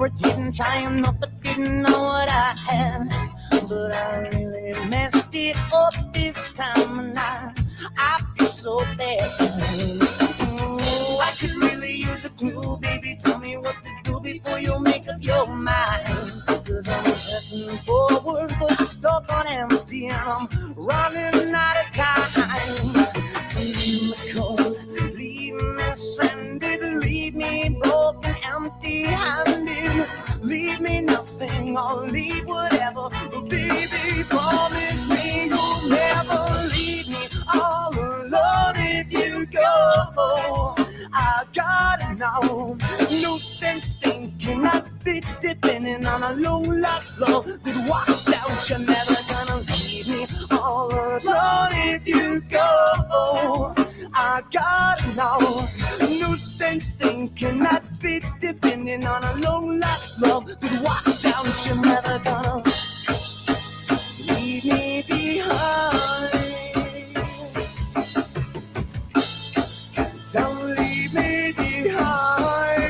irritating, trying not to didn't know what I had. But I really messed it up this time, and I feel so bad. Oh, I could really use a clue, baby. Tell me what to do before you make up your mind. Cause I'm pressing forward, but stuck on empty, and I'm running out of time. So leave me cold, leave me stranded, leave me broken, empty-handed. Leave me nothing, I'll leave whatever. But baby, promise me you'll never leave me all alone if you go. I gotta know, no sense thinking I'd be depending on a long lost love that walks out. You're never gonna leave me all alone if you go. I gotta know, no sense thinking I'd be depending on a long lost love that walks out. You're never gonna leave me behind. Don't leave me behind.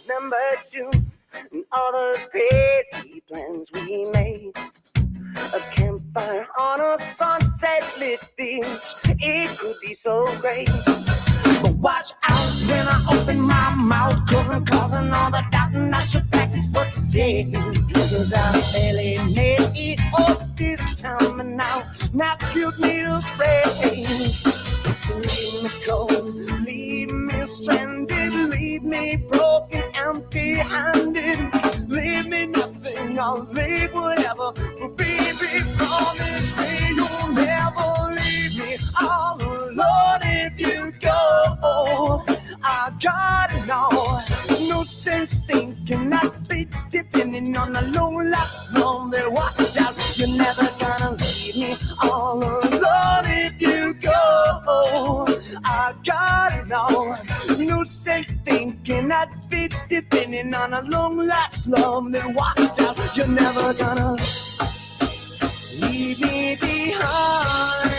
Remember June and all the petty plans we made. A campfire on a sunset lit beach. It could be so great. But watch out when I open my mouth, cause I'm causing all the doubt, and I should practice what to say. Cause I barely made it up this time, and now you need a break. So leave me cold, leave me stranded, leave me broken, empty-handed. Leave me nothing, I'll leave whatever. But baby, promise me you'll never leave me all alone if you go. I gotta know, no sense thinking I'd be depending on a long lost love that walks out. You're never gonna leave me all alone if you go. I gotta know, no sense thinking I'd be depending on a long lost love that walked out. You're never gonna leave me behind.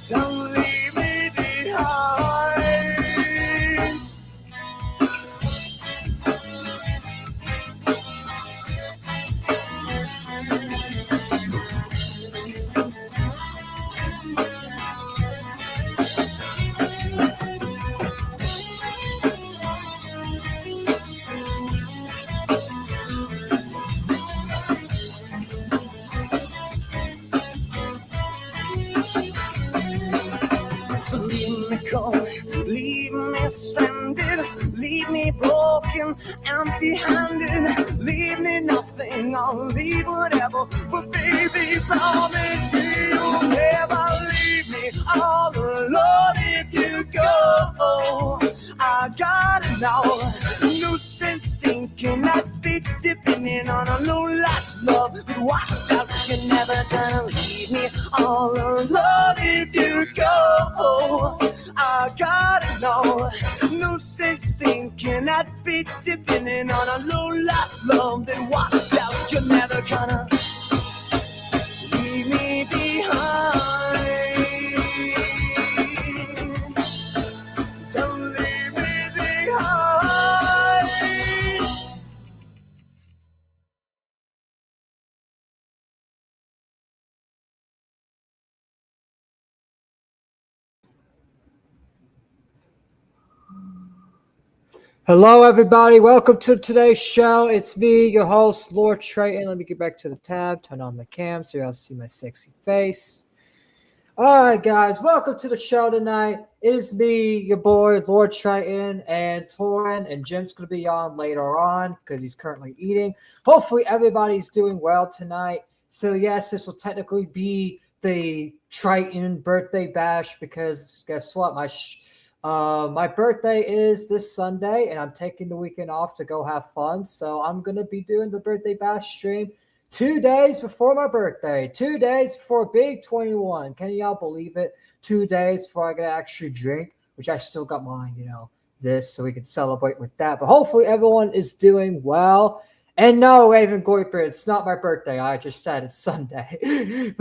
Don't leave me behind. Leave me stranded, leave me broken, empty-handed. Leave me nothing, I'll leave whatever. But baby, promise me you'll never leave me all alone if you go. I gotta know, no sense thinking I'd be depending on a long lost love that walks out. You're never gonna leave me all alone if you go. I gotta know, no sense thinking I'd be depending on a long lost love that walks out. You're never gonna leave me behind. Don't leave me behind. Hello, everybody. Welcome to today's show. It's me, your host, Lord Triton. Let me get back to the tab, turn on the cam so y'all see my sexy face. All right, guys. Welcome to the show tonight. It is me, your boy, Lord Triton, and Torin, and Jim's going to be on later on because he's currently eating. Hopefully, everybody's doing well tonight. So, yes, this will technically be the Triton birthday bash because guess what? My birthday is this Sunday, and I'm taking the weekend off to go have fun. So I'm going to be doing the birthday bash stream 2 days before my birthday, 2 days before Big 21. Can y'all believe it? 2 days before I can actually drink, which I still got mine, this, so we can celebrate with that. But hopefully everyone is doing well. And no, Raven Goiper, it's not my birthday. I just said it's Sunday.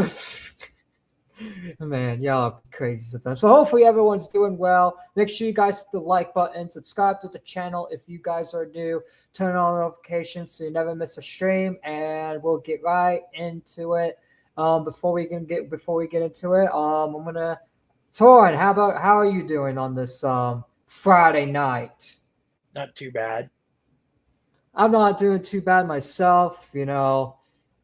Man, y'all are crazy sometimes. So hopefully everyone's doing well. Make sure you guys hit the like button, subscribe to the channel if you guys are new, turn on notifications so you never miss a stream, and we'll get right into it. Before we get into it, I'm gonna Torin, how are you doing on this Friday night? Not too bad. I'm not doing too bad myself,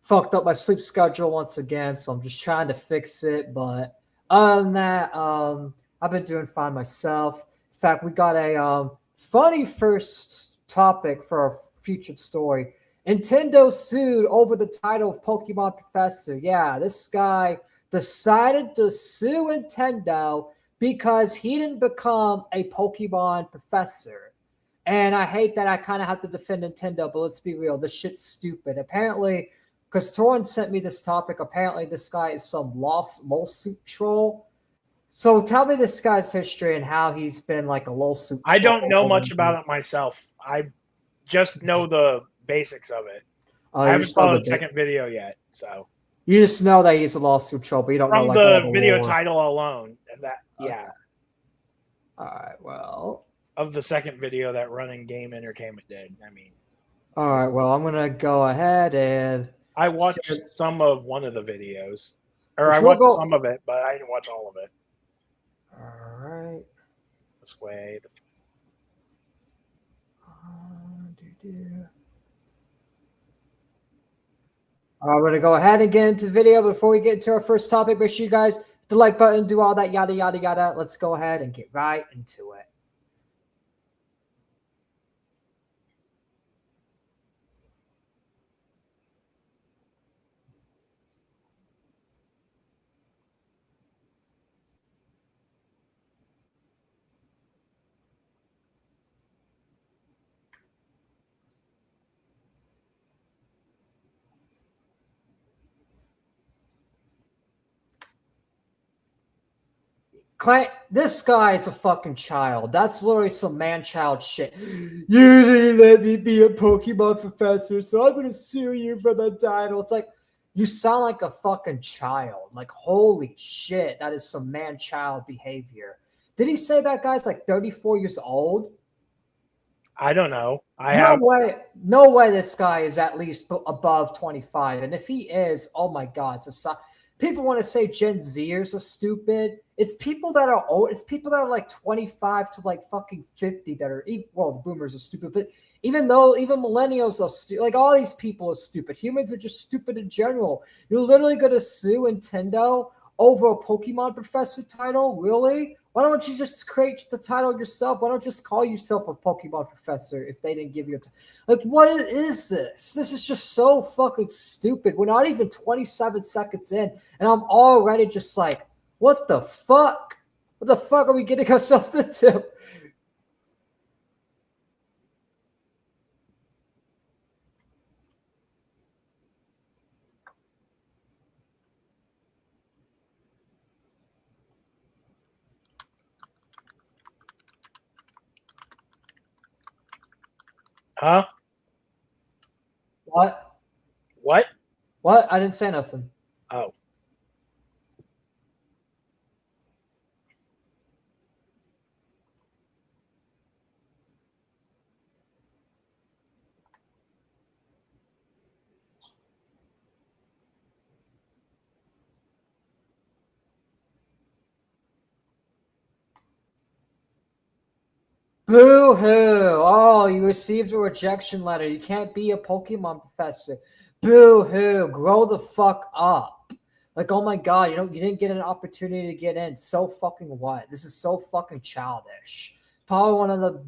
fucked up my sleep schedule once again, so I'm just trying to fix it. But other than that, I've been doing fine myself. In fact, we got a funny first topic for our featured story. Nintendo sued over the title of Pokemon Professor. Yeah, this guy decided to sue Nintendo because he didn't become a Pokemon professor. And I hate that I kind of have to defend Nintendo, but let's be real. This shit's stupid. Apparently, because Torrin sent me this topic, apparently this guy is some lawsuit troll. So tell me this guy's history and how he's been like a lawsuit troll. I don't know much about it myself. I just know the basics of it. I haven't saw the second video yet, so you just know that he's a lawsuit troll, but you don't know like from the video title alone. That yeah. All right. Well, of the second video that Running Game Entertainment did. I mean, all right. Well, I'm gonna go ahead and I watched some of one of the videos, or I watched some of it, but I didn't watch all of it. All right. This way. I'm going to go ahead and get into the video. Before we get into our first topic, make sure you guys hit the like button, do all that yada, yada, yada. Let's go ahead and get right into it. Clint, this guy is a fucking child. That's literally some man-child shit. You didn't let me be a Pokemon professor, so I'm gonna sue you for the title. It's like, you sound like a fucking child. Like, holy shit, that is some man-child behavior. Did he say that guy's like 34 years old? I don't know. No way this guy is at least above 25. And if he is, oh my God, people want to say Gen Zers are stupid. It's people that are old. It's people that are like 25 to like fucking 50 that are, well, the boomers are stupid, but even millennials are stupid. Like all these people are stupid. Humans are just stupid in general. You're literally going to sue Nintendo over a Pokemon Professor title? Really? Why don't you just create the title yourself? Why don't you just call yourself a Pokemon Professor if they didn't give you like, what is this? This is just so fucking stupid. We're not even 27 seconds in, and I'm already just like, what the fuck? What the fuck are we getting ourselves into? Huh? What? What? I didn't say nothing. Oh. Boo-hoo. Oh, you received a rejection letter. You can't be a Pokemon professor. Boo-hoo. Grow the fuck up. Like, oh my God, you didn't get an opportunity to get in. So fucking what? This is so fucking childish. Probably one of the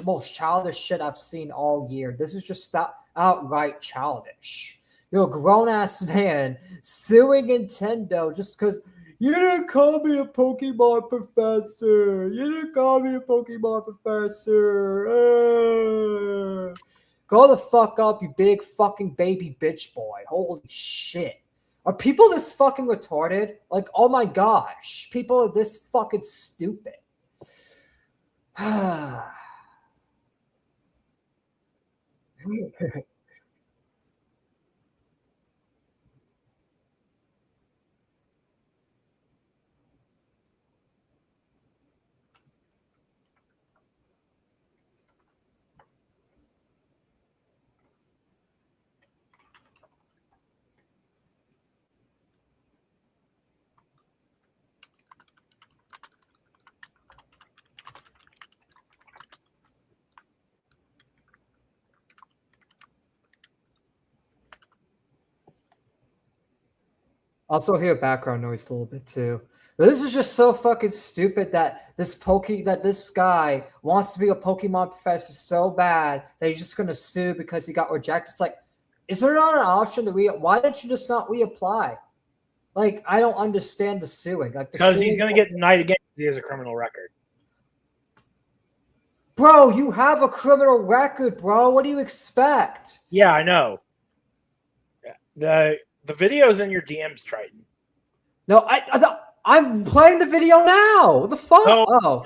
most childish shit I've seen all year. This is just outright childish. You're a grown-ass man suing Nintendo just because you didn't call me a Pokemon professor. You didn't call me a Pokemon professor. Grow the fuck up, you big fucking baby bitch boy. Holy shit. Are people this fucking retarded? Like, oh my gosh. People are this fucking stupid. Also hear background noise a little bit too. But this is just so fucking stupid that this guy wants to be a Pokemon professor so bad that he's just gonna sue because he got rejected. It's like, is there not an option to why didn't you just not reapply? Like, I don't understand the suing. Like, because he's gonna get denied again because he has a criminal record. Bro, you have a criminal record, bro. What do you expect? Yeah, I know. The video's in your DMs, Triton. No, I'm playing the video now. What the fuck? No,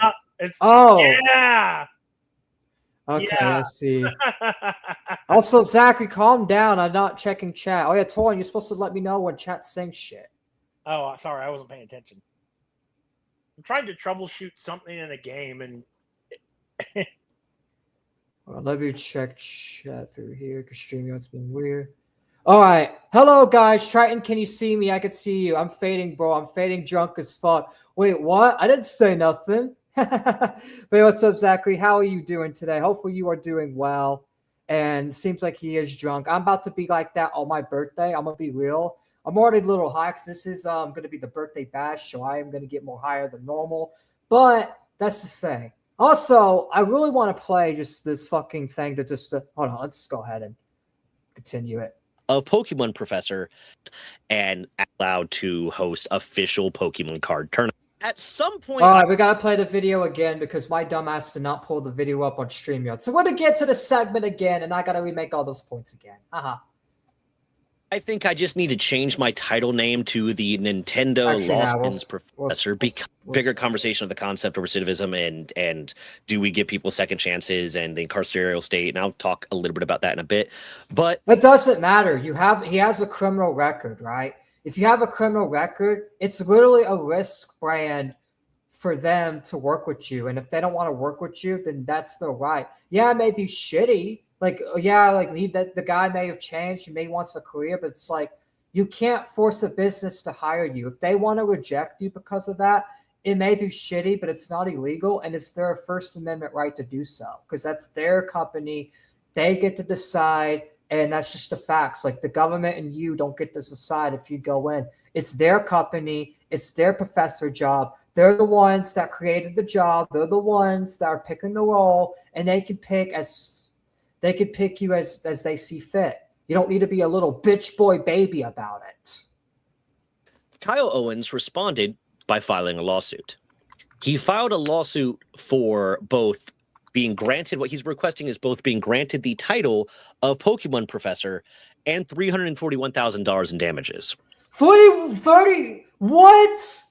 yeah. Okay, yeah. Let's see. Also, Zachary, calm down. I'm not checking chat. Oh yeah, Torin, you're supposed to let me know when chat's saying shit. Oh, sorry, I wasn't paying attention. I'm trying to troubleshoot something in a game, and well, let me check chat through here because StreamYard's been weird. All right. Hello, guys. Triton, can you see me? I can see you. I'm fading, bro. I'm fading drunk as fuck. Wait, what? I didn't say nothing. But what's up, Zachary? How are you doing today? Hopefully you are doing well. And seems like he is drunk. I'm about to be like that on my birthday. I'm going to be real. I'm already a little high because this is going to be the birthday bash, so I am going to get more higher than normal. But that's the thing. Also, I really want to play just this fucking thing to just hold on. Let's go ahead and continue it. Of Pokemon Professor and allowed to host official Pokemon card tournament. At some point... All right, we got to play the video again because my dumbass did not pull the video up on StreamYard. So we're going to get to the segment again, and I got to remake all those points again. I think I just need to change my title name to the Nintendo Lost Professor. Bigger conversation of the concept of recidivism and do we give people second chances and the carceral state. And I'll talk a little bit about that in a bit. But it doesn't matter. He has a criminal record, right? If you have a criminal record, it's literally a risk brand for them to work with you. And if they don't want to work with you, then that's their right. Yeah, it may be shitty. Like, yeah, like the guy may have changed. He may wants a career, but it's like you can't force a business to hire you. If they want to reject you because of that, it may be shitty, but it's not illegal, and it's their First Amendment right to do so because that's their company. They get to decide, and that's just the facts. Like the government and you don't get to decide if you go in. It's their company. It's their professor job. They're the ones that created the job. They're the ones that are picking the role, and they can pick you as they see fit. You don't need to be a little bitch boy baby about it. Kyle Owens responded by filing a lawsuit. He filed a lawsuit for both being granted, what he's requesting is both being granted the title of Pokemon Professor and $341,000 in damages. 30 what?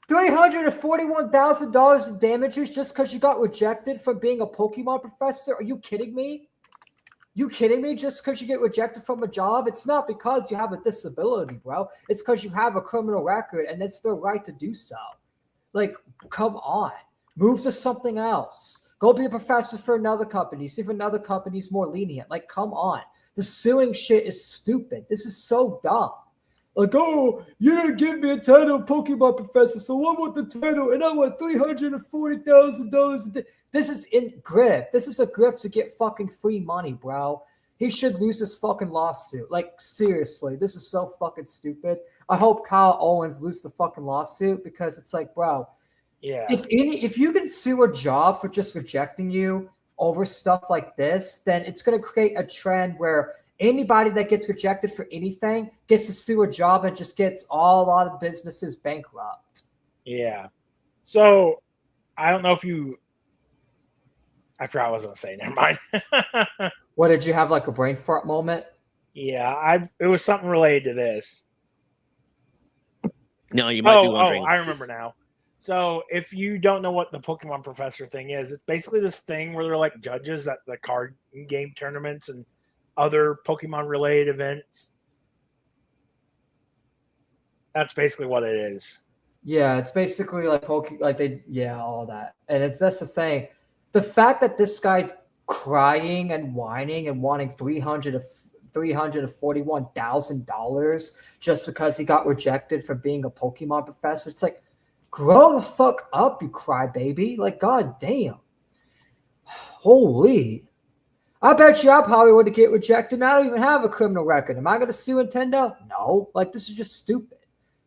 $341,000 in damages just because you got rejected from being a Pokemon professor? Are you kidding me? You kidding me? Just because you get rejected from a job? It's not because you have a disability, bro. It's because you have a criminal record, and it's their right to do so. Like, come on. Move to something else. Go be a professor for another company. See if another company's more lenient. Like, come on. The suing shit is stupid. This is so dumb. Like, oh, you didn't give me a title of Pokemon Professor, so I want the title, and I want $340,000. This is in grift. This is a grift to get fucking free money, bro. He should lose his fucking lawsuit. Like, seriously, this is so fucking stupid. I hope Kyle Owens loses the fucking lawsuit because it's like, bro, yeah. If you can sue a job for just rejecting you over stuff like this, then it's going to create a trend where anybody that gets rejected for anything gets to sue a job and just gets a lot of businesses bankrupt. Yeah. So I don't know if I forgot what I was going to say. Never mind. What, did you have like a brain fart moment? Yeah, it was something related to this. No, you might be wondering. I remember now. So if you don't know what the Pokemon Professor thing is, it's basically this thing where they're like judges at the card game tournaments and other Pokemon related events. That's basically what it is. Yeah, it's basically like all that. And that's the thing. The fact that this guy's crying and whining and wanting $341,000 just because he got rejected for being a Pokemon professor, it's like, grow the fuck up, you crybaby. Like, god damn. Holy. I bet you I probably would get rejected and I don't even have a criminal record. Am I going to sue Nintendo? No. Like, this is just stupid.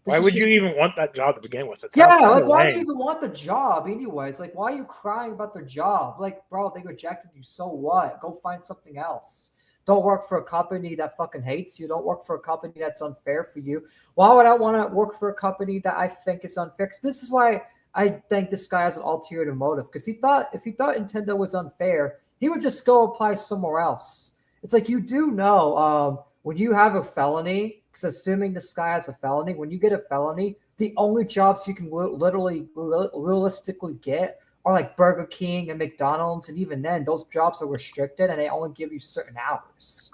Why would you even want that job to begin with? Like why do you even want the job anyways? Like why are you crying about the job? Like, bro, they rejected you, so what? Go find something else. Don't work for a company that fucking hates you. Don't work for a company that's unfair for you. Why would I want to work for a company that I think is unfair? 'Cause this is why I think this guy has an ulterior motive. Because if he thought Nintendo was unfair, he would just go apply somewhere else. It's like, you do know, when you have a felony, because assuming this guy has a felony, when you get a felony, the only jobs you can literally realistically get are like Burger King and McDonald's, and even then, those jobs are restricted and they only give you certain hours.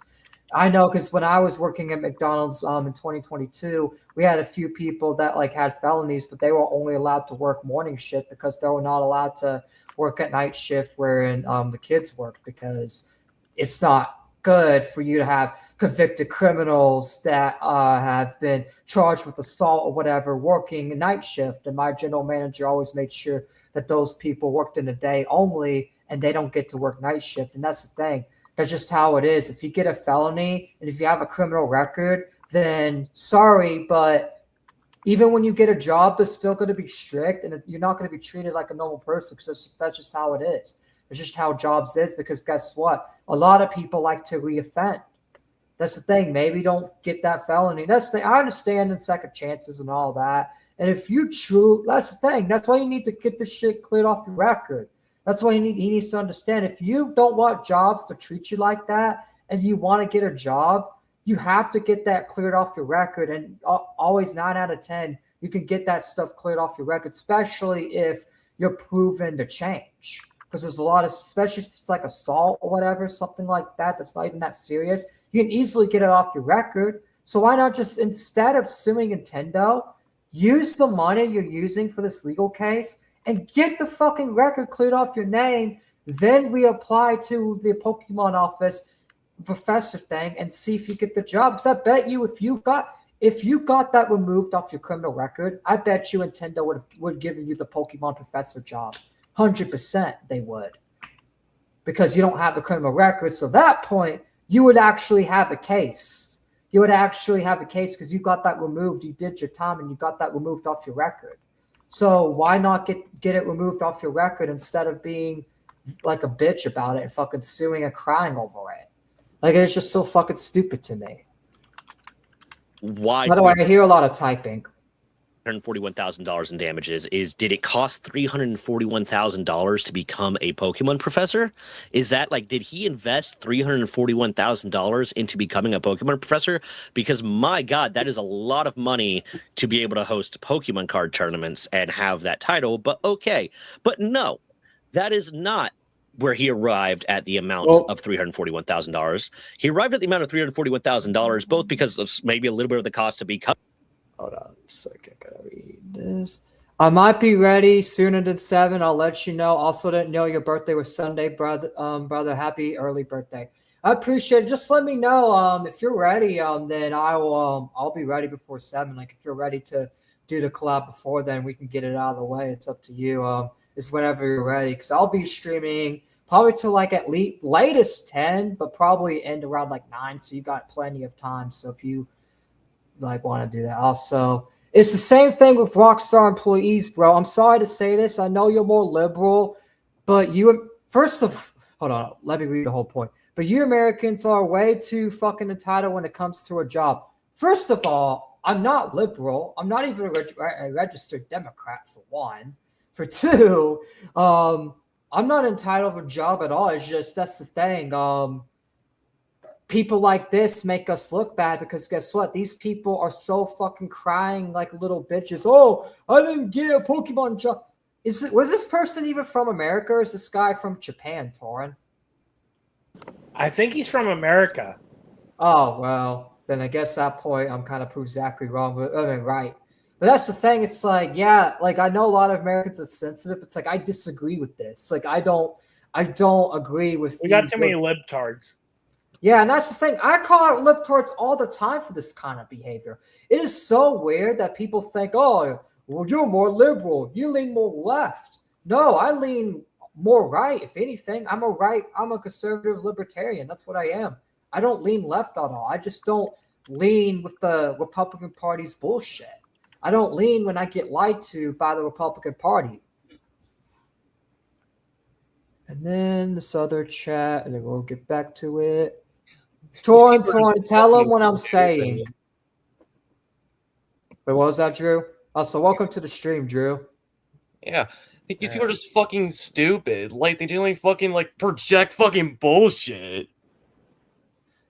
I know, because when I was working at McDonald's in 2022, we had a few people that like had felonies, but they were only allowed to work morning shift because they were not allowed to work at night shift wherein the kids work, because it's not good for you to have convicted criminals that have been charged with assault or whatever working a night shift. And my general manager always made sure that those people worked in the day only and they don't get to work night shift. And that's the thing. That's just how it is. If you get a felony and if you have a criminal record, then sorry, but even when you get a job, they're still going to be strict and you're not going to be treated like a normal person, because that's just how it is. It's just how jobs is, because guess what? A lot of people like to reoffend. That's the thing. Maybe don't get that felony. That's the thing. I understand in second chances and all that. And if you that's the thing. That's why you need to get this shit cleared off your record. That's why he needs to understand. If you don't want jobs to treat you like that and you want to get a job, you have to get that cleared off your record. And always 9 out of 10, you can get that stuff cleared off your record, especially if you're proven to change. Because there's a lot of, especially if it's like assault or whatever, something like that, that's not even that serious, you can easily get it off your record. So why not just, instead of suing Nintendo, use the money you're using for this legal case and get the fucking record cleared off your name, then reapply to the Pokemon office professor thing and see if you get the job. Because I bet you if you got that removed off your criminal record, I bet you Nintendo would have given you the Pokemon professor job. 100% they would. Because you don't have the criminal record. So at that point, you would actually have a case. You would actually have a case because you got that removed. You did your time and you got that removed off your record. So why not get it removed off your record instead of being like a bitch about it and fucking suing and crying over it? Like, it's just so fucking stupid to me. Why? By the way, I hear a lot of typing. $141,000 in damages did it cost $341,000 to become a Pokemon professor? Is that like, did he invest $341,000 into becoming a Pokemon professor? Because my God, that is a lot of money to be able to host Pokemon card tournaments and have that title. But okay, but no, that is not where he arrived at the amount of $341,000. He arrived at the amount of $341,000 both because of maybe a little bit of the cost to become. Hold on a second. I gotta read this. I might be ready sooner than 7. I'll let you know. Also, didn't know your birthday was Sunday, brother. Brother, happy early birthday. I appreciate it. Just let me know if you're ready. Then I'll be ready before 7. Like, if you're ready to do the collab before then, we can get it out of the way. It's up to you. It's whenever you're ready, because I'll be streaming probably till like at least latest 10, but probably end around like 9. So you got plenty of time. So if you like want to do that. Also, it's the same thing with Rockstar employees, bro. I'm sorry to say this. I know you're more liberal, but hold on, let me read the whole point. But you Americans are way too fucking entitled when it comes to a job. First of all, I'm not liberal. I'm not even a registered Democrat, for one. For two, I'm not entitled to a job at all. It's just, that's the thing. People like this make us look bad because guess what? These people are so fucking crying like little bitches. Oh, I didn't get a Pokemon job. Was this person even from America, or is this guy from Japan, Torin? I think he's from America. Oh, well, then I guess that point I'm kind of proved Zachary wrong, but right. But that's the thing. It's like, yeah, like I know a lot of Americans are sensitive. But it's like, I disagree with this. Like, I don't agree with. We got too many libtards. Yeah, and that's the thing. I call out libtards all the time for this kind of behavior. It is so weird that people think, oh, well, you're more liberal. You lean more left. No, I lean more right. If anything, I'm a conservative libertarian. That's what I am. I don't lean left at all. I just don't lean with the Republican Party's bullshit. I don't lean when I get lied to by the Republican Party. And then this other chat, and then we'll get back to it. Torn, tell them what I'm saying. Wait, what was that, Drew? Also, welcome to the stream, Drew. Yeah. These people are just fucking stupid. Like, they generally fucking, like, project fucking bullshit.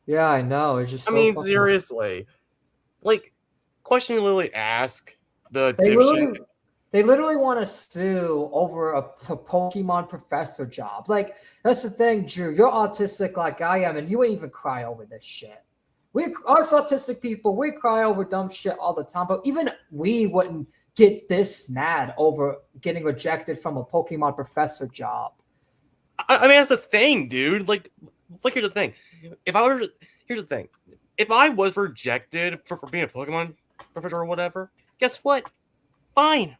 Yeah, I know. It's just I so mean, fucking... seriously. Like, question you literally ask the They literally want to sue over a Pokemon professor job. Like, that's the thing, Drew. You're autistic like I am, and you ain't even cry over this shit. Us autistic people, we cry over dumb shit all the time, but even we wouldn't get this mad over getting rejected from a Pokemon professor job. I mean, that's the thing, dude. Like, here's the thing. Here's the thing. If I was rejected for being a Pokemon professor or whatever, guess what? Fine.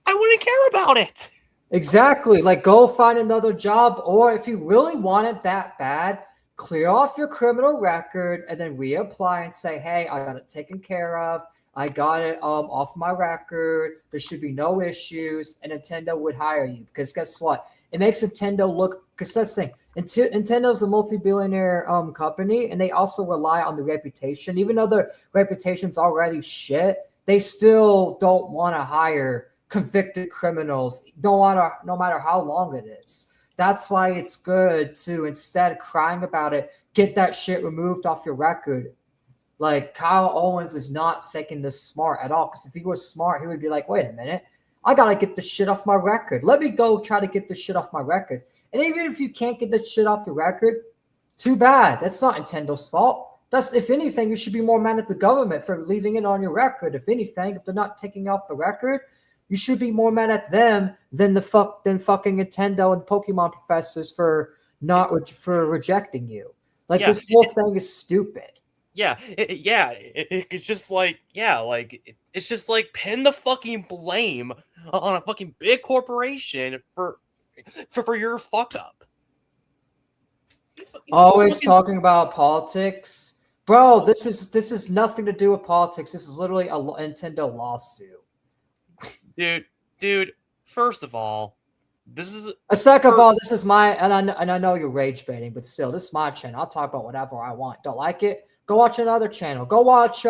I wouldn't care about it. Exactly. Like, go find another job, or if you really want it that bad, clear off your criminal record and then reapply and say, hey, I got it taken care of. I got it off my record. There should be no issues, and Nintendo would hire you. Because guess what? It makes Nintendo look, because that's the thing. Nintendo's a multi-billionaire company, and they also rely on the reputation. Even though their reputation's already shit, they still don't want to hire convicted criminals, no matter how long it is. That's why it's good to, instead of crying about it, get that shit removed off your record. Like, Kyle Owens is not thinking this smart at all. Because if he was smart, he would be like, wait a minute, I got to get this shit off my record. Let me go try to get this shit off my record. And even if you can't get this shit off your record, too bad. That's not Nintendo's fault. That's, if anything, you should be more mad at the government for leaving it on your record. If anything, if they're not taking off the record, you should be more mad at them than fucking Nintendo and Pokemon professors for rejecting you. Like, this whole thing is stupid. It's just like, it's just like pin the fucking blame on a fucking big corporation for your fuck up. Always talking about politics, bro. This is nothing to do with politics. This is literally a Nintendo lawsuit. Dude. First of all, this is this is my, and I know you're rage baiting, but still, this is my channel. I'll talk about whatever I want. Don't like it? Go watch another channel. Go watch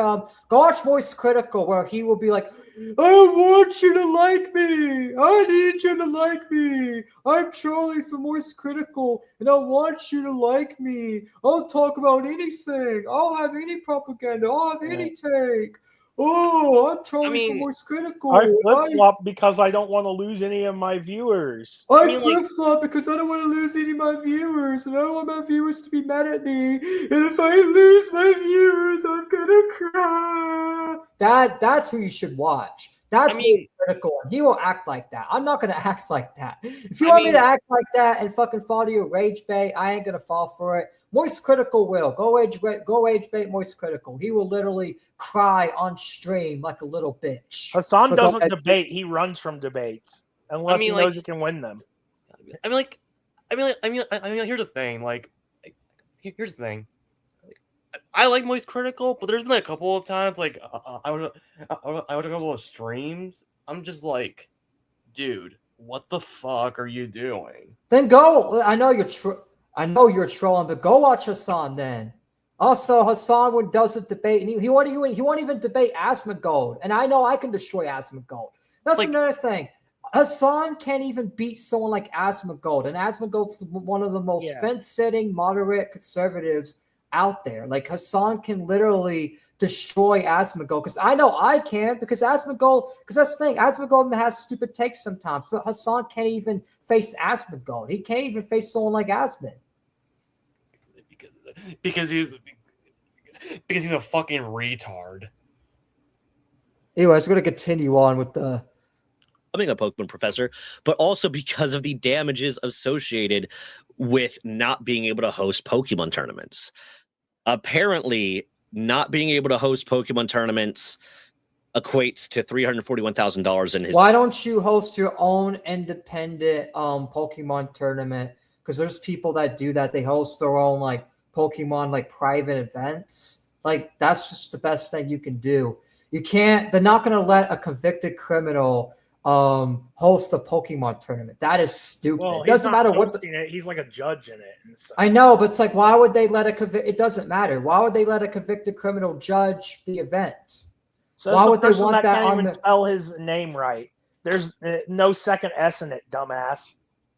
Moist Critical, where he will be like, I want you to like me. I need you to like me. I'm Charlie from Moist Critical, and I want you to like me. I'll talk about anything. I'll have any propaganda. I'll have any take. Oh, I'm Charlie from Moist Critical. I flip-flop because I don't want to lose any of my viewers. I flip-flop because I don't want to lose any of my viewers, and I don't want my viewers to be mad at me. And if I lose my viewers, I'm gonna cry. That's who you should watch. That's Critical, and he will act like that. I'm not gonna act like that. If you want me to act like that and fucking fall to your rage bait, I ain't gonna fall for it. Moist Critical will. Go age bait Moist Critical. He will literally cry on stream like a little bitch. Hassan doesn't debate. He runs from debates unless he knows he can win them. Here's the thing. Here's the thing. I like Moist Critical, but there's been a couple of times I would a couple of streams. I'm just like, dude, what the fuck are you doing? Then go. I know you're trolling, but go watch Hassan then. Also, Hassan does a debate, and he won't even debate Asmongold. And I know I can destroy Asmongold. That's another thing. Hassan can't even beat someone like Asmongold, and Asmongold's one of the most fence-sitting, moderate conservatives out there. Like, Hassan can literally destroy Asmongold, because I know I can, because that's the thing. Asmongold has stupid takes sometimes, but Hassan can't even face Asmongold. He can't even face someone like Asmon. Because he's a fucking retard. Anyways, we're going to continue on with the... Becoming a Pokemon professor, but also because of the damages associated with not being able to host Pokemon tournaments. Apparently, not being able to host Pokemon tournaments equates to $341,000 in his... Why don't you host your own independent Pokemon tournament? Because there's people that do that. They host their own Pokemon private events. That's just the best thing you can do. You can't. They're not going to let a convicted criminal host a Pokemon tournament. That is stupid. Well, It doesn't matter what. He's like a judge in it. And stuff. I know, but it's like, why would they let it doesn't matter. Why would they let a convicted criminal judge the event? So why the would they person want that that can't on even the? spell his name right? There's no second S in it, dumbass.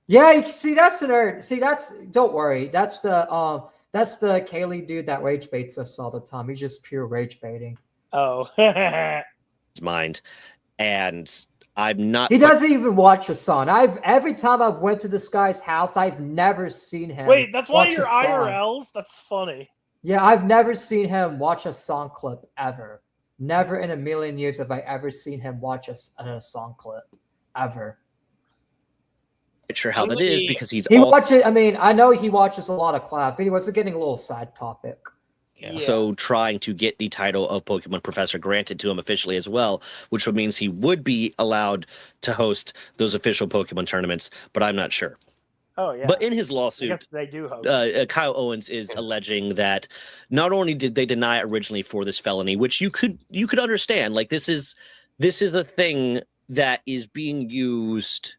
Yeah, see, that's the nerd. See, don't worry. That's the Kaylee dude that rage baits us all the time. He's just pure rage baiting. Oh, His mind, and I'm not. He doesn't even watch Hassan. Every time I've went to this guy's house, I've never seen him. wait, that's why watch you're Hassan. IRLs? That's funny. Yeah, I've never seen him watch a song clip ever. Never in a million years have I ever seen him watch a song clip ever. Not sure how that is because watches. I mean, I know he watches a lot of class. Anyways, we're getting a little side topic. So trying to get the title of Pokemon Professor granted to him officially as well, which would means he would be allowed to host those official Pokemon tournaments, but I'm not sure. Oh yeah. But in his I lawsuit, guess they do host. Kyle Owens is alleging that not only did they deny originally for this felony, which you could understand, like this is a thing that is being used.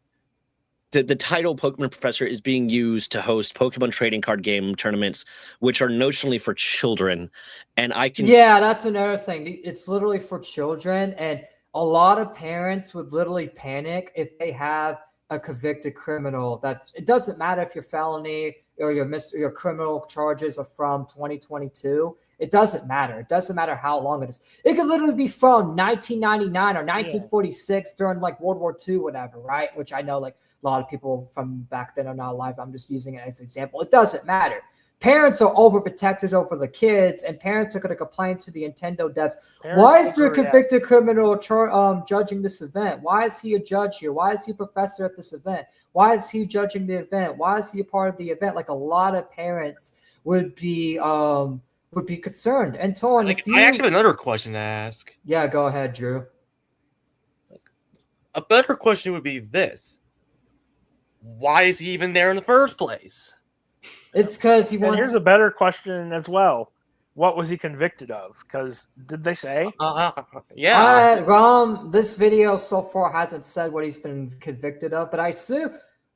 The title Pokemon Professor is being used to host Pokemon trading card game tournaments, which are notionally for children. And I can that's another thing. It's literally for children, and a lot of parents would literally panic if they have a convicted criminal. That it doesn't matter if your felony or your criminal charges are from 2022. It doesn't matter. It doesn't matter how long it is. It could literally be from 1999 or 1946 during like World War II, whatever, right? Which I know like a lot of people from back then are not alive. I'm just using it as an example. It doesn't matter. Parents are overprotected over the kids, and parents are going to complain to the Nintendo devs. Why is there a convicted criminal judging this event? Why is he a judge here? Why is he a professor at this event? Why is he judging the event? Why is he a part of the event? Like a lot of parents would be concerned. And Torn, I actually have another question to ask. Yeah, go ahead, Drew. A better question would be this: why is he even there in the first place? It's because he wants. Here's a better question as well. What was he convicted of? Because did they say? This video so far hasn't said what he's been convicted of, but I assume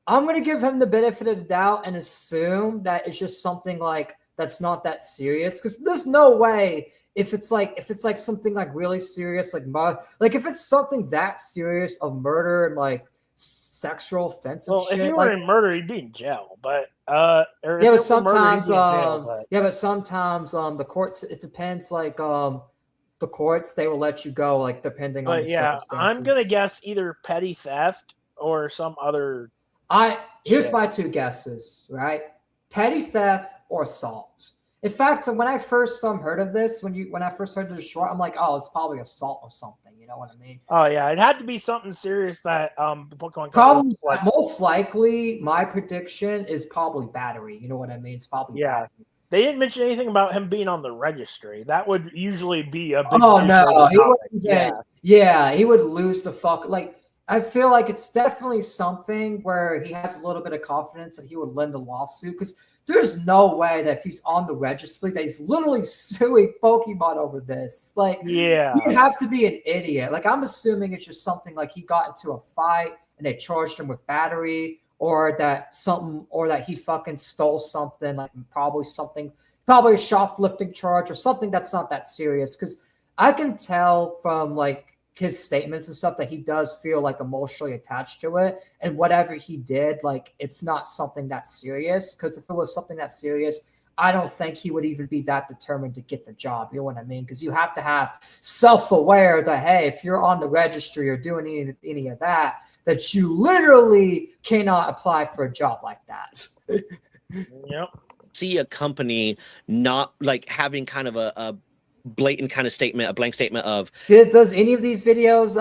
I'm going to give him the benefit of the doubt and assume that it's just something like that's not that serious. Because there's no way if it's like something like really serious, like if it's something that serious of murder and like sexual offensive shit. If you were in murder, you'd be in jail. But sometimes the courts. It depends. Like the courts, they will let you go. Like depending on the circumstances. I'm gonna guess either petty theft or some other. Here's my two guesses. Right, petty theft or assault. In fact, when I first heard of this, when I first heard the short, I'm like, oh, it's probably assault or something. You know what I mean? Oh yeah, it had to be something serious that the Pokemon. Probably most likely, my prediction is probably battery. You know what I mean? It's probably battery. They didn't mention anything about him being on the registry. That would usually be a big. Oh no, he wouldn't. Yeah, he would lose the fuck. Like I feel like it's definitely something where he has a little bit of confidence that he would win the lawsuit because. There's no way that if he's on the registry, that he's literally suing Pokemon over this. Like, you have to be an idiot. Like, I'm assuming it's just something like he got into a fight and they charged him with battery, or that he fucking stole something, like probably a shoplifting charge or something that's not that serious. Because I can tell from like his statements and stuff that he does feel like emotionally attached to it, and whatever he did, like it's not something that serious. Because if it was something that serious, I don't think he would even be that determined to get the job. You know what I mean? Because you have to have self-aware that hey, if you're on the registry or doing any of that you literally cannot apply for a job like that. Yep. See a company not like having kind of a blatant kind of statement, a blank statement of. Does any of these videos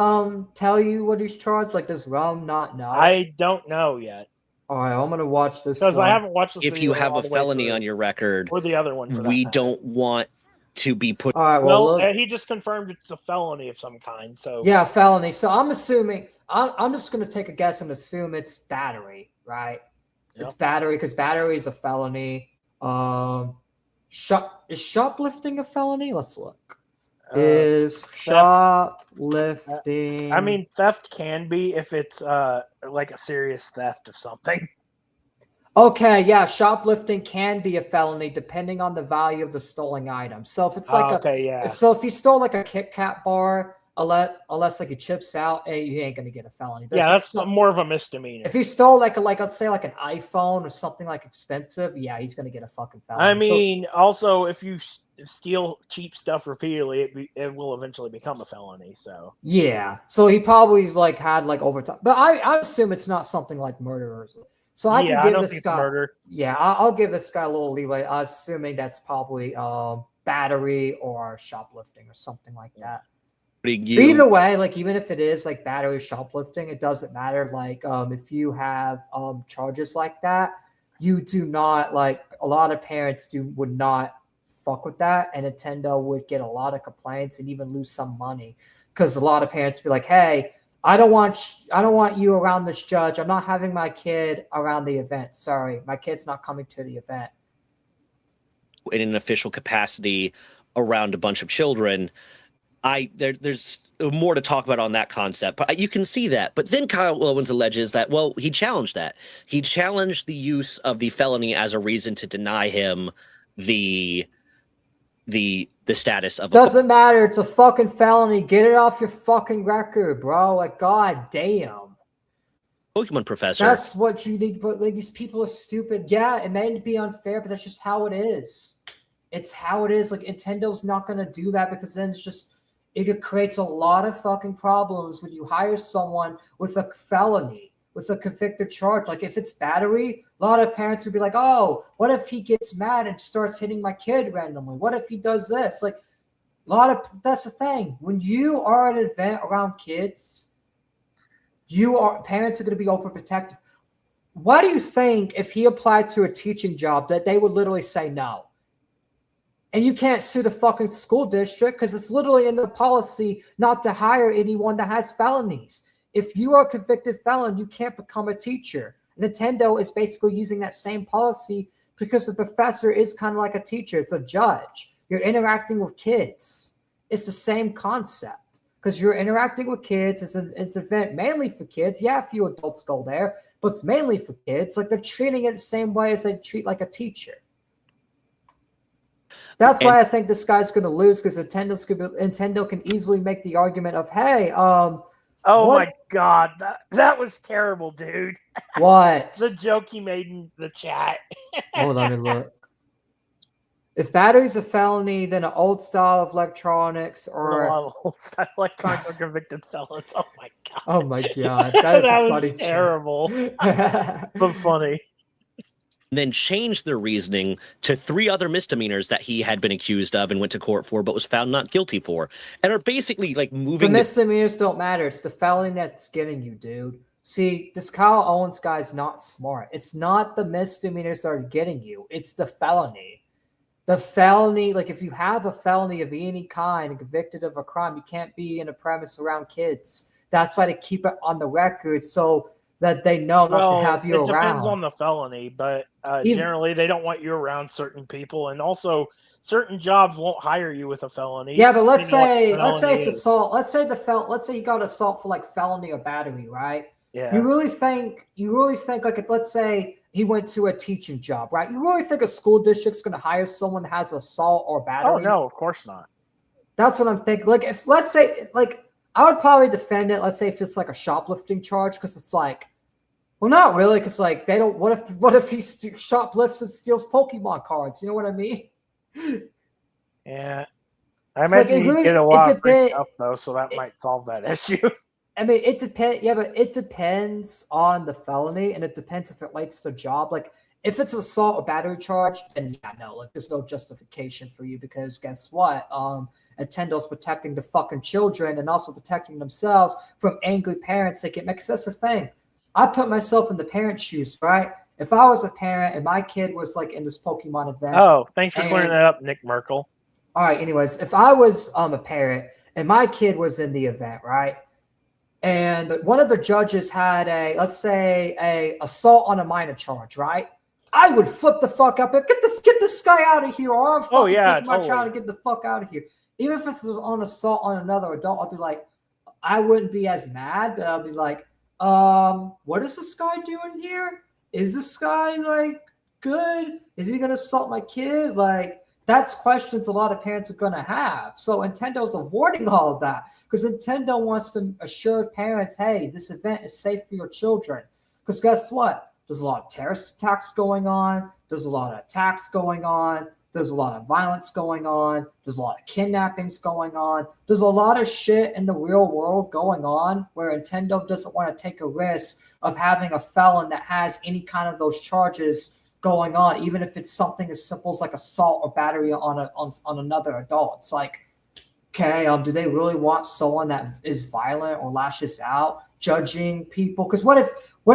tell you what he's charged? Like, does Rom not know? I don't know yet. All right, I'm gonna watch this because I haven't watched this. If you have a felony on your record, or the other one, we don't want to be put. All right, well, he just confirmed it's a felony of some kind. So yeah, felony. So I'm assuming. I'm just gonna take a guess and assume it's battery, right? Yep. It's battery because battery is a felony. Is shoplifting a felony? Let's look. is shoplifting. I mean, theft can be if it's like a serious theft of something. Okay, yeah, shoplifting can be a felony depending on the value of the stolen item. So if it's like if you stole like a Kit Kat bar, unless like it chips out, you ain't gonna get a felony. But that's more of a misdemeanor. If he stole let's say like an iPhone or something like expensive, yeah, he's gonna get a fucking felony. I mean, also if you steal cheap stuff repeatedly, it will eventually become a felony. So yeah, so he probably like had like overtime, but I assume it's not something like murder. So I can give this guy murder. Yeah, I'll give this guy a little leeway, assuming that's probably battery or shoplifting or something like that. Either way, like even if it is like battery or shoplifting, it doesn't matter. Like if you have charges like that, you do not like a lot of parents would not fuck with that, and Nintendo would get a lot of complaints and even lose some money because a lot of parents would be like, hey, I don't want you around this judge. I'm not having my kid around the event. Sorry, my kid's not coming to the event. In an official capacity around a bunch of children, there's more to talk about on that concept, but you can see that. But then Kyle Owens alleges that, well, he challenged that. He challenged the use of the felony as a reason to deny him the status of doesn't matter. It's a fucking felony. Get it off your fucking record, bro. Like, god damn. Pokemon professor. That's what you need. But like, these people are stupid. Yeah, it may be unfair, but that's just how it is. It's how it is. Like, Nintendo's not gonna do that because then it creates a lot of fucking problems when you hire someone with a felony, with a convicted charge. Like if it's battery, a lot of parents would be like, oh, what if he gets mad and starts hitting my kid randomly? What if he does this? Like that's the thing. When you are at an event around kids, parents are going to be overprotective. Why do you think if he applied to a teaching job that they would literally say no? And you can't sue the fucking school district because it's literally in the policy not to hire anyone that has felonies. If you are a convicted felon, you can't become a teacher. Nintendo is basically using that same policy because the professor is kind of like a teacher. It's a judge. You're interacting with kids. It's the same concept because you're interacting with kids. It's an event mainly for kids. Yeah, a few adults go there, but it's mainly for kids. Like they're treating it the same way as they treat like a teacher. That's why I think this guy's going to lose because Nintendo can easily make the argument of, hey, my god, that was terrible, dude. What? The joke he made in the chat. Hold on, let me look. If battery's a felony, then an old style of electronics or old style electronics are convicted felons. Oh my god. Oh my god, that was terrible, but funny. Then changed their reasoning to 3 other misdemeanors that he had been accused of and went to court for, but was found not guilty for, and are basically like moving. The misdemeanors don't matter. It's the felony that's getting you, dude. See, this Kyle Owens guy is not smart. It's not the misdemeanors that are getting you. It's the felony. The felony, like if you have a felony of any kind and convicted of a crime, you can't be in a premise around kids. That's why they keep it on the record so that they know not to have you around. It depends on the felony, but generally they don't want you around certain people, and also certain jobs won't hire you with a felony. Yeah, but let's say it's assault. Let's say you got assault for like felony or battery, right? Yeah. You really think like let's say he went to a teaching job, right? You really think a school district's going to hire someone that has assault or battery? Oh no, of course not. That's what I'm thinking. Like if let's say like I would probably defend it. Let's say if it's like a shoplifting charge, because it's like, well, not really, because like they don't. What if he shoplifts and steals Pokemon cards? You know what I mean? Yeah, I imagine you get a lot of free stuff though, so that might solve that issue. I mean, it depends. Yeah, but it depends on the felony, and it depends if it relates to the job. Like, if it's assault or battery charge, then yeah, no, like there's no justification for you because guess what? Nintendo's protecting the fucking children and also protecting themselves from angry parents that get mad. Because that's the thing. I put myself in the parent's shoes, right? If I was a parent and my kid was like in this Pokemon event. Oh, thanks for clearing that up, Nick Merkel. All right. Anyways, if I was a parent and my kid was in the event, right? And one of the judges had let's say a assault on a minor charge, right? I would flip the fuck up and get this guy out of here, or I'm fucking taking my totally. child and get the fuck out of here. Even if it's on assault on another adult, I'd be like, I wouldn't be as mad, but I'd be like, what is this guy doing here? Is this guy like good? Is he gonna assault my kid? Like, that's questions a lot of parents are gonna have. So Nintendo's avoiding all of that because Nintendo wants to assure parents, hey, this event is safe for your children. Because guess what? There's a lot of terrorist attacks going on. There's a lot of attacks going on. There's a lot of violence going on. There's a lot of kidnappings going on. There's a lot of shit in the real world going on where Nintendo doesn't want to take a risk of having a felon that has any kind of those charges going on, even if it's something as simple as like assault or battery on another adult. It's like, okay, do they really want someone that is violent or lashes out, judging people? Because what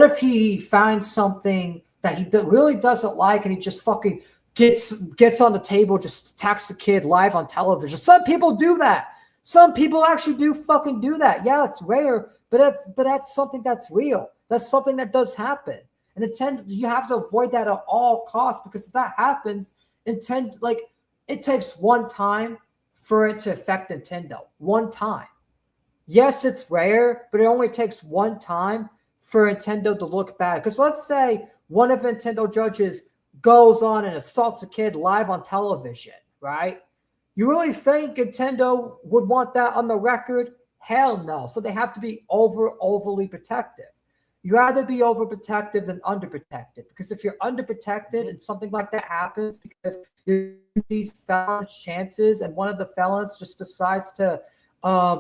if he finds something that he really doesn't like and he just fucking gets on the table, just attacks the kid live on television? Some people do that. Some people actually do fucking do that. Yeah, it's rare, but that's something that's real. That's something that does happen. And you have to avoid that at all costs, because if that happens, it takes one time for it to affect Nintendo. One time. Yes, it's rare, but it only takes one time for Nintendo to look bad. Because let's say one of Nintendo judges goes on and assaults a kid live on television, right? You really think Nintendo would want that on the record? Hell no. So they have to be overly protective. You rather be overprotective than underprotected, because if you're underprotected and something like that happens because you're these felons chances and one of the felons just decides to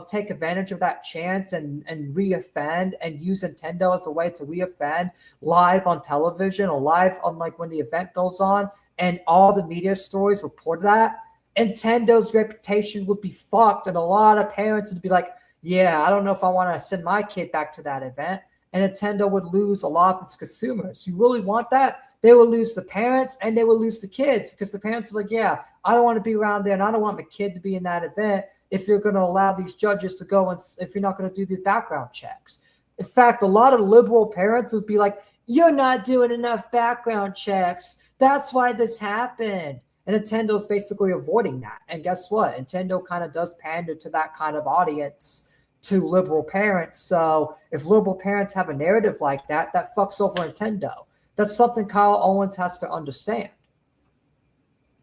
take advantage of that chance and reoffend and use Nintendo as a way to reoffend live on television or live on like when the event goes on, and all the media stories report that, Nintendo's reputation would be fucked, and a lot of parents would be like, yeah, I don't know if I want to send my kid back to that event. And Nintendo would lose a lot of its consumers. You really want that? They will lose the parents and they will lose the kids, because the parents are like, yeah, I don't want to be around there and I don't want my kid to be in that event if you're going to allow these judges to go and if you're not going to do these background checks. In fact, a lot of liberal parents would be like, you're not doing enough background checks. That's why this happened. And Nintendo's basically avoiding that. And guess what? Nintendo kind of does pander to that kind of audience, to liberal parents. So if liberal parents have a narrative like that, that fucks over Nintendo. That's something Kyle Owens has to understand.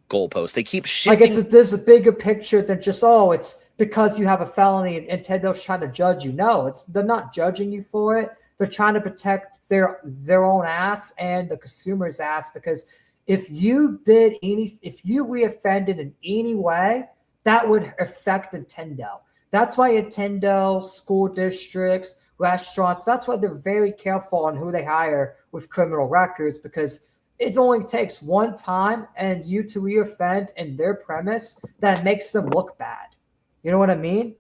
Goalposts. They keep shifting. Like there's a bigger picture than just, it's because you have a felony and Nintendo's trying to judge you. No, they're not judging you for it. They're trying to protect their own ass and the consumer's ass, because if you reoffended in any way, that would affect Nintendo. That's why Nintendo, school districts, restaurants, that's why they're very careful on who they hire with criminal records, because it only takes one time and you to reoffend in their premise that makes them look bad. You know what I mean?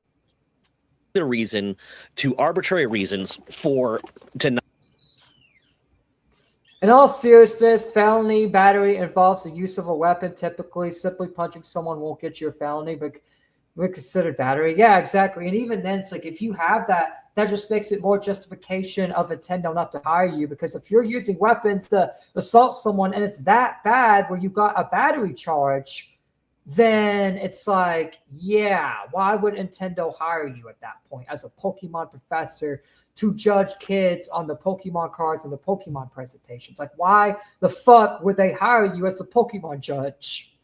The reason to arbitrary reasons to not. In all seriousness, felony battery involves the use of a weapon. Typically, simply punching someone won't get you a felony, but we're considered battery. Yeah, exactly. And even then, it's like if you have that just makes it more justification of Nintendo not to hire you, because if you're using weapons to assault someone and it's that bad where you got a battery charge, then it's like, yeah, why would Nintendo hire you at that point as a Pokemon professor to judge kids on the Pokemon cards and the Pokemon presentations? Like, why the fuck would they hire you as a Pokemon judge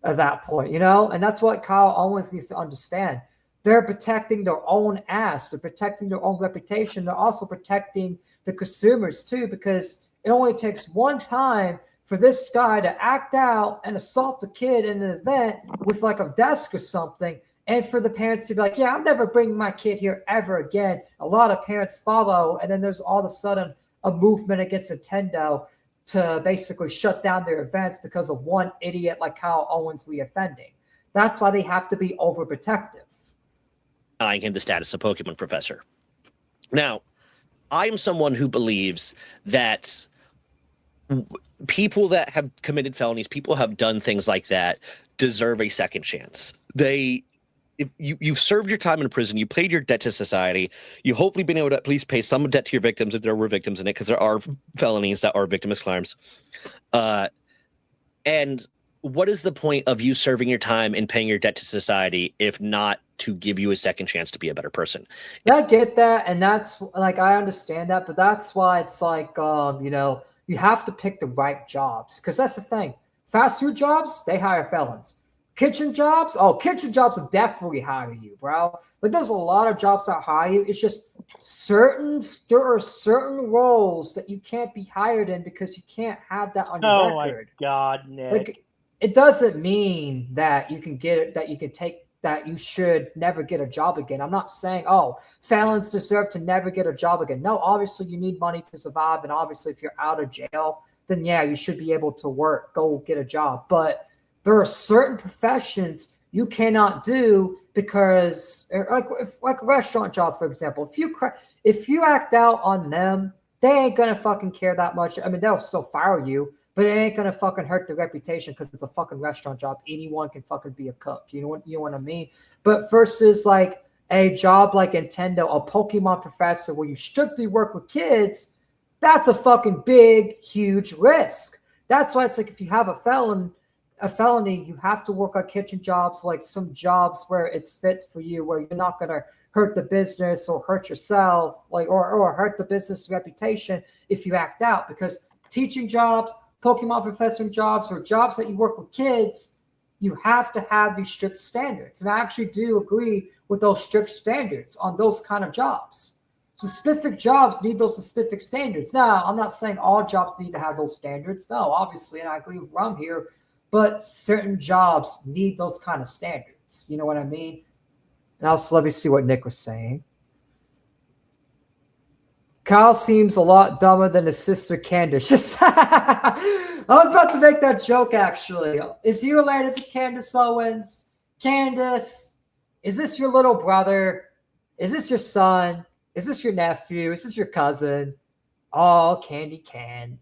at that point, And that's what Kyle Owens needs to understand. They're protecting their own ass. They're protecting their own reputation. They're also protecting the consumers too, because it only takes one time for this guy to act out and assault the kid in an event with like a desk or something, and for the parents to be like, yeah, I'm never bringing my kid here ever again. A lot of parents follow, and then there's all of a sudden a movement against Nintendo to basically shut down their events because of one idiot like Kyle Owens reoffending. That's why they have to be overprotective. Denying him the status of Pokemon professor. Now, I'm someone who believes that people that have committed felonies, people who have done things like that, deserve a second chance. if you've served your time in prison, you paid your debt to society, you hopefully been able to at least pay some debt to your victims if there were victims in it, because there are felonies that are victimless crimes. And what is the point of you serving your time and paying your debt to society if not to give you a second chance to be a better person? I get that, and that's like I understand that, but that's why it's like you have to pick the right jobs, because that's the thing. Fast food jobs, they hire felons. Kitchen jobs will definitely hire you, bro. Like there's a lot of jobs that hire you. It's just there are certain roles that you can't be hired in because you can't have that on your record. My God, Nick. Like it doesn't mean that you can get it, that you can take that you should never get a job again. I'm not saying, felons deserve to never get a job again. No, obviously you need money to survive. And obviously if you're out of jail, then yeah, you should be able to go get a job. But there are certain professions you cannot do like a restaurant job, for example. If you act out on them, they ain't going to fucking care that much. I mean, they'll still fire you, but it ain't gonna fucking hurt the reputation because it's a fucking restaurant job. Anyone can fucking be a cook. You know what I mean? But versus like a job like Nintendo, a Pokemon professor where you strictly work with kids, that's a fucking big, huge risk. That's why it's like if you have a felony, you have to work on kitchen jobs, like some jobs where it's fits for you, where you're not gonna hurt the business or hurt yourself, like or hurt the business reputation if you act out. Because teaching jobs, Pokemon professor jobs, or jobs that you work with kids, you have to have these strict standards. And I actually do agree with those strict standards on those kind of jobs. Specific jobs need those specific standards. Now, I'm not saying all jobs need to have those standards. No, obviously, and I agree with Rum here, but certain jobs need those kind of standards. You know what I mean? And also, let me see what Nick was saying. Kyle seems a lot dumber than his sister Candace. I was about to make that joke, actually. Is he related to Candace Owens? Candace, is this your little brother? Is this your son? Is this your nephew? Is this your cousin? Oh, Candy Can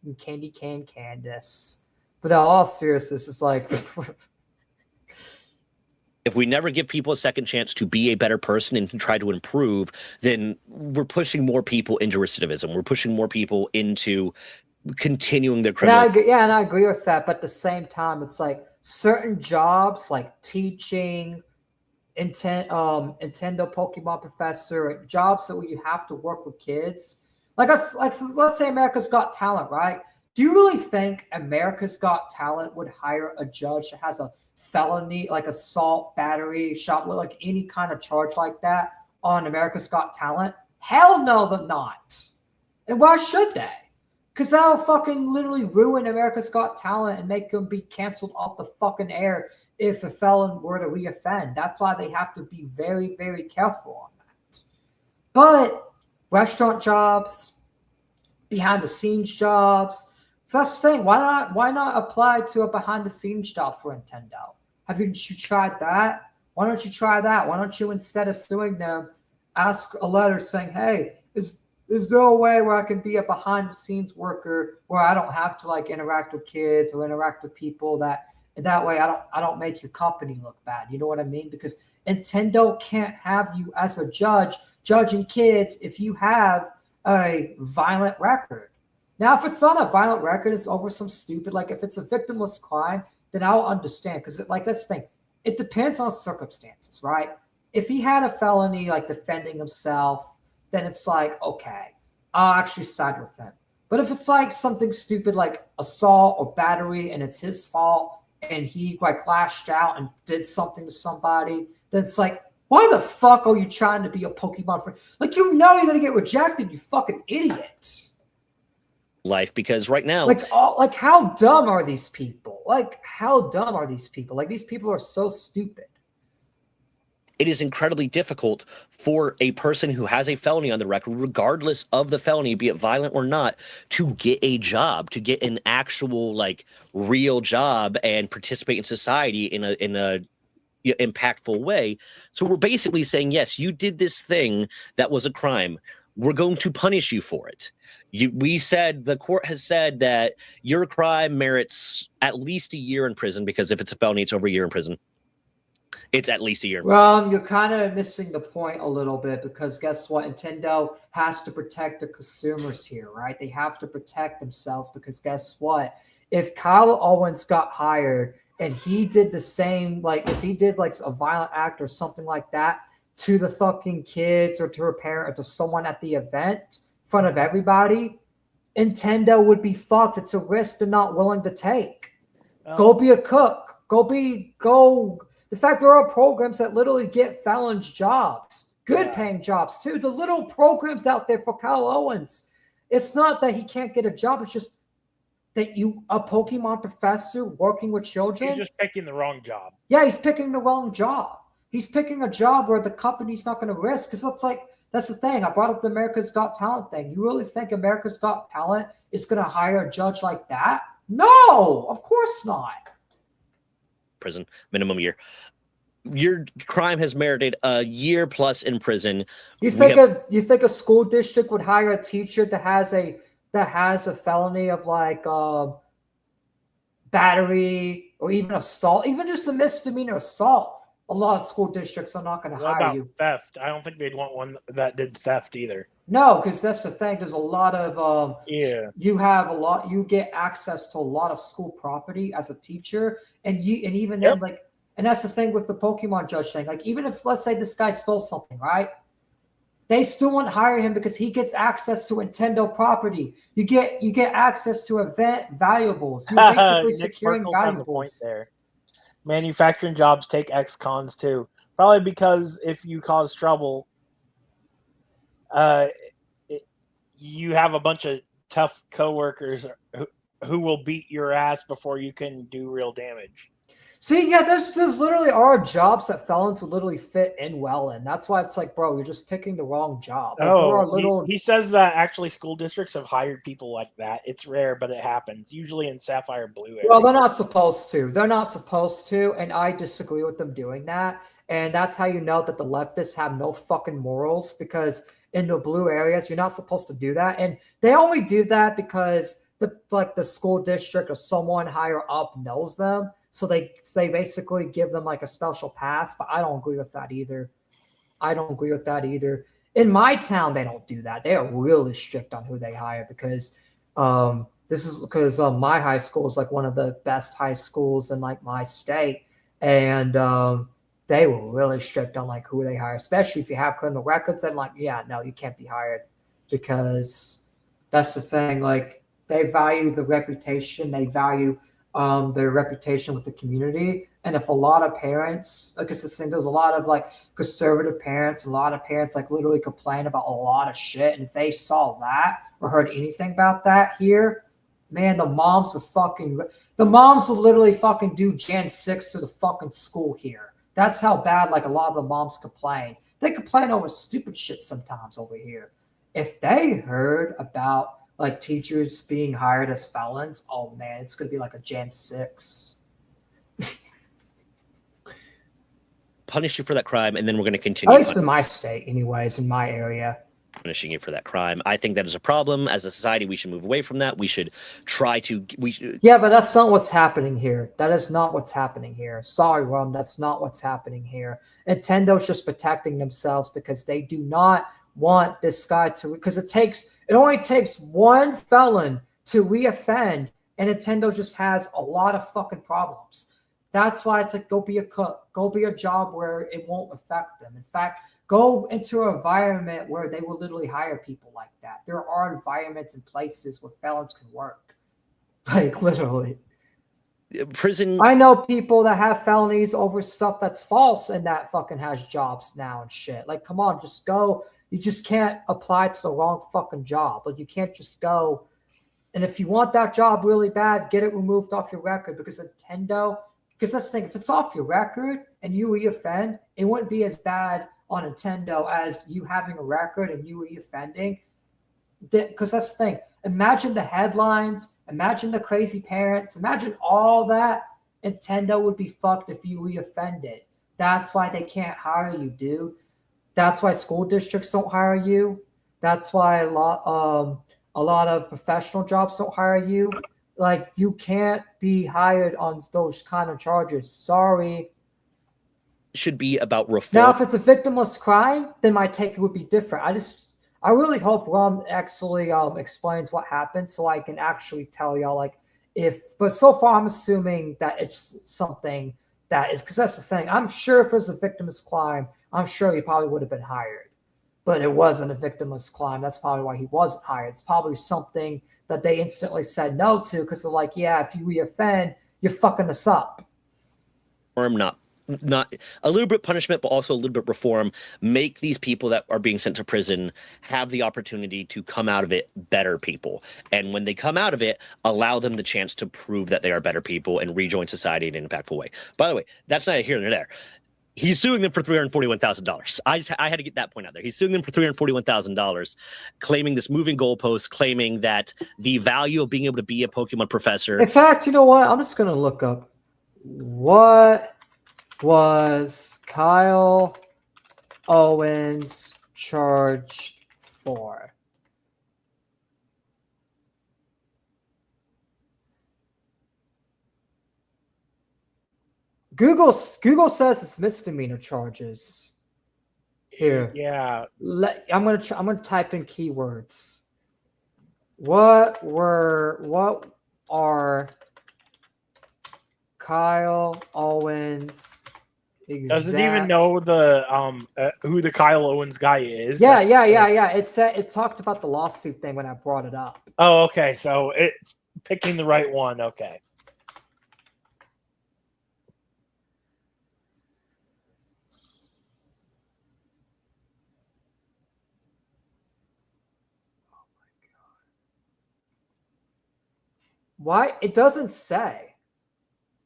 Candace. But in all seriousness, it's like... If we never give people a second chance to be a better person and to try to improve, then we're pushing more people into recidivism. We're pushing more people into continuing their criminal. And I agree with that. But at the same time, it's like certain jobs, like teaching, Nintendo Pokemon professor, jobs that where you have to work with kids. Let's say America's Got Talent, right? Do you really think America's Got Talent would hire a judge that has a felony, like assault, battery, shot, like any kind of charge like that on America's Got Talent? Hell no, they're not. And why should they? Because that'll fucking literally ruin America's Got Talent and make them be canceled off the fucking air if a felon were to reoffend. That's why they have to be very, very careful on that. But restaurant jobs, behind the scenes jobs, so that's the thing. Why not apply to a behind the scenes job for Nintendo? Haven't you tried that? Why don't you try that? Why don't you, instead of suing them, ask a letter saying, hey, is there a way where I can be a behind the scenes worker where I don't have to like interact with kids or interact with people that way I don't make your company look bad. You know what I mean? Because Nintendo can't have you as a judge judging kids if you have a violent record. Now, if it's not a violent record, it's over some stupid, like if it's a victimless crime, then I'll understand. Because like this thing, it depends on circumstances, right? If he had a felony, like defending himself, then it's like, okay, I'll actually side with him. But if it's like something stupid like assault or battery and it's his fault and he like lashed out and did something to somebody, then it's like, why the fuck are you trying to be a Pokemon friend? Like, you know you're going to get rejected, you fucking idiot. Life, because right now, like how dumb are these people? Like these people are so stupid. It is incredibly difficult for a person who has a felony on the record, regardless of the felony, be it violent or not, to get a job, to get an actual like real job and participate in society in a impactful way. So we're basically saying, yes, you did this thing that was a crime. We're going to punish you for it. The court has said that your crime merits at least a year in prison, because if it's a felony, it's over a year in prison. It's at least a year. Well, you're kind of missing the point a little bit because guess what? Nintendo has to protect the consumers here, right? They have to protect themselves because guess what? If Kyle Owens got hired and he did the same, like if he did like a violent act or something like that to the fucking kids or to a parent or to someone at the event in front of everybody, Nintendo would be fucked. It's a risk they're not willing to take. Go be a cook. Go. In fact, there are programs that literally get felons jobs, good paying jobs too. The little programs out there for Kyle Owens. It's not that he can't get a job. It's just that a Pokemon professor working with children. He's just picking the wrong job. Yeah, he's picking the wrong job. He's picking a job where the company's not going to risk because that's the thing. I brought up the America's Got Talent thing. You really think America's Got Talent is going to hire a judge like that? No, of course not. Prison, minimum year. Your crime has merited a year plus in prison. You think a school district would hire a teacher that has a felony of like battery or even assault, even just a misdemeanor assault? A lot of school districts are not going to hire you. Theft? I don't think they'd want one that did theft either. No, because that's the thing. There's a lot of you get access to a lot of school property as a teacher, and then like, and that's the thing with the Pokemon judge thing. Like, even if let's say this guy stole something, right? They still won't hire him because he gets access to Nintendo property. You get access to event valuables. You're basically securing valuables. There. Manufacturing jobs take ex-cons too. Probably because if you cause trouble, you have a bunch of tough coworkers who will beat your ass before you can do real damage. See, yeah, there's literally are jobs that felons would literally fit in well in. That's why it's like, bro, you're just picking the wrong job. Like, he says that actually school districts have hired people like that. It's rare, but it happens. Usually in Sapphire Blue area. Well, they're not supposed to. They're not supposed to, and I disagree with them doing that. And that's how you know that the leftists have no fucking morals, because in the blue areas, you're not supposed to do that. And they only do that because the school district or someone higher up knows them. So they basically give them like a special pass, but I don't agree with that either. In my town, they don't do that. They are really strict on who they hire because my high school is like one of the best high schools in like my state, and they were really strict on like who they hire, especially if you have criminal records. And like, yeah, no, you can't be hired because that's the thing. Like, they value the reputation. They value their reputation with the community. And if a lot of parents, like it's the thing, there's a lot of like conservative parents, a lot of parents like literally complain about a lot of shit. And if they saw that or heard anything about that here, man, the moms will literally fucking do Jan 6 to the fucking school here. That's how bad like a lot of the moms complain. They complain over stupid shit sometimes over here. If they heard about like teachers being hired as felons, oh man, it's gonna be like a Jan 6. Punish you for that crime, and then we're going to continue. At least in my state, anyways, in my area. Punishing you for that crime. I think that is a problem. As a society, we should move away from that. We should try to. Yeah, but that's not what's happening here. That is not what's happening here. Sorry, Rum, that's not what's happening here. Nintendo's just protecting themselves because they do not want this guy to. Because it only takes one felon to reoffend, and Nintendo just has a lot of fucking problems. That's why it's like, go be a cook. Go be a job where it won't affect them. In fact, go into an environment where they will literally hire people like that. There are environments and places where felons can work. Like, literally. Prison. I know people that have felonies over stuff that's false and that fucking has jobs now and shit. Like, come on, just go. You just can't apply to the wrong fucking job. Like, you can't just go. And if you want that job really bad, get it removed off your record because Nintendo... Because that's the thing, if it's off your record and you reoffend, it wouldn't be as bad on Nintendo as you having a record and you reoffending. Because that's the thing. Imagine the headlines. Imagine the crazy parents. Imagine all that. Nintendo would be fucked if you reoffended. That's why they can't hire you, dude. That's why school districts don't hire you. That's why a lot of professional jobs don't hire you. Like, you can't be hired on those kind of charges. Sorry. should be about reform. Now, if it's a victimless crime, then my take would be different. I really hope Rum actually explains what happened so I can actually tell y'all like but so far I'm assuming that it's something that is, because that's the thing. I'm sure if it was a victimless crime, I'm sure he probably would have been hired, but it wasn't a victimless crime. That's probably why he wasn't hired. It's probably something that they instantly said no to because they're like, yeah, if you reoffend, you're fucking us up. Or not a little bit punishment, but also a little bit reform. Make these people that are being sent to prison have the opportunity to come out of it better people. And when they come out of it, allow them the chance to prove that they are better people and rejoin society in an impactful way. By the way, that's not here nor there. He's suing them for $341,000. I had to get that point out there. He's suing them for $341,000, claiming this moving goalpost, claiming that the value of being able to be a Pokemon professor. In fact, you know what? I'm just going to look up what was Kyle Owens charged for. Google says it's misdemeanor charges. Here, Yeah. I'm gonna type in keywords. What are Kyle Owens? Doesn't even know the who the Kyle Owens guy is. Yeah. It talked about the lawsuit thing when I brought it up. Oh, okay. So it's picking the right one. Okay. Why? It doesn't say.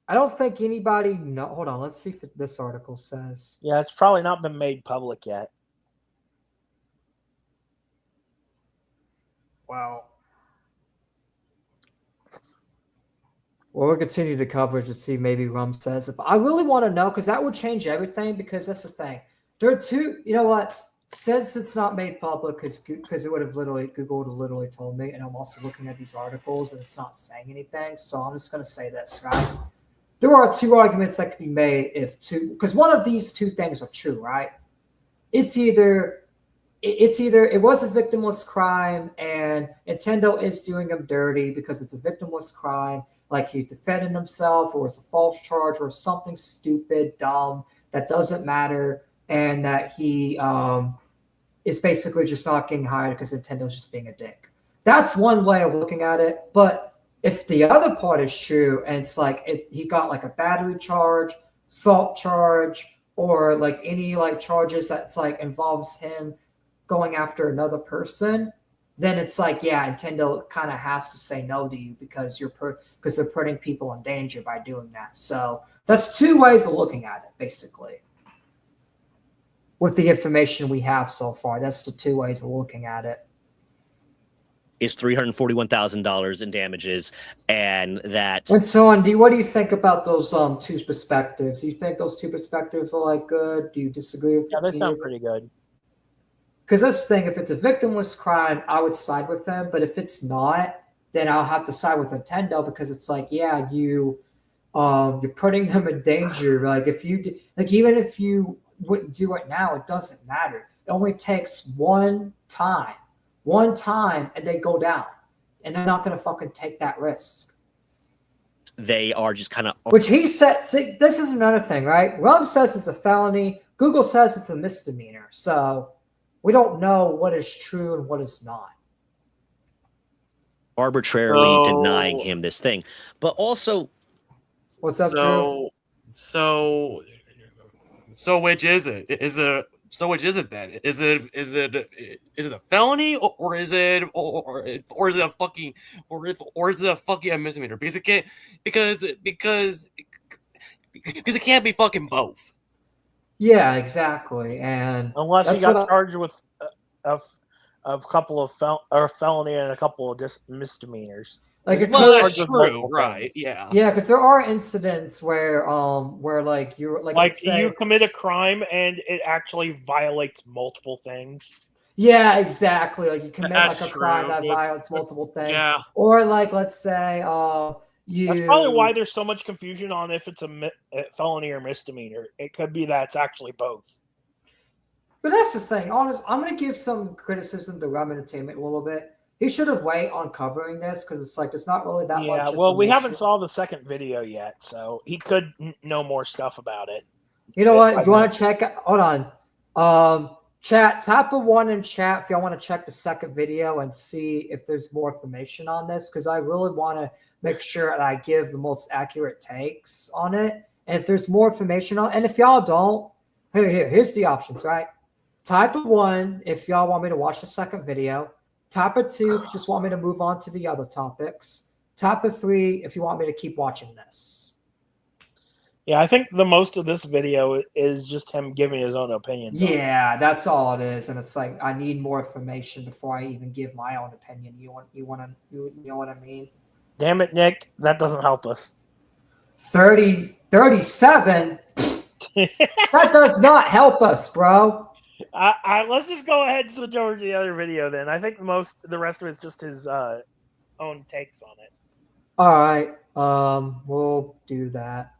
I don't think anybody know. Hold on, let's see if this article says. Yeah, it's probably not been made public yet. Wow. Well, we'll continue the coverage and see maybe Rum says it. But I really want to know because that would change everything because that's the thing. There are two, you know what? Since it's not made public, because it would have Google would have literally told me, and I'm also looking at these articles and it's not saying anything. So I'm just going to say this, right? There are two arguments that can be made because one of these two things are true, right? It's either it was a victimless crime and Nintendo is doing him dirty because it's a victimless crime, like he's defending himself or it's a false charge or something stupid, dumb, that doesn't matter, and that he is basically just not getting hired because Nintendo's just being a dick. That's one way of looking at it, but if the other part is true and it's like he got like a battery charge, assault charge, or like any like charges that's like involves him going after another person, then it's like, yeah, Nintendo kind of has to say no to you because because they're putting people in danger by doing that. So that's two ways of looking at it, basically. With the information we have so far, that's the two ways of looking at it. Is $341,000 in damages, and that. And so, Andy, what do you think about those two perspectives? Do you think those two perspectives are like good? Do you disagree with? Yeah, they sound pretty good. Because that's the thing. If it's a victimless crime, I would side with them. But if it's not, then I'll have to side with Nintendo because it's like, yeah, you're putting them in danger. Like if you even if you wouldn't do it now, it doesn't matter. It only takes one time, and they go down, and they're not going to fucking take that risk. They are just kind of. Which he said. See, this is another thing, right? Rum says it's a felony. Google says it's a misdemeanor. So we don't know what is true and what is not. Arbitrarily denying him this thing, but also. What's up, Drew? So which is it? So which is it then? Is it a felony or is it a fucking a misdemeanor? Because it can't because it can't be fucking both. Yeah, exactly. And unless he got charged with a couple of felony and a couple of just misdemeanors. That's true, right? Yeah, because there are incidents where like you're like you commit a crime and it actually violates multiple things. Yeah, exactly. Like you commit like a crime that violates multiple things. Yeah. Or like let's say That's probably why there's so much confusion on if it's a felony or misdemeanor. It could be that it's actually both. But that's the thing. Honest, I'm going to give some criticism to Rum Entertainment a little bit. He should have waited on covering this because it's like it's not really that much. Yeah, well, we haven't saw the second video yet, so he could know more stuff about it. You know what? You want to check? Hold on. Chat, tap a 1 in chat if y'all want to check the second video and see if there's more information on this, because I really want to make sure that I give the most accurate takes on it. And if there's more information on, and if y'all don't, here's the options, right? Type a 1 if y'all want me to watch the second video. Type a 2 if you just want me to move on to the other topics. Type a 3 if you want me to keep watching this. Yeah, I think the most of this video is just him giving his own opinion. Yeah, that's all it is, and it's like I need more information before I even give my own opinion. You know what I mean? Damn it, Nick, that doesn't help us. 37. That does not help us, bro. Let's just go ahead and switch over to the other video then. I think the rest of it's just his own takes on it. All right, we'll do that.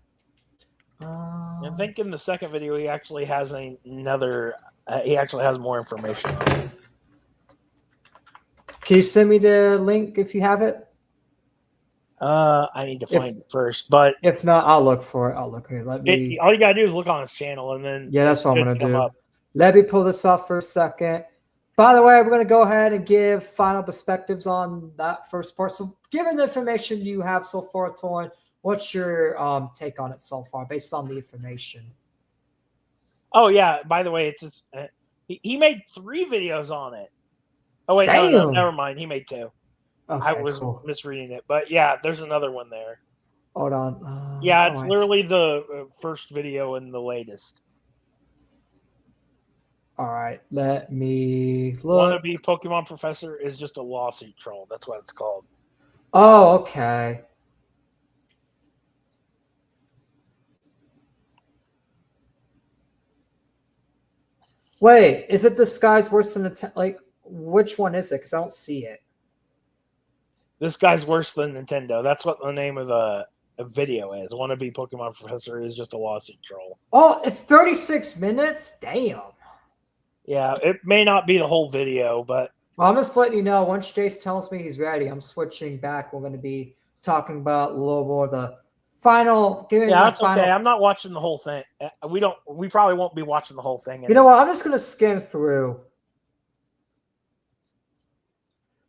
I think in the second video he actually has another. He actually has more information on it. Can you send me the link if you have it? I need to find it first, but if not, I'll look for it. I'll look here. All you gotta do is look on his channel, and then that's what I'm gonna do. Let me pull this off for a second. By the way, we're gonna go ahead and give final perspectives on that first part. So, given the information you have so far, Torn, what's your take on it so far, based on the information? Oh yeah. By the way, it's just, he made 3 videos on it. Oh wait, no, never mind. He made 2. Okay, I was misreading it, but yeah, there's another one there. Hold on. Yeah, it's literally the first video and the latest. All right, let me look. Wannabe Pokemon Professor is just a lawsuit troll. That's what it's called. Oh, okay. Wait, is it This Guy's Worse Than like which one is it? Because I don't see it. This Guy's Worse Than Nintendo. That's what the name of the video is. Wannabe Pokemon Professor is just a lawsuit troll. Oh, it's 36 minutes? Damn. Yeah, it may not be the whole video, but... Well, I'm just letting you know, once Jase tells me he's ready, I'm switching back. We're going to be talking about a little more of the final... okay. I'm not watching the whole thing. We probably won't be watching the whole thing. You know what? I'm just going to skim through.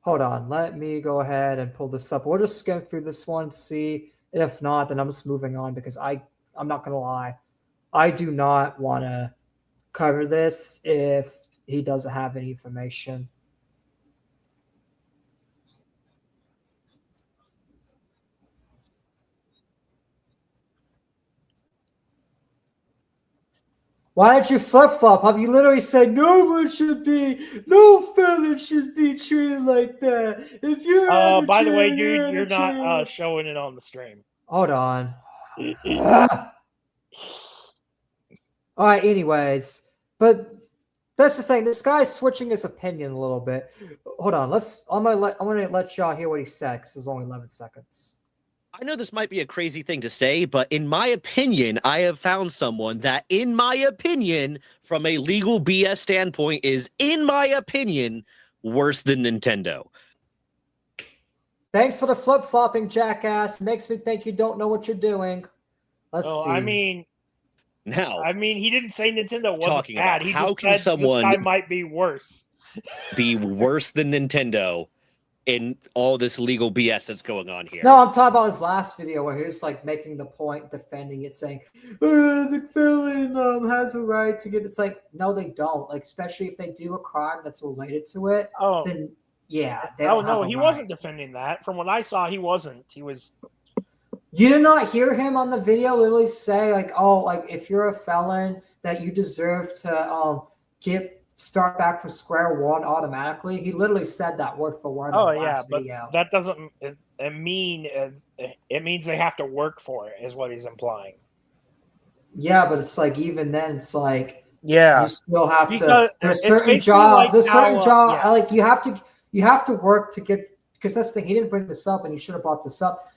Hold on. Let me go ahead and pull this up. We'll just skim through this one, see. If not, then I'm just moving on because I'm not going to lie. I do not want to cover this if he doesn't have any information. Why did you flip-flop? Have you literally said no felon should be treated like that? If you're by the way, dude, you're not showing it on the stream. Hold on. All right, anyways. But that's the thing. This guy's switching his opinion a little bit. Hold on. I'm gonna let y'all hear what he said because there's only 11 seconds. I know this might be a crazy thing to say, but in my opinion, I have found someone that, in my opinion, from a legal BS standpoint, is, in my opinion, worse than Nintendo. Thanks for the flip-flopping, jackass. Makes me think you don't know what you're doing. Let's see. I mean, he didn't say Nintendo wasn't bad. He how just can said someone this guy might be worse. Be worse than Nintendo in all this legal BS that's going on here? No, I'm talking about his last video where he was like making the point, defending it, saying the felon has a right to get. It's like, no, they don't. Like, especially if they do a crime that's related to it. Oh, then yeah. He wasn't defending that. From what I saw, he wasn't. He was. You did not hear him on the video literally say like, "Oh, like if you're a felon, that you deserve to start back from square one automatically." He literally said that word for word. Oh yeah, but that doesn't mean it means they have to work for it, is what he's implying. Yeah, but it's like even then, it's like you still have to. There's certain job. Like you have to work to get. Because that's the thing. He didn't bring this up, and he should have brought this up.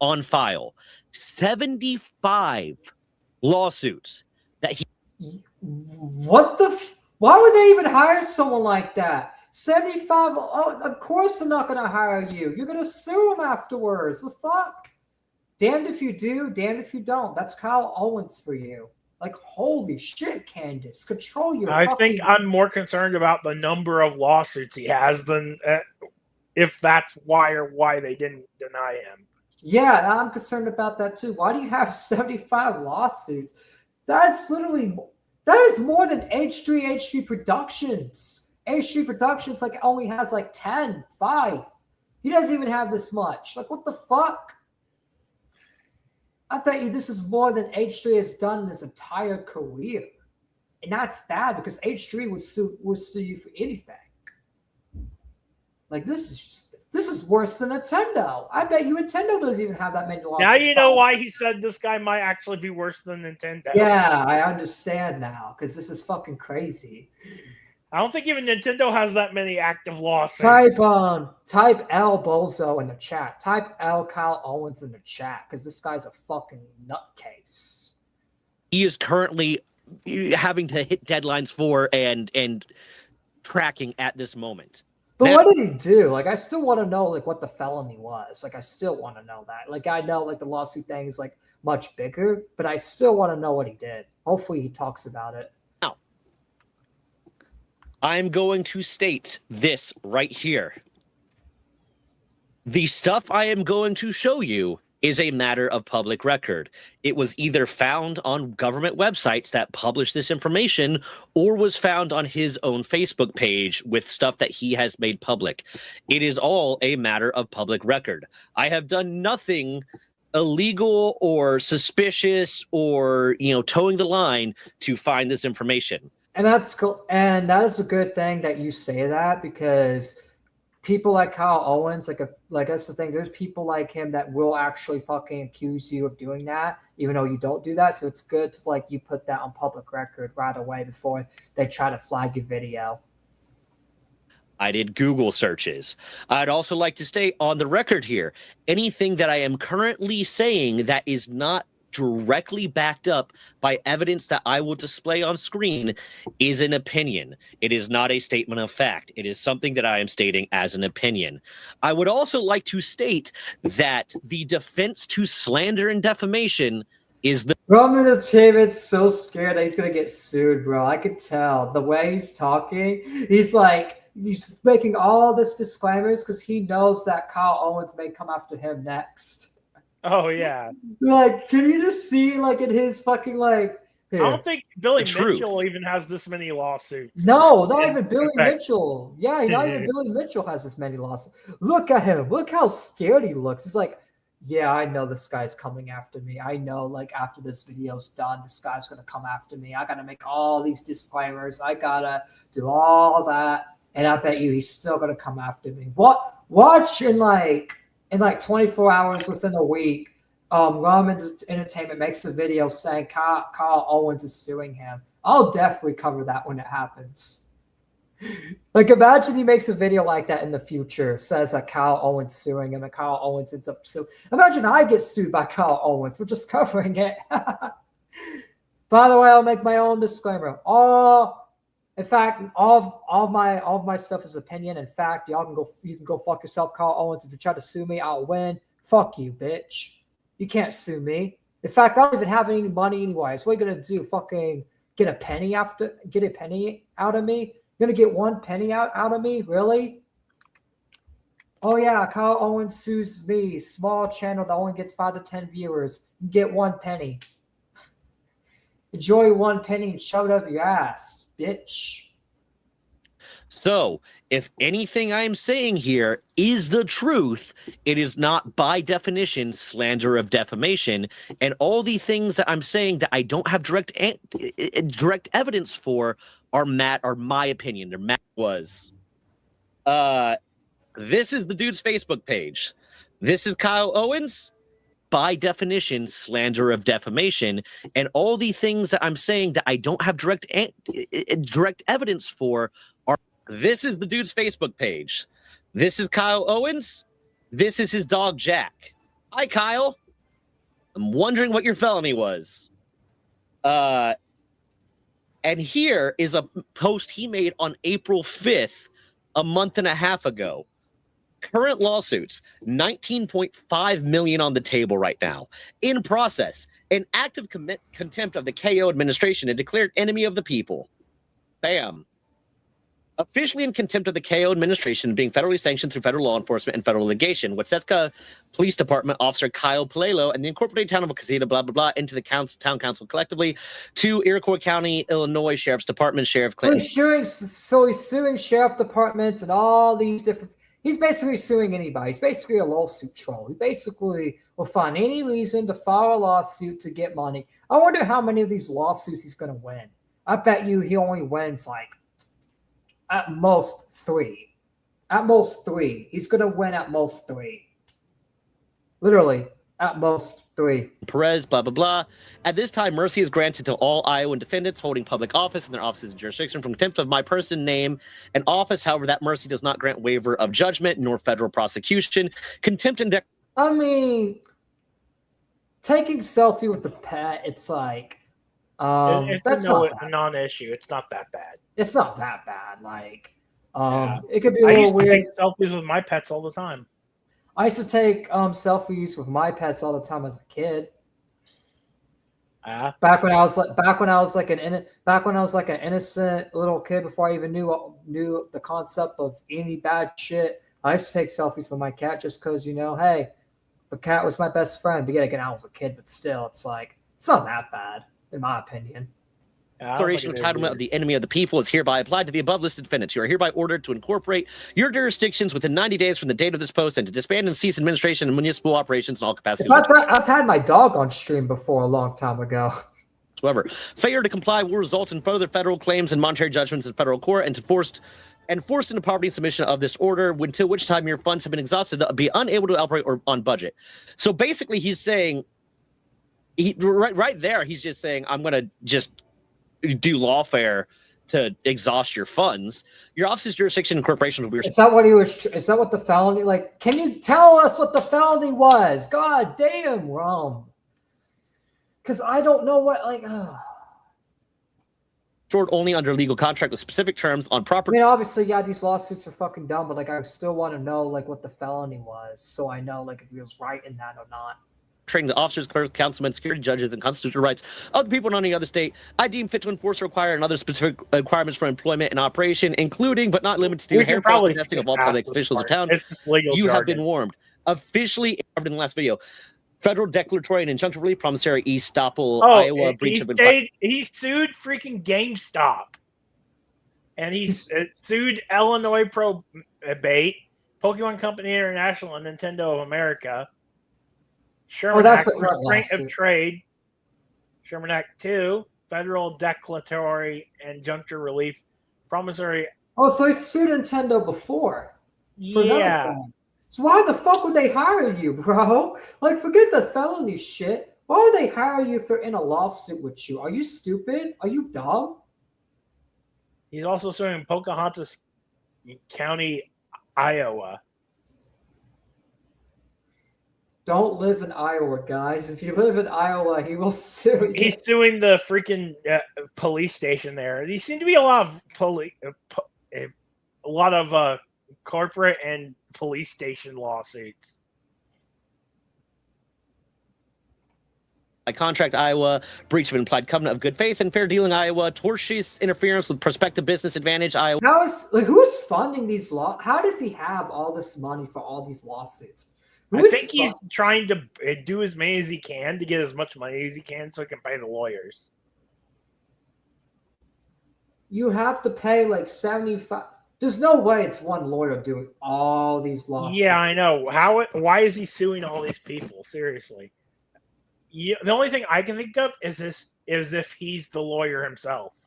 on file. 75 lawsuits that he. What the? Why would they even hire someone like that? 75. Oh, of course they're not going to hire you. You're going to sue them afterwards. The fuck? Damned if you do, damned if you don't. That's Kyle Owens for you. Like, holy shit, Candace. Control your I think I'm more concerned about the number of lawsuits he has than if that's why they didn't deny him. Yeah, I'm concerned about that too. Why do you have 75 lawsuits? That's literally, that is more than H3 Productions. H3 Productions like only has like 10, 5. He doesn't even have this much. Like, what the fuck? I bet you this is more than H3 has done in his entire career. And that's bad because H3 would sue you for anything. Like, this is worse than Nintendo. I bet you Nintendo doesn't even have that many lawsuits. Now you know why he said this guy might actually be worse than Nintendo. Yeah, I understand now because this is fucking crazy. I don't think even Nintendo has that many active lawsuits. Type L Bozo in the chat. Type L Kyle Owens in the chat because this guy's a fucking nutcase. He is currently having to hit deadlines for and tracking at this moment. But what did he do? Like, I still want to know, like, what the felony was. Like, I still want to know that. Like, I know, like, the lawsuit thing is, like, much bigger, but I still want to know what he did. Hopefully he talks about it. Now, I'm going to state this right here. The stuff I am going to show you is a matter of public record. It was either found on government websites that publish this information or was found on his own Facebook page with stuff that he has made public. It is all a matter of public record. I have done nothing illegal or suspicious or, towing the line to find this information. And that's cool. And that is a good thing that you say that because people like Kyle Owens, like that's the thing. There's people like him that will actually fucking accuse you of doing that, even though you don't do that. So it's good to like you put that on public record right away before they try to flag your video. I did Google searches. I'd also like to stay on the record here. Anything that I am currently saying that is not directly backed up by evidence that I will display on screen is an opinion. It is not a statement of fact. It is something that I am stating as an opinion. I would also like to state that the defense to slander and defamation is the Roman David's so scared that he's gonna get sued, bro. I could tell the way he's talking. He's making all this disclaimers because he knows that Kyle Owens may come after him next. Oh yeah. Like, can you just see like in his fucking like? Here. I don't think Billy Mitchell even has this many lawsuits. No, not even Billy Mitchell. Yeah, not even Billy Mitchell has this many lawsuits. Look at him. Look how scared he looks. He's like, yeah, I know this guy's coming after me. I know, like, after this video's done, this guy's gonna come after me. I gotta make all these disclaimers. I gotta do all that, and I bet you he's still gonna come after me. Watch in 24 hours within a week, Ramen Entertainment makes a video saying Kyle Owens is suing him. I'll definitely cover that when it happens. Like, imagine he makes a video like that in the future, says that Kyle Owens suing him, and Kyle Owens ends up suing. Imagine I get sued by Kyle Owens. We're just covering it. By the way, I'll make my own disclaimer. In fact, all my stuff is opinion. In fact, you can go fuck yourself, Kyle Owens. If you try to sue me, I'll win. Fuck you, bitch. You can't sue me. In fact, I don't even have any money anyways. What are you gonna do? Fucking get a penny out of me? You're gonna get 1 penny out of me? Really? Oh yeah, Kyle Owens sues me. Small channel that only gets 5 to 10 viewers. You get 1 penny. Enjoy 1 penny and shove it up your ass, bitch. So, if anything I'm saying here is the truth, it is not by definition slander of defamation, and all the things that I'm saying that I don't have direct evidence for are my opinion. This is the dude's Facebook page. This is Kyle Owens. By definition, slander of defamation, and all the things that I'm saying that I don't have direct evidence for are. This is the dude's Facebook page. This is Kyle Owens. This is his dog, Jack. Hi, Kyle. I'm wondering what your felony was. And here is a post he made on April 5th, a month and a half ago. Current lawsuits, $19.5 million on the table right now. In process, an active contempt of the KO administration and declared enemy of the people. Bam. Officially in contempt of the KO administration, being federally sanctioned through federal law enforcement and federal litigation. Wetzetka Police Department Officer Kyle Palelo and the incorporated town of Casita, blah, blah, blah, into the town council collectively to Iroquois County, Illinois Sheriff's Department, Sheriff Clinton. So he's suing sheriff departments and all these different. He's basically suing anybody. He's basically a lawsuit troll. He basically will find any reason to file a lawsuit to get money. I wonder how many of these lawsuits he's going to win. I bet you he only wins like at most 3. At most 3. He's going to win at most 3. Literally, at most 3. Perez, blah, blah, blah. At this time, mercy is granted to all Iowan defendants holding public office in their offices and jurisdiction from contempt of my person, name, and office. However, that mercy does not grant waiver of judgment nor federal prosecution. Contempt and I mean, taking selfie with the pet, it's like it's that's a non-issue. It's not that bad. It's not that bad. Like it could be a I little used to weird. take selfies with my pets all the time. I used to take selfies with my pets all the time as a kid. Back when I was like an innocent little kid before I even knew the concept of any bad shit. I used to take selfies with my cat just because, hey, the cat was my best friend. But yet again, I was a kid, but still, it's like it's not that bad in my opinion. Declaration of entitlement of the enemy of the people is hereby applied to the above listed defendants. You are hereby ordered to incorporate your jurisdictions within 90 days from the date of this post and to disband and cease administration and municipal operations in all capacities. I've had my dog on stream before a long time ago. However, failure to comply will result in further federal claims and monetary judgments in federal court and forced into poverty and submission of this order, until which time your funds have been exhausted, be unable to operate or on budget. So basically, he's saying, right there, he's just saying, I'm going to just do lawfare to exhaust your funds. Your office's jurisdiction and corporation will be. Is that what he was? Is that what the felony? Like, can you tell us what the felony was? God damn, Rome. Because I don't know what. Stored only under legal contract with specific terms on property. I mean, obviously, yeah, these lawsuits are fucking dumb, but I still want to know what the felony was, so I know if he was right in that or not. Training the officers, clerks, councilmen, security judges, and constitutional rights of the people in any other state. I deem fit to enforce or require and other specific requirements for employment and operation, including but not limited to hair testing of all public officials of town. You have been warned. Officially in the last video. Federal declaratory and injunctive relief, promissory estoppel, Iowa breach of he sued freaking GameStop, and he sued Illinois Probate, Pokemon Company International, and Nintendo of America. Sherman Act, Restraint of Trade, Sherman Act 2, Federal Declaratory and Injunctive Relief, Promissory. Oh, so he sued Nintendo before. Yeah. So why the fuck would they hire you, bro? Forget the felony shit. Why would they hire you if they're in a lawsuit with you? Are you stupid? Are you dumb? He's also suing Pocahontas County, Iowa. Don't live in Iowa, guys. If you live in Iowa, he will sue you. He's suing the freaking police station there. There seem to be a lot of corporate and police station lawsuits. By contract, Iowa, breach of an implied covenant of good faith and fair dealing, Iowa, tortious interference with prospective business advantage, Iowa. Who's funding these How does he have all this money for all these lawsuits? I think he's trying to do as many as he can to get as much money as he can so he can pay the lawyers. You have to pay 75. There's no way it's one lawyer doing all these lawsuits. Yeah, I know. Why is he suing all these people? Seriously. The only thing I can think of is if he's the lawyer himself.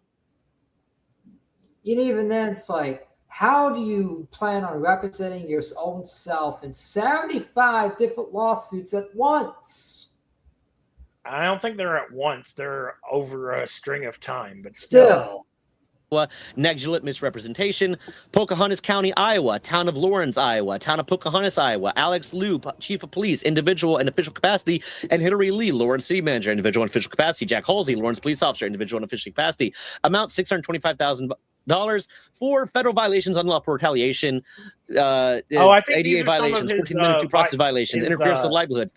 Even then, it's how do you plan on representing your own self in 75 different lawsuits at once? I don't think they're at once. They're over a string of time, but still. negligent misrepresentation, Pocahontas County, Iowa, Town of Lawrence, Iowa, Town of Pocahontas, Iowa, Alex Liu, Chief of Police, individual and official capacity, and Hillary Lee, Lawrence City Manager, individual and official capacity, Jack Halsey, Lawrence Police Officer, individual and official capacity, amount $625,000 for federal violations, unlawful retaliation, I think ADA these are some violations, of his, 14th Amendment due process violations, his, interference with livelihood,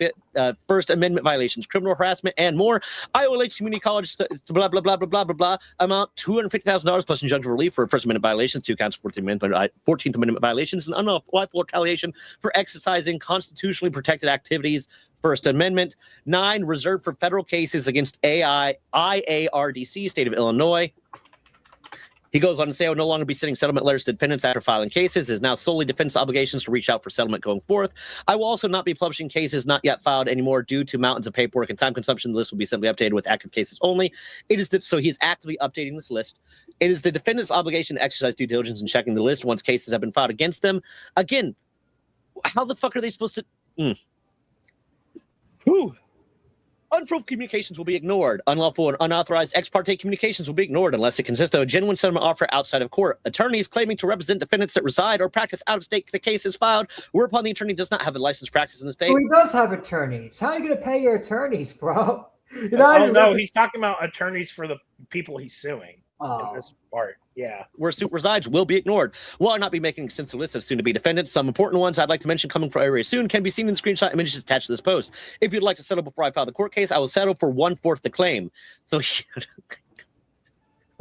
First Amendment violations, criminal harassment, and more. Iowa Lakes Community College, blah, blah, blah, blah, blah, blah, blah. Amount $250,000 plus injunctive relief for First Amendment violations, 2 counts of 14th Amendment violations, and unlawful retaliation for exercising constitutionally protected activities, First Amendment. 9, reserved for federal cases against IARDC, State of Illinois. He goes on to say, I will no longer be sending settlement letters to defendants after filing cases. It is now solely defense obligations to reach out for settlement going forth. I will also not be publishing cases not yet filed anymore due to mountains of paperwork and time consumption. The list will be simply updated with active cases only. So he's actively updating this list. It is the defendant's obligation to exercise due diligence in checking the list once cases have been filed against them. Again, how the fuck are they supposed to... Unfruitful communications will be ignored. Unlawful and unauthorized ex parte communications will be ignored unless it consists of a genuine settlement offer outside of court. Attorneys claiming to represent defendants that reside or practice out of state the case is filed, whereupon the attorney does not have a licensed practice in the state. So he does have attorneys. How are you going to pay your attorneys, bro? No, he's talking about attorneys for the people he's suing. Oh. In this part, yeah. Where suit resides will be ignored. While I'll not be making an extensive list of soon-to-be defendants, some important ones I'd like to mention coming for very soon can be seen in the screenshot images attached to this post. If you'd like to settle before I file the court case, I will settle for 1/4 the claim. So,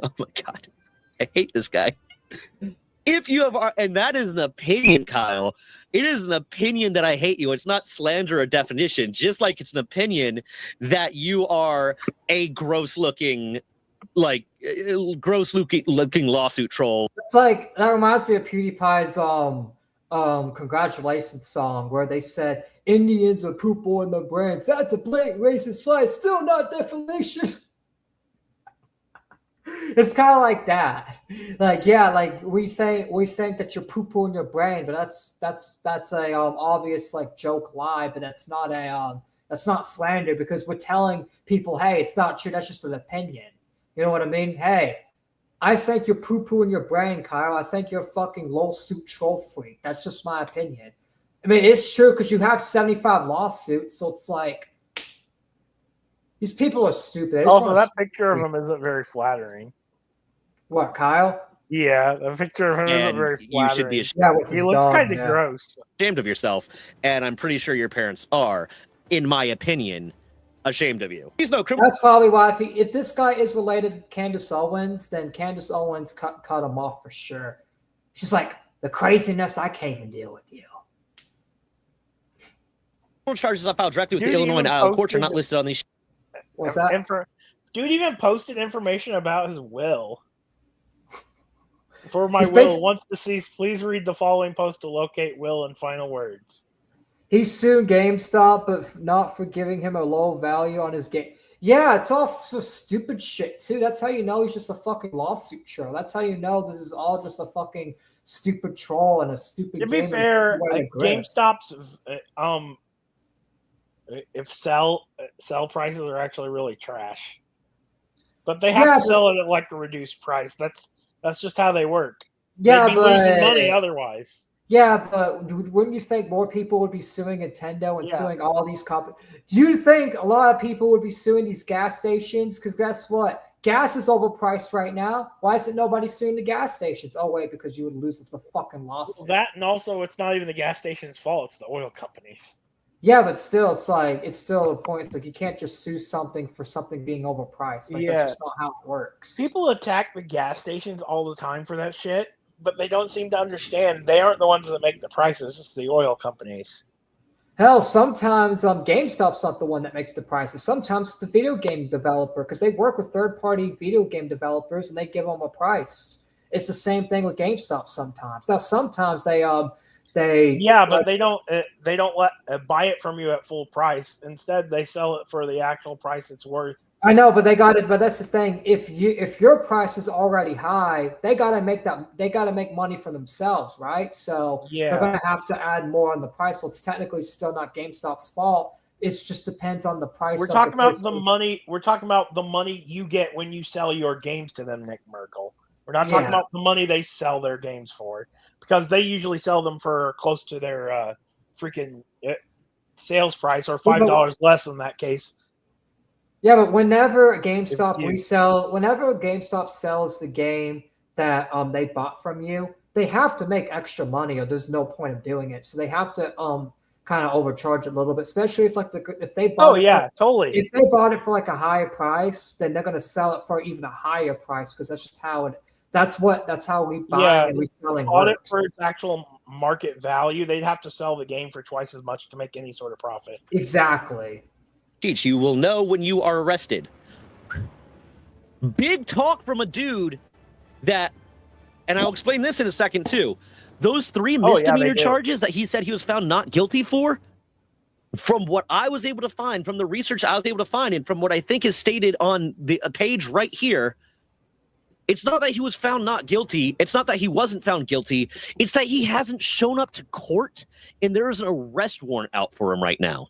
oh my God, I hate this guy. If you have, and that is an opinion, Kyle. It is an opinion that I hate you. It's not slander or definition. Just like it's an opinion that you are a gross-looking lawsuit troll. It's like, that reminds me of PewDiePie's congratulations song where they said Indians are poop on their brains. That's a blatant racist lie. Still not defamation. It's kind of like that. Like, yeah, like we think that you're poo poo in your brain, but that's a obvious like joke lie, but that's not slander because we're telling people, hey, it's not true. That's just an opinion. You know what I mean? Hey, I think you're poo-poo in your brain, Kyle. I think you're a fucking lawsuit troll freak. That's just my opinion. I mean, it's true because you have 75 lawsuits, so it's like these people are stupid. Also, that picture of him isn't very flattering. What, Kyle? Yeah, the picture of him isn't very flattering. You should be ashamed. He looks kind of gross. Ashamed of yourself, and I'm pretty sure your parents are, in my opinion, ashamed of you. He's no criminal. That's probably why if this guy is related to Candace Owens, then Candace Owens cut him off for sure. She's like, the craziness, I can't even deal with you. Charges I filed directly with the Illinois and Iowa courts are not listed on these. What's that? Dude even posted information about his will. For my will, once deceased, please read the following post to locate will and final words. He sued GameStop, but not for giving him a low value on his game. Yeah, it's all so stupid shit, too. That's how you know he's just a fucking lawsuit troll. That's how you know this is all just a fucking stupid troll and a stupid game. To be fair, GameStop's if sell prices are actually really trash. But they have to sell it at like a reduced price. That's just how they work. Yeah, they'd be losing money otherwise. Yeah, but wouldn't you think more people would be suing Nintendo and suing all these companies? Do you think a lot of people would be suing these gas stations? Because guess what? Gas is overpriced right now. Why isn't nobody suing the gas stations? Oh, wait, because you would lose the fucking lawsuit. That, and also it's not even the gas station's fault. It's the oil companies. Yeah, but still, it's still a point. It's like you can't just sue something for something being overpriced. Like, that's just not how it works. People attack the gas stations all the time for that shit. But they don't seem to understand. They aren't the ones that make the prices. It's the oil companies. Hell, sometimes GameStop's not the one that makes the prices. Sometimes it's the video game developer because they work with third-party video game developers and they give them a price. It's the same thing with GameStop sometimes. Now, sometimes they but they don't buy it from you at full price. Instead, they sell it for the actual price it's worth. I know, but they got it. But that's the thing. If your price is already high, they gotta make money for themselves, right? So they're gonna have to add more on the price. So it's technically still not GameStop's fault. It just depends on the price. We're talking about the money. We're talking about the money you get when you sell your games to them, Nick Merkel. We're not talking about the money they sell their games for, because they usually sell them for close to their freaking sales price, or $5 less in that case. Yeah, but whenever GameStop sells the game that they bought from you, they have to make extra money, or there's no point of doing it. So they have to kind of overcharge it a little bit, especially if they bought if they bought it for like a higher price, then they're going to sell it for even a higher price, because that's just how that's how we buy and reselling bought works. It for its actual market value. They'd have to sell the game for twice as much to make any sort of profit. Exactly. Teach, you will know when you are arrested. Big talk from a dude that, and I'll explain this in a second too. Those 3 misdemeanor charges that he said he was found not guilty for, from what I was able to find, from the research I was able to find, and from what I think is stated on the page right here, it's not that he was found not guilty. It's not that he wasn't found guilty. It's that he hasn't shown up to court, and there is an arrest warrant out for him right now.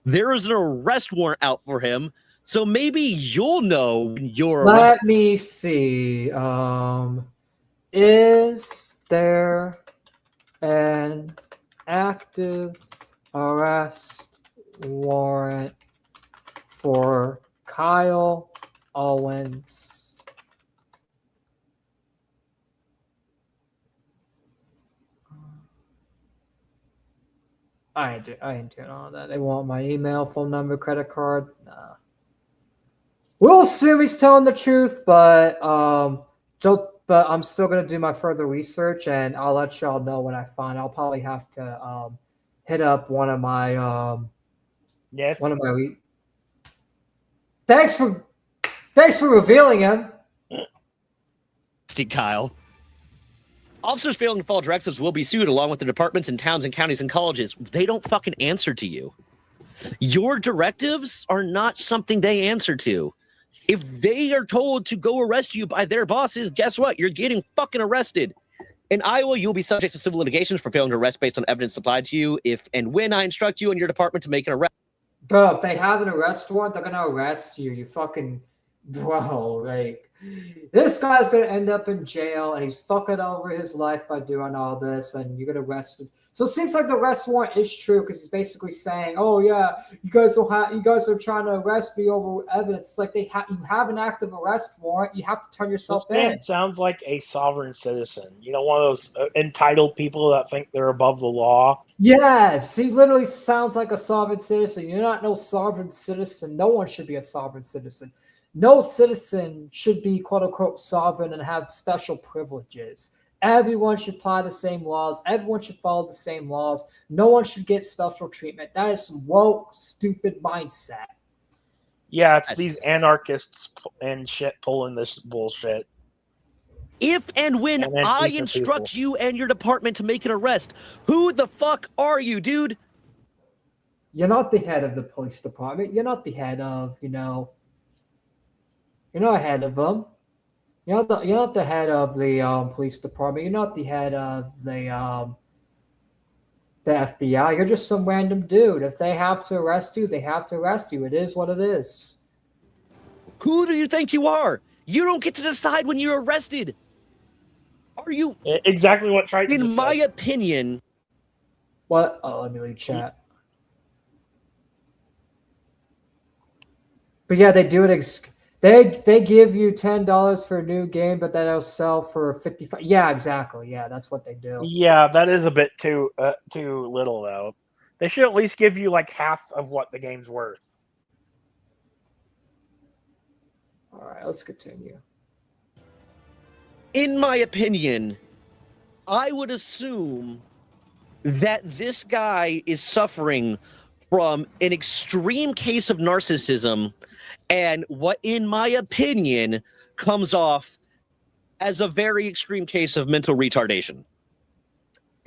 There is an arrest warrant out for him, so maybe you'll know when you're arrested. Let me see. Is there an active arrest warrant for Kyle Owens? I ain't doing all that. They want my email, phone number, credit card. Nah. We'll assume he's telling the truth, but I'm still gonna do my further research, and I'll let y'all know when I find. I'll probably have to hit up one of my Thanks for revealing him. Kyle. Officers failing to follow directives will be sued, along with the departments in towns and counties and colleges. They don't fucking answer to you. Your directives are not something they answer to. If they are told to go arrest you by their bosses, guess what? You're getting fucking arrested. In Iowa, you'll be subject to civil litigations for failing to arrest based on evidence supplied to you if and when I instruct you and your department to make an arrest. Bro, if they have an arrest warrant, they're gonna arrest you. You fucking bro, like this guy's gonna end up in jail, and he's fucking over his life by doing all this, and you get arrested. So it seems like the arrest warrant is true, because he's basically saying, "Oh yeah, you guys are trying to arrest me over evidence." It's like you have an active arrest warrant, you have to turn yourself in. It sounds like a sovereign citizen. You know, one of those entitled people that think they're above the law. Yes, he literally sounds like a sovereign citizen. You're not no sovereign citizen. No one should be a sovereign citizen. No citizen should be quote unquote sovereign and have special privileges. Everyone should apply the same laws. Everyone should follow the same laws. No one should get special treatment. That is some woke, stupid mindset. Yeah, it's these anarchists and shit pulling this bullshit. If and when I instruct you and your department to make an arrest, who the fuck are you, dude? You're not the head of the police department. You're not the head of, you're not ahead of them. You're not the head of the police department. You're not the head of the FBI. You're just some random dude. If they have to arrest you, they have to arrest you. It is what it is. Who do you think you are? You don't get to decide when you're arrested. Are you exactly what Triton in my opinion? What? Oh, let me read chat. But yeah, they do it. They give you $10 for a new game, but then it'll sell for $55. Yeah, exactly. Yeah, that's what they do. Yeah, that is a bit too little though. They should at least give you like half of what the game's worth. All right, let's continue. In my opinion, I would assume that this guy is suffering from an extreme case of narcissism, and what, in my opinion, comes off as a very extreme case of mental retardation.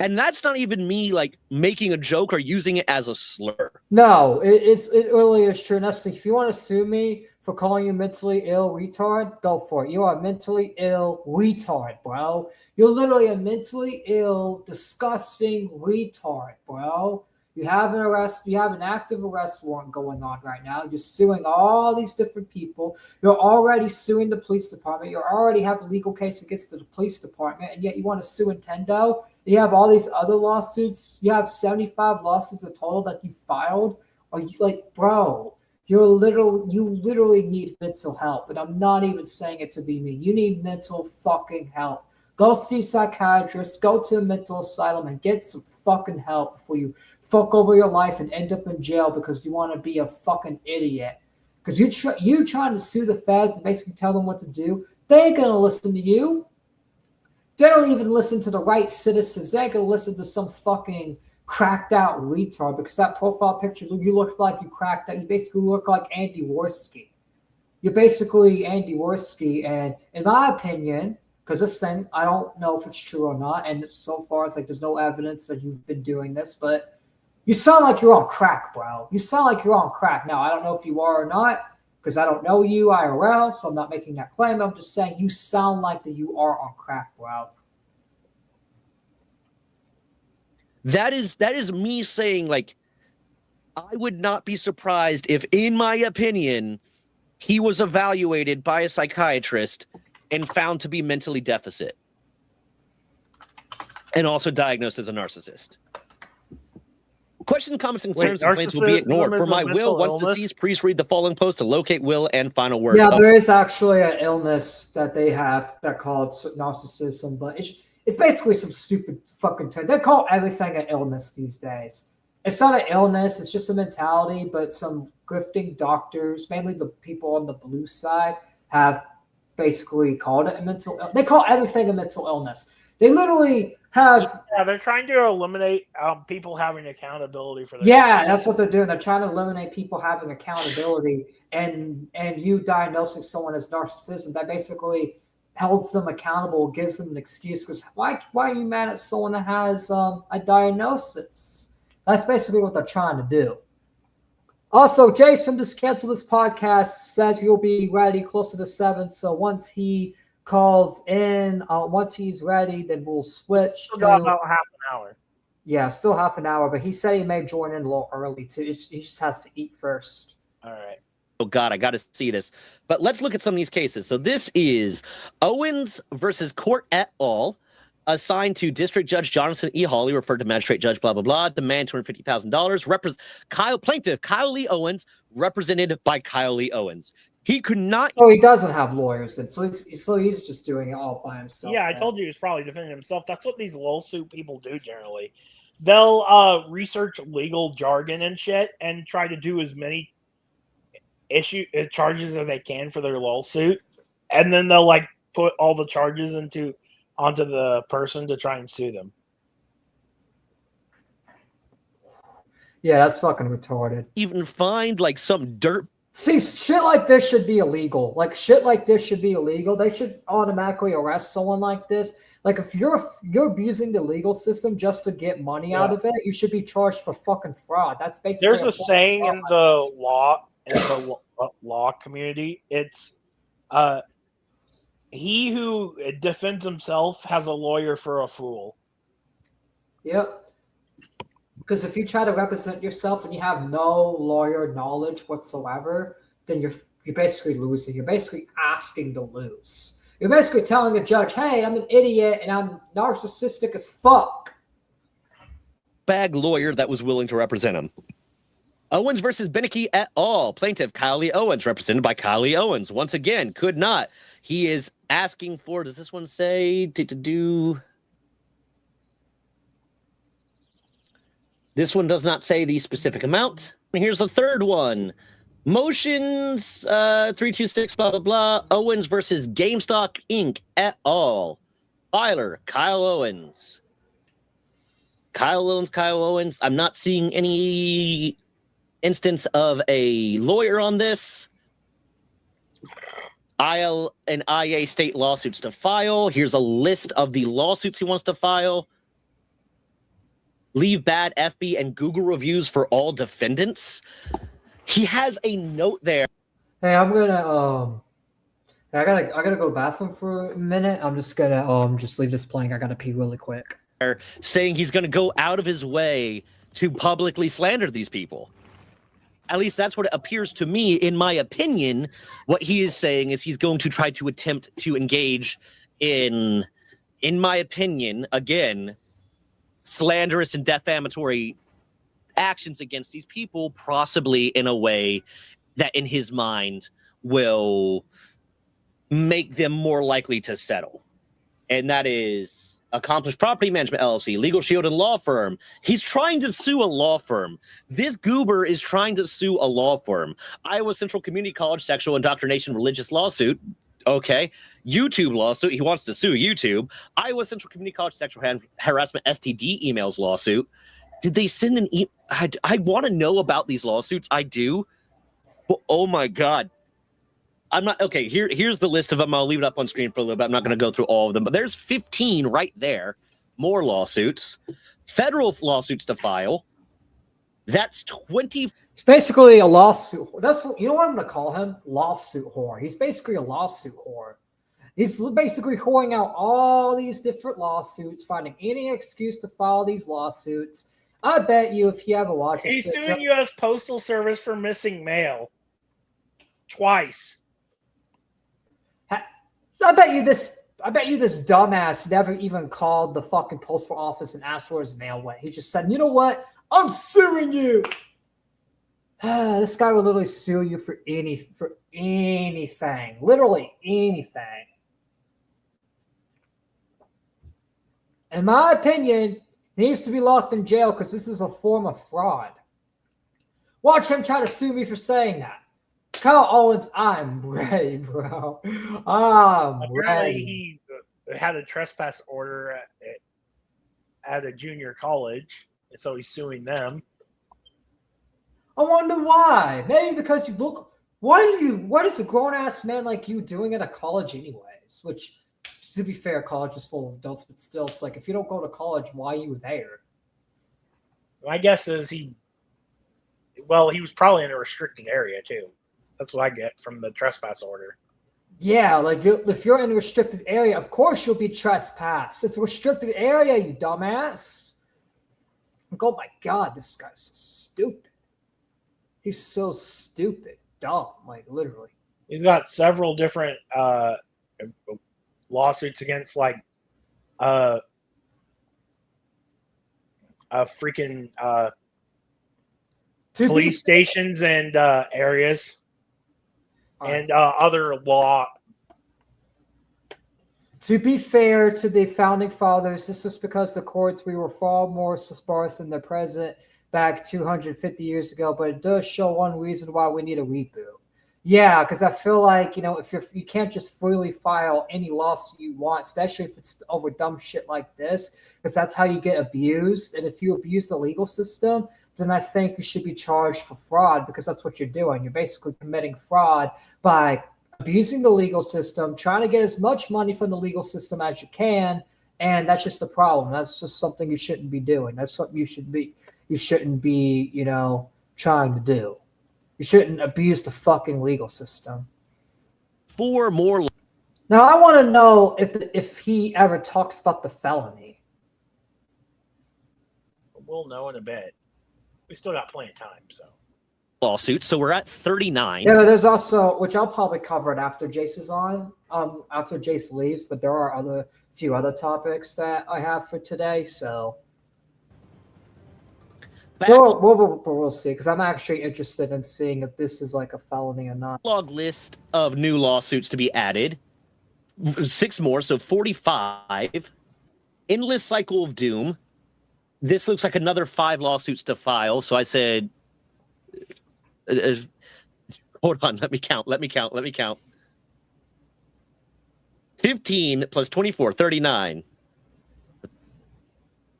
And that's not even me like making a joke or using it as a slur. No, it really is true. Nestle, if you want to sue me for calling you mentally ill retard, go for it. You are a mentally ill retard, bro. You're literally a mentally ill, disgusting retard, bro. You have an active arrest warrant going on right now. You're suing all these different people. You're already suing the police department. You already have a legal case against the police department, and yet you want to sue Nintendo. You have all these other lawsuits. You have 75 lawsuits in total that you filed. Are you like, bro? You literally need mental help, and I'm not even saying it to be mean. You need mental fucking help. Go see a psychiatrist, go to a mental asylum, and get some fucking help before you fuck over your life and end up in jail because you want to be a fucking idiot. Because you trying to sue the feds and basically tell them what to do, they ain't gonna listen to you. They don't even listen to the right citizens. They ain't gonna listen to some fucking cracked out retard because that profile picture, you look like you cracked out. You basically look like Andy Worski. You're basically Andy Worski, and in my opinion, because this thing, I don't know if it's true or not, and so far it's like there's no evidence that you've been doing this, but you sound like you're on crack, bro. You sound like you're on crack. Now, I don't know if you are or not, because I don't know you IRL, so I'm not making that claim. I'm just saying you sound like that you are on crack, bro. That is me saying, like, I would not be surprised if, in my opinion, he was evaluated by a psychiatrist and found to be mentally deficit and also diagnosed as a narcissist. Questions, comments, and concerns and complaints will be ignored. For my will, once deceased, please read the following post to locate will and final words. Yeah, there is actually an illness that they have that called narcissism, but it's basically some stupid fucking term. They call everything an illness these days. It's not an illness, it's just a mentality, but some grifting doctors, mainly the people on the blue side, have basically called it a mental illness. They call everything a mental illness. They literally have... Yeah, they're trying to eliminate people having accountability for their... Yeah, that's what they're doing. They're trying to eliminate people having accountability, and you diagnosing someone as narcissism, that basically holds them accountable, gives them an excuse. Because why are you mad at someone that has a diagnosis? That's basically what they're trying to do. Also, Jase from Cancel This Podcast says he'll be ready closer to 7. So once he calls in, once he's ready, then we'll switch. Still got about half an hour. Yeah, still half an hour. But he said he may join in a little early too. He just has to eat first. All right. Oh, God, I got to see this. But let's look at some of these cases. So this is Owens versus Court et al., assigned to District Judge Jonathan E. Hawley, referred to Magistrate Judge, blah, blah, blah, demand $250,000. Plaintiff Kyle Lee Owens, represented by Kyle Lee Owens. He could not... So he doesn't have lawyers then. So he's just doing it all by himself. Yeah, I told you he's probably defending himself. That's what these lawsuit people do generally. They'll research legal jargon and shit and try to do as many charges as they can for their lawsuit. And then they'll like put all the charges onto the person to try and sue them. Yeah, that's fucking retarded. Even find like some dirt. See, shit like this should be illegal. Like shit like this should be illegal. They should automatically arrest someone like this. Like if you're abusing the legal system just to get money out of it, you should be charged for fucking fraud. That's basically there's a saying in the law community. It's he who defends himself has a lawyer for a fool. Yep. Because if you try to represent yourself and you have no lawyer knowledge whatsoever, then you're basically losing. You're basically asking to lose. You're basically telling a judge, hey, I'm an idiot and I'm narcissistic as fuck. Bag lawyer that was willing to represent him. Owens versus Beneke et al. Plaintiff Kyle Lee Owens, represented by Kyle Lee Owens. Once again, could not. He is asking for, does this one say This one does not say the specific amount. Here's the third one. Motions 326, blah, blah, blah. Owens versus GameStop Inc. et al. Filer, Kyle Owens. Kyle Owens. I'm not seeing any instance of a lawyer on this. IL and IA state lawsuits to file. Here's a list of the lawsuits he wants to file. Leave bad FB and Google reviews for all defendants. He has a note there. Hey, I'm gonna I gotta go to the bathroom for a minute. I'm just gonna just leave this playing. I gotta pee really quick. Saying he's gonna go out of his way to publicly slander these people. At least that's what it appears to me. In my opinion, what he is saying is he's going to try to attempt to engage in my opinion, again, slanderous and defamatory actions against these people, possibly in a way that in his mind will make them more likely to settle. And that is Accomplished Property Management LLC, Legal Shield and Law Firm. He's trying to sue a law firm. This goober is trying to sue a law firm. Iowa Central Community College Sexual Indoctrination Religious Lawsuit. Okay. YouTube lawsuit. He wants to sue YouTube. Iowa Central Community College Sexual Harassment STD emails lawsuit. Did they send an email? I want to know about these lawsuits. I do. But, oh my God. I'm not okay. Here's the list of them. I'll leave it up on screen for a little bit. I'm not going to go through all of them, but there's 15 right there. More lawsuits, federal lawsuits to file. That's 20. It's basically a lawsuit. That's what, you know what I'm going to call him? Lawsuit whore. He's basically a lawsuit whore. He's basically whoring out all these different lawsuits, finding any excuse to file these lawsuits. I bet you if you ever watch it, he's suing U.S. Postal Service for missing mail twice. I bet you this dumbass never even called the fucking postal office and asked for his mail went. He just said, "You know what? I'm suing you." This guy will literally sue you for anything, literally anything. In my opinion, he needs to be locked in jail because this is a form of fraud. Watch him try to sue me for saying that. Kyle Owens, I'm ready, bro. I'm ready. He had a trespass order at a junior college, and so he's suing them. I wonder why. Maybe because you look. What is a grown ass man like you doing at a college, anyways? Which, to be fair, college is full of adults, but still, it's like if you don't go to college, why are you there? My guess is he was probably in a restricted area too. That's what I get from the trespass order. Yeah, like if you're in a restricted area, of course you'll be trespassed. It's a restricted area, you dumbass. Like, oh my God, this guy's so stupid. He's so stupid, dumb, like literally. He's got several different lawsuits against freaking police stations and areas. And other law. To be fair to the founding fathers, this was because the courts, we were far more sparse than the present back 250 years ago, but it does show one reason why we need a reboot. Yeah, because I feel like, if you can't just freely file any lawsuit you want, especially if it's over dumb shit like this, because that's how you get abused. And if you abuse the legal system, then I think you should be charged for fraud because that's what you're doing. You're basically committing fraud by abusing the legal system, trying to get as much money from the legal system as you can, and that's just the problem. That's just something you shouldn't be doing. That's something you shouldn't be, trying to do. You shouldn't abuse the fucking legal system. 4 more. Now, I want to know if he ever talks about the felony. We'll know in a bit. We still got plenty of time, so. Lawsuits, so we're at 39. Yeah, there's also, which I'll probably cover it after Jase is on, after Jase leaves, but there are a few other topics that I have for today, so. We'll see, because I'm actually interested in seeing if this is like a felony or not. Log list of new lawsuits to be added. 6 more, so 45. Endless Cycle of Doom. This looks like another 5 lawsuits to file. So I said, hold on, let me count. 15 plus 24, 39.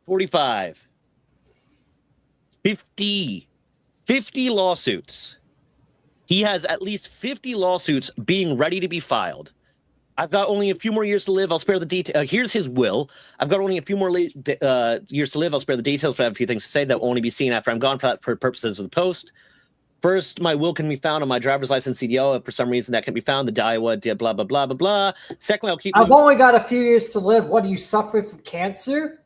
45. 50 lawsuits. He has at least 50 lawsuits being ready to be filed. I've got only a few more years to live. I'll spare the detail. Here's his will. I've got only a few more years to live. I'll spare the details, but I have a few things to say that will only be seen after I'm gone for purposes of the post. First, my will can be found on my driver's license CDL. If for some reason that can be found, the Iowa, blah, blah, blah, blah, blah. Secondly, I'll keep... I've only got a few years to live. What, are you suffering from cancer?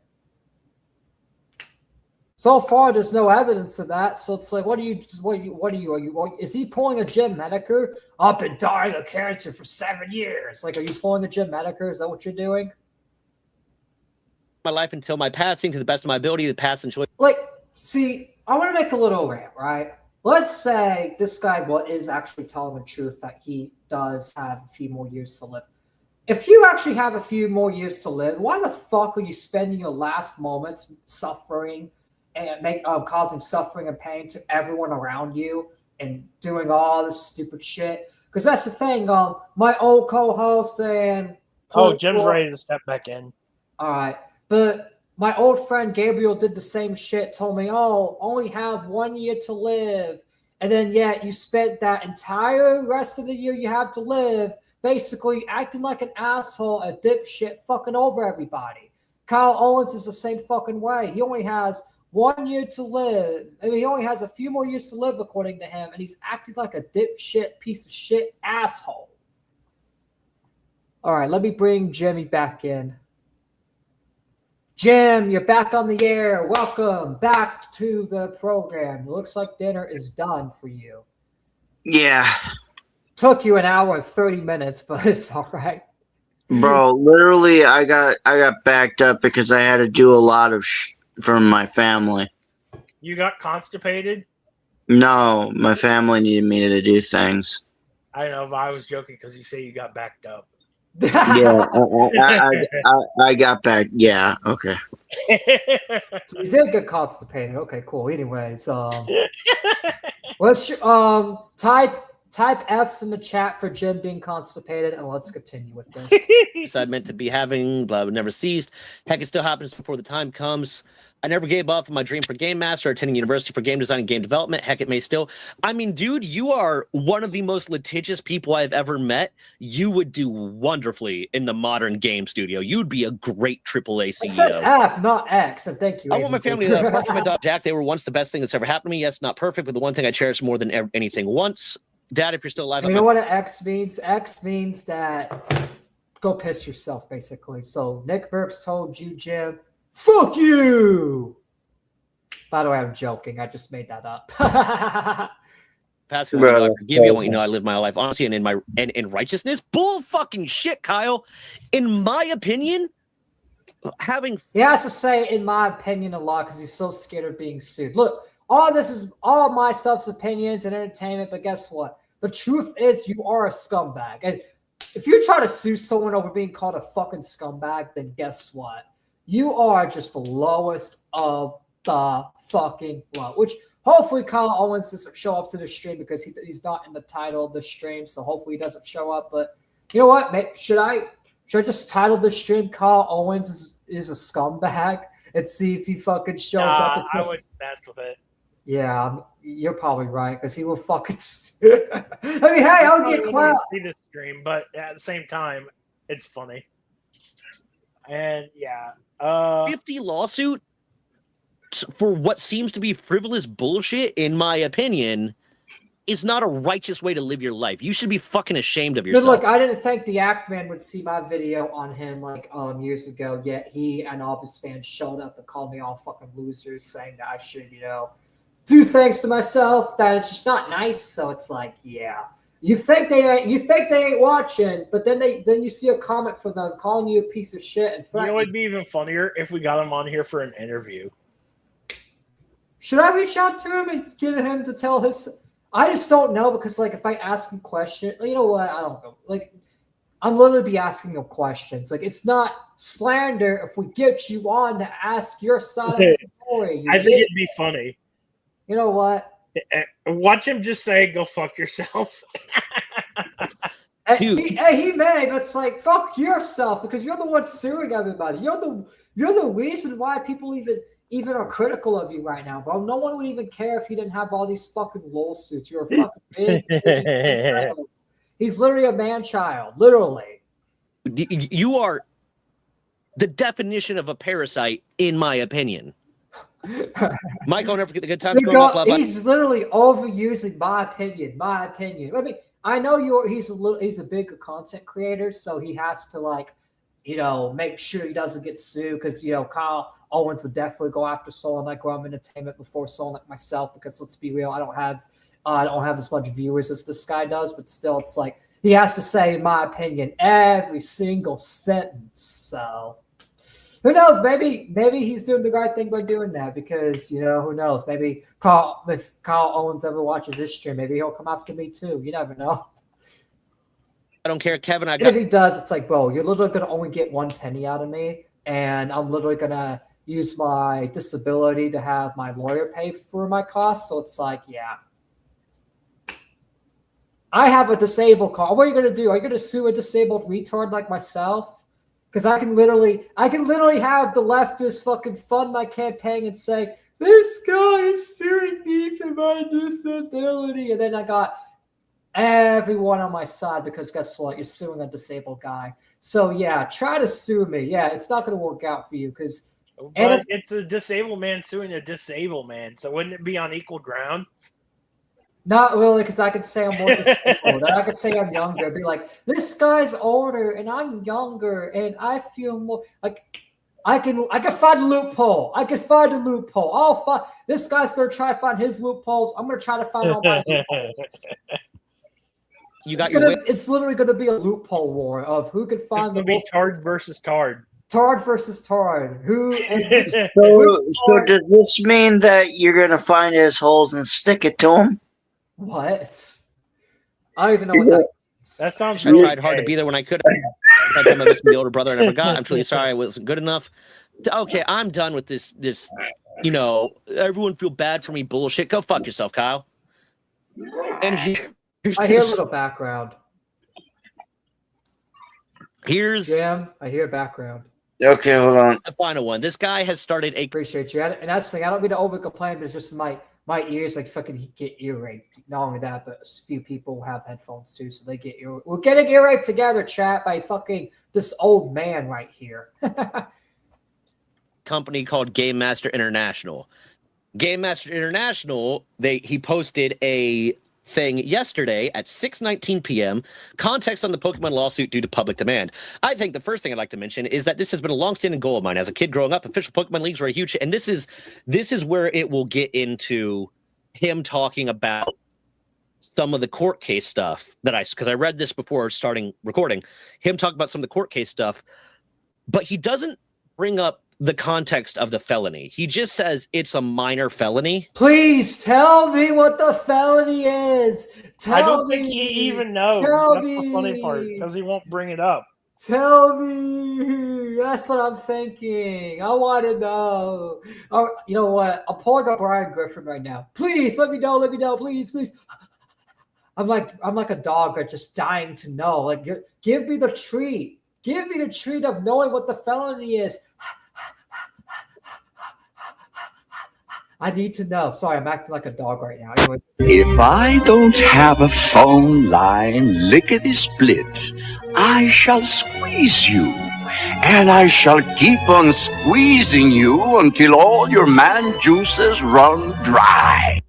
So far, there's no evidence of that. So it's like, what are you? Is he pulling a Jim Menaker? I've been dying of cancer for 7 years. Like, are you pulling a Jim Menaker? Is that what you're doing? My life until my passing, to the best of my ability, the past and choice. Like, see, I want to make a little rant, right? Let's say this guy is actually telling the truth that he does have a few more years to live. If you actually have a few more years to live, why the fuck are you spending your last moments suffering and causing suffering and pain to everyone around you and doing all this stupid shit? Because that's the thing. My old co-host and Jim's ready to step back in. All right, but my old friend Gabriel did the same shit. Told me, only have 1 year to live, and then yet you spent that entire rest of the year you have to live basically acting like an asshole, a dipshit, fucking over everybody. Kyle Owens is the same fucking way. He only has 1 year to live. I mean, he only has a few more years to live, according to him, and he's acting like a dipshit, piece of shit asshole. All right, let me bring Jimmy back in. Jim, you're back on the air. Welcome back to the program. It looks like dinner is done for you. Yeah. Took you an hour and 30 minutes, but it's all right. Bro, literally, I got backed up because I had to do a lot of from my family. You got constipated? No, my family needed me to do things. I know, but I was joking because you say you got backed up. Yeah, I got back. Yeah, okay. So you did get constipated. Okay, cool. Anyways, let's type F's in the chat for Jim being constipated, and let's continue with this. I meant to be having, blah, would never ceased. Heck, it still happens before the time comes. I never gave up on my dream for Game Master, attending university for game design and game development. Heck, it may still. I mean, dude, you are one of the most litigious people I've ever met. You would do wonderfully in the modern game studio. You'd be a great AAA CEO. I said F, not X, and thank you. I want my family to apart from my dog Jack. They were once the best thing that's ever happened to me. Yes, not perfect, but the one thing I cherish more than anything. Once, Dad, if you're still alive. You know what an X means? X means that go piss yourself, basically. So Nick Burks told you, Jim, fuck you. By the way, I'm joking. I just made that up. Passing on, forgive me. I want you to know I live my life honestly and in righteousness. Bull fucking shit, Kyle. In my opinion, he has to say in my opinion a lot because he's so scared of being sued. Look, all my stuff's opinions and entertainment, but guess what? The truth is you are a scumbag. And if you try to sue someone over being called a fucking scumbag, then guess what? You are just the lowest of the fucking low. Which hopefully Kyle Owens doesn't show up to the stream because he's not in the title of the stream. So hopefully he doesn't show up. But you know what? Should I just title the stream Kyle Owens is a scumbag and see if he fucking shows up? I would mess with it. Yeah, you're probably right because he will fucking. I mean, hey, I'll get clout. See this stream, but at the same time, it's funny. And yeah, 50 lawsuit for what seems to be frivolous bullshit, in my opinion, is not a righteous way to live your life. You should be fucking ashamed of yourself. But look, I didn't think the Act Man would see my video on him like years ago. Yet he and all of his fans showed up and called me all fucking losers, saying that I should, do things to myself that it's just not nice. So it's like, yeah, you think they ain't watching, but then you see a comment from them calling you a piece of shit and threatening. It'd be even funnier if we got him on here for an interview. Should I reach out to him and get him to tell his? I just don't know because if I ask him questions, you know what? I don't know. I'm literally be asking him questions. It's not slander if we get you on to ask your side of the story. I think it'd be funny. You know what? Watch him just say, "Go fuck yourself." Dude. He may, but it's fuck yourself because you're the one suing everybody. You're the reason why people even are critical of you right now, bro. No one would even care if you didn't have all these fucking lawsuits. You're a fucking big He's literally a man-child, literally. You are the definition of a parasite, in my opinion. Mike, I'll never forget the good times growing up. He's literally overusing my opinion. I mean, I know he's a big content creator, so he has to make sure he doesn't get sued because Kyle Owens would definitely go after someone like Rum Entertainment before someone like myself, because let's be real, I don't have as much viewers as this guy does, but still, it's like he has to say, in my opinion, every single sentence. So who knows? Maybe he's doing the right thing by doing that, because who knows? Maybe if Kyle Owens ever watches this stream, maybe he'll come after me too. You never know. I don't care, Kevin. If he does, it's like, bro, you're literally gonna only get 1 penny out of me, and I'm literally gonna use my disability to have my lawyer pay for my costs. So it's like, yeah. I have a disabled car. What are you gonna do? Are you gonna sue a disabled retard like myself? Because I can literally have the leftist fucking fund my campaign and say, this guy is suing me for my disability, and then I got everyone on my side, because guess what? You're suing a disabled guy. So yeah, try to sue me. Yeah, it's not gonna work out for you, because it's a disabled man suing a disabled man. So wouldn't it be on equal ground? Not really, because I could say I'm more disabled. I could say I'm younger. Be like, this guy's older and I'm younger, and I feel more like I can find a loophole. I'll find this guy's gonna try to find his loopholes. I'm gonna try to find all my loopholes. It's literally gonna be a loophole war of who can find the most. Tard versus Tard. Tard versus Tard. So does this mean that you're gonna find his holes and stick it to him? What? I don't even know what that means. That sounds really I tried hard to be there when I could. I tried to miss my older brother. I never got. I'm truly sorry I wasn't good enough. Okay, I'm done with this, everyone feel bad for me bullshit. Go fuck yourself, Kyle. And I hear a little background. Jam, I hear background. Okay, hold on. The final one. This guy has started a... Appreciate you. And that's the thing. I don't mean to over-complain, but it's just my ears fucking get ear raped. Not only that, but a few people have headphones too, so they get ear. We're getting ear raped together, chat, by fucking this old man right here. Company called Game Master International. Game Master International, he posted a thing yesterday at 6:19 p.m. Context on the Pokemon lawsuit due to public demand. I think the first thing I'd like to mention is that this has been a long-standing goal of mine. As a kid growing up, official Pokemon leagues were a huge, and this is where it will get into him talking about some of the court case stuff because I read this before starting recording. Him talking about some of the court case stuff, but he doesn't bring up the context of the felony. He just says it's a minor felony. Please tell me what the felony is. I don't think he even knows. That's the funny part, because he won't bring it up. Tell me. That's what I'm thinking. I want to know. Oh, you know what? I'm pulling up Brian Griffin right now. Please let me know. Please. I'm like a dog that's just dying to know. Like, give me the treat. Give me the treat of knowing what the felony is. I need to know. Sorry, I'm acting like a dog right now. Anyway. If I don't have a phone line lickety-split, I shall squeeze you, and I shall keep on squeezing you until all your man juices run dry.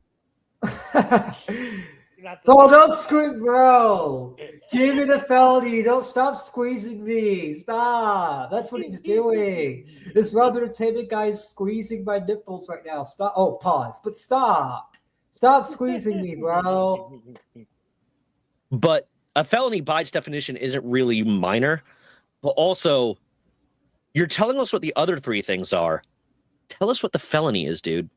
Bro, don't scream, bro. Give me the felony. Don't stop squeezing me. Stop. That's what he's doing. This Rob Entertainment guy is squeezing my nipples right now. Stop. Oh, pause. But stop. Stop squeezing me, bro. But a felony by its definition isn't really minor. But also, you're telling us what the other three things are. Tell us what the felony is, dude.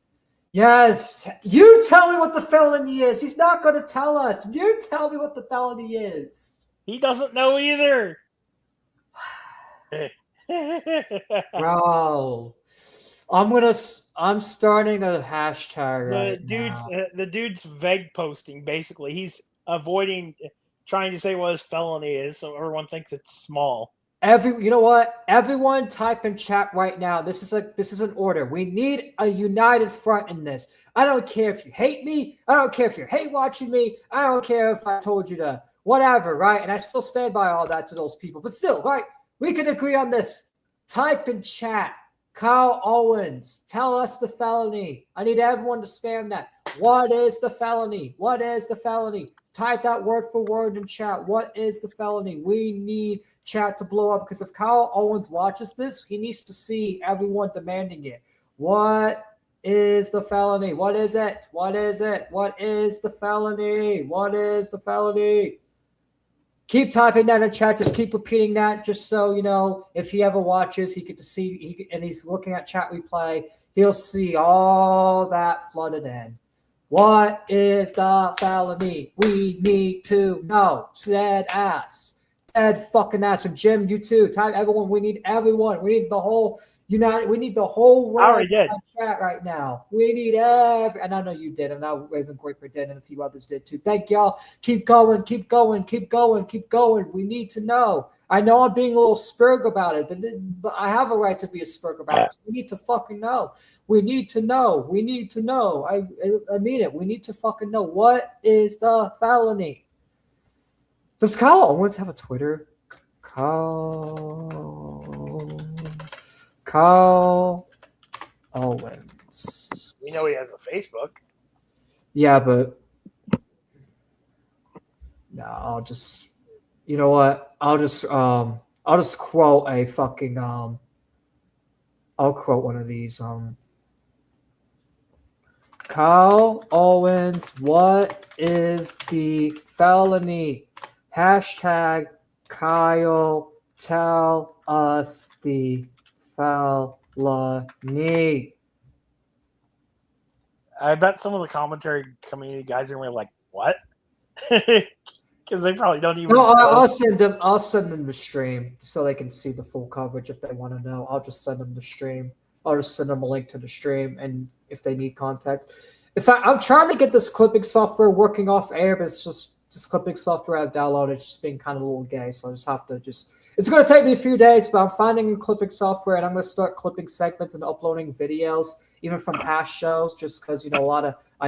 Yes, you tell me what the felony is. He's not going to tell us. You tell me what the felony is. He doesn't know either. Bro, I'm starting a hashtag. The dude's vague posting. Basically, he's avoiding trying to say what his felony is, so everyone thinks it's small. You know what? Everyone type in chat right now. This is an order. We need a united front in this. I don't care if you hate me. I don't care if you hate watching me. I don't care if I told you to whatever, right? And I still stand by all that to those people. But still, right? We can agree on this. Type in chat. Kyle Owens, tell us the felony. I need everyone to spam that. What is the felony? What is the felony? Type that word for word in chat. What is the felony? We need chat to blow up, because if Kyle Owens watches this, he needs to see everyone demanding it. What is the felony? What is it? What is it? What is the felony? What is the felony? Keep typing that in chat. Just keep repeating that, just so you know. If he ever watches, he get to see, and he's looking at chat replay, he'll see all that flooded in. What is the felony? We need to know. Dead ass. Dead fucking ass. And Jim, you too. Type everyone. We need everyone. We need the whole United. We need the whole world in chat right now. We need and I know you did, and I Raven Graper did, and a few others did too. Thank y'all. Keep going, keep going, keep going, keep going. We need to know. I know I'm being a little spurg about it, but I have a right to be a spurg about it. So we need to fucking know. We need to know. We need to know. I mean it. We need to fucking know. What is the felony? Does Kyle Owens have a Twitter? Kyle Owens. We know he has a Facebook. Yeah, but no, I'll just, you know what? I'll just quote a fucking I'll quote one of these Kyle Owens, what is the felony? Hashtag Kyle, tell us the felony. I bet some of the commentary community guys are going to be like, what? Because they probably don't even know. I'll send them the stream so they can see the full coverage if they want to know. I'll just send them the stream. I'll just send them a link to the stream, and if they need contact. I'm trying to get this clipping software working off air, but it's just this clipping software I've downloaded. It's just being kind of a little gay, so I just have to it's going to take me a few days, but I'm finding clipping software, and I'm going to start clipping segments and uploading videos, even from past shows, just because, I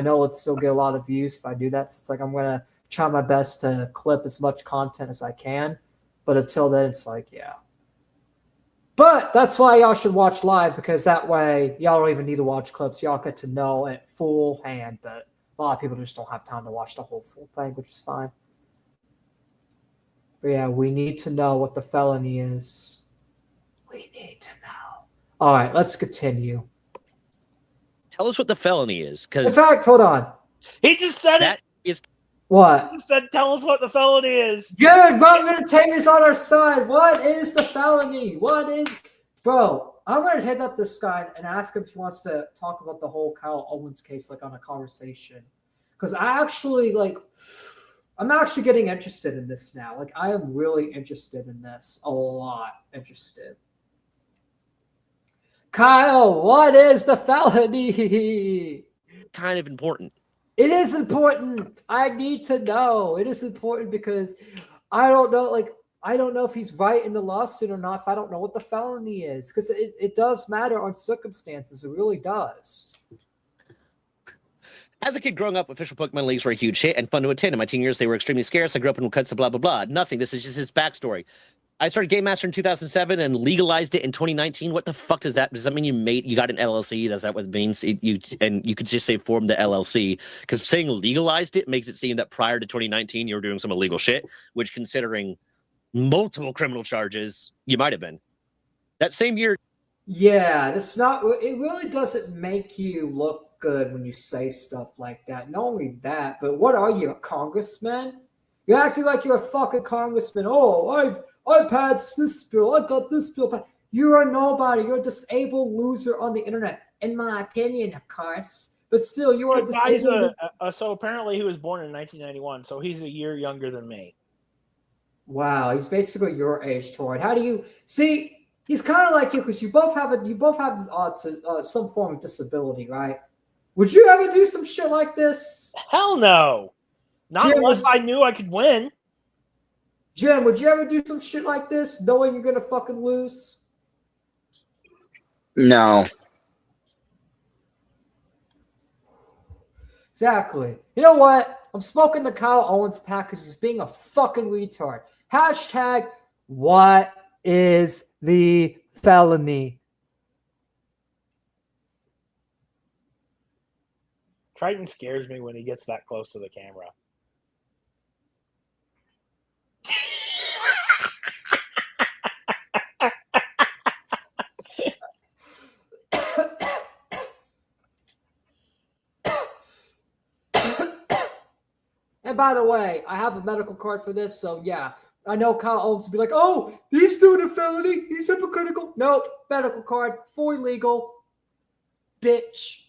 know it'll still get a lot of views if I do that. So it's like I'm going to try my best to clip as much content as I can, but until then, it's like, yeah. But that's why y'all should watch live, because that way y'all don't even need to watch clips. Y'all get to know it full hand, but a lot of people just don't have time to watch the whole full thing, which is fine. But yeah, we need to know what the felony is. We need to know. All right, let's continue. Tell us what the felony is. In fact, hold on. He just said that is what? He said, tell us what the felony is. Good. Ron Entertainment's on our side. What is the felony? Bro, I'm going to hit up this guy and ask him if he wants to talk about the whole Kyle Owens case, like on a conversation. Because I'm actually getting interested in this now. Like, I am really interested in this. A lot interested. Kyle, what is the felony? Kind of important. It is important. I need to know. It is important because I don't know. I don't know if he's right in the lawsuit or not if I don't know what the felony is. Because it does matter on circumstances. It really does. As a kid growing up, official Pokemon leagues were a huge hit and fun to attend. In my teen years, they were extremely scarce. I grew up in cuts of blah, blah, blah. Nothing. This is just his backstory. I started Game Master in 2007 and legalized it in 2019. What the fuck does that? Does that mean you got an LLC? Does that what it means? You could just say form the LLC, because saying legalized it makes it seem that prior to 2019 you were doing some illegal shit, which, considering multiple criminal charges, you might have been. That same year. Yeah, that's not. It really doesn't make you look good when you say stuff like that. Not only that, but what are you, a congressman? You're acting like you're a fucking congressman. Oh, I've passed this bill. I got this bill. You're a nobody. You're a disabled loser on the internet, in my opinion, of course. But still, you are disabled. So apparently, he was born in 1991. So he's a year younger than me. Wow, he's basically your age, Troy. How do you see? He's kind of like you because you both have some form of disability, right? Would you ever do some shit like this? Hell no. Not Jim, unless I knew I could win. Jim, would you ever do some shit like this knowing you're going to fucking lose? No. Exactly. You know what? I'm smoking the Kyle Owens pack because he's being a fucking retard. Hashtag, what is the felony? Triton scares me when he gets that close to the camera. And by the way, I have a medical card for this, so yeah. I know Kyle Owens would be like, oh, he's doing a felony. He's hypocritical. Nope, medical card, fully legal. Bitch.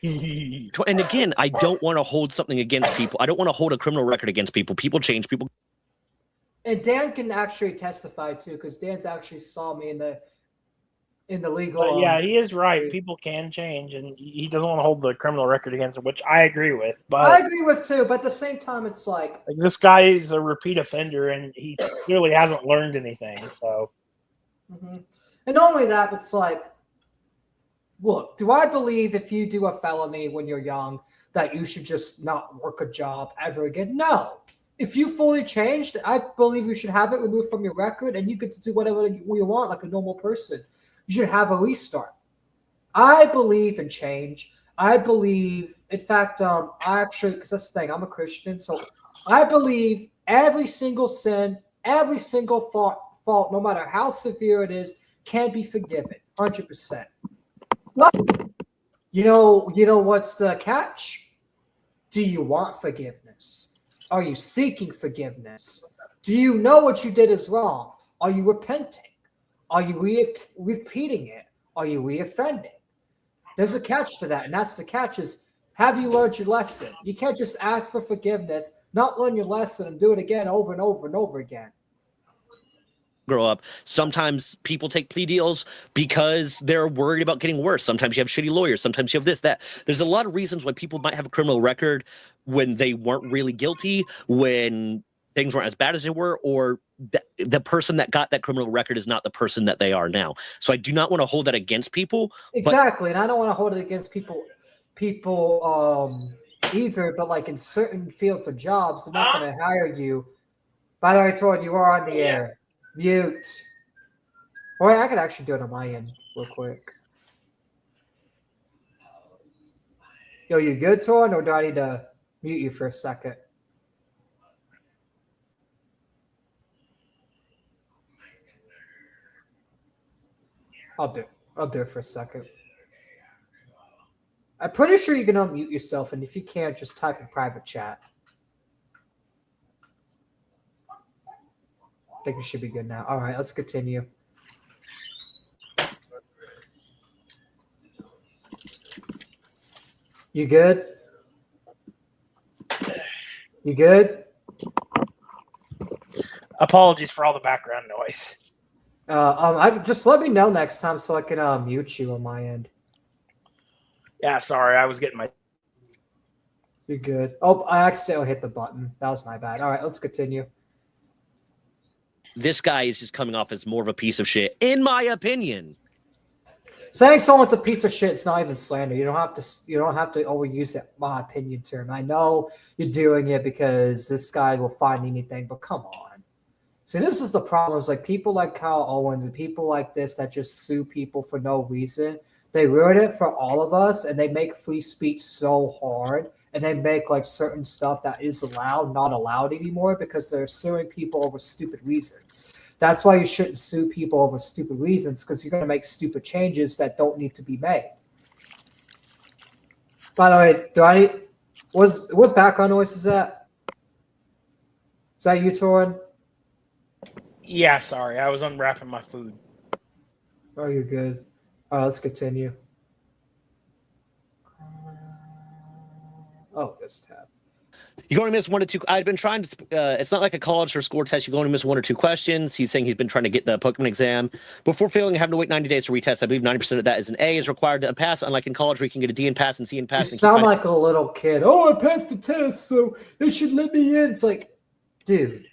And again, I don't want to hold something against people. I don't want to hold a criminal record against people. People change. People. And Dan can actually testify too, because Dan's actually saw me in the legal. But yeah, he is right. People can change, and he doesn't want to hold the criminal record against him, which I agree with. But I agree with too. But at the same time, it's like this guy is a repeat offender, and he clearly hasn't learned anything. So, and not only that, it's like, look, do I believe if you do a felony when you're young that you should just not work a job ever again? No. If you fully changed, I believe you should have it removed from your record and you get to do whatever you want like a normal person. You should have a restart. I believe in change. I believe, in fact, I actually, because that's the thing, I'm a Christian, so I believe every single sin, every single fault, no matter how severe it is, can be forgiven, 100%. But, you know what's the catch? Do you want forgiveness? Are you seeking forgiveness? Do you know what you did is wrong? Are you repenting? Are you repeating it? Are you reoffending? There's a catch to that, and that's the catch is, have you learned your lesson? You can't just ask for forgiveness, not learn your lesson, and do it again over and over and over again. Grow up. Sometimes people take plea deals because they're worried about getting worse. Sometimes you have shitty lawyers. Sometimes you have this, that. There's a lot of reasons why people might have a criminal record when they weren't really guilty, when things weren't as bad as they were, or the person that got that criminal record is not the person that they are now. So I do not want to hold that against people. Exactly. And I don't want to hold it against people either, but like in certain fields of jobs, they're not going to hire you. By the way, Todd, you are on the air. Mute. Or I could actually do it on my end real quick. Yo, you good, Torn, or do I need to mute you for a second? I'll do it for a second. I'm pretty sure you can unmute yourself, and if you can't, just type in private chat. I think we should be good now. All right, let's continue. You good? You good? apologies for all the background noise. I just let me know next time so I can mute you on my end. Yeah, sorry, I was getting my. You're good. Oh, I accidentally hit the button. That was my bad. All right, let's continue. This guy is just coming off as more of a piece of shit, in my opinion. Saying someone's a piece of shit is not even slander. You don't have to overuse that my opinion term. I know you're doing it because this guy will find anything, but come on. See, this is the problem. It's like people like Kyle Owens and people like this that just sue people for no reason. They ruin it for all of us, and they make free speech so hard, and they make like certain stuff that is allowed not allowed anymore because they're suing people over stupid reasons. That's why you shouldn't sue people over stupid reasons, because you're going to make stupid changes that don't need to be made. By the way, what background noise is that? Is that you, Torin? Yeah, sorry. I was unwrapping my food. Oh, you're good. All right, let's continue. Oh, this tab. You're going to miss one or two. I've been trying to. It's not like a college or score test. You're going to miss one or two questions. He's saying he's been trying to get the Pokemon exam before failing. Having to wait 90 days to retest. I believe 90% of that is an A is required to pass. Unlike in college, where you can get a D and pass and C and pass. You sound like a little kid. Oh, I passed the test, so they should let me in. It's like, dude,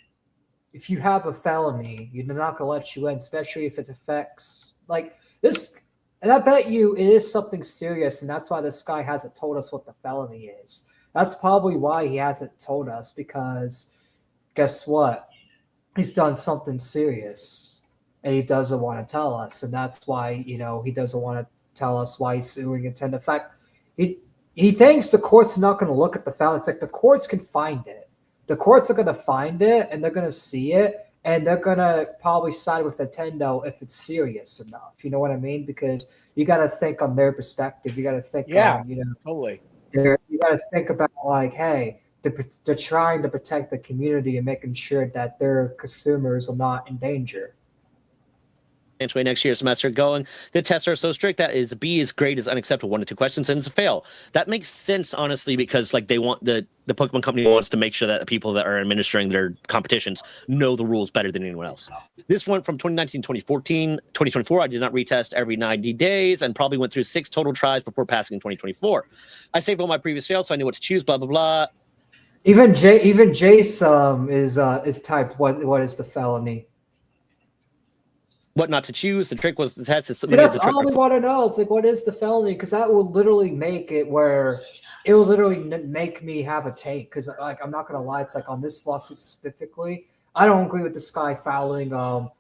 if you have a felony, you're not gonna let you in, especially if it affects like this. And I bet you it is something serious, and that's why this guy hasn't told us what the felony is. That's probably why he hasn't told us, because guess what? He's done something serious, and he doesn't want to tell us, and that's why, he doesn't want to tell us why he's suing Nintendo. In fact, he thinks the courts are not going to look at the felony. It's like the courts can find it. The courts are going to find it, and they're going to see it, and they're going to probably side with Nintendo if it's serious enough. You know what I mean? Because you got to think on their perspective. You got to think on, totally. You got to think about like, hey, they're trying to protect the community and making sure that their consumers are not in danger. Eventually next year's semester going. The tests are so strict that is B is grade is unacceptable, 1 to 2 questions, and it's a fail. That makes sense, honestly, because like they want the Pokemon company wants to make sure that the people that are administering their competitions know the rules better than anyone else. This went from 2019, 2014, 2024. I did not retest every 90 days and probably went through 6 total tries before passing in 2024. I saved all my previous fails, so I knew what to choose. Blah blah blah. Even Jase is typed what is the felony. What not to choose. The trick was the test is that's all we want to know. It's like, what is the felony? Because that will literally make it where it will literally make me have a take. Because like, I'm not gonna lie, it's like on this lawsuit specifically, I don't agree with this guy filing all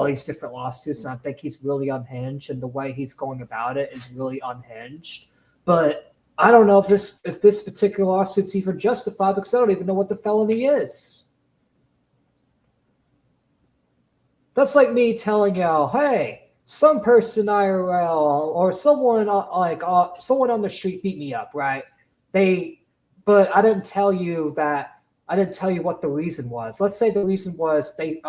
these different lawsuits, and I think he's really unhinged, and the way he's going about it is really unhinged. But I don't know if this particular lawsuit's even justified because I don't even know what the felony is. That's like me telling y'all, hey, some person IRL or someone someone on the street beat me up, right? But I didn't tell you that. I didn't tell you what the reason was. Let's say the reason was they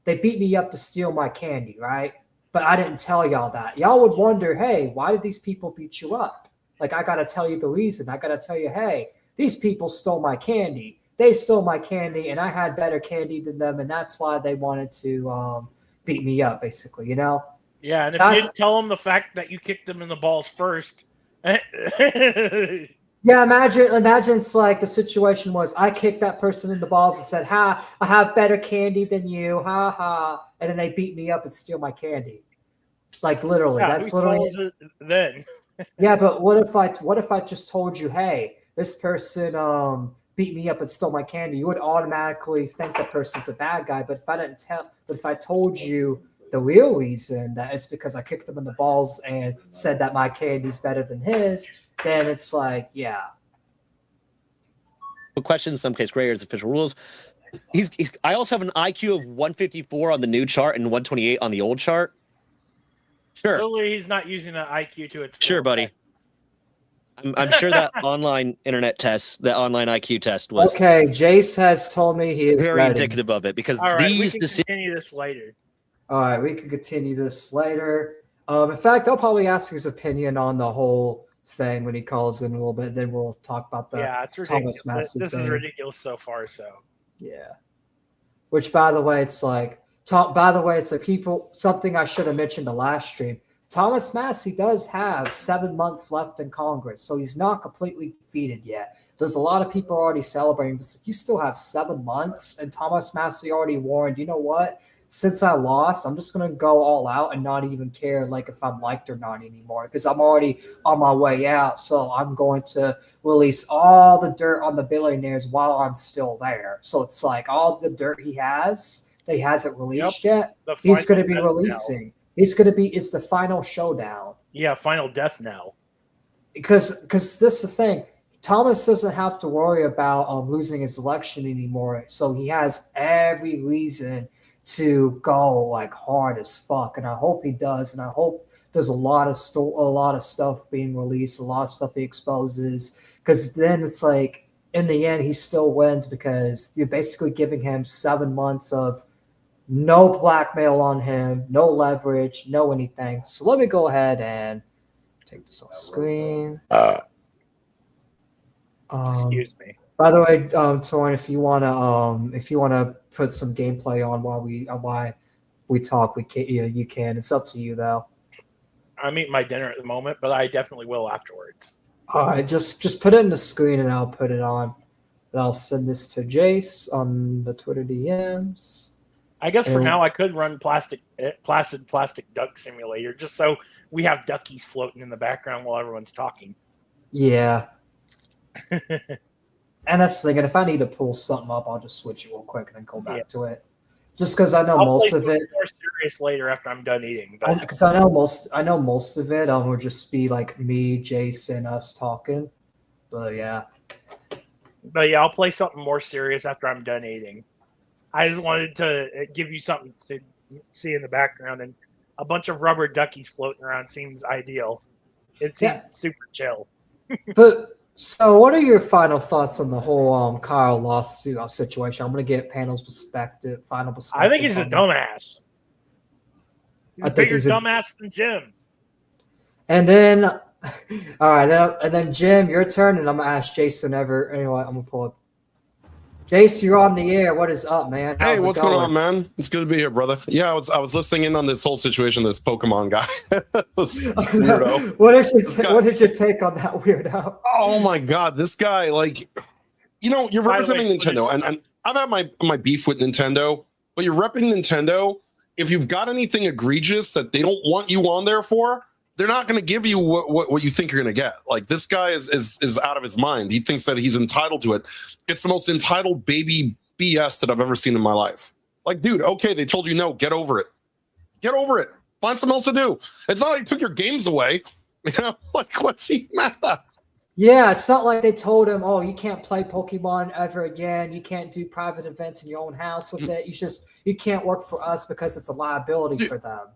beat me up to steal my candy, right? But I didn't tell y'all that. Y'all would wonder, hey, why did these people beat you up? Like, I gotta tell you the reason. I gotta tell you, hey, these people stole my candy. They stole my candy, and I had better candy than them, and that's why they wanted to beat me up, basically, you know? Yeah, and if you didn't tell them the fact that you kicked them in the balls first. Yeah, imagine it's like the situation was I kicked that person in the balls and said, ha, I have better candy than you, ha, ha, and then they beat me up and steal my candy. Like, literally. Yeah, that's literally it then. Yeah, but what if I just told you, hey, this person beat me up and stole my candy? You would automatically think the person's a bad guy. But if I told you the real reason that it's because I kicked him in the balls and said that my candy's better than his, then it's like, yeah. Question, in some case, gray is official rules. I also have an IQ of 154 on the new chart and 128 on the old chart. Sure. Clearly, he's not using the IQ to its full. Sure, buddy. I'm sure that online internet test, the online IQ test was okay. Jase has told me he is very indicative of it because all right, these we can continue this later. All right, we can continue this later. In fact, I'll probably ask his opinion on the whole thing when he calls in a little bit. Then we'll talk about the it's ridiculous. Thomas Massie This thing. is ridiculous so far. So yeah. Which, by the way, it's like people. Something I should have mentioned the last stream. Thomas Massie does have 7 months left in Congress, so he's not completely defeated yet. There's a lot of people already celebrating, but you still have 7 months, and Thomas Massie already warned, you know what? Since I lost, I'm just going to go all out and not even care like if I'm liked or not anymore because I'm already on my way out, so I'm going to release all the dirt on the billionaires while I'm still there. So it's like all the dirt he hasn't released yet, he's going to be releasing. Now. It's the final showdown. Yeah, final death now. Because this is the thing. Thomas doesn't have to worry about losing his election anymore. So he has every reason to go like hard as fuck. And I hope he does. And I hope there's a lot of stuff being released, a lot of stuff he exposes. Because then it's like, in the end, he still wins because you're basically giving him 7 months of no blackmail on him, no leverage, no anything. So let me go ahead and take this off screen. Excuse me. By the way, Torn, if you wanna put some gameplay on while we talk, we can. You can. It's up to you though. I'm eating my dinner at the moment, but I definitely will afterwards. All right, just put it in the screen and I'll put it on. And I'll send this to Jase on the Twitter DMs. I guess for now I could run Placid Plastic Duck Simulator just so we have duckies floating in the background while everyone's talking. Yeah. And that's the thing. And if I need to pull something up, I'll just switch it real quick and then go back to it. Just because I know most of it. More serious later after I'm done eating. Because I know most of it will just be like me, Jason, and us talking. But yeah. But yeah, I'll play something more serious after I'm done eating. I just wanted to give you something to see in the background, and a bunch of rubber duckies floating around seems ideal. It seems super chill. But So, what are your final thoughts on the whole Kyle lawsuit situation? I'm going to get panel's perspective, final perspective. I think he's a dumbass. He's a bigger dumbass than Jim. And then, all right, and then Jim, your turn, and I'm going to ask Jason Anyway, I'm going to pull up. Jace, you're on the air. What is up, man? Hey, what's going on, man? It's good to be here, brother. Yeah, I was listening in on this whole situation, this Pokemon guy. Weirdo. What did you take on that weirdo? Oh my god, this guy, like, you're representing Nintendo, and I've had my beef with Nintendo, but you're repping Nintendo. If you've got anything egregious that they don't want you on there for, they're not going to give you what you think you're going to get. Like, this guy is out of his mind. He thinks that he's entitled to it. It's the most entitled baby BS that I've ever seen in my life. Like, dude, okay, they told you no, get over it. Get over it. Find something else to do. It's not like they took your games away. Like, what's he mad at? Yeah, it's not like they told him, oh, you can't play Pokemon ever again. You can't do private events in your own house with it. You can't work for us because it's a liability for them.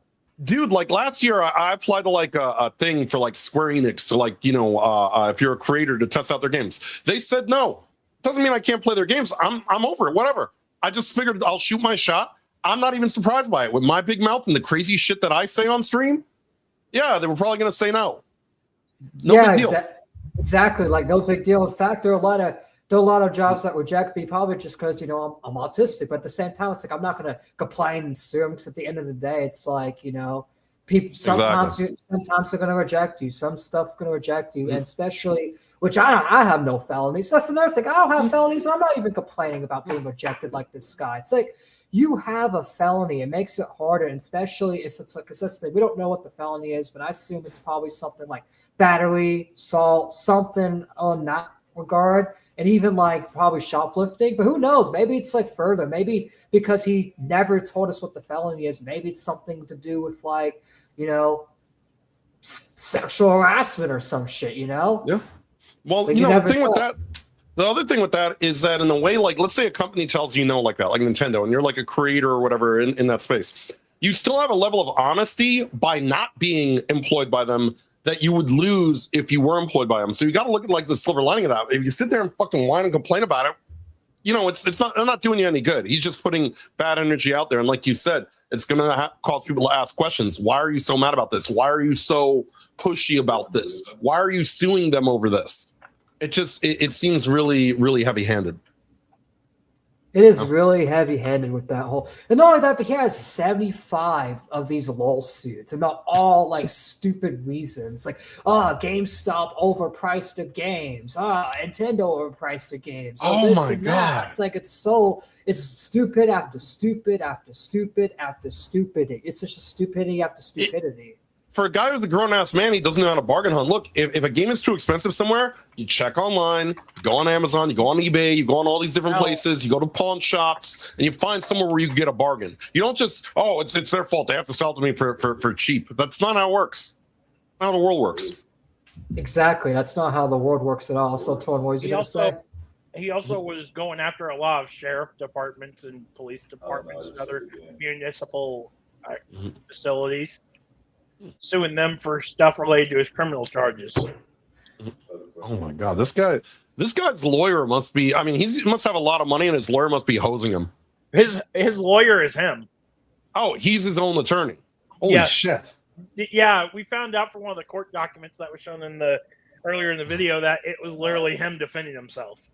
Dude, like last year, I applied to like a thing for like Square Enix to like, if you're a creator to test out their games. They said no. Doesn't mean I can't play their games. I'm over it. Whatever. I just figured I'll shoot my shot. I'm not even surprised by it. With my big mouth and the crazy shit that I say on stream, yeah, they were probably going to say no. No big deal. Exactly. Like, no big deal. In fact, there are a lot of jobs that reject me, probably just because, I'm autistic. But at the same time, it's like, I'm not going to complain and sue them, because at the end of the day, it's like, people sometimes they're going to reject you. Some stuff's going to reject you. And especially, which I have no felonies. That's another thing. I don't have felonies. And I'm not even complaining about being rejected like this guy. It's like, you have a felony. It makes it harder. And especially if it's like, because that's the thing, we don't know what the felony is, but I assume it's probably something like battery, assault, something on that regard. And even like probably shoplifting, but who knows? Maybe it's like further. Maybe because he never told us what the felony is. Maybe it's something to do with like, sexual harassment or some shit. Yeah. Well, the other thing with that is that in a way, like, let's say a company tells you no like that, like Nintendo, and you're like a creator or whatever in that space, you still have a level of honesty by not being employed by them that you would lose if you were employed by them. So you got to look at like the silver lining of that. If you sit there and fucking whine and complain about it, it's not doing you any good. He's just putting bad energy out there. And like you said, it's going to cause people to ask questions. Why are you so mad about this? Why are you so pushy about this? Why are you suing them over this? It seems really, really heavy-handed. It is really heavy-handed with that whole, and not only that, but he has 75 of these lawsuits, and not all like stupid reasons, like GameStop overpriced the games, Nintendo overpriced the games. Oh my god! It's like it's stupid after stupid after stupid after stupidity. It's just stupidity after stupidity. For a guy who's a grown-ass man, he doesn't know how to bargain hunt. Look, if a game is too expensive somewhere, you check online, you go on Amazon, you go on eBay, you go on all these different places, you go to pawn shops, and you find somewhere where you can get a bargain. You don't just, it's their fault. They have to sell it to me for cheap. That's not how it works. That's not how the world works. Exactly. That's not how the world works at all. So, Torn, what was you going to say? He also was going after a lot of sheriff departments and police departments and other municipal facilities, suing them for stuff related to his criminal charges. Oh my god, this guy's lawyer must be, he must have a lot of money, and his lawyer must be hosing him. His lawyer is him. Oh, he's his own attorney. Holy shit. Yeah, we found out from one of the court documents that was shown earlier in the video that it was literally him defending himself.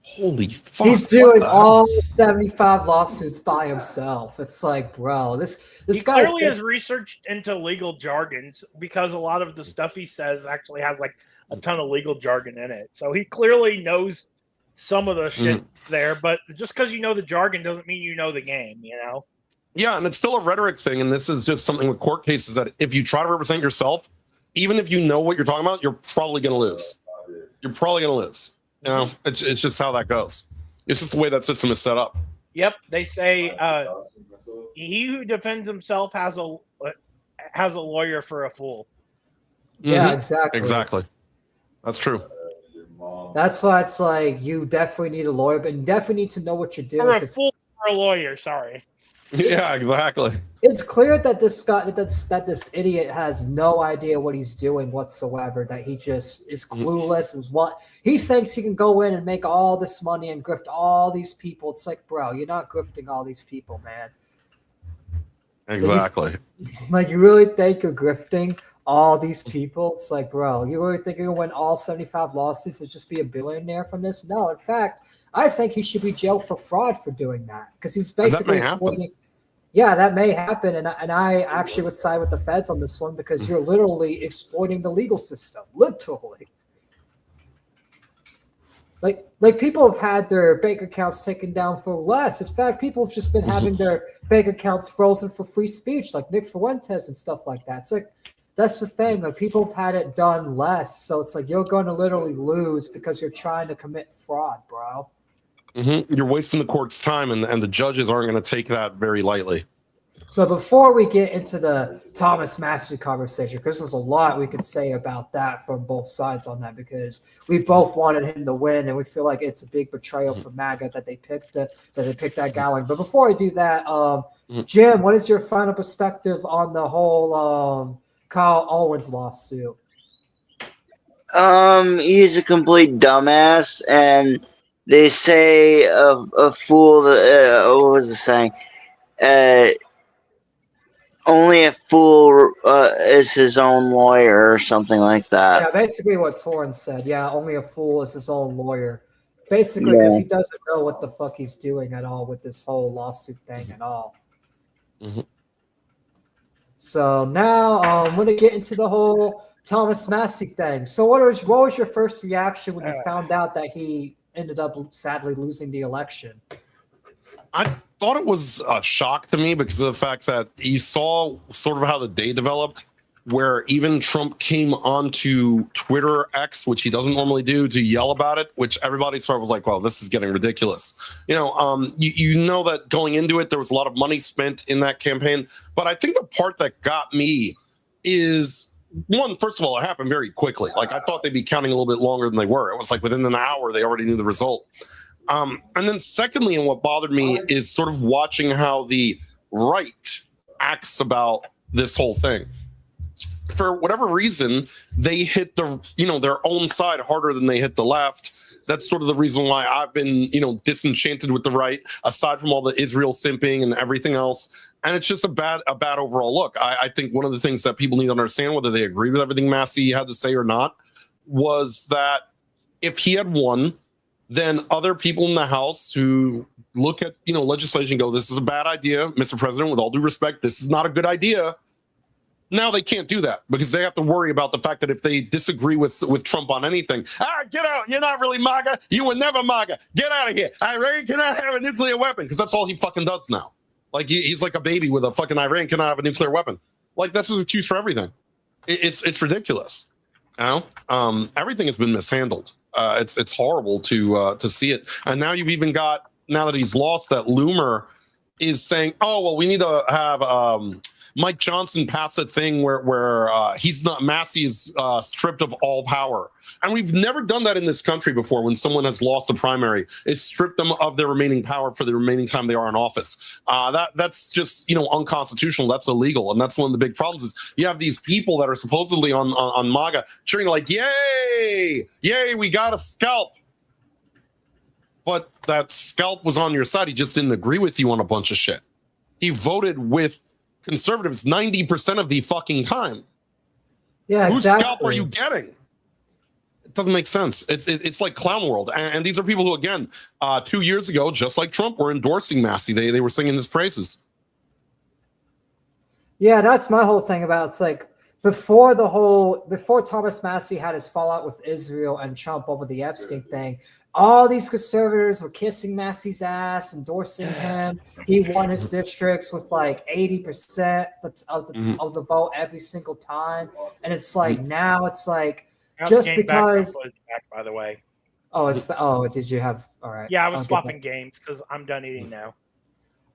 Holy fuck. He's doing all 75 lawsuits by himself. It's like, bro, this guy clearly has researched into legal jargons, because a lot of the stuff he says actually has like a ton of legal jargon in it. So he clearly knows some of the shit there, but just because you know the jargon doesn't mean you know the game, Yeah, and it's still a rhetoric thing, and this is just something with court cases that if you try to represent yourself, even if you know what you're talking about, you're probably going to lose. It's just how that goes. It's just the way that system is set up. Yep, they say he who defends himself has a lawyer for a fool. Yeah, exactly. Exactly. That's true. That's why it's like you definitely need a lawyer, but you definitely need to know what you're doing. For a fool or a lawyer, sorry. Yeah, exactly. It's clear that this guy, that this idiot has no idea what he's doing whatsoever. That he just is clueless. And what he thinks he can go in and make all this money and grift all these people. It's like, bro, you're not grifting all these people, man. Exactly. Like, you really think you're grifting all these people? It's like, bro, you really think you're gonna win all 75 lawsuits and just be a billionaire from this? No, in fact, I think he should be jailed for fraud for doing that, because he's basically exploiting. Yeah, that may happen, and I actually would side with the feds on this one, because you're literally exploiting the legal system, literally. Like people have had their bank accounts taken down for less. In fact, people have just been having their bank accounts frozen for free speech, like Nick Fuentes and stuff like that. It's like, that's the thing. Like, people have had it done less, so it's like you're going to literally lose because you're trying to commit fraud, bro. You're wasting the court's time, and the judges aren't going to take that very lightly. So before we get into the Thomas Massie conversation, because there's a lot we could say about that from both sides on that, because we both wanted him to win, and we feel like it's a big betrayal for MAGA that they picked that guy. But before I do that, Jim, what is your final perspective on the whole Kyle Owens lawsuit? He's a complete dumbass, and they say a fool. What was the saying? Only a fool is his own lawyer, or something like that. Yeah, basically what Torrance said. Yeah, only a fool is his own lawyer. Basically, because he doesn't know what the fuck he's doing at all with this whole lawsuit thing at all. So now I'm going to get into the whole Thomas Massie thing. So what was your first reaction when you found out that he ended up sadly losing the election? I thought it was a shock to me because of the fact that you saw sort of how the day developed, where even Trump came onto Twitter X, which he doesn't normally do, to yell about it, which everybody sort of was like, well, this is getting ridiculous. You know that going into it, there was a lot of money spent in that campaign. But I think the part that got me is, one, first of all, it happened very quickly. Like, I thought they'd be counting a little bit longer than they were. It was like within an hour, they already knew the result. And then secondly, and what bothered me is sort of watching how the right acts about this whole thing. For whatever reason, they hit their own side harder than they hit the left. That's sort of the reason why I've been, disenchanted with the right, aside from all the Israel simping and everything else. And it's just a bad overall look. I think one of the things that people need to understand, whether they agree with everything Massie had to say or not, was that if he had won, then other people in the House who look at, legislation go, this is a bad idea, Mr. President, with all due respect, this is not a good idea. Now they can't do that because they have to worry about the fact that if they disagree with Trump on anything, get out, you're not really MAGA, you were never MAGA, get out of here. Iran cannot have a nuclear weapon, because that's all he fucking does now. Like, he's like a baby with a fucking Iran cannot have a nuclear weapon. Like, that's his excuse for everything. It's ridiculous. Everything has been mishandled. It's horrible to see it. And now you've even got, now that he's lost, that Loomer is saying, oh, well, we need to have Mike Johnson pass a thing where he's not, Massie is stripped of all power. And we've never done that in this country before. When someone has lost a primary, is strip them of their remaining power for the remaining time they are in office. That's just unconstitutional. That's illegal, and that's one of the big problems. Is you have these people that are supposedly on MAGA cheering like, "Yay, yay, we got a scalp," but that scalp was on your side. He just didn't agree with you on a bunch of shit. He voted with conservatives 90% of the fucking time. Yeah, whose exactly. scalp are you getting? It doesn't make sense. It's like clown world, and these are people who, again, 2 years ago, just like Trump, were endorsing Massie. They were singing his praises. Yeah, that's my whole thing about it's like before Thomas Massie had his fallout with Israel and Trump over the Epstein thing, all these conservatives were kissing Massie's ass, endorsing him. He won his districts with like 80% of the vote every single time, and it's like now it's like. Just because, back, by the way. Did you have? All right. Yeah, I was swapping games because I'm done eating now.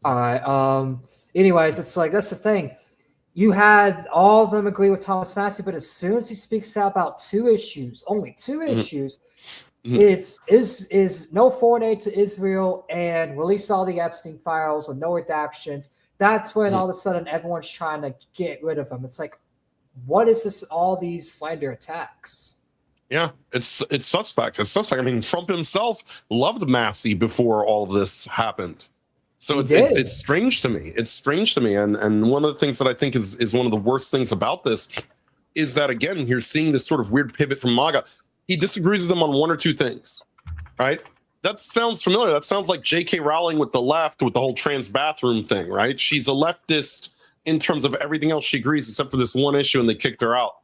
All right. Anyways, it's like that's the thing. You had all of them agree with Thomas Massie, but as soon as he speaks out about only two issues, is no foreign aid to Israel and release all the Epstein files with no redactions. that's when all of a sudden everyone's trying to get rid of him. It's like, what is this? All these slander attacks. Yeah, it's suspect. It's suspect. I mean, Trump himself loved Massie before all of this happened. So it's strange to me. It's strange to me. And one of the things that I think is one of the worst things about this is that, again, you're seeing this sort of weird pivot from MAGA. He disagrees with them on one or two things, right? That sounds familiar. That sounds like J.K. Rowling with the left, with the whole trans bathroom thing, right? She's a leftist in terms of everything else. She agrees except for this one issue, and they kicked her out.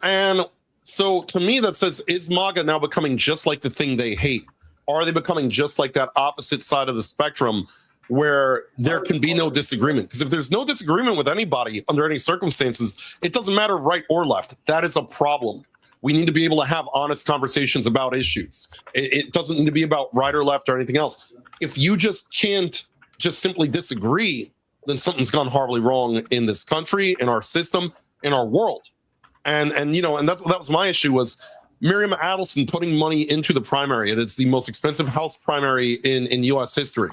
And so to me, that says, is MAGA now becoming just like the thing they hate? Are they becoming just like that opposite side of the spectrum where there can be no disagreement? Because if there's no disagreement with anybody under any circumstances, it doesn't matter right or left. That is a problem. We need to be able to have honest conversations about issues. It doesn't need to be about right or left or anything else. If you just can't just simply disagree, then something's gone horribly wrong in this country, in our system, in our world. And that was my issue, was Miriam Adelson putting money into the primary. And it's the most expensive House primary in U.S. history.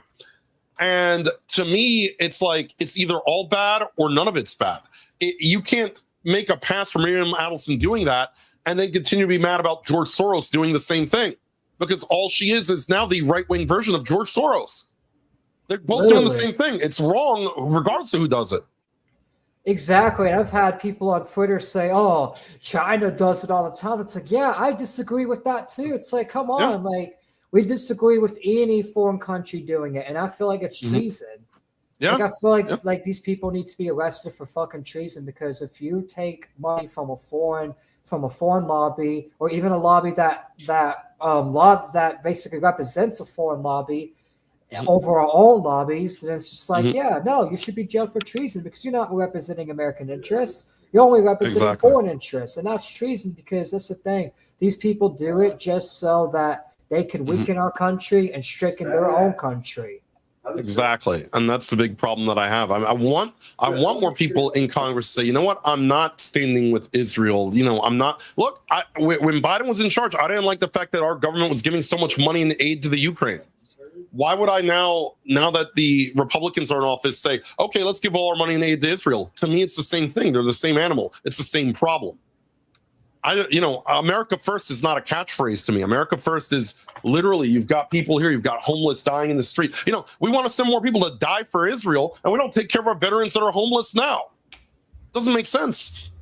And to me, it's like, it's either all bad or none of it's bad. You can't make a pass for Miriam Adelson doing that and then continue to be mad about George Soros doing the same thing, because all she is now the right-wing version of George Soros. They're both doing the same thing. It's wrong regardless of who does it. Exactly. And I've had people on Twitter say, oh, China does it all the time. It's like, yeah, I disagree with that too. It's like, come on, like, we disagree with any foreign country doing it, and I feel like it's treason. Yeah. Like, I feel like these people need to be arrested for fucking treason, because if you take money from a foreign lobby, or even a lobby that basically represents a foreign lobby over our own lobbies, then it's just like, no, you should be jailed for treason, because you're not representing American interests. You're only representing foreign interests, and that's treason, because that's the thing. These people do it just so that they can weaken our country and stricken their own country. Exactly. And that's the big problem that I have. I want more people in Congress to say, you know what, I'm not standing with Israel. I'm not. Look, when Biden was in charge, I didn't like the fact that our government was giving so much money and aid to the Ukraine. Why would I now that the Republicans are in office, say, okay, let's give all our money and aid to Israel? To me, it's the same thing. They're the same animal. It's the same problem. America first is not a catchphrase to me. America first is literally, you've got people here, you've got homeless dying in the street. We want to send more people to die for Israel, and we don't take care of our veterans that are homeless now. Doesn't make sense.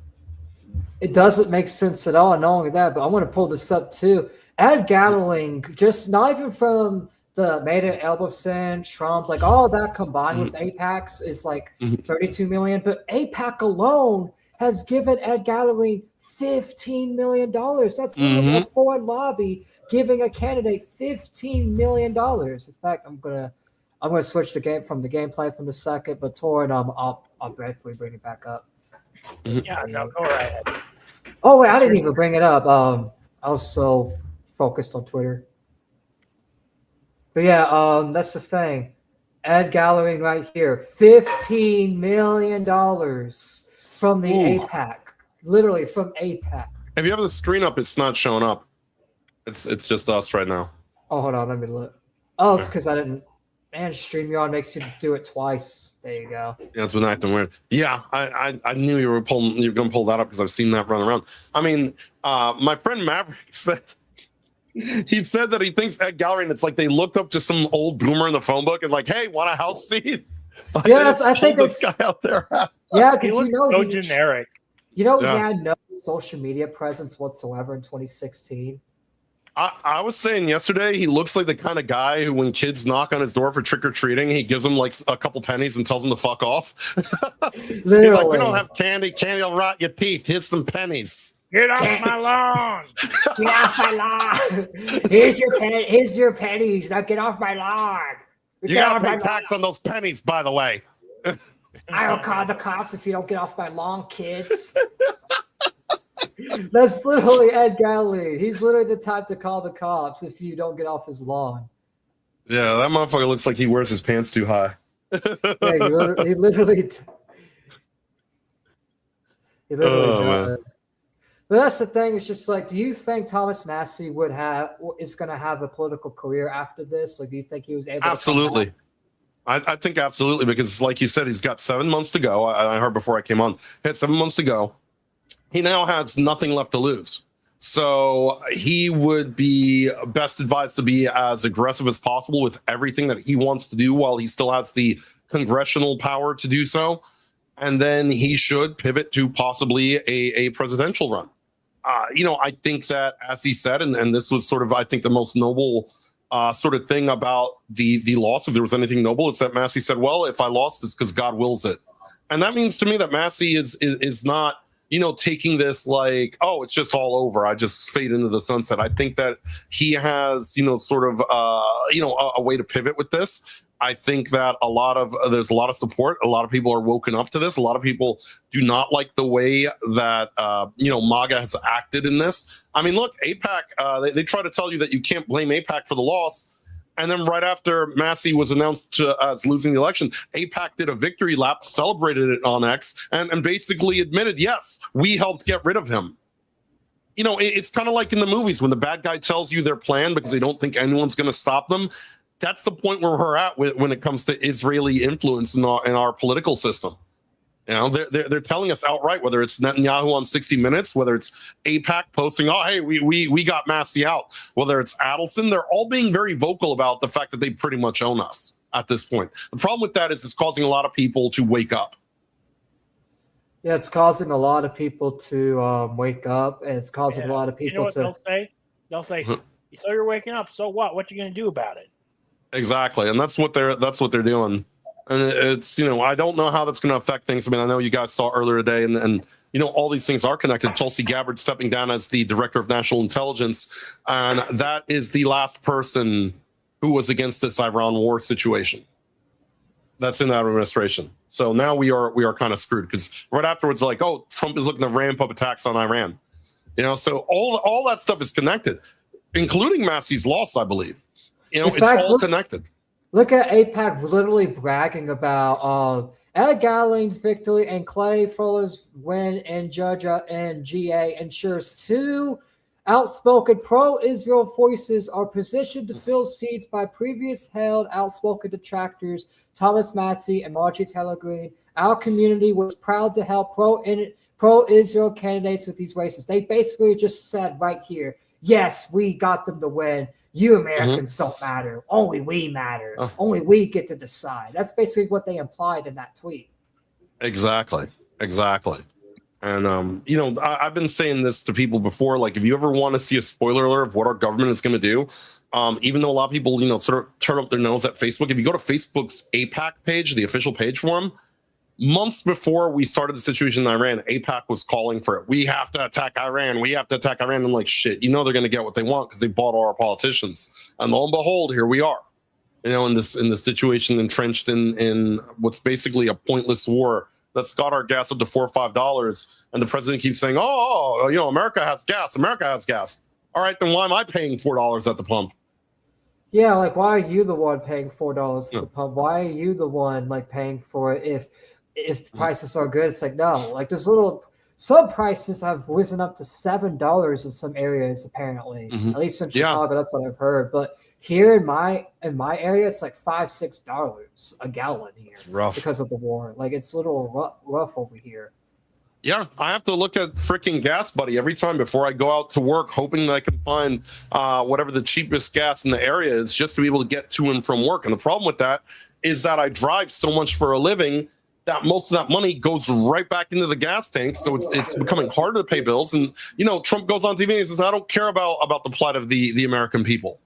It doesn't make sense at all. Not only that, but I want to pull this up too. Ed Gatling, just not even from the Maida Elbowson, Trump, like all that combined with AIPAC's is like 32 million, but AIPAC alone has given Ed Gatling $15 million. That's a foreign lobby giving a candidate $15 million. In fact, I'm gonna switch the game from the gameplay from a second, but Torin, I'll briefly bring it back up. Yeah, no, go right ahead. Oh wait, I didn't even bring it up. I was so focused on Twitter. But yeah, that's the thing. Ed Gatling right here, $15 million from the AIPAC. Literally from AIPAC. If you have the screen up, it's not showing up. It's just us right now. Oh, hold on, let me look. Oh, it's because I didn't. Man, StreamYard makes you do it twice. There you go. Yeah, it's been acting weird. Yeah, I knew you were going to pull that up because I've seen that run around. I mean, my friend Maverick said that he thinks Ed Gallery, it's like they looked up to some old boomer in the phone book and like, hey, want a house seat? Yeah, I think this guy out there. Yeah, he looks so generic. He had no social media presence whatsoever in 2016. I was saying yesterday, he looks like the kind of guy who, when kids knock on his door for trick-or-treating, he gives them like a couple pennies and tells them to fuck off. Literally. Like, we don't have candy. Candy will rot your teeth. Here's some pennies. Get off my lawn. Get off my lawn. Here's your pennies. Now get off my lawn. You got to pay tax on those pennies, by the way. I'll call the cops if you don't get off my lawn, kids. That's literally Ed Gallery. He's literally the type to call the cops if you don't get off his lawn. Yeah, that motherfucker looks like he wears his pants too high. Yeah, he literally does. But that's the thing. It's just like, do you think Thomas Massie is going to have a political career after this? Like, do you think he was able? Absolutely. I think absolutely, because like you said, he's got 7 months to go. I heard before I came on, he had 7 months to go. He now has nothing left to lose. So he would be best advised to be as aggressive as possible with everything that he wants to do while he still has the congressional power to do so. And then he should pivot to possibly a presidential run. I think that, as he said, and this was sort of, I think, the most noble sort of thing about the loss, if there was anything noble, it's that Massie said, well, if I lost, it's because God wills it. And that means to me that Massie is not, taking this like, oh, it's just all over, I just fade into the sunset. I think that he has, sort of, a way to pivot with this. I think that there's a lot of support. A lot of people are woken up to this. A lot of people do not like the way that, MAGA has acted in this. I mean, look, AIPAC, they try to tell you that you can't blame AIPAC for the loss. And then right after Massie was announced as losing the election, AIPAC did a victory lap, celebrated it on X, and basically admitted, yes, we helped get rid of him. It's kind of like in the movies when the bad guy tells you their plan because they don't think anyone's going to stop them. That's the point where we're at when it comes to Israeli influence in our political system. They're telling us outright, whether it's Netanyahu on 60 Minutes, whether it's AIPAC posting, oh, hey, we got Massie out, whether it's Adelson, they're all being very vocal about the fact that they pretty much own us at this point. The problem with that is it's causing a lot of people to wake up. Yeah, it's causing a lot of people to wake up, and it's causing a lot of people what they'll say? They'll say, so you're waking up, so what? What you going to do about it? Exactly, and that's what they're doing. And it's, I don't know how that's going to affect things. I mean, I know you guys saw earlier today, and all these things are connected. Tulsi Gabbard stepping down as the director of national intelligence, and that is the last person who was against this Iran war situation. That's in that administration. So now we are kind of screwed, because right afterwards, like, oh, Trump is looking to ramp up attacks on Iran. So all that stuff is connected, including Massie's loss, I believe. It's all connected. Look at AIPAC literally bragging about Ed Galling's victory and Clay Fuller's win in Georgia and GA ensures two outspoken pro-Israel voices are positioned to fill seats by previous held outspoken detractors Thomas Massie and Marjorie Taylor Greene. Our community was proud to help pro-Israel candidates with these races. They basically just said right here, yes, we got them to win. You Americans don't matter. Only we matter. Only we get to decide. That's basically what they implied in that tweet. Exactly. And, I've been saying this to people before. Like, if you ever want to see a spoiler alert of what our government is going to do, even though a lot of people, sort of turn up their nose at Facebook, if you go to Facebook's AIPAC page, the official page for them, months before we started the situation in Iran, AIPAC was calling for it. We have to attack Iran. We have to attack Iran. I'm like, shit, they're going to get what they want because they bought all our politicians. And lo and behold, here we are, in this situation entrenched in what's basically a pointless war that's got our gas up to $4 or $5. And the president keeps saying, America has gas. America has gas. All right, then why am I paying $4 at the pump? Yeah, like, why are you the one paying $4 at the pump? Why are you the one paying for it if prices are good? It's like, no, like, some prices have risen up to $7 in some areas, apparently. At least in Chicago, that's what I've heard. But here in my area, it's like $5-6 a gallon here. It's rough because of the war. Like, it's a little rough over here. Yeah, I have to look at freaking Gas Buddy every time before I go out to work, hoping that I can find whatever the cheapest gas in the area is, just to be able to get to and from work. And the problem with that is that I drive so much for a living that most of that money goes right back into the gas tank. So it's becoming harder to pay bills. And, Trump goes on TV and he says, I don't care about the plight of the American people,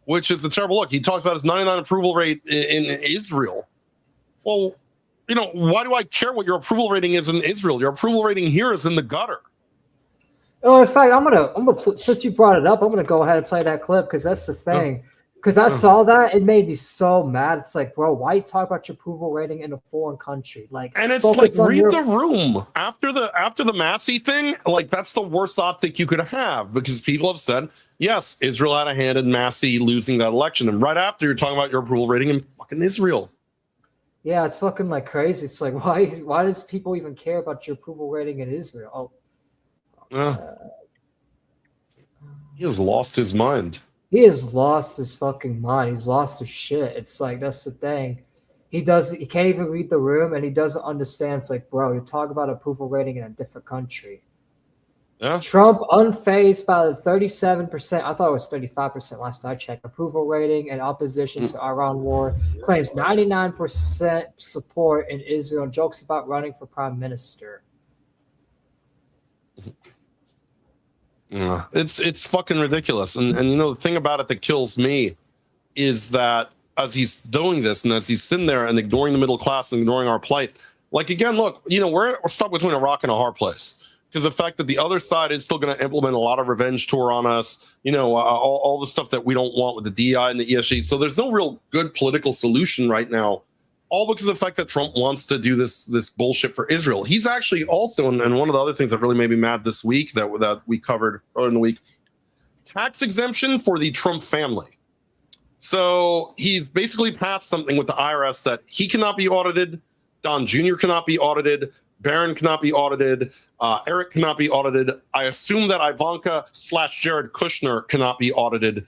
which is a terrible look. He talks about his 99 approval rate in Israel. Well, why do I care what your approval rating is in Israel? Your approval rating here is in the gutter. Oh, in fact, I'm gonna since you brought it up, I'm gonna go ahead and play that clip, because that's the thing. Because I saw that, it made me so mad. It's like, bro, why you talk about your approval rating in a foreign country? Like, and it's like, read the room after the Massie thing. Like, that's the worst optic you could have, because people have said, yes, Israel had a hand in Massie losing that election, and right after you're talking about your approval rating in fucking Israel. Yeah, it's fucking like crazy. It's like, why does people even care about your approval rating in Israel? He has lost his mind. He has lost his fucking mind. He's lost his shit. It's like, that's the thing. he can't even read the room, and he doesn't understand. It's like, bro, you're talking about approval rating in a different country. Yeah. Trump unfazed by the 37%. I thought it was 35% last I checked. Approval rating and opposition to Iran war, claims 99% support in Israel. Jokes about running for prime minister. Yeah, it's fucking ridiculous. And the thing about it that kills me is that as he's doing this and as he's sitting there and ignoring the middle class and ignoring our plight, like, again, look, we're stuck between a rock and a hard place. Because the fact that the other side is still going to implement a lot of revenge tour on us, all the stuff that we don't want with the DI and the ESG. So there's no real good political solution right now, all because of the fact that Trump wants to do this bullshit for Israel. He's actually also, and one of the other things that really made me mad this week that we covered earlier in the week, tax exemption for the Trump family. So he's basically passed something with the IRS that he cannot be audited, Don Jr. cannot be audited, Barron cannot be audited. Eric cannot be audited. I assume that Ivanka / Jared Kushner cannot be audited.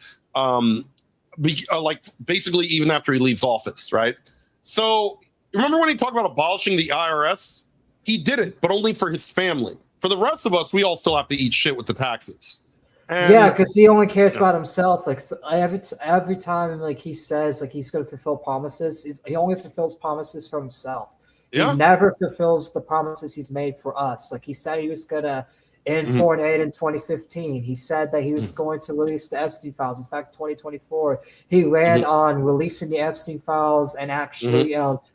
Basically, even after he leaves office, right? So remember when he talked about abolishing the IRS? He did it, but only for his family. For the rest of us, we all still have to eat shit with the taxes. And, because he only cares about himself. Like, every time, like, he says, like, he's going to fulfill promises, he only fulfills promises for himself. Yeah. He never fulfills the promises he's made for us. Like, he said he was going to end foreign aid in 2015. He said that he was going to release the Epstein files. In fact, 2024, he ran on releasing the Epstein files and actually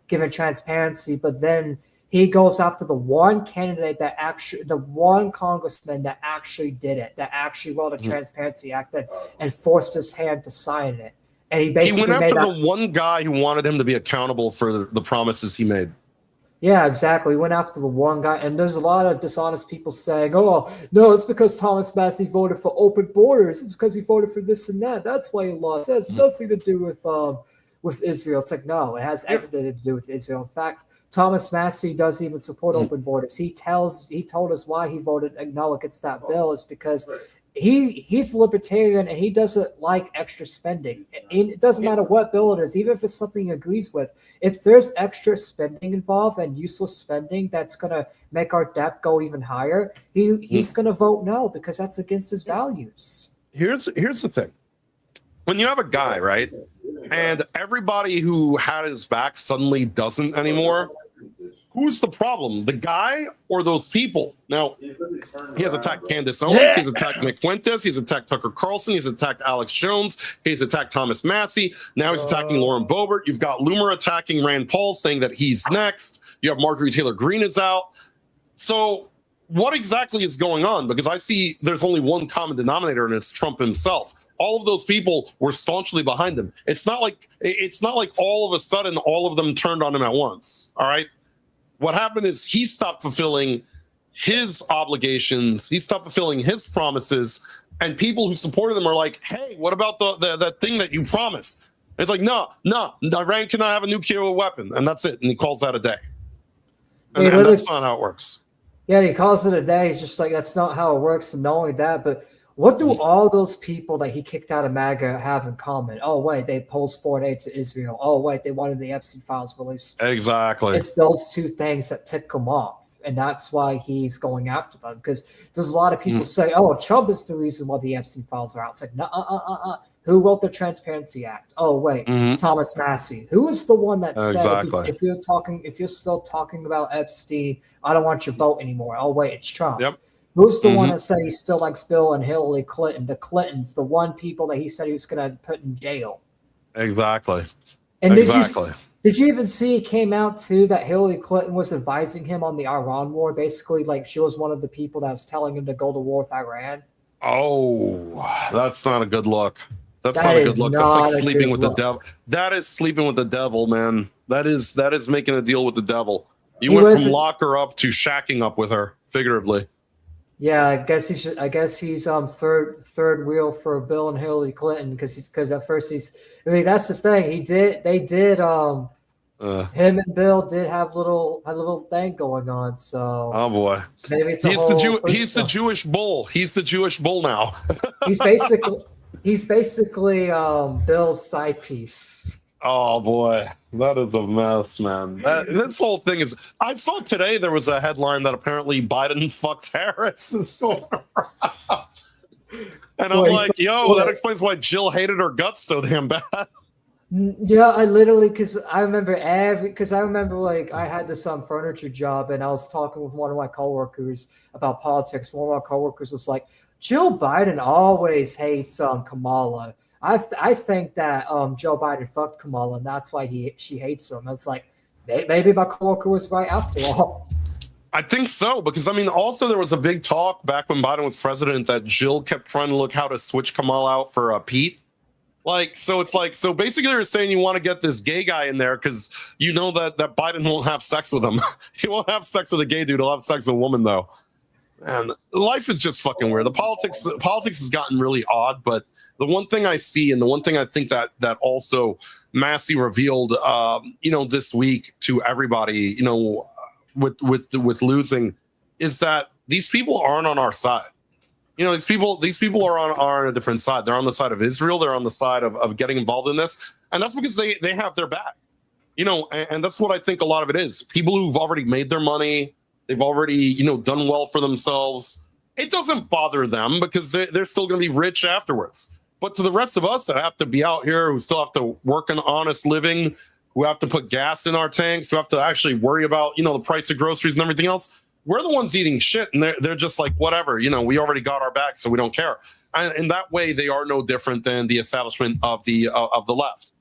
giving transparency. But then he goes after the one candidate the one congressman that actually did it, that actually wrote a Transparency Act and forced his hand to sign it. And he basically went after the one guy who wanted him to be accountable for the promises he made. Yeah, exactly. He went after the one guy, and there's a lot of dishonest people saying, "Oh, no, it's because Thomas Massie voted for open borders. It's because he voted for this and that. That's why he lost. It has nothing to do with Israel." It's like, no, it has everything to do with Israel. In fact, Thomas Massie doesn't even support open borders. He told us why he voted no against that bill is because he's a libertarian and he doesn't like extra spending. It doesn't matter what bill it is, even if it's something he agrees with. If there's extra spending involved and useless spending that's going to make our debt go even higher, he's going to vote no because that's against his values. Here's the thing. When you have a guy, right, and everybody who had his back suddenly doesn't anymore, who's the problem? The guy or those people? Now, he has attacked Candace Owens. He's attacked Mick Fuentes. He's attacked Tucker Carlson. He's attacked Alex Jones. He's attacked Thomas Massie. Now he's attacking Lauren Boebert. You've got Loomer attacking Rand Paul, saying that he's next. You have Marjorie Taylor Greene is out. So what exactly is going on? Because I see there's only one common denominator, and it's Trump himself. All of those people were staunchly behind him. It's not like all of a sudden all of them turned on him at once. All right. What happened is he stopped fulfilling his obligations. He stopped fulfilling his promises. And people who supported him are like, hey, what about that thing that you promised? And it's like, no, Iran cannot have a nuclear weapon. And that's it. And he calls that a day. And that's not how it works. Yeah, he calls it a day. He's just like, that's not how it works. And not only that, but what do all those people that he kicked out of MAGA have in common? Oh, wait, they opposed foreign aid to Israel. Oh, wait, they wanted the Epstein files released. Exactly. It's those two things that tick him off. And that's why he's going after them. Because there's a lot of people say, oh, Trump is the reason why the Epstein files are out. It's like, no, Who wrote the Transparency Act? Oh, wait, Thomas Massie. Who is the one that said, if you're still talking about Epstein, I don't want your vote anymore. Oh, wait, it's Trump. Yep. Who's the one that said he still likes Bill and Hillary Clinton? The Clintons, the one people that he said he was going to put in jail. Exactly. And did you even see it came out too that Hillary Clinton was advising him on the Iran war? Basically, like she was one of the people that was telling him to go to war with Iran. Oh, that's not a good look. That's not a good look. That's like sleeping with the devil. That is sleeping with the devil, man. That is making a deal with the devil. You went from lock her up to shacking up with her, figuratively. Yeah, I guess he's third wheel for Bill and Hillary Clinton because at first that's the thing. Him and Bill did have a little thing going on. So oh boy, maybe it's he's the Jewish bull. He's the Jewish bull now. he's basically Bill's side piece. Oh boy, that is a mess, man. This whole thing is. I saw today there was a headline that apparently Biden fucked Harris. And I'm like, yo, that explains why Jill hated her guts so damn bad. Yeah, I literally, because I remember like I had this furniture job and I was talking with one of my coworkers about politics. One of my coworkers was like, Jill Biden always hates Kamala. I think that Joe Biden fucked Kamala and that's why she hates him. It's like maybe my coworker was right after all. I think so, because I mean, also there was a big talk back when Biden was president that Jill kept trying to look how to switch Kamala out for Pete. So basically they're saying you want to get this gay guy in there because you know that Biden won't have sex with him. He won't have sex with a gay dude. He'll have sex with a woman though. And life is just fucking weird. The politics has gotten really odd, but the one thing I see and the one thing I think that also Massie revealed, this week to everybody, with losing, is that these people aren't on our side. These people are on a different side. They're on the side of Israel. They're on the side of getting involved in this. And that's because they have their back, and that's what I think a lot of it is. People who've already made their money, they've already, done well for themselves. It doesn't bother them because they're still going to be rich afterwards. But to the rest of us that have to be out here, who still have to work an honest living, who have to put gas in our tanks, who have to actually worry about, the price of groceries and everything else, we're the ones eating shit, and they're just like, whatever, we already got our back, so we don't care. And in that way, they are no different than the establishment of the left.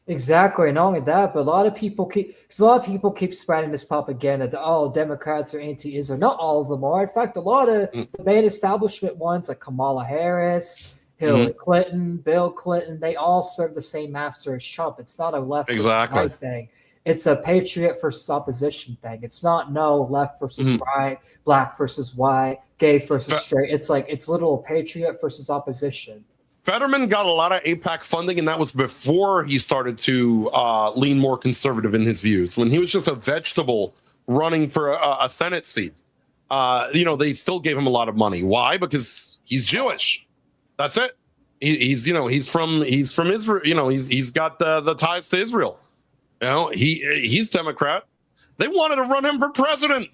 Exactly, and not only that, but a lot of people keep spreading this propaganda that all Democrats are anti-Israel. Not all of them are. In fact, a lot of the main establishment ones, like Kamala Harris, Hillary Clinton, Bill Clinton, they all serve the same master as Trump. It's not a left versus right thing. It's a patriot versus opposition thing. It's not left versus right, black versus white, gay versus straight. It's literal patriot versus opposition. Fetterman got a lot of AIPAC funding, and that was before he started to lean more conservative in his views. When he was just a vegetable running for a Senate seat, they still gave him a lot of money. Why? Because he's Jewish. That's it. He's from Israel. He's got the ties to Israel. He's Democrat. They wanted to run him for president.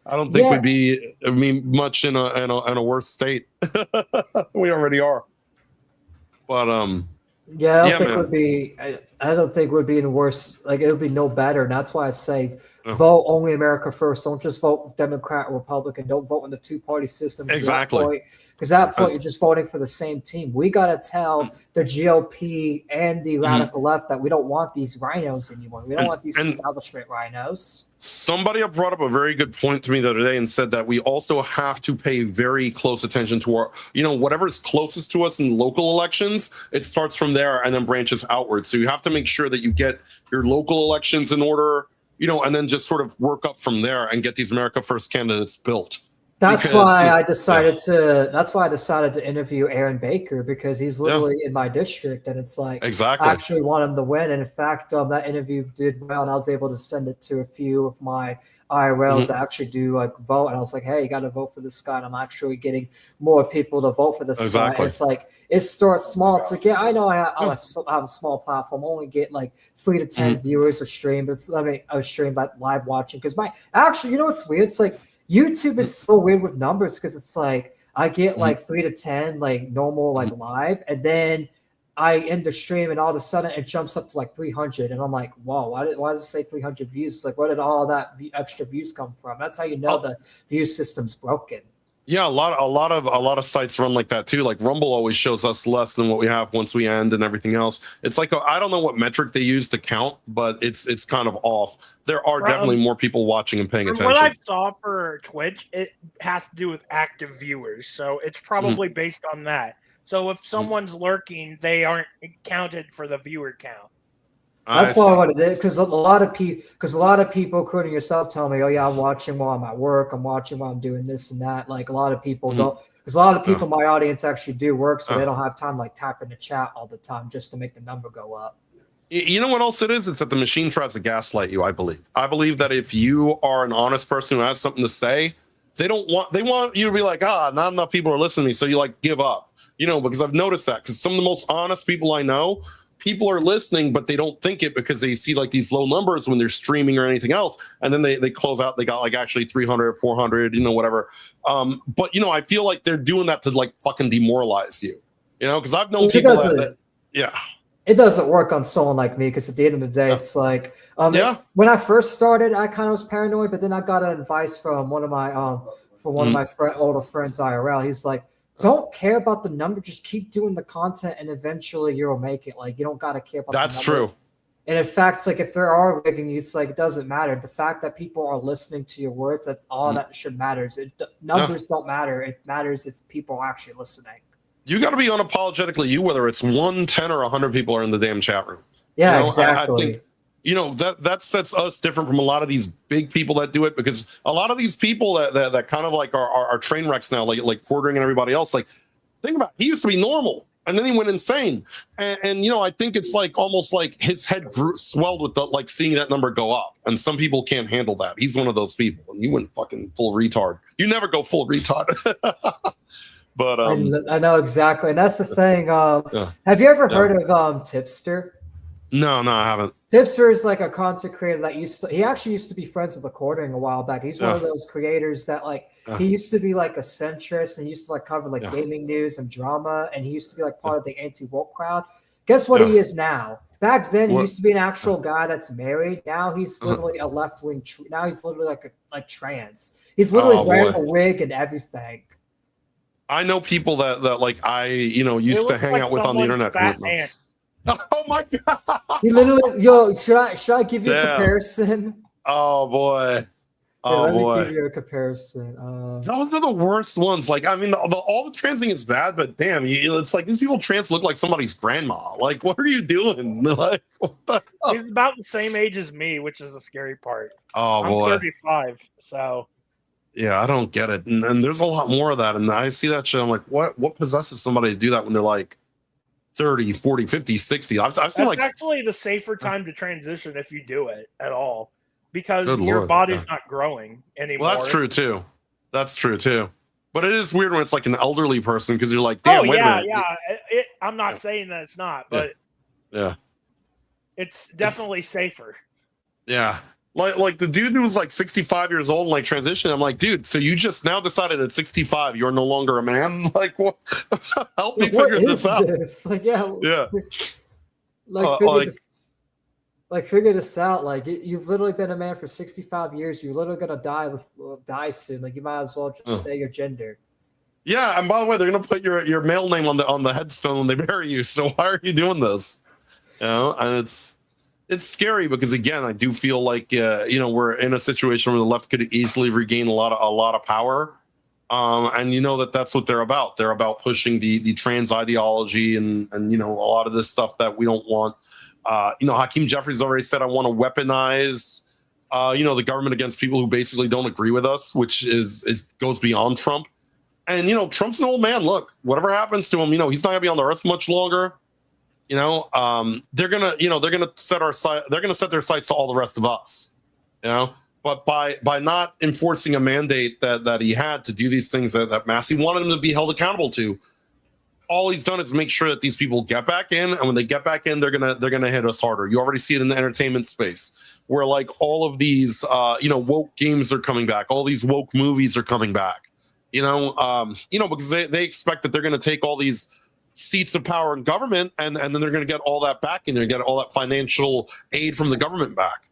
I don't think we'd be much in a worse state. We already are. But I don't think we'd be in worse. Like, it would be no better, and that's why I say vote only America first. Don't just vote Democrat or Republican. Don't vote in the two-party system. Exactly. Because at that point, you're just voting for the same team. We got to tell the GOP and the radical left that we don't want these rhinos anymore. We don't want these establishment rhinos. Somebody brought up a very good point to me the other day and said that we also have to pay very close attention to our, whatever's closest to us in local elections. It starts from there and then branches outward. So you have to make sure that you get your local elections in order, and then just sort of work up from there and get these America First candidates built. That's why I decided to interview Aaron Baker, because he's literally in my district, and it's like, exactly. I actually want him to win. And in fact, that interview did well, and I was able to send it to a few of my IRLs that actually do vote. And I was like, hey, you got to vote for this guy. And I'm actually getting more people to vote for this guy. And it's like, it starts small. It's like, I know I have a small platform. I only get like 3 to 10 viewers a stream, but a stream by live watching. Because what's weird? It's like, YouTube is so weird with numbers, because it's like I get like 3 to 10 like normal like live, and then I end the stream and all of a sudden it jumps up to like 300, and I'm like, whoa, why does it say 300 views? It's like, where did all that extra views come from? That's how you know the view system's broken. Yeah, a lot of sites run like that too. Like Rumble always shows us less than what we have once we end and everything else. It's like I don't know what metric they use to count, but it's kind of off. There are definitely more people watching and paying attention. What I saw for Twitch, it has to do with active viewers, so it's probably based on that. So if someone's lurking, they aren't counted for the viewer count. That's probably what it is, because a lot of people, including yourself, tell me, "Oh yeah, I'm watching while I'm at work. I'm watching while I'm doing this and that." Like, a lot of people don't, because a lot of people in my audience actually do work, so they don't have time like tapping the chat all the time just to make the number go up. You know what else it is? It's that the machine tries to gaslight you. I believe that if you are an honest person who has something to say, they want you to be like, not enough people are listening to me, so you like give up, because I've noticed that, because some of the most honest people I know, people are listening, but they don't think it because they see like these low numbers when they're streaming or anything else, and then they close out, they got like actually 300, 400, whatever. But I feel like they're doing that to like fucking demoralize you, because I've known people that yeah. It doesn't work on someone like me, because at the end of the day, it's like when I first started, I kind of was paranoid, but then I got advice from one of my older friends IRL. He's like, don't care about the number, just keep doing the content, and eventually you'll make it. Like, you don't got to care about that's the number. True. And in fact, it's like if there are rigging you, it's like it doesn't matter. The fact that people are listening to your words, that's all that should matter. Numbers don't matter. It matters if people are actually listening. You got to be unapologetically you, whether it's 1, 10, or 100 people are in the damn chat room. Yeah, exactly. I think that sets us different from a lot of these big people that do it, because a lot of these people that kind of like are train wrecks now, like Quartering and everybody else. Like, think about it. He used to be normal, and then he went insane. And I think it's like almost like his head swelled with like seeing that number go up, and some people can't handle that. He's one of those people, and he went fucking full retard. You never go full retard. But I know exactly, and that's the thing. Have you ever heard of Tipster? No, I haven't. Tipster is like a content creator that he actually used to be friends with Quartering a while back. He's one of those creators that he used to be like a centrist, and he used to like cover like gaming news and drama, and he used to be like part of the anti-woke crowd. Guess what he is now? Back then, he used to be an actual guy that's married. Now he's literally a left-wing. Now he's literally like trans. He's literally wearing a wig and everything. I know people that like I used to hang out with on the internet. Oh my god! He literally, should I give you a comparison? Oh boy! Let me give you a comparison. Those are the worst ones. Like, I mean, all the transing is bad, but damn, it's like these people trans look like somebody's grandma. Like, what are you doing? Like, what the hell? He's about the same age as me, which is the scary part. Oh boy! I'm 35, so. Yeah, I don't get it. And there's a lot more of that. And I see that shit. I'm like, what possesses somebody to do that when they're like 30, 40, 50, 60? I've seen That's actually the safer time to transition if you do it at all, because your body's not growing anymore. Well, that's true too. But it is weird when it's like an elderly person, because you're like, damn, wait a minute. Yeah. I'm not saying that it's not, but it's definitely safer. Yeah. Like the dude who was like 65 years old and like transitioned, I'm like, dude, so you just now decided at 65 you're no longer a man? Like, what? Help me figure this out. Like, figure this out. Like, you've literally been a man for 65 years. You're literally gonna die soon. Like, you might as well just stay your gender. Yeah, and by the way, they're gonna put your male name on the headstone when they bury you. So why are you doing this? And it's scary, because again, I do feel like we're in a situation where the left could easily regain a lot of power, and that's what they're about. They're about pushing the trans ideology and a lot of this stuff that we don't want. Hakeem Jeffries already said, I want to weaponize the government against people who basically don't agree with us, which goes beyond Trump. And Trump's an old man. Look, whatever happens to him, he's not gonna be on the earth much longer. They're gonna set their sights to all the rest of us, but by not enforcing a mandate that he had to do these things that Massie wanted him to be held accountable to, all he's done is make sure that these people get back in, and when they get back in, they're gonna hit us harder. You already see it in the entertainment space, where like all of these woke games are coming back, all these woke movies are coming back, because they expect that they're gonna take all these seats of power in government, and then they're going to get all that back, and they're going to get all that financial aid from the government back.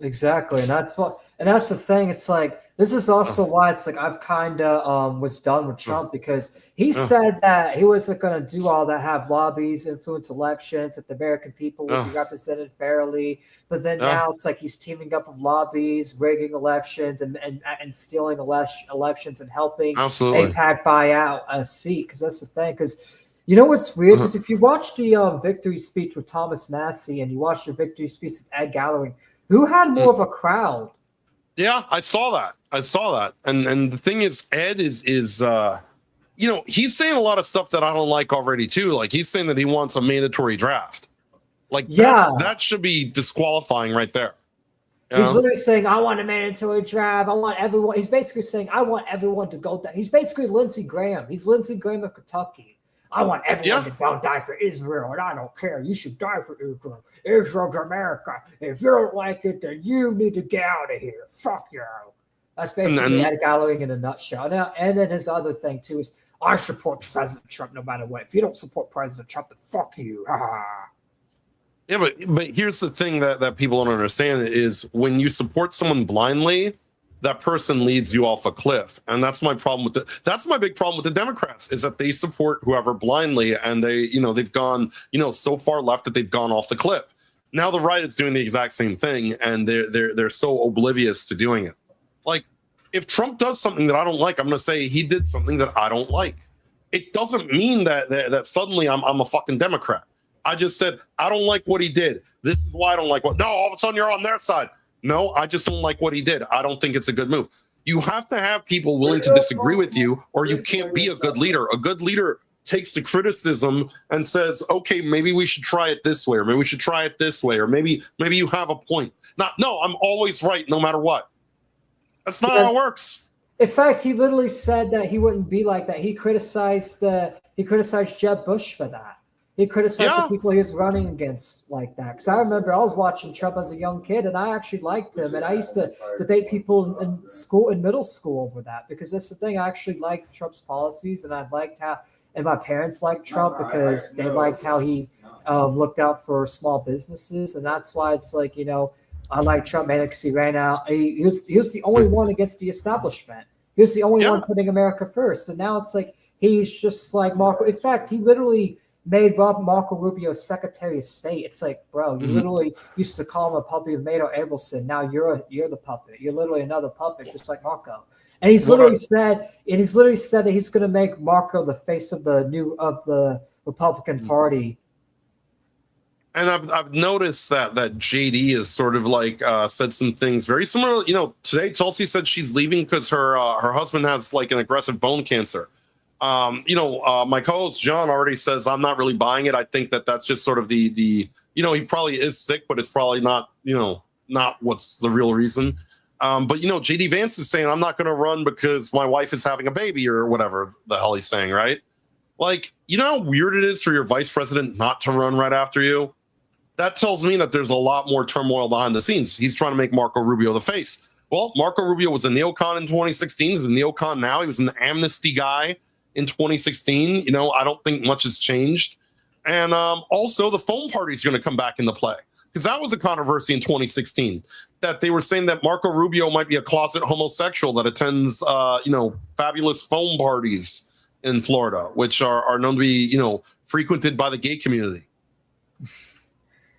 Exactly, and that's the thing. It's like, this is also why it's like I've kind of was done with Trump, because he said that he wasn't going to do all that, have lobbies influence elections, that the American people would be represented fairly. But then now it's like he's teaming up with lobbies, rigging elections, and stealing elections, and helping AIPAC buy out a seat. Because that's the thing. Because what's weird? Because if you watch the victory speech with Thomas Massie, and you watch the victory speech with Ed Galloway, who had more of a crowd? Yeah, I saw that. And the thing is, Ed is he's saying a lot of stuff that I don't like already too. Like, he's saying that he wants a mandatory draft. Like, that should be disqualifying right there. He's literally saying, I want a mandatory drive. I want everyone. He's basically saying, I want everyone to go down. He's basically Lindsey Graham. He's Lindsey Graham of Kentucky. I want everyone to go die for Israel, and I don't care. You should die for Israel. Israel's America. If you don't like it, then you need to get out of here. Fuck you. That's basically Ed Galloway in a nutshell. Now, and then his other thing, too, is I support President Trump no matter what. If you don't support President Trump, then fuck you. Yeah, but here's the thing that people don't understand is when you support someone blindly, that person leads you off a cliff. And that's my problem with that's my big problem with the Democrats is that they support whoever blindly, and they've gone, so far left that they've gone off the cliff. Now the right is doing the exact same thing, and they're so oblivious to doing it. Like, if Trump does something that I don't like, I'm going to say he did something that I don't like. It doesn't mean that suddenly I'm a fucking Democrat. I just said, I don't like what he did. This is why I don't like what. No, all of a sudden you're on their side. No, I just don't like what he did. I don't think it's a good move. You have to have people willing to disagree with you, or you can't be a good leader. A good leader takes the criticism and says, okay, maybe we should try it this way, or maybe we should try it this way, or maybe you have a point. No, I'm always right no matter what. That's not how it works. In fact, he literally said that he wouldn't be like that. He criticized Jeb Bush for that. He criticized the people he was running against like that. Because I remember I was watching Trump as a young kid, and I actually liked him. And I used to debate people in middle school over that, because that's the thing. I actually liked Trump's policies, and I liked how, and my parents liked Trump because they liked how he looked out for small businesses, and that's why it's like, I like Trump, man, because he ran out. He was the only one against the establishment. He was the only one putting America first, and now it's like he's just like Marco. In fact, he literally made Marco Rubio Secretary of State. It's like, bro, you literally used to call him a puppet of Mato Abelson. Now you're the puppet. You're literally another puppet, just like Marco. And he's literally said that he's going to make Marco the face of the Republican Party. And I've noticed that JD has sort of like said some things very similar. Today Tulsi said she's leaving because her husband has like an aggressive bone cancer. My co-host John already says I'm not really buying it. I think that's just sort of the he probably is sick, but it's probably not what's the real reason. But JD Vance is saying I'm not going to run because my wife is having a baby or whatever the hell he's saying, right? Like, how weird it is for your vice president not to run right after you? That tells me that there's a lot more turmoil behind the scenes. He's trying to make Marco Rubio the face. Well, Marco Rubio was a neocon in 2016. He's a neocon now. He was an amnesty guy in 2016. I don't think much has changed. And also the phone party is going to come back into play, because that was a controversy in 2016 that they were saying that Marco Rubio might be a closet homosexual that attends, fabulous phone parties in Florida, which are known to be, frequented by the gay community.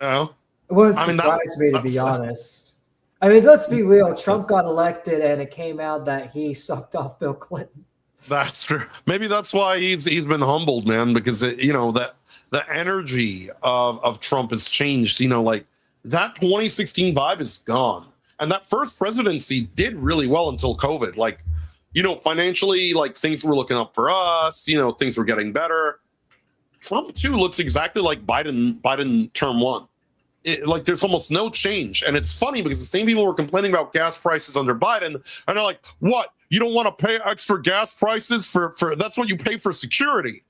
It wouldn't surprise me, to be honest. I mean, let's be real. Trump got elected, and it came out that he sucked off Bill Clinton. That's true. Maybe that's why he's been humbled, man, because that the energy of Trump has changed. Like that 2016 vibe is gone, and that first presidency did really well until COVID. Like, financially, like things were looking up for us. Things were getting better. Trump too looks exactly like Biden term one. Like there's almost no change, and it's funny because the same people were complaining about gas prices under Biden, and they're like, "What? You don't want to pay extra gas prices for that's what you pay for security?"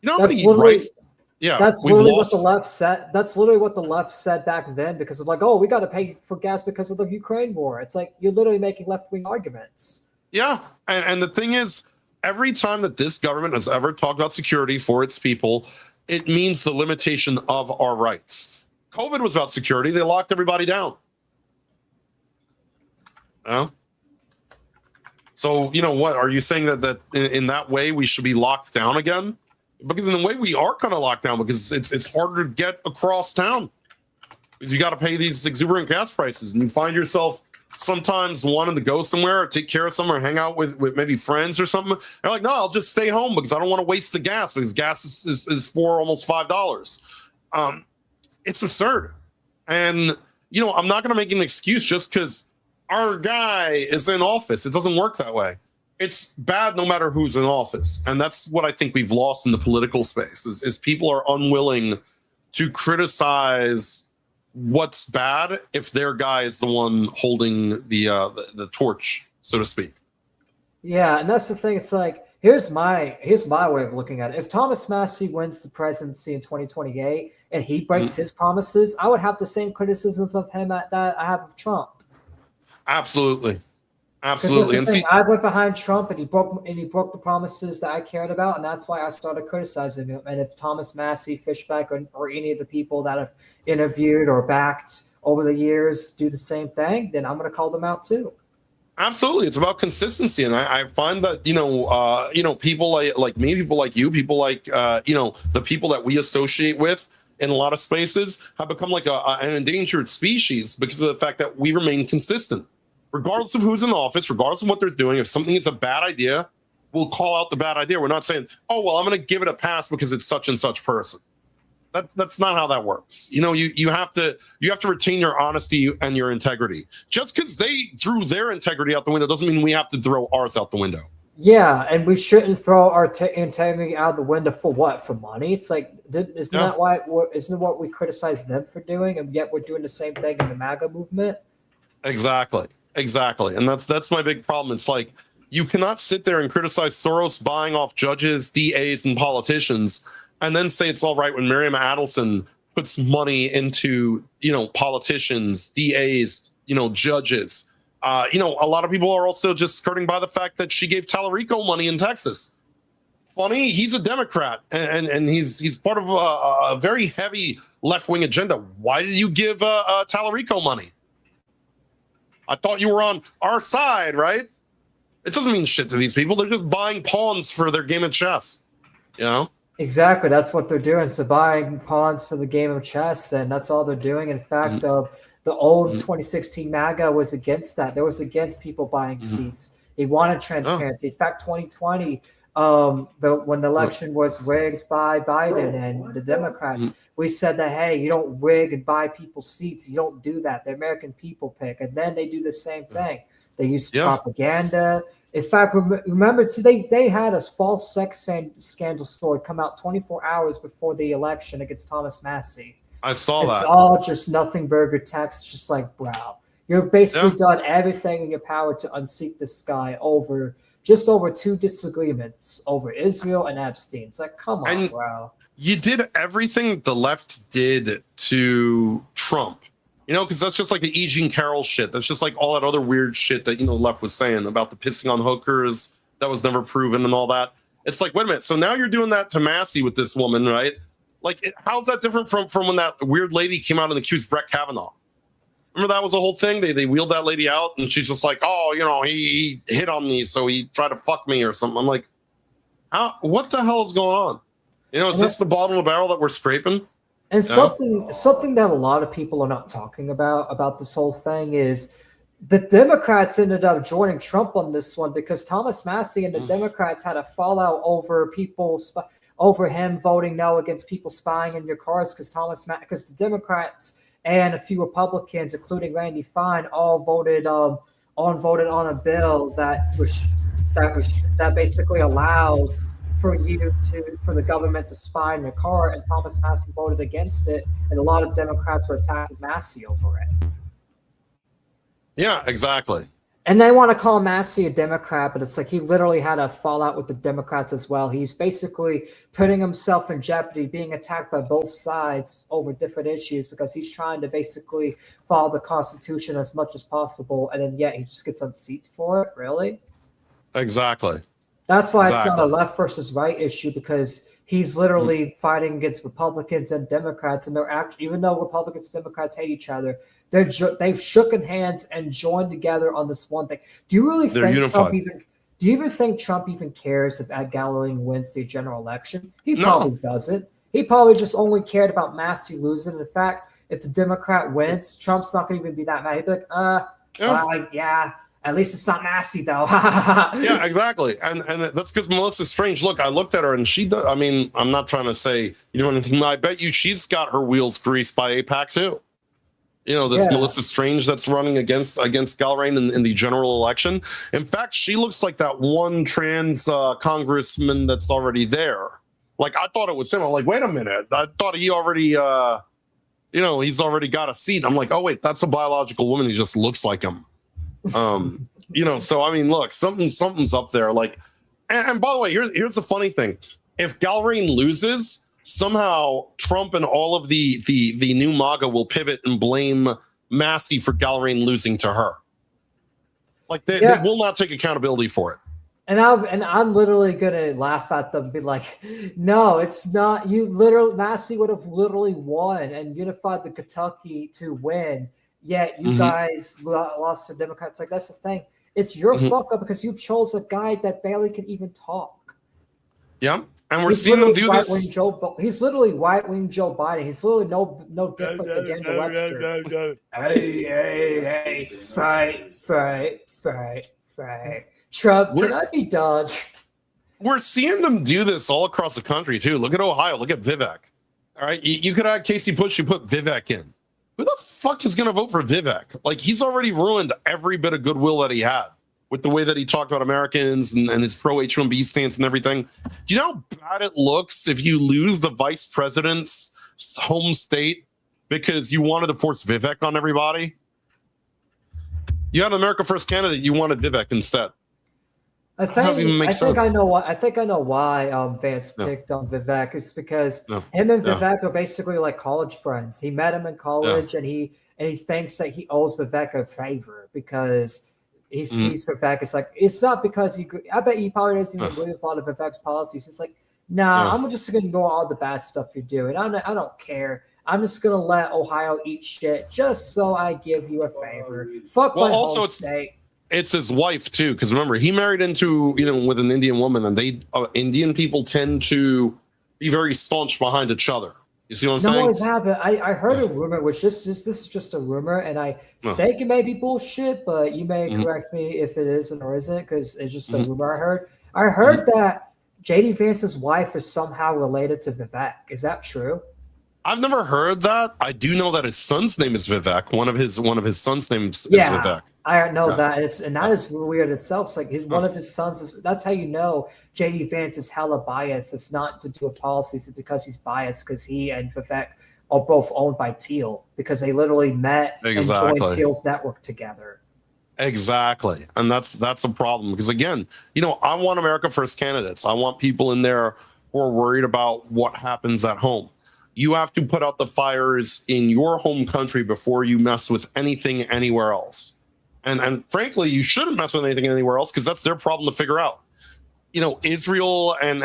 That's literally what the left said. That's literally what the left said back then, because of like, oh, we got to pay for gas because of the Ukraine war. It's like you're literally making left-wing arguments. Yeah, and the thing is, every time that this government has ever talked about security for its people, it means the limitation of our rights. COVID was about security. They locked everybody down. So, what? Are you saying that in that way we should be locked down again? Because in a way we are kind of locked down, because it's harder to get across town. Because you got to pay these exuberant gas prices, and you find yourself sometimes wanting to go somewhere or take care of somewhere, or hang out with maybe friends or something. They're like, no, I'll just stay home because I don't want to waste the gas, because gas is for almost $5. It's absurd. And, I'm not going to make an excuse just because our guy is in office. It doesn't work that way. It's bad no matter who's in office. And that's what I think we've lost in the political space is people are unwilling to criticize what's bad if their guy is the one holding the torch, so to speak. Yeah, and that's the thing. It's like here's my way of looking at it. If Thomas Massie wins the presidency in 2028 and he breaks his promises, I would have the same criticisms of him that I have of Trump. Absolutely. Absolutely. And I went behind Trump and he broke the promises that I cared about, and that's why I started criticizing him. And if Thomas Massie, Fishback, or any of the people that I've interviewed or backed over the years do the same thing, then I'm going to call them out too. Absolutely, it's about consistency, and I find that people like me, people like you, people like the people that we associate with in a lot of spaces have become like an endangered species because of the fact that we remain consistent. Regardless of who's in office, regardless of what they're doing, if something is a bad idea, we'll call out the bad idea. We're not saying, oh, well, I'm going to give it a pass because it's such and such person. That's not how that works. You have to retain your honesty and your integrity. Just because they threw their integrity out the window doesn't mean we have to throw ours out the window. Yeah, and we shouldn't throw our integrity out the window for what? For money? It's like, isn't that what we criticize them for doing, and yet we're doing the same thing in the MAGA movement? Exactly. And that's my big problem. It's like you cannot sit there and criticize Soros buying off judges, DAs, and politicians, and then say it's all right when Miriam Adelson puts money into politicians, DAs, judges. A lot of people are also just skirting by the fact that she gave Tallarico money in Texas. Funny, he's a Democrat and he's part of a very heavy left-wing agenda. Why did you give Tallarico money? I thought you were on our side, right? It doesn't mean shit to these people. They're just buying pawns for their game of chess, Exactly. That's what they're doing. So buying pawns for the game of chess, and that's all they're doing. In fact, the old 2016 MAGA was against that. They was against people buying seats. They wanted transparency. In fact, 2020, when the election was rigged by Biden and the Democrats, we said that, hey, you don't rig and buy people's seats. You don't do that. The American people pick. And then they do the same thing. They use propaganda. In fact, remember, too, they had a false sex scandal story come out 24 hours before the election against Thomas Massie. I saw that. It's all just nothing burger text, just like, bro, you've basically done everything in your power to unseat this guy over 2 disagreements over Israel and Epstein. It's like, come on, bro. You did everything the left did to Trump, because that's just like the E. Jean Carroll shit. That's just like all that other weird shit that, the left was saying about the pissing on hookers that was never proven and all that. It's like, wait a minute. So now you're doing that to Massie with this woman, right? Like, how's that different from when that weird lady came out and accused Brett Kavanaugh? Remember that was the whole thing? They wheeled that lady out and she's just like, oh, he hit on me, so he tried to fuck me or something. I'm like, what the hell is going on? Is this the bottom of the barrel that we're scraping? And something that a lot of people are not talking about this whole thing is the Democrats ended up joining Trump on this one because Thomas Massie and the Democrats had a fallout over him voting no against people spying in your cars because the Democrats and a few Republicans, including Randy Fine, all voted on a bill that basically allows for the government to spy in your car, and Thomas Massie voted against it, and a lot of Democrats were attacking Massie over it. Yeah, exactly. And they want to call Massie a Democrat, but it's like he literally had a fallout with the Democrats as well. He's basically putting himself in jeopardy, being attacked by both sides over different issues because he's trying to basically follow the Constitution as much as possible, and then yet he just gets unseated for it. Really? Exactly. That's why it's not a left versus right issue, because he's literally fighting against Republicans and Democrats, and they're actually, even though Republicans and Democrats hate each other, they've shooken hands and joined together on this one thing. Do you really think Trump even? Do you even think Trump even cares if Ed Galloway wins the general election? He probably doesn't. He probably just only cared about Massie losing. In fact, if the Democrat wins, Trump's not going to even be that mad. He'd be like, yeah. At least it's not Massie, though. Yeah, exactly. And that's because Melissa's strange. Look, I looked at her and she does. I mean, I'm not trying to say, anything. I bet you she's got her wheels greased by AIPAC, too. Melissa Strange that's running against Galrain in the general election. In fact, she looks like that one trans congressman that's already there. Like, I thought it was him. I'm like, wait a minute. I thought he already he's already got a seat. I'm like, oh wait, that's a biological woman who just looks like him. So I mean, look, something's up there. Like, and by the way, here's the funny thing: if Galrain loses, somehow Trump and all of the new MAGA will pivot and blame Massie for Galrain losing to her. Like they will not take accountability for it. And I'm literally gonna laugh at them and be like, no, it's not. Massie would have literally won and unified the Kentucky to win. Yet you guys lost to Democrats. Like, that's the thing. It's your fuck up because you chose a guy that barely can even talk. Yeah, and we're seeing them do this. He's literally right-wing Joe Biden. He's literally no different than Daniel Webster. Hey, fight. Trump, can I be done? We're seeing them do this all across the country, too. Look at Ohio. Look at Vivek. All right, you could have Casey Bush, you put Vivek in. Who the fuck is going to vote for Vivek? Like, he's already ruined every bit of goodwill that he had with the way that he talked about Americans and his pro-H-1B stance and everything. Do you know how bad it looks if you lose the vice president's home state because you wanted to force Vivek on everybody? You had an America First candidate, you wanted Vivek instead. I think I know why Vance picked on Vivek. It's because him and Vivek are basically like college friends. He met him in college, and he thinks that he owes Vivek a favor because he sees Vivek. It's like, it's not because I bet he probably doesn't even agree with a lot of Vivek's policies. It's like, I'm just gonna ignore all the bad stuff you're doing. I don't care. I'm just gonna let Ohio eat shit just so I give you a favor. Fuck my home state. It's his wife too, because remember, he married into with an Indian woman, and they Indian people tend to be very staunch behind each other. You see what I'm saying? No, I heard a rumor, which this is just a rumor, and I think it may be bullshit, but you may correct me if it isn't or isn't, because it's just a rumor I heard. I heard that JD Vance's wife is somehow related to Vivek. Is that true? I've never heard that. I do know that his son's name is Vivek. One of his sons' names is Vivek. I know that. And that is weird itself. It's like one of his sons is. That's how you know JD Vance is hella biased. It's not to do with policies. It's because he's biased because he and Vivek are both owned by Teal because they literally met and joined Teal's network together. Exactly. And that's a problem because, again, I want America First candidates. I want people in there who are worried about what happens at home. You have to put out the fires in your home country before you mess with anything anywhere else. And frankly, you shouldn't mess with anything anywhere else because that's their problem to figure out. Israel and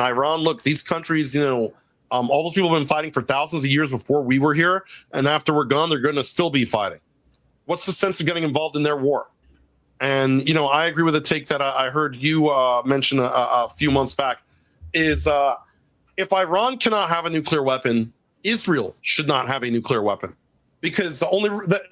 Iran, look, these countries, all those people have been fighting for thousands of years before we were here. And after we're gone, they're going to still be fighting. What's the sense of getting involved in their war? And, I agree with the take that I heard you mention a few months back is if Iran cannot have a nuclear weapon, Israel should not have a nuclear weapon. Because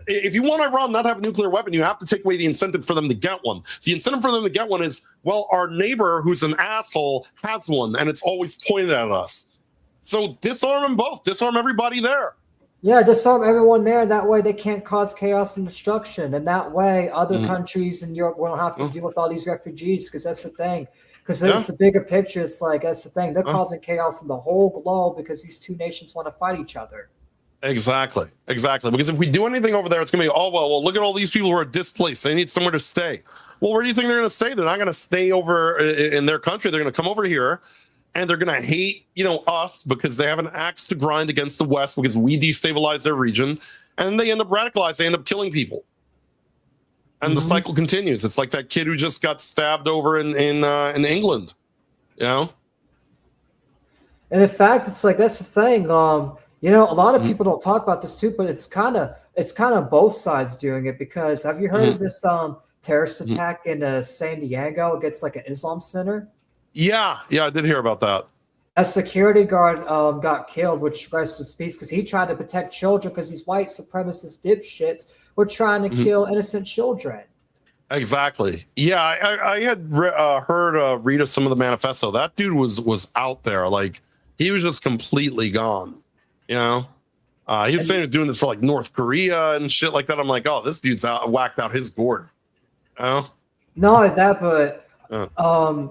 if you want Iran not to have a nuclear weapon, you have to take away the incentive for them to get one. The incentive for them to get one is, well, our neighbor who's an asshole has one, and it's always pointed at us. So disarm them both. Disarm everybody there. Yeah, disarm everyone there. That way they can't cause chaos and destruction. And that way other countries in Europe won't have to deal with all these refugees, because that's the thing. Because it's a bigger picture. It's like, that's the thing. They're causing chaos in the whole globe because these two nations want to fight each other. Exactly. Because if we do anything over there, it's going to be, well, look at all these people who are displaced. They need somewhere to stay. Well, where do you think they're going to stay? They're not going to stay over in their country. They're going to come over here, and they're going to hate, us because they have an axe to grind against the West because we destabilize their region, and they end up radicalized. They end up killing people. And the cycle continues. It's like that kid who just got stabbed over in England, And in fact, it's like, that's the thing. A lot of people don't talk about this too, but it's kind of both sides doing it, because have you heard of this terrorist attack in San Diego against like an Islam center? Yeah, I did hear about that. A security guard got killed, which rest in peace, because he tried to protect children because these white supremacist dipshits were trying to kill innocent children. Exactly. Yeah, I had heard read of some of the manifesto. That dude was out there, like he was just completely gone. He was saying he was doing this for like North Korea and shit like that. I'm like, oh, this dude's whacked out his gourd. Not only that, but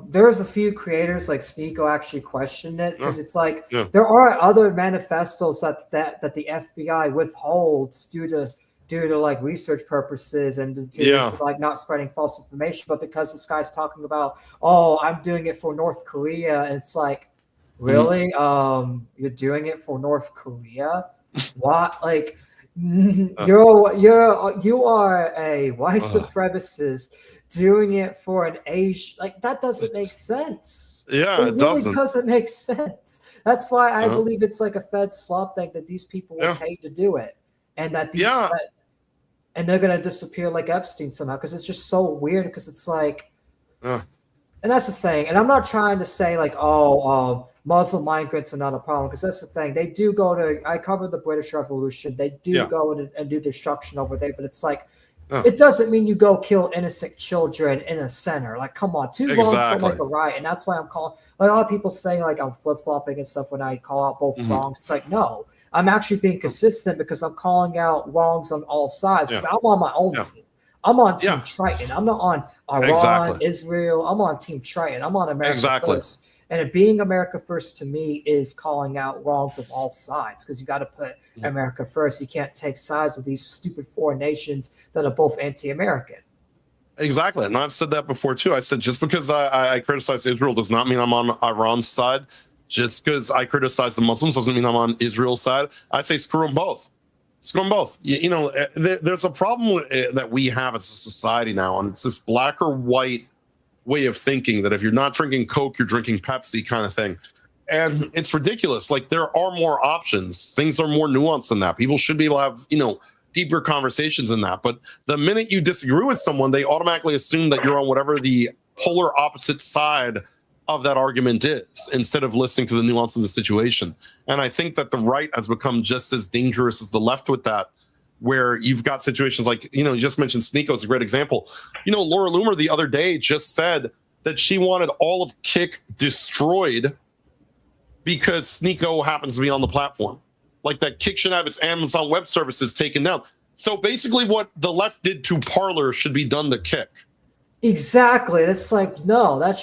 there's a few creators like Sneeko actually questioned it because it's like Yeah. there are other manifestos that the FBI withholds due to like research purposes and due to like not spreading false information. But because this guy's talking about, oh, I'm doing it for North Korea, and it's like, really? You're doing it for North Korea? What? Like, you are a white supremacist doing it for an Asian. Like, that doesn't make sense. Yeah, it really doesn't make sense. That's why I believe it's like a Fed swap thing that these people were paid to do it, and that these and they're gonna disappear like Epstein somehow because it's just so weird. Because it's like, and that's the thing. And I'm not trying to say like, Muslim migrants are not a problem, because that's the thing. They do go to. I covered the British Revolution. They do go and do destruction over there, but it's like. It doesn't mean you go kill innocent children in a center. Like, come on, two wrongs don't make a right, and that's why I'm calling. Like, a lot of people say like I'm flip flopping and stuff when I call out both wrongs. It's like, no, I'm actually being consistent because I'm calling out wrongs on all sides. Because I'm on my own team. I'm on Team Triton. I'm not on Iran, Israel. I'm on Team Triton. I'm on America First. And being America First to me is calling out wrongs of all sides, because you got to put America first. You can't take sides with these stupid foreign nations that are both anti-American. Exactly. And I've said that before too. I said just because I criticize Israel does not mean I'm on Iran's side. Just because I criticize the Muslims doesn't mean I'm on Israel's side. I say screw them both. Screw them both. You know, there's a problem that we have as a society now, and it's this black or white way of thinking that if you're not drinking Coke, you're drinking Pepsi kind of thing. And it's ridiculous. Like, there are more options. Things are more nuanced than that. People should be able to have, you know, deeper conversations in that. But the minute you disagree with someone, they automatically assume that you're on whatever the polar opposite side of that argument is, instead of listening to the nuance of the situation. And I think that the right has become just as dangerous as the left with that, where you've got situations like, you know, you just mentioned Sneeko is a great example. You know, Laura Loomer the other day just said that she wanted all of Kick destroyed because Sneeko happens to be on the platform. Like, that Kick should have its Amazon Web Services taken down. So basically what the left did to Parler should be done to Kick. Exactly. And it's like, no, that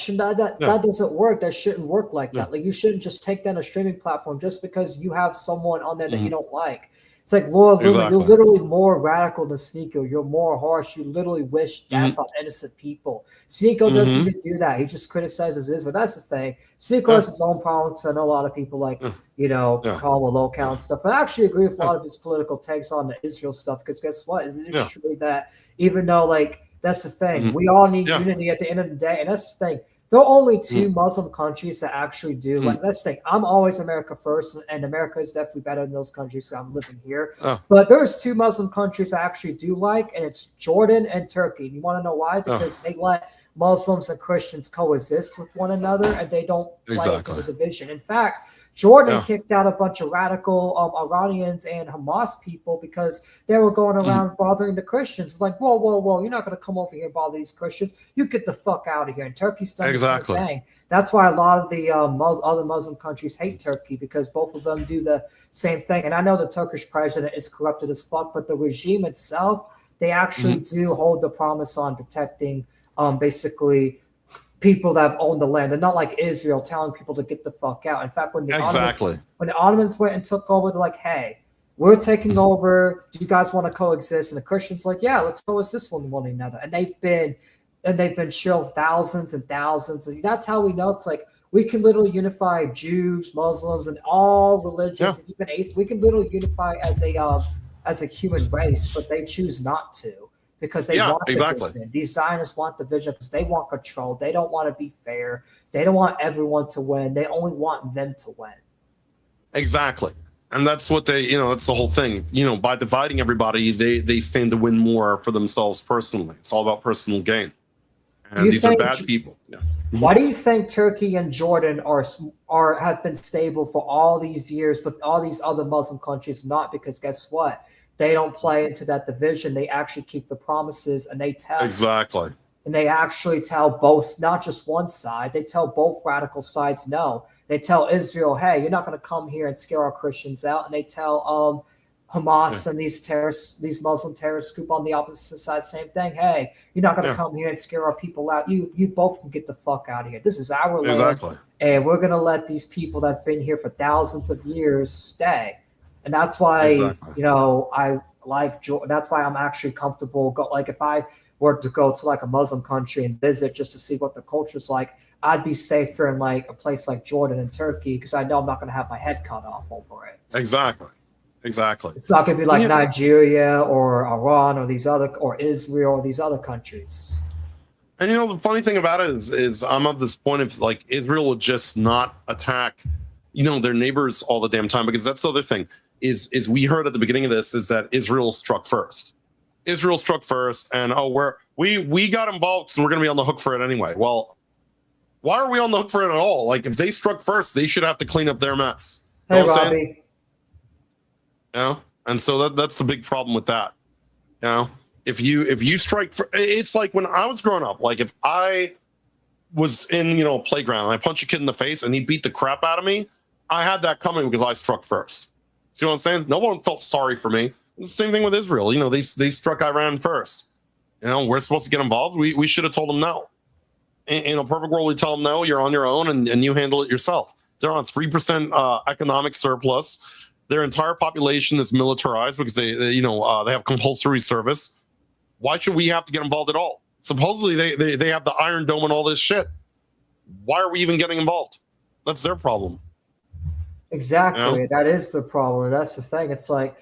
doesn't work. That shouldn't work like that. Like, you shouldn't just take down a streaming platform just because you have someone on there that you don't like. It's like, Laura Loomer, you're literally more radical than Sneeko. You're more harsh. You literally wish death on innocent people. Sneeko doesn't even do that. He just criticizes Israel. That's the thing. Sneeko has his own problems. I know a lot of people like, you know, call him a low count stuff. But I actually agree with a lot of his political takes on the Israel stuff, because guess what? It's true that even though, like, that's the thing. We all need unity at the end of the day. And that's the thing. There are only two Muslim countries that actually do. Like, let's think. I'm always America first, and America is definitely better than those countries. So I'm living here. But there's two Muslim countries I actually do like, and it's Jordan and Turkey. You want to know why? Because they let Muslims and Christians coexist with one another, and they don't play into the division. In fact, Jordan kicked out a bunch of radical Iranians and Hamas people because they were going around bothering the Christians. It's like, whoa, you're not going to come over here and bother these Christians. You get the fuck out of here. And Turkey's done the same thing. That's why a lot of the other Muslim countries hate Turkey, because both of them do the same thing. And I know the Turkish president is corrupted as fuck, but the regime itself, they actually do hold the promise on protecting basically people that have owned the land. They're not like Israel telling people to get the fuck out. In fact, when the Ottomans went and took over, they're like, hey, we're taking over. Do you guys want to coexist? And the Christians like, yeah, let's coexist with one another. And they've been shelled thousands and thousands. And that's how we know it's like we can literally unify Jews, Muslims, and all religions. And even we can literally unify as a human race, but they choose not to. Because they want division. These Zionists want division because they want control. They don't want to be fair. They don't want everyone to win. They only want them to win. Exactly. And that's what that's the whole thing. You know, by dividing everybody, they stand to win more for themselves personally. It's all about personal gain. And these are bad people. Yeah. Why do you think Turkey and Jordan have been stable for all these years, but all these other Muslim countries not? Because guess what? They don't play into that division. They actually keep the promises, and they tell and they actually tell both, not just one side. They tell both radical sides no. They tell Israel, hey, you're not going to come here and scare our Christians out. And they tell Hamas and these terrorists, these Muslim terrorists group on the opposite side, same thing. Hey, you're not going to come here and scare our people out. You both can get the fuck out of here. This is our land, and we're going to let these people that've been here for thousands of years stay. And that's why I like. That's why I'm actually comfortable. Like if I were to go to like a Muslim country and visit just to see what the culture's like, I'd be safer in like a place like Jordan and Turkey because I know I'm not going to have my head cut off over it. Exactly. It's not going to be like Nigeria or Iran or Israel or these other countries. And the funny thing about it is I'm of this point of like Israel would just not attack, their neighbors all the damn time, because that's the other thing is we heard at the beginning of this is that Israel struck first. And we got involved, so we're going to be on the hook for it anyway. Well, why are we on the hook for it at all? Like if they struck first, they should have to clean up their mess. Hey, Robbie. And so that's the big problem with that. If you strike, it's like when I was growing up. Like if I was in a playground and I punch a kid in the face and he beat the crap out of me, I had that coming because I struck first. See what I'm saying? No one felt sorry for me. The same thing with Israel. They struck Iran first. We're supposed to get involved. We should have told them no. In a perfect world, we tell them no. You're on your own and you handle it yourself. They're on 3% economic surplus. Their entire population is militarized because they have compulsory service. Why should we have to get involved at all? Supposedly they have the Iron Dome and all this shit. Why are we even getting involved? That's their problem. Exactly. That is the problem. That's the thing. It's like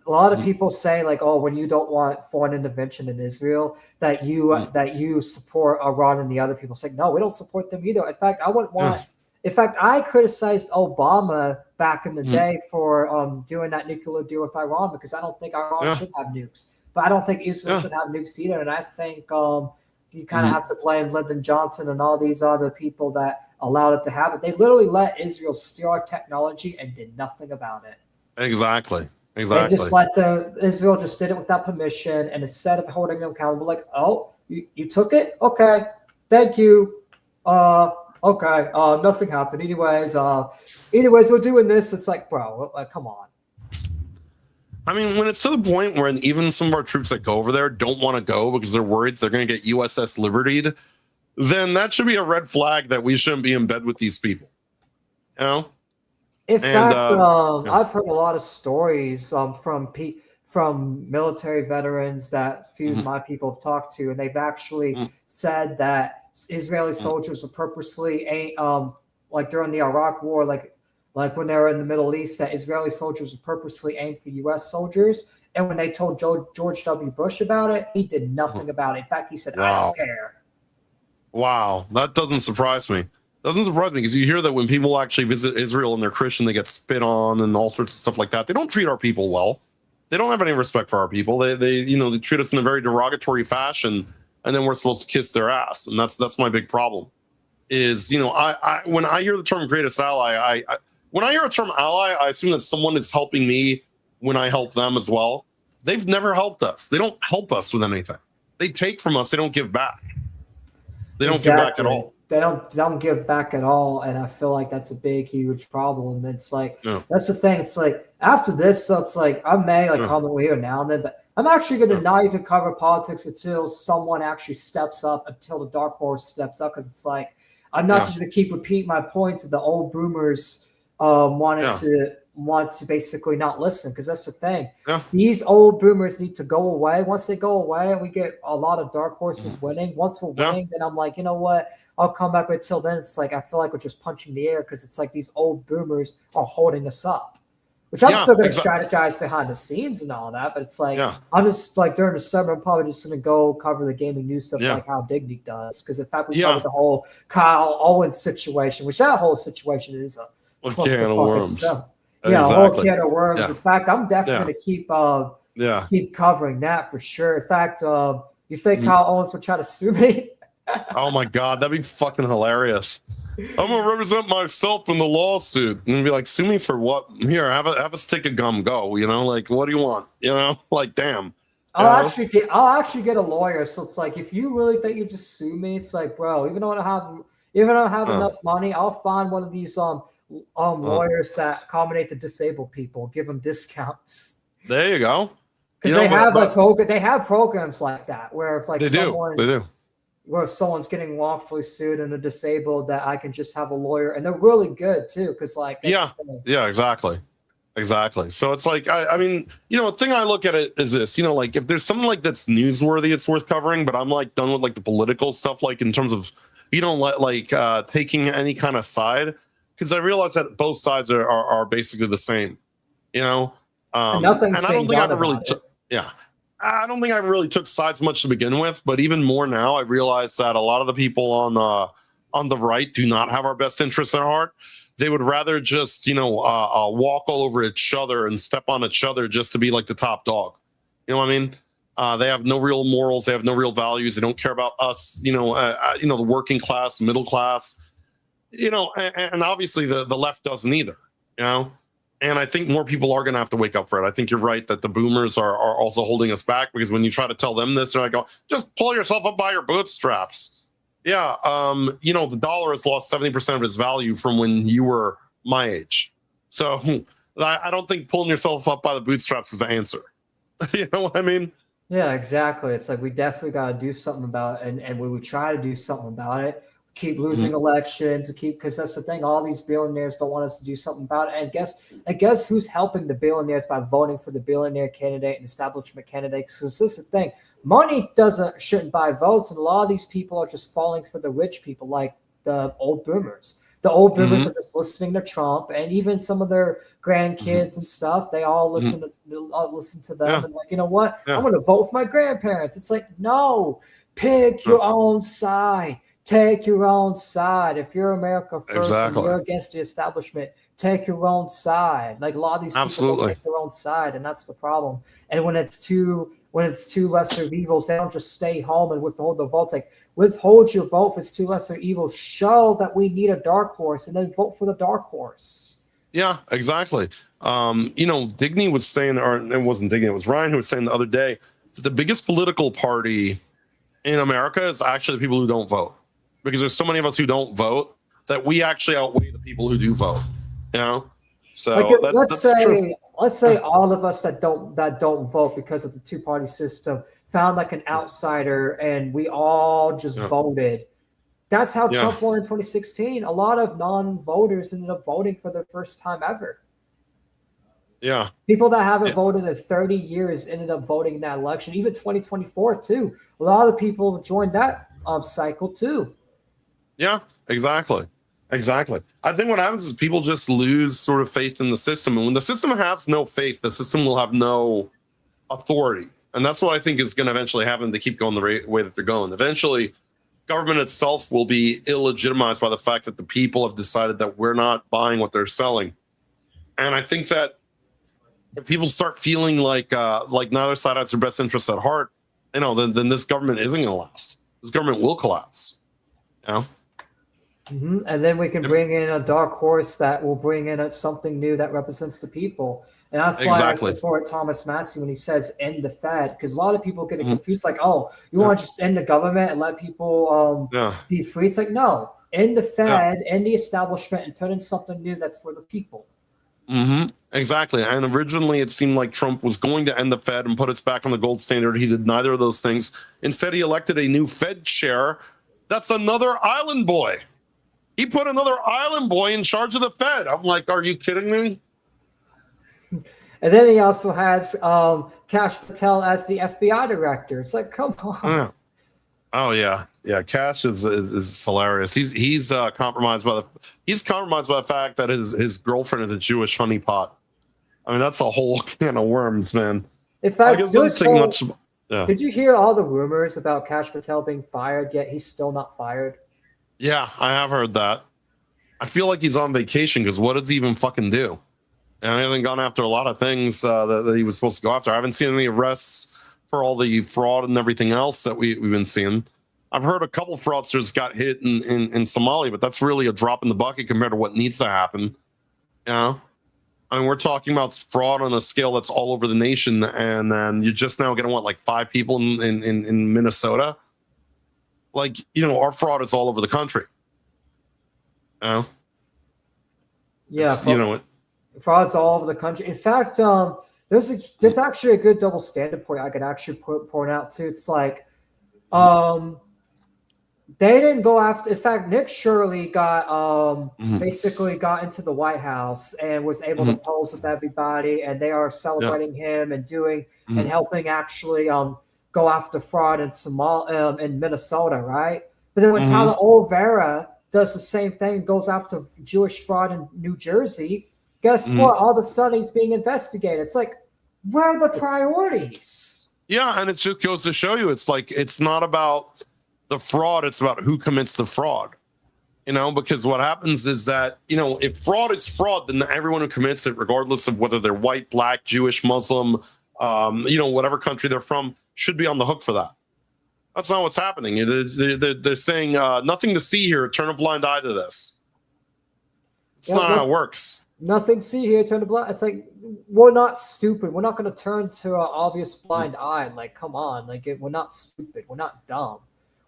a lot of people say like, oh, when you don't want foreign intervention in Israel, that you support Iran, and the other people say, no, we don't support them either. In fact, I wouldn't want. In fact, I criticized Obama back in the day for doing that nuclear deal with Iran because I don't think Iran should have nukes. But I don't think Israel should have nukes either. And I think you kind of have to blame Lyndon Johnson and all these other people that allowed it to happen. They literally let Israel steal our technology and did nothing about it. Exactly. They just Israel just did it without permission. And instead of holding them accountable, like, oh, you took it? Okay. Thank you. Okay, nothing happened. Anyways, we're doing this. It's like, bro, come on. I mean, when it's to the point where even some of our troops that go over there don't want to go because they're worried they're going to get USS Liberty'd, then that should be a red flag that we shouldn't be in bed with these people. In fact, I've heard a lot of stories from military veterans that few of my people have talked to, and they've actually said that Israeli soldiers are purposely like during the Iraq War, like when they were in the Middle East, that Israeli soldiers are purposely aimed for U.S. soldiers. And when they told George W. Bush about it, he did nothing about it. In fact, he said, I don't care. Wow, that doesn't surprise me. Doesn't surprise me because you hear that when people actually visit Israel and they're Christian, they get spit on and all sorts of stuff like that. They don't treat our people well. They don't have any respect for our people. They treat us in a very derogatory fashion. And then we're supposed to kiss their ass, and that's my big problem. Is I when I hear the term greatest ally, when I hear a term ally, I assume that someone is helping me when I help them as well. They've never helped us. They don't help us with anything. They take from us. They don't give back. They don't give back at all. They don't give back at all, and I feel like that's a big, huge problem. It's like that's the thing. It's like after this, so it's like I may comment here now and then, but I'm actually going to not even cover politics until someone actually steps up, until the dark horse steps up, because it's like I'm not just going to keep repeating my points that the old boomers want to basically not listen, because that's the thing. These old boomers need to go away. Once they go away and we get a lot of dark horses winning, once we're winning, then I'm like, you know what? I'll come back. But until then, it's like I feel like we're just punching the air because it's like these old boomers are holding us up. Which I'm still going to strategize behind the scenes and all that, but it's like I'm just like during the summer, I'm probably just going to go cover the gaming news stuff like how Dignic does. Because in fact, we covered the whole Kyle Owens situation, which that whole situation is a can of worms. Yeah, a whole can of worms. In fact, I'm definitely going to keep covering that for sure. In fact, you think Kyle Owens would try to sue me? Oh my God, that'd be fucking hilarious. I'm gonna represent myself in the lawsuit and be like, sue me for what? Here, have a stick of gum. Go. Like, what do you want? Like, damn. I'll actually get a lawyer. So it's like, if you really think you just sue me, it's like, bro, even though I don't have enough money, I'll find one of these lawyers that accommodate the disabled people, give them discounts. There you go. Because they have programs like that where if like they do. Where if someone's getting wrongfully sued and they're disabled, that I can just have a lawyer, and they're really good too. Because like exactly. So it's like I mean, the thing I look at it is this, like if there's something like that's newsworthy, it's worth covering. But I'm like done with like the political stuff, like in terms of taking any kind of side, because I realize that both sides are basically the same, and I don't think I don't think I really took sides much to begin with, but even more now, I realize that a lot of the people on the right do not have our best interests at heart. They would rather just, walk all over each other and step on each other just to be like the top dog. You know what I mean? They have no real morals. They have no real values. They don't care about us, the working class, middle class, and obviously the left doesn't either, And I think more people are going to have to wake up for it. I think you're right that the boomers are also holding us back, because when you try to tell them this, they're like, oh, just pull yourself up by your bootstraps. Yeah. The dollar has lost 70% of its value from when you were my age. So I don't think pulling yourself up by the bootstraps is the answer. You know what I mean? Yeah, exactly. It's like we definitely got to do something about it. And when we try to do something about it, keep losing elections, because that's the thing. All these billionaires don't want us to do something about it. And I guess who's helping the billionaires by voting for the billionaire candidate and establishment candidates? Because this is the thing. Money shouldn't buy votes, and a lot of these people are just falling for the rich people, like the old boomers. The old boomers are just listening to Trump, and even some of their grandkids and stuff. They all listen to them, and like, you know what? I'm going to vote for my grandparents. It's like, no, pick your own side. Take your own side. If you're America first and you're against the establishment, take your own side. Like a lot of these people don't take their own side, and that's the problem. And when it's two lesser evils, they don't just stay home and withhold the votes. Like, withhold your vote if it's two lesser evils. Show that we need a dark horse, and then vote for the dark horse. Yeah, exactly. Digny was saying, or it wasn't Digny, it was Ryan who was saying the other day that the biggest political party in America is actually the people who don't vote. Because there's so many of us who don't vote that we actually outweigh the people who do vote. So like let's say all of us that don't vote because of the two-party system found like an outsider, and we all just voted. That's how Trump won in 2016. A lot of non-voters ended up voting for the first time ever. Yeah. People that haven't voted in 30 years ended up voting in that election. Even 2024 too. A lot of people joined that cycle too. Yeah, exactly. I think what happens is people just lose sort of faith in the system. And when the system has no faith, the system will have no authority. And that's what I think is going to eventually happen. They keep going the way that they're going. Eventually, government itself will be illegitimized by the fact that the people have decided that we're not buying what they're selling. And I think that if people start feeling like neither side has their best interests at heart, then this government isn't going to last. This government will collapse. And then we can bring in a dark horse that will bring in something new that represents the people. And that's why I support Thomas Massie when he says end the Fed, because a lot of people get confused, like, oh, you want to just end the government and let people be free? It's like, no, end the Fed, end the establishment, and put in something new that's for the people. Exactly. And originally it seemed like Trump was going to end the Fed and put us back on the gold standard. He did neither of those things. Instead, he elected a new Fed chair. That's another island boy. He put another island boy in charge of the Fed. I'm like, are you kidding me? And then he also has Kash Patel as the FBI director. It's like, come on. Yeah. Oh yeah, Kash is hilarious. He's compromised by the fact that his girlfriend is a Jewish honeypot. I mean, that's a whole can of worms, man. In fact, did you hear all the rumors about Kash Patel being fired? Yet he's still not fired. Yeah, I have heard that. I feel like he's on vacation, because what does he even fucking do? And I haven't gone after a lot of things that he was supposed to go after. I haven't seen any arrests for all the fraud and everything else that we've been seeing. I've heard a couple fraudsters got hit in Somalia, but that's really a drop in the bucket compared to what needs to happen. I mean, we're talking about fraud on a scale that's all over the nation, and then you're just now going to want like 5 people in Minnesota. Like, our fraud is all over the country. Yeah, fraud's all over the country. In fact, there's actually a good double standard point I could actually point out too. It's like, they didn't go after. In fact, Nick Shirley got basically got into the White House and was able to pose with everybody, and they are celebrating him and doing and helping actually go after fraud in Minnesota, right? But then when Tyler Olvera does the same thing, goes after Jewish fraud in New Jersey, guess what? All of a sudden he's being investigated. It's like, where are the priorities? Yeah, and it just goes to show you, it's like, it's not about the fraud, it's about who commits the fraud. Because what happens is that, if fraud is fraud, then everyone who commits it, regardless of whether they're white, black, Jewish, Muslim, whatever country they're from, should be on the hook for that. That's not what's happening. They're saying nothing to see here. Turn a blind eye to this. It's not how it works. Nothing to see here. Turn a blind. It's like, we're not stupid. We're not going to turn to an obvious blind eye. Like, come on. Like, we're not stupid. We're not dumb.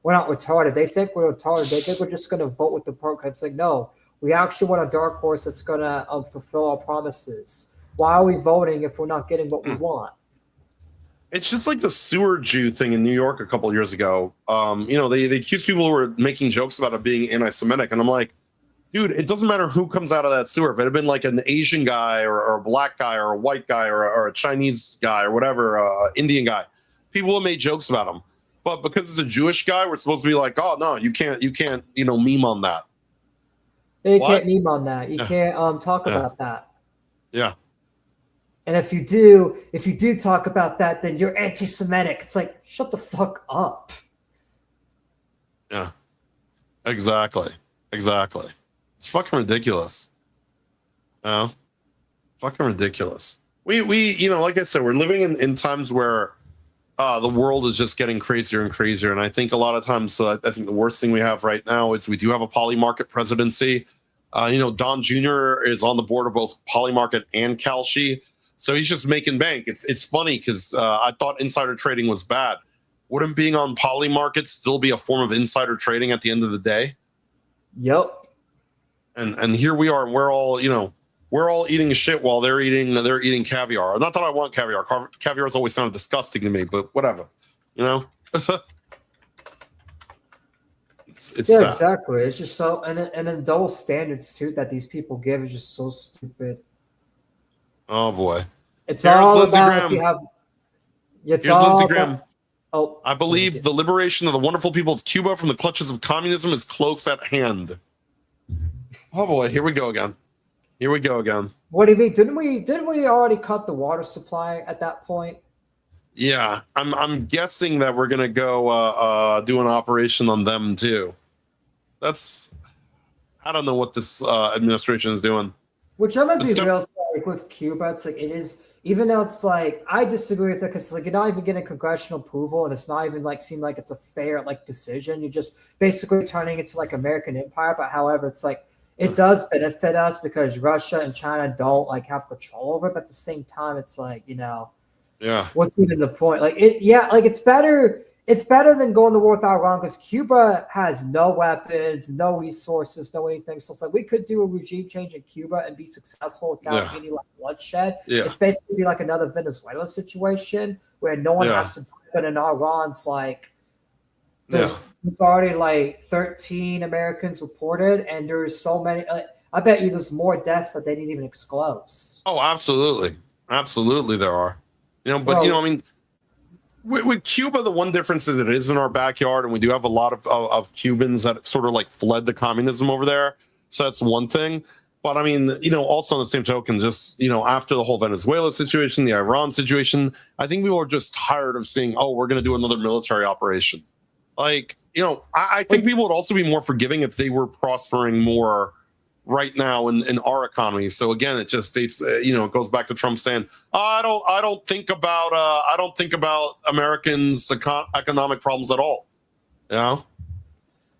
We're not retarded. They think we're retarded. They think we're just going to vote with the program. It's like, no, we actually want a dark horse that's going to fulfill our promises. Why are we voting if we're not getting what we want? It's just like the sewer Jew thing in New York a couple of years ago. They accused people who were making jokes about it being anti-Semitic. And I'm like, dude, it doesn't matter who comes out of that sewer. If it had been like an Asian guy or a black guy or a white guy or a Chinese guy or whatever, Indian guy, people have made jokes about him. But because it's a Jewish guy, we're supposed to be like, oh no, you can't, meme on that. You can't meme on that. You can't talk about that. Yeah. And if you do talk about that, then you're anti-Semitic. It's like, shut the fuck up. Yeah. Exactly. It's fucking ridiculous. Fucking ridiculous. We like I said, we're living in times where the world is just getting crazier and crazier. And I think a lot of times, I think the worst thing we have right now is we do have a polymarket presidency. Don Jr. is on the board of both Polymarket and Kalshi. So he's just making bank. It's funny because I thought insider trading was bad. Wouldn't being on Polymarket still be a form of insider trading at the end of the day? Yep. And here we are, and we're all eating shit while they're eating caviar. Not that I want caviar. Caviar has always sounded disgusting to me, but whatever. It's sad. Exactly. It's just so and then double standards too that these people give is just so stupid. Oh boy. It's all about if you have. Here's Lindsey Graham. Oh, I believe the liberation of the wonderful people of Cuba from the clutches of communism is close at hand. Oh boy, here we go again. What do you mean? Didn't we already cut the water supply at that point? Yeah, I'm guessing that we're gonna go do an operation on them too. I don't know what this administration is doing. Which I'm gonna be real like with Cuba. It's like it is, even though it's like I disagree with it because like you're not even getting congressional approval and it's not even like seem like it's a fair like decision. You're just basically turning it to like American empire. But however, it's like it does benefit us because Russia and China don't like have control over it. But at the same time, it's like what's even the point? Like it's better. It's better than going to war with Iran because Cuba has no weapons, no resources, no anything. So it's like we could do a regime change in Cuba and be successful without any like bloodshed. Yeah. It's basically like another Venezuela situation where no one has to. But in Iran's like there's already like 13 Americans reported, and there's so many. I bet you there's more deaths that they didn't even disclose. Oh, absolutely, there are. I mean. With Cuba, the one difference is it is in our backyard, and we do have a lot of Cubans that sort of like fled the communism over there. So that's one thing. But I mean, also on the same token, just, after the whole Venezuela situation, the Iran situation, I think people are just tired of seeing, oh, we're going to do another military operation. Like, I think people would also be more forgiving if they were prospering more right now in our economy. So again, it just states, it goes back to Trump saying, I don't think about Americans' economic problems at all. Yeah,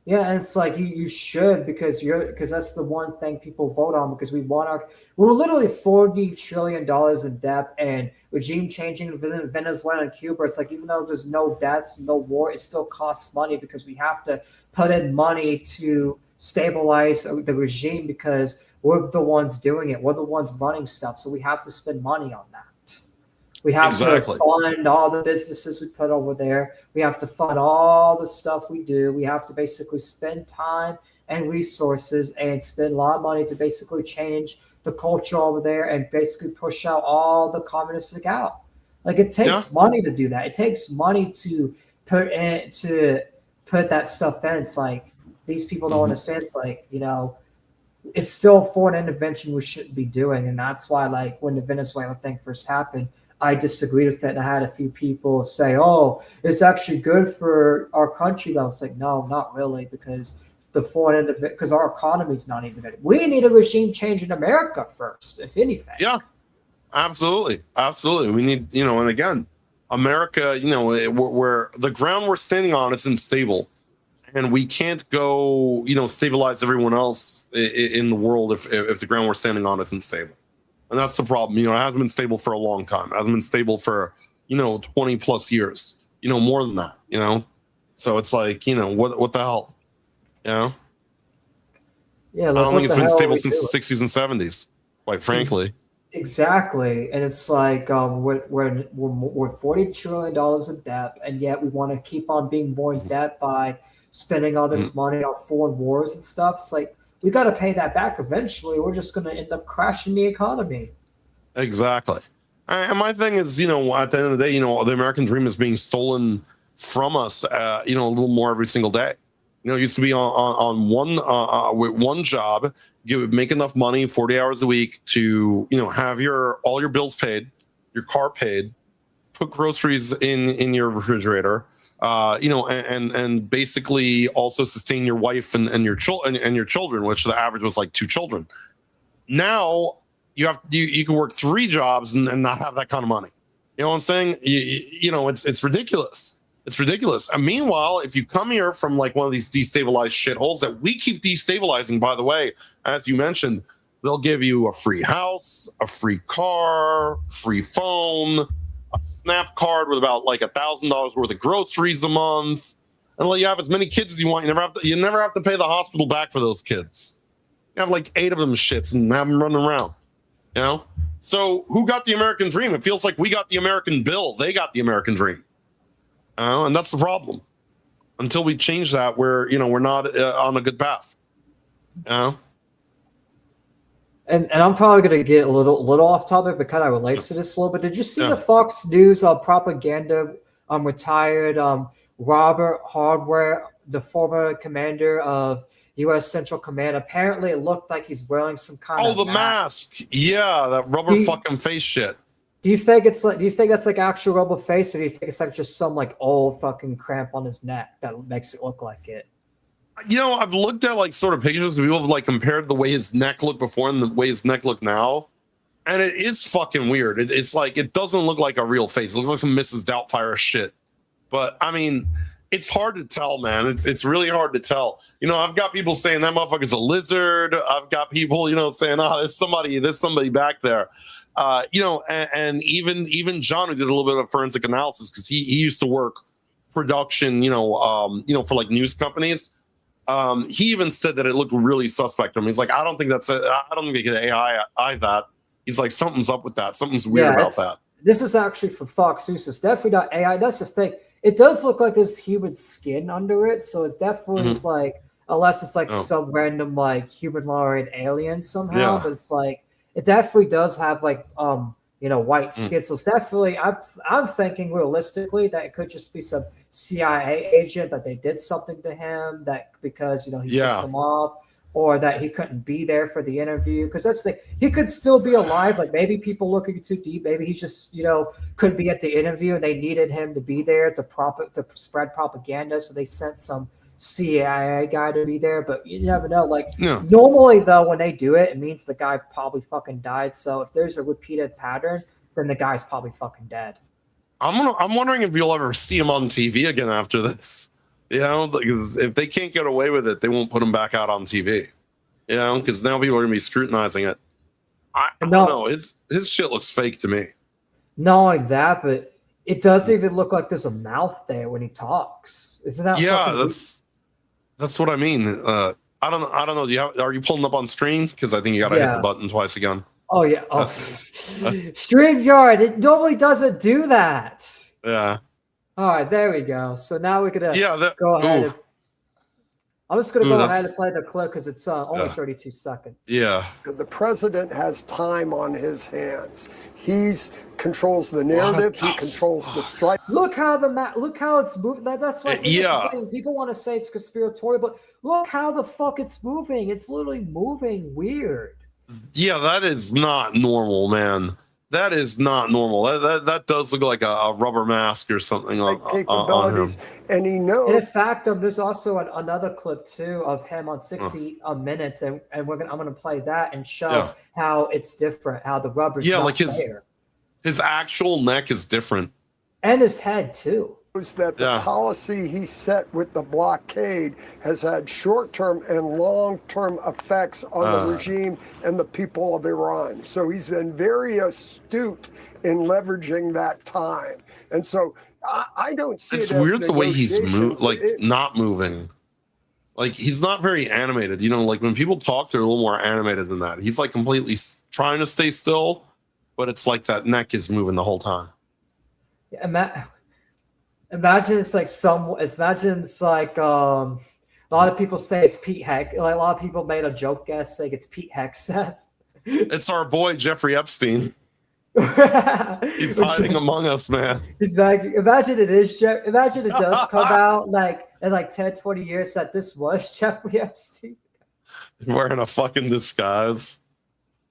and it's like you should because that's the one thing people vote on because we're literally $40 trillion in debt and regime changing within Venezuela and Cuba. It's like even though there's no deaths, no war, it still costs money because we have to put in money to stabilize the regime because we're the ones doing it. We're the ones running stuff. So we have to spend money on that. We have to fund all the businesses we put over there. We have to fund all the stuff we do. We have to basically spend time and resources and spend a lot of money to basically change the culture over there and basically push out all the communistic out. Like it takes money to do that. It takes money to put that stuff in. It's like these people don't understand. It's like, you know, it's still foreign intervention we shouldn't be doing. And that's why, like, when the Venezuela thing first happened, I disagreed with it. And I had a few people say, oh, it's actually good for our country. I was like, no, not really, because because our economy is not even good. We need a regime change in America first, if anything. Yeah, absolutely. We need, you know, and again, America, you know, where the ground we're standing on is unstable. And we can't go, you know, stabilize everyone else in the world if the ground we're standing on isn't stable. And that's the problem. You know, it hasn't been stable for a long time. It hasn't been stable for, you know, 20 plus years, you know, more than that, you know? So it's like, you know, what the hell? You know? Yeah, I don't think it's been stable since the 60s and 70s, quite frankly. Exactly. And it's like we're $40 trillion in debt, and yet we want to keep on being more in debt by spending all this money on foreign wars and stuff. It's like, we got to pay that back eventually. We're just going to end up crashing the economy. Exactly. And my thing is, you know, at the end of the day, you know, the American dream is being stolen from us, you know, a little more every single day. You know, it used to be on with one job, you would make enough money, 40 hours a week to, you know, have all your bills paid, your car paid, put groceries in your refrigerator, you know, and basically also sustain your wife and your children, which the average was like 2 children. Now you can work 3 jobs and not have that kind of money. You know what I'm saying? You know, it's ridiculous. It's ridiculous. And meanwhile, if you come here from like one of these destabilized shitholes that we keep destabilizing, by the way, as you mentioned, they'll give you a free house, a free car, free phone, a SNAP card with about like $1,000 worth of groceries a month, and let you have as many kids as you want. You never have to pay the hospital back for those kids. You have like 8 of them shits and have them running around. You know. So who got the American dream? It feels like we got the American bill. They got the American dream. And that's the problem. Until we change that, we're not on a good path. You know. And I'm probably going to get a little off topic, but kind of relates to this a little bit. Did you see the Fox News propaganda? Retired Robert Hardware, the former commander of U.S. Central Command. Apparently, it looked like he's wearing some kind of mask. Yeah, that rubber fucking face shit. Do you think that's like actual rubber face, or do you think it's like just some like old fucking cramp on his neck that makes it look like it? You know, I've looked at like sort of pictures. People have like compared the way his neck looked before and the way his neck looked now, and it is fucking weird. It's like it doesn't look like a real face. It looks like some Mrs. Doubtfire shit. But I mean, it's hard to tell, man. It's really hard to tell. You know, I've got people saying that motherfucker's a lizard. I've got people, you know, saying, there's somebody back there. You know, and even John, who did a little bit of forensic analysis because he used to work production, you know, for like news companies. He even said that it looked really suspect to him. He's like, I don't think they can AI that. He's like, something's up with that. Something's weird about that. This is actually from Fox News. It's definitely not AI. That's the thing. It does look like there's human skin under it, so it definitely is like, unless it's like some random like humanoid alien somehow, but it's like it definitely does have like white skin. So it's definitely I'm thinking realistically that it could just be some CIA agent that they did something to him that because he pissed them off, or that he couldn't be there for the interview, because that's he could still be alive. Like maybe people looking too deep. Maybe he just couldn't be at the interview and they needed him to be there to spread propaganda, so they sent some CIA guy to be there. But you never know. Normally though, when they do it, it means the guy probably fucking died. So if there's a repeated pattern, then the guy's probably fucking dead. I'm wondering if you'll ever see him on TV again after this. Because if they can't get away with it, they won't put him back out on TV. Because now people are gonna be scrutinizing it. I don't know. His shit looks fake to me. Not like that, but it does even look like there's a mouth there when he talks. Isn't that? Yeah, that's what I mean. I don't know. Are you pulling up on screen? Because I think you gotta hit the button twice again. Oh yeah. Oh, StreamYard. It normally doesn't do that. Yeah. All right, there we go. So now we're gonna go ahead. Ooh. I'm just gonna go ahead and play the clip because it's only 32 seconds. Yeah. The president has time on his hands. He controls the narrative. He controls the strike. Look how it's moving. That's why people want to say it's conspiratorial, but look how the fuck it's moving. It's literally moving weird. Yeah, that is not normal, man. That is not normal. That does look like a rubber mask or something on him. And he knows. And in fact, there's also another clip too of him on 60 minutes, and I'm gonna play that and show how it's different, how the rubber's not there. His actual neck is different, and his head too. That the policy he set with the blockade has had short-term and long-term effects on the regime and the people of Iran. So he's been very astute in leveraging that time. And so I don't see it's it as weird the way he's negotiations. not moving. Like he's not very animated. You know, like when people talk, they're a little more animated than that. He's like completely trying to stay still, but it's like that neck is moving the whole time. Yeah, Imagine it's like a lot of people say it's Pete Heck. Like a lot of people made a joke guess saying it's Pete Hegseth. It's our boy Jeffrey Epstein. He's hiding among us, man. He's back. Imagine it does come out like in like 10, 20 years that this was Jeffrey Epstein. Wearing a fucking disguise.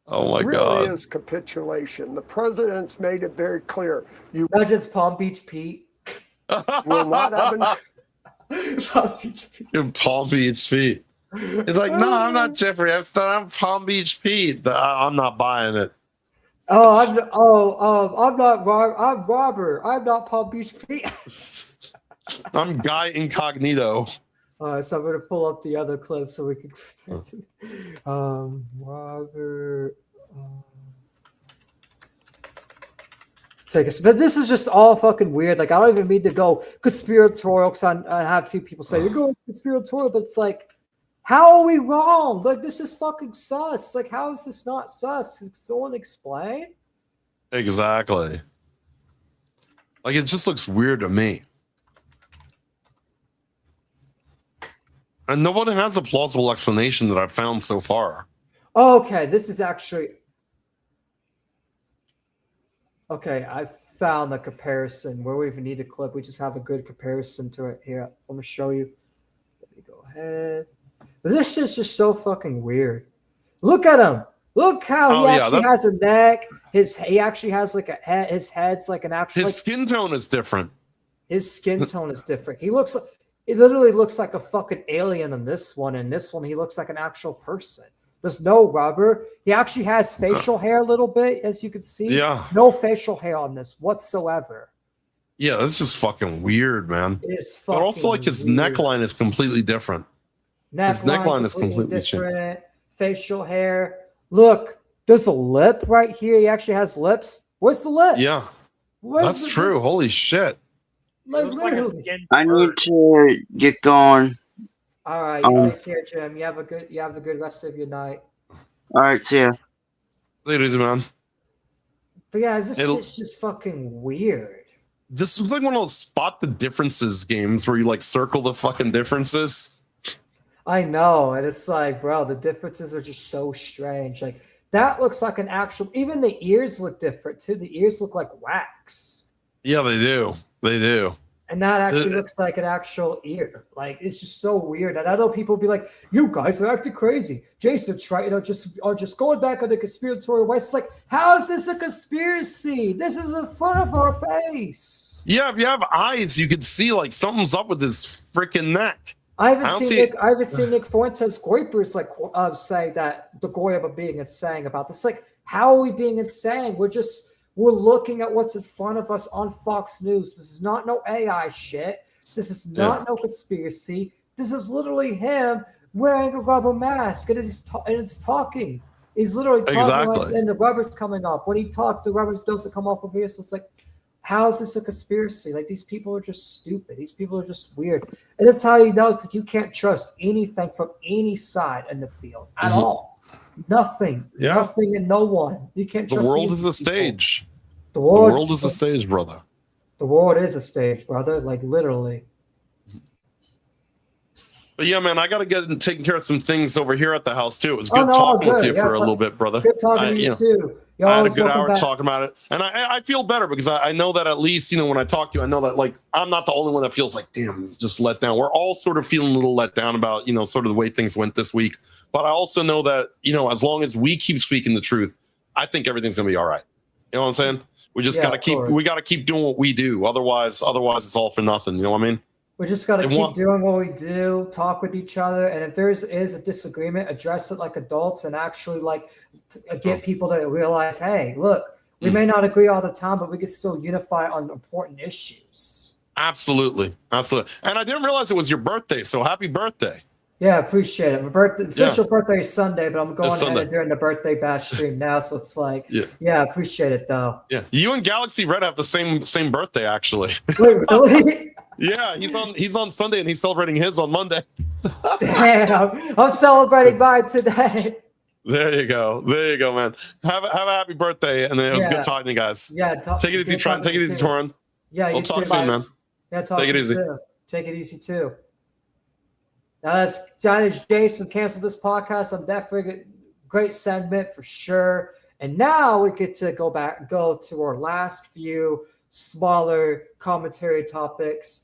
Oh my God. It really is capitulation. The president's made it very clear. Imagine it's Palm Beach Pete. Will not have Palm Beach Pete. He's like, no, I'm not Jeffrey Epstein. I'm Palm Beach Pete. I'm not buying it. I'm not. I'm Robert. I'm not Palm Beach Pete. I'm Guy Incognito. So I'm gonna pull up the other clip so we can. Robert. But this is just all fucking weird. Like I don't even mean to go conspiratorial because I have a few people say you're going conspiratorial, but it's like, how are we wrong? Like this is fucking sus. Like how is this not sus? Can someone explain? Exactly. Like it just looks weird to me. And nobody has a plausible explanation that I've found so far. Okay, this is actually. Okay, I found the comparison where we even need a clip. We just have a good comparison to it here. I'm gonna show you. Let me go ahead. But this is just so fucking weird. Look at him. Look how he actually has a neck. He actually has like a head. His head's like an actual. His skin tone is different. His skin tone is different. He looks. It literally looks like a fucking alien in this one. In this one, he looks like an actual person. There's no rubber. He actually has facial hair a little bit, as you can see. Yeah. No facial hair on this whatsoever. Yeah, that's just fucking weird, man. It is fucking But also, like, his neckline is completely different. His neckline is completely different. Facial hair. Look, there's a lip right here. He actually has lips. Where's the lip? Yeah. That's true. Lip? Holy shit. Like, literally. I need to get going. All right, you take care, Jim. You have a good rest of your night. All right, see ya. Ladies, man. But yeah, this is just fucking weird. This is like one of those spot the differences games where you like circle the fucking differences. I know, and it's like, bro, the differences are just so strange. Like that looks like an actual. Even the ears look different too. The ears look like wax. Yeah, they do. They do. And that actually looks like an actual ear. Like it's just so weird. And I know people be like, "You guys are acting crazy." Jason's trying, just going back on the conspiratorial way. It's like, how is this a conspiracy? This is in front of our face. Yeah, if you have eyes, you could see like something's up with his freaking neck. I haven't seen Nick Fuentes Goipers like say that the Goyim are being insane about this. Like, how are we being insane? We're looking at what's in front of us on Fox News. This is not no AI shit. This is not no conspiracy. This is literally him wearing a rubber mask and it's talking. He's literally talking and the rubber's coming off. When he talks, the rubber doesn't come off of here. So it's like, how is this a conspiracy? Like these people are just stupid. These people are just weird. And that's how you know it's like you can't trust anything from any side in the field at all. Nothing. Yeah. Nothing and no one. You can't The trust world any is a stage. The The world is a stage, brother. The world is a stage, brother. Like literally. But yeah, man, I got to get taking care of some things over here at the house too. It was good talking with you for a little bit, brother. Good talking to you too. I had a good hour talking about it, and I feel better because I know that at least when I talk to you, I know that like I'm not the only one that feels like damn, just let down. We're all sort of feeling a little let down about sort of the way things went this week. But I also know that as long as we keep speaking the truth, I think everything's gonna be all right. You know what I'm saying? We just gotta keep doing what we do. Otherwise it's all for nothing. You know what I mean? We just got to keep doing what we do, talk with each other, and if there is a disagreement, address it like adults and actually get people to realize, hey, look, we may not agree all the time, but we can still unify on important issues. Absolutely. And I didn't realize it was your birthday, so happy birthday. Yeah, appreciate it. My official birthday is Sunday, but I'm going ahead and doing the birthday bash stream now, so it's like, yeah, appreciate it though. Yeah, you and Galaxy Red have the same birthday actually. Wait, really? Yeah, he's on Sunday and he's celebrating his on Monday. Damn, I'm celebrating mine today. There you go, man. Have a happy birthday, and it was good talking to you guys. Yeah, take it easy, Trent. Take it easy, Torin. Yeah, we'll talk soon, man. Yeah, take it easy. Take it easy too. Now that is Jase from Cancelthispodcast. I'm definitely great segment for sure. And now we get to go to our last few smaller commentary topics.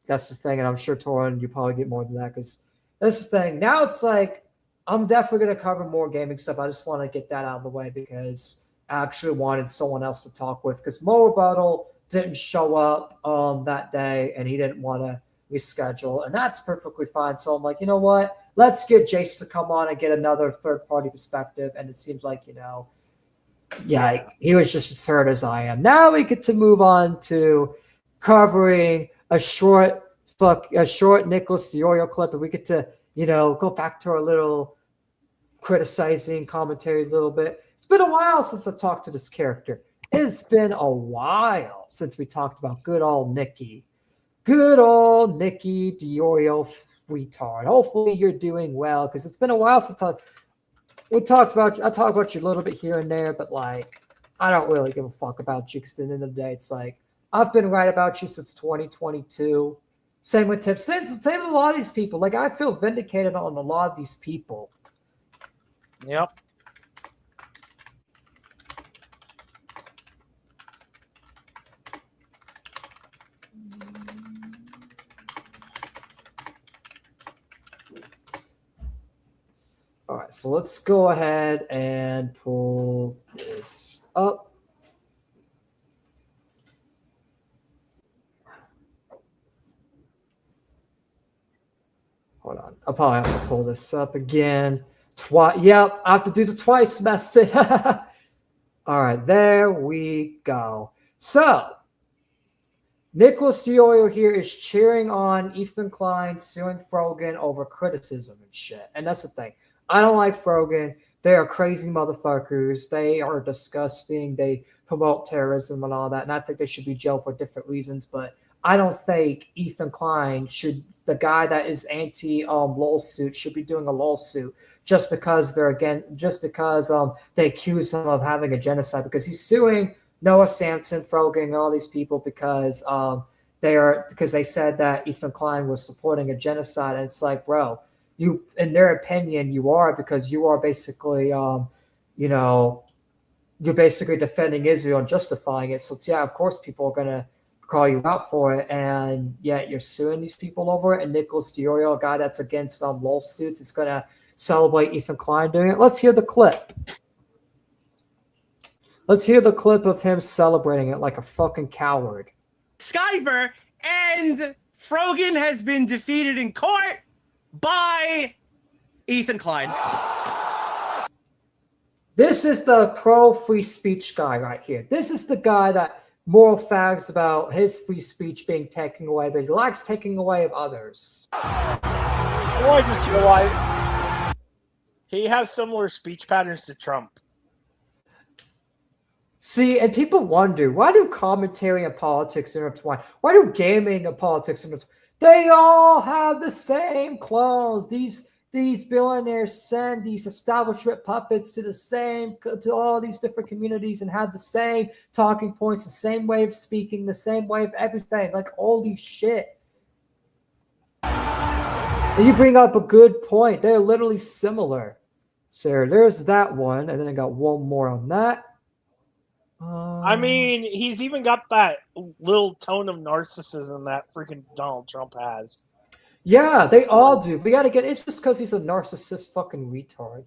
That's the thing, and I'm sure Torin, you probably get more than that because that's the thing. Now it's like I'm definitely going to cover more gaming stuff. I just want to get that out of the way because I actually wanted someone else to talk with because Mo Rebuttal didn't show up that day, and he didn't want to reschedule, and that's perfectly fine. So I'm like, you know what? Let's get Jase to come on and get another third-party perspective, and it seems like, he was just as hurt as I am. Now we get to move on to covering a short Nicholas Diorio clip, and we get to, go back to our little criticizing commentary a little bit. It's been a while since I talked to this character. It's been a while since we talked about good old Nikki. Good old Nikki Diorio retard. Hopefully you're doing well because it's been a while since I talked about you a little bit here and there, but I don't really give a fuck about you because at the end of the day, it's like I've been right about you since 2022. Same with Tips. Same with a lot of these people. I feel vindicated on a lot of these people. Yep. All right, so let's go ahead and pull this up. Hold on. I'll probably have to pull this up again. Yep, I have to do the twice method. All right, there we go. So, Nicholas Diorio here is cheering on Ethan Klein suing Frogan over criticism and shit. And that's the thing. I don't like Frogan. They are crazy motherfuckers. They are disgusting. They promote terrorism and all that. And I think they should be jailed for different reasons. But I don't think Ethan Klein the guy that is anti-lawsuit should be doing a lawsuit just because they accuse him of having a genocide, because he's suing Noah Sampson, Frogan, and all these people because they said that Ethan Klein was supporting a genocide. And it's like, bro, you, in their opinion, you are, because you are basically, you're basically defending Israel and justifying it. So yeah, of course, people are gonna call you out for it, and yet you're suing these people over it. And Nicholas Diorio, a guy that's against lawsuits, is gonna celebrate Ethan Klein doing it. Let's hear the clip. Let's hear the clip of him celebrating it like a fucking coward. Skyver, and Frogan has been defeated in court by Ethan Klein. This is the pro-free speech guy right here. This is the guy that moral fags about his free speech being taken away, but he likes taking away of others. Why did you why? He has similar speech patterns to Trump. See, and people wonder, why do commentary and politics intertwine? Why do gaming and politics intertwine? They all have the same clones. These these billionaires send these establishment puppets to all these different communities and have the same talking points, the same way of speaking, the same way of everything, like holy shit. And you bring up a good point. They're literally similar. So there's that one, and then I got one more on that. I mean, he's even got that little tone of narcissism that freaking Donald Trump has. Yeah, they all do. We gotta get. It's just because he's a narcissist fucking retard.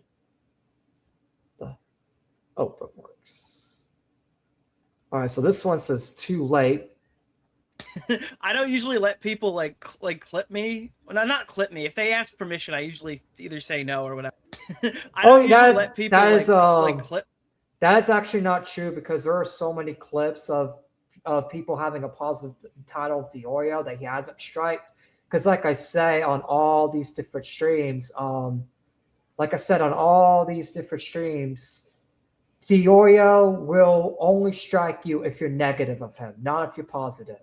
Oh, that works. All right, so this one says too late. I don't usually let people like clip me. Well, not clip me. If they ask permission, I usually either say no or whatever. I don't usually let people clip. That is actually not true because there are so many clips of people having a positive title of Diorio that he hasn't striked. Because like I say on all these different streams, Diorio will only strike you if you're negative of him, not if you're positive.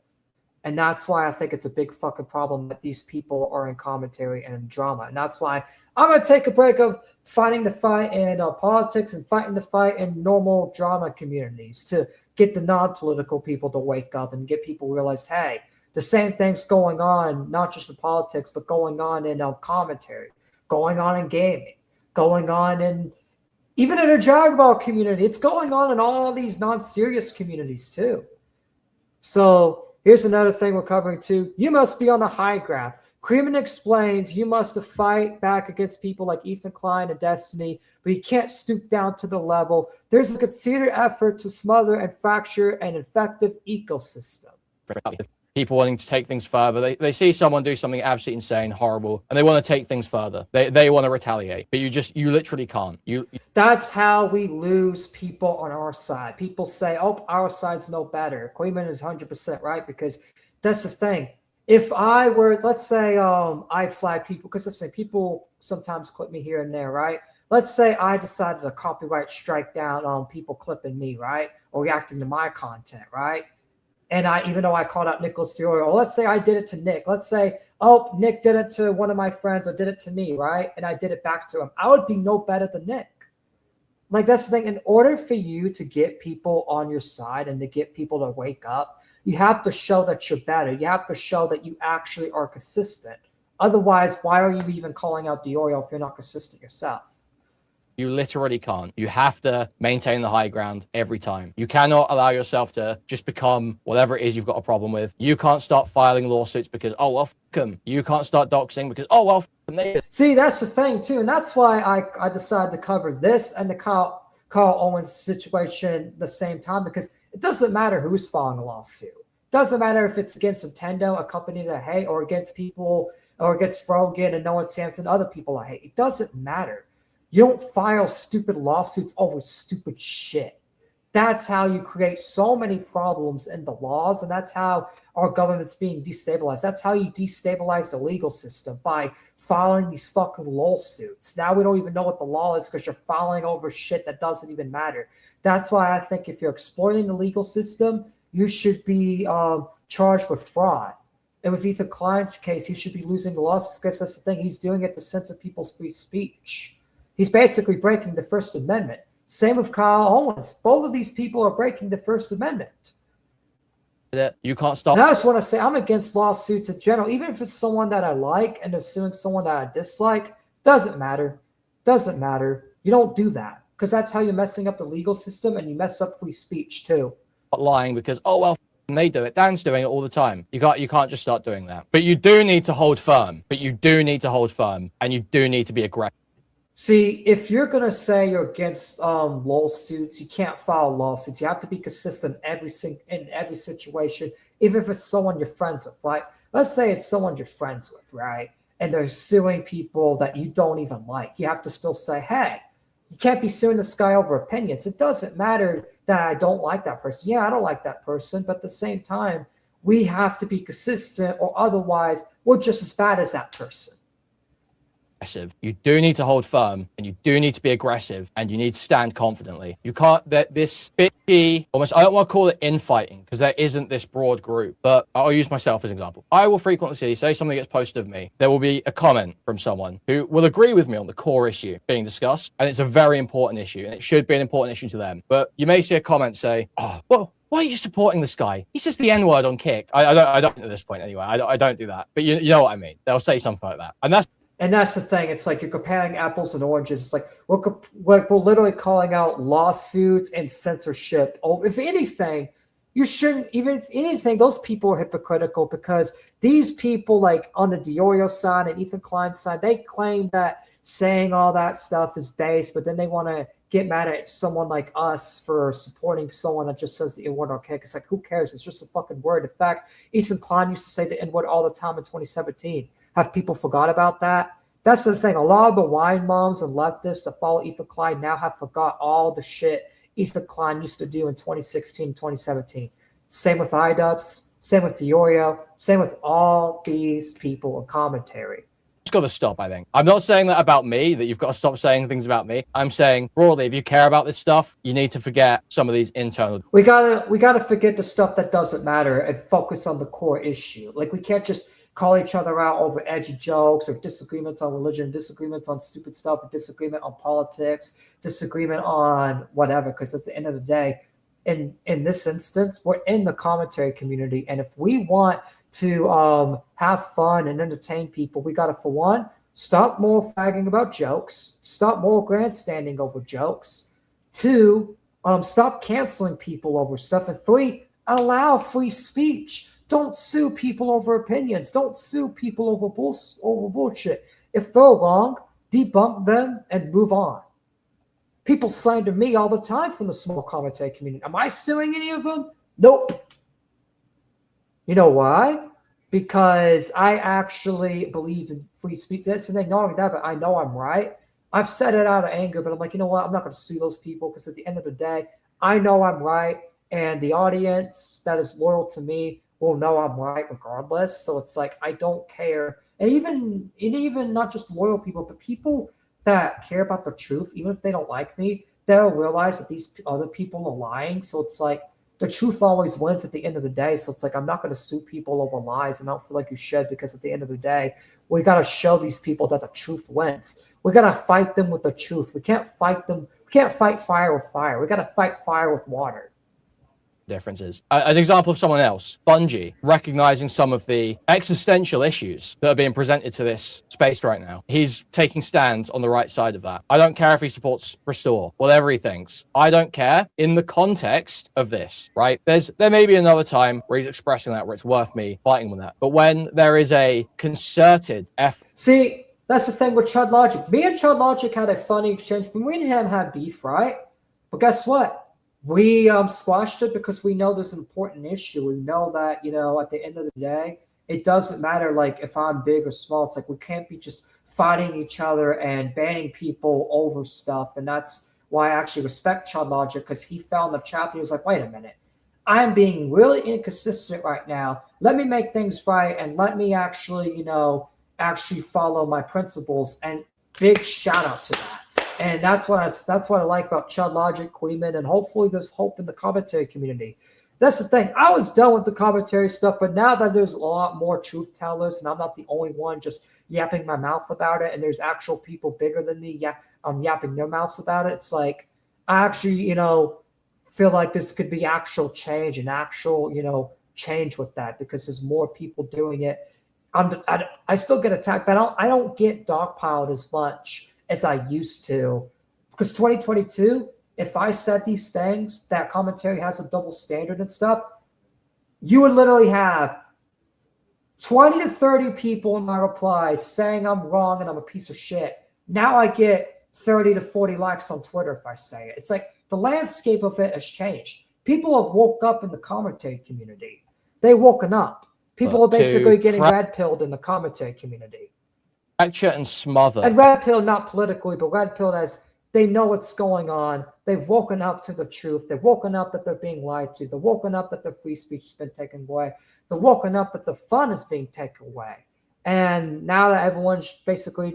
And that's why I think it's a big fucking problem that these people are in commentary and in drama. And that's why I'm going to take a break of fighting the fight in politics and fighting the fight in normal drama communities to get the non-political people to wake up and get people realized, hey, the same thing's going on, not just in politics, but going on in commentary, going on in gaming, going on in even in a Dragon Ball community. It's going on in all these non-serious communities too. So here's another thing we're covering too. You must be on the high ground. Creeman explains you must fight back against people like Ethan Klein and Destiny, but you can't stoop down to the level. There's a considered effort to smother and fracture an effective ecosystem. People wanting to take things further. They see someone do something absolutely insane, horrible, and they want to take things further. They want to retaliate, but you literally can't. That's how we lose people on our side. People say, oh, our side's no better. Quayman is 100% right, because that's the thing. If I were, let's say I flag people, because let's say people sometimes clip me here and there, right? Let's say I decided to copyright strike down on people clipping me, right? Or reacting to my content, right? And even though I called out Nicholas Diorio, or let's say I did it to Nick. Let's say, oh, Nick did it to one of my friends or did it to me, right? And I did it back to him. I would be no better than Nick. Like, that's the thing. In order for you to get people on your side and to get people to wake up, you have to show that you're better. You have to show that you actually are consistent. Otherwise, why are you even calling out Diorio if you're not consistent yourself? You literally can't. You have to maintain the high ground every time. You cannot allow yourself to just become whatever it is you've got a problem with. You can't start filing lawsuits because, oh, well, f*** them. You can't start doxing because, oh, well, f*** them. See, that's the thing, too. And that's why I decided to cover this and the Carl Owens situation at the same time, because it doesn't matter who's filing a lawsuit. It doesn't matter if it's against Nintendo, a company that I hate, or against people, or against Frogan and Noah Sampson, other people I hate. It doesn't matter. You don't file stupid lawsuits over stupid shit. That's how you create so many problems in the laws, and that's how our government's being destabilized. That's how you destabilize the legal system, by filing these fucking lawsuits. Now we don't even know what the law is because you're filing over shit that doesn't even matter. That's why I think if you're exploiting the legal system, you should be charged with fraud. And with Ethan Klein's case, he should be losing the lawsuits because that's the thing. He's doing it to censor people's free speech. He's basically breaking the First Amendment. Same with Kyle Owens. Both of these people are breaking the First Amendment. You can't stop. And I just want to say I'm against lawsuits in general. Even if it's someone that I like and they're suing someone that I dislike, doesn't matter. Doesn't matter. You don't do that, because that's how you're messing up the legal system, and you mess up free speech too. Lying because, oh, well, they do it. Dan's doing it all the time. You can't just start doing that. But you do need to hold firm. And you do need to be aggressive. See, if you're going to say you're against lawsuits, you can't file lawsuits. You have to be consistent in every situation, even if it's someone you're friends with, right? Let's say it's someone you're friends with, right? And they're suing people that you don't even like. You have to still say, hey, you can't be suing this guy over opinions. It doesn't matter that I don't like that person. Yeah, I don't like that person. But at the same time, we have to be consistent, or otherwise we're just as bad as that person. aggressive. You do need to hold firm, and you do need to be aggressive, and you need to stand confidently. You can't, that this bitchy, almost, I don't want to call it infighting, because there isn't this broad group, but I'll use myself as an example. I will frequently see, say something gets posted of me, there will be a comment from someone who will agree with me on the core issue being discussed, and it's a very important issue, and it should be an important issue to them. But you may see a comment say, oh, well, why are you supporting this guy? He says the N-word on Kick. I don't at this point anyway. I don't do that. But you know what I mean. They'll say something like that. And that's the thing. It's like you're comparing apples and oranges. It's like we're literally calling out lawsuits and censorship. Oh, if anything, you shouldn't, even if anything, those people are hypocritical, because these people, like on the Diorio side and Ethan Klein's side, they claim that saying all that stuff is base, but then they want to get mad at someone like us for supporting someone that just says the N-word on Kick. It's like, who cares? It's just a fucking word. In fact, Ethan Klein used to say the N-word all the time in 2017. Have people forgot about that? That's the thing. A lot of the wine moms and leftists that follow Ethan Klein now have forgot all the shit Ethan Klein used to do in 2016, 2017. Same with iDubbbz, same with Diorio, same with all these people in commentary. It's got to stop, I think. I'm not saying that about me, that you've got to stop saying things about me. I'm saying broadly, if you care about this stuff, you need to forget some of these internal. We gotta forget the stuff that doesn't matter and focus on the core issue. Like, we can't just call each other out over edgy jokes or disagreements on religion, disagreements on stupid stuff, or disagreement on politics, disagreement on whatever. Because at the end of the day, in this instance, we're in the commentary community, and if we want to have fun and entertain people, we got to, for one, stop more fagging about jokes, stop more grandstanding over jokes. Two, stop canceling people over stuff. And three, allow free speech. Don't sue people over opinions. Don't sue people over bullshit. If they're wrong, debunk them and move on. People slander me all the time from the small commentary community. Am I suing any of them? Nope. You know why? Because I actually believe in free speech. That's the thing, not only that, but I know I'm right. I've said it out of anger, but I'm like, you know what? I'm not going to sue those people, because at the end of the day, I know I'm right, and the audience that is loyal to me will know I'm right regardless. So it's like, I don't care. And even not just loyal people, but people that care about the truth, even if they don't like me, they'll realize that these other people are lying. So it's like, the truth always wins at the end of the day. So it's like, I'm not going to sue people over lies, and I don't feel like you should, because at the end of the day, we got to show these people that the truth wins. We got to fight them with the truth. We can't fight them. We can't fight fire with fire. We got to fight fire with water. Differences. An example of someone else, Bungie, recognizing some of the existential issues that are being presented to this space right now. He's taking stands on the right side of that. I don't care if he supports Restore, whatever he thinks. I don't care in the context of this, right? There may be another time where he's expressing that, where it's worth me fighting with that. But when there is a concerted effort. See, that's the thing with Chud Logic. Me and Chud Logic had a funny exchange, but we didn't have beef, right? But guess what? We squashed it because we know there's an important issue. We know that, at the end of the day, it doesn't matter, like, if I'm big or small. It's like, we can't be just fighting each other and banning people over stuff. And that's why I actually respect Chud Logic, because he found the chapter. He was like, wait a minute. I'm being really inconsistent right now. Let me make things right, and let me actually, actually follow my principles. And big shout out to that. And that's what I like about Chud Logic, Queeman, and hopefully there's hope in the commentary community. That's the thing. I was done with the commentary stuff, but now that there's a lot more truth tellers, and I'm not the only one just yapping my mouth about it, and there's actual people bigger than me yapping their mouths about it, it's like, I actually, feel like this could be actual change and actual, change with that, because there's more people doing it. I still get attacked, but I don't get dogpiled as much as I used to, because 2022, if I said these things, that commentary has a double standard and stuff, you would literally have 20 to 30 people in my replies saying I'm wrong and I'm a piece of shit. Now I get 30 to 40 likes on Twitter if I say it. It's like the landscape of it has changed. People have woke up in the commentary community. They've woken up. People are basically getting red-pilled in the commentary community. Fracture and smother. And red pill, not politically, but red pill as they know what's going on. They've woken up to the truth. They've woken up that they're being lied to. They've woken up that their free speech has been taken away. They've woken up that the fun is being taken away. And now that everyone's basically,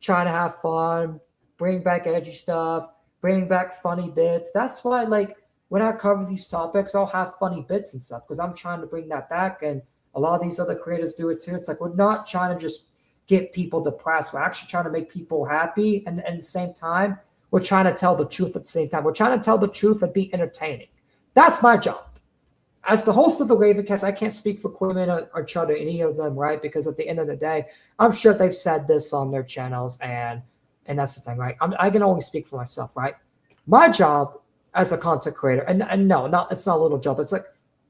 trying to have fun, bring back edgy stuff, bring back funny bits. That's why, like, when I cover these topics, I'll have funny bits and stuff because I'm trying to bring that back. And a lot of these other creators do it too. It's like we're not trying to just get people depressed. We're actually trying to make people happy. And at the same time, we're trying to tell the truth at the same time. We're trying to tell the truth and be entertaining. That's my job. As the host of the Ravencast, I can't speak for Quimmin or Chud or any of them, right? Because at the end of the day, I'm sure they've said this on their channels, and that's the thing, right? I can only speak for myself, right? My job as a content creator, and no, it's not a little job. It's like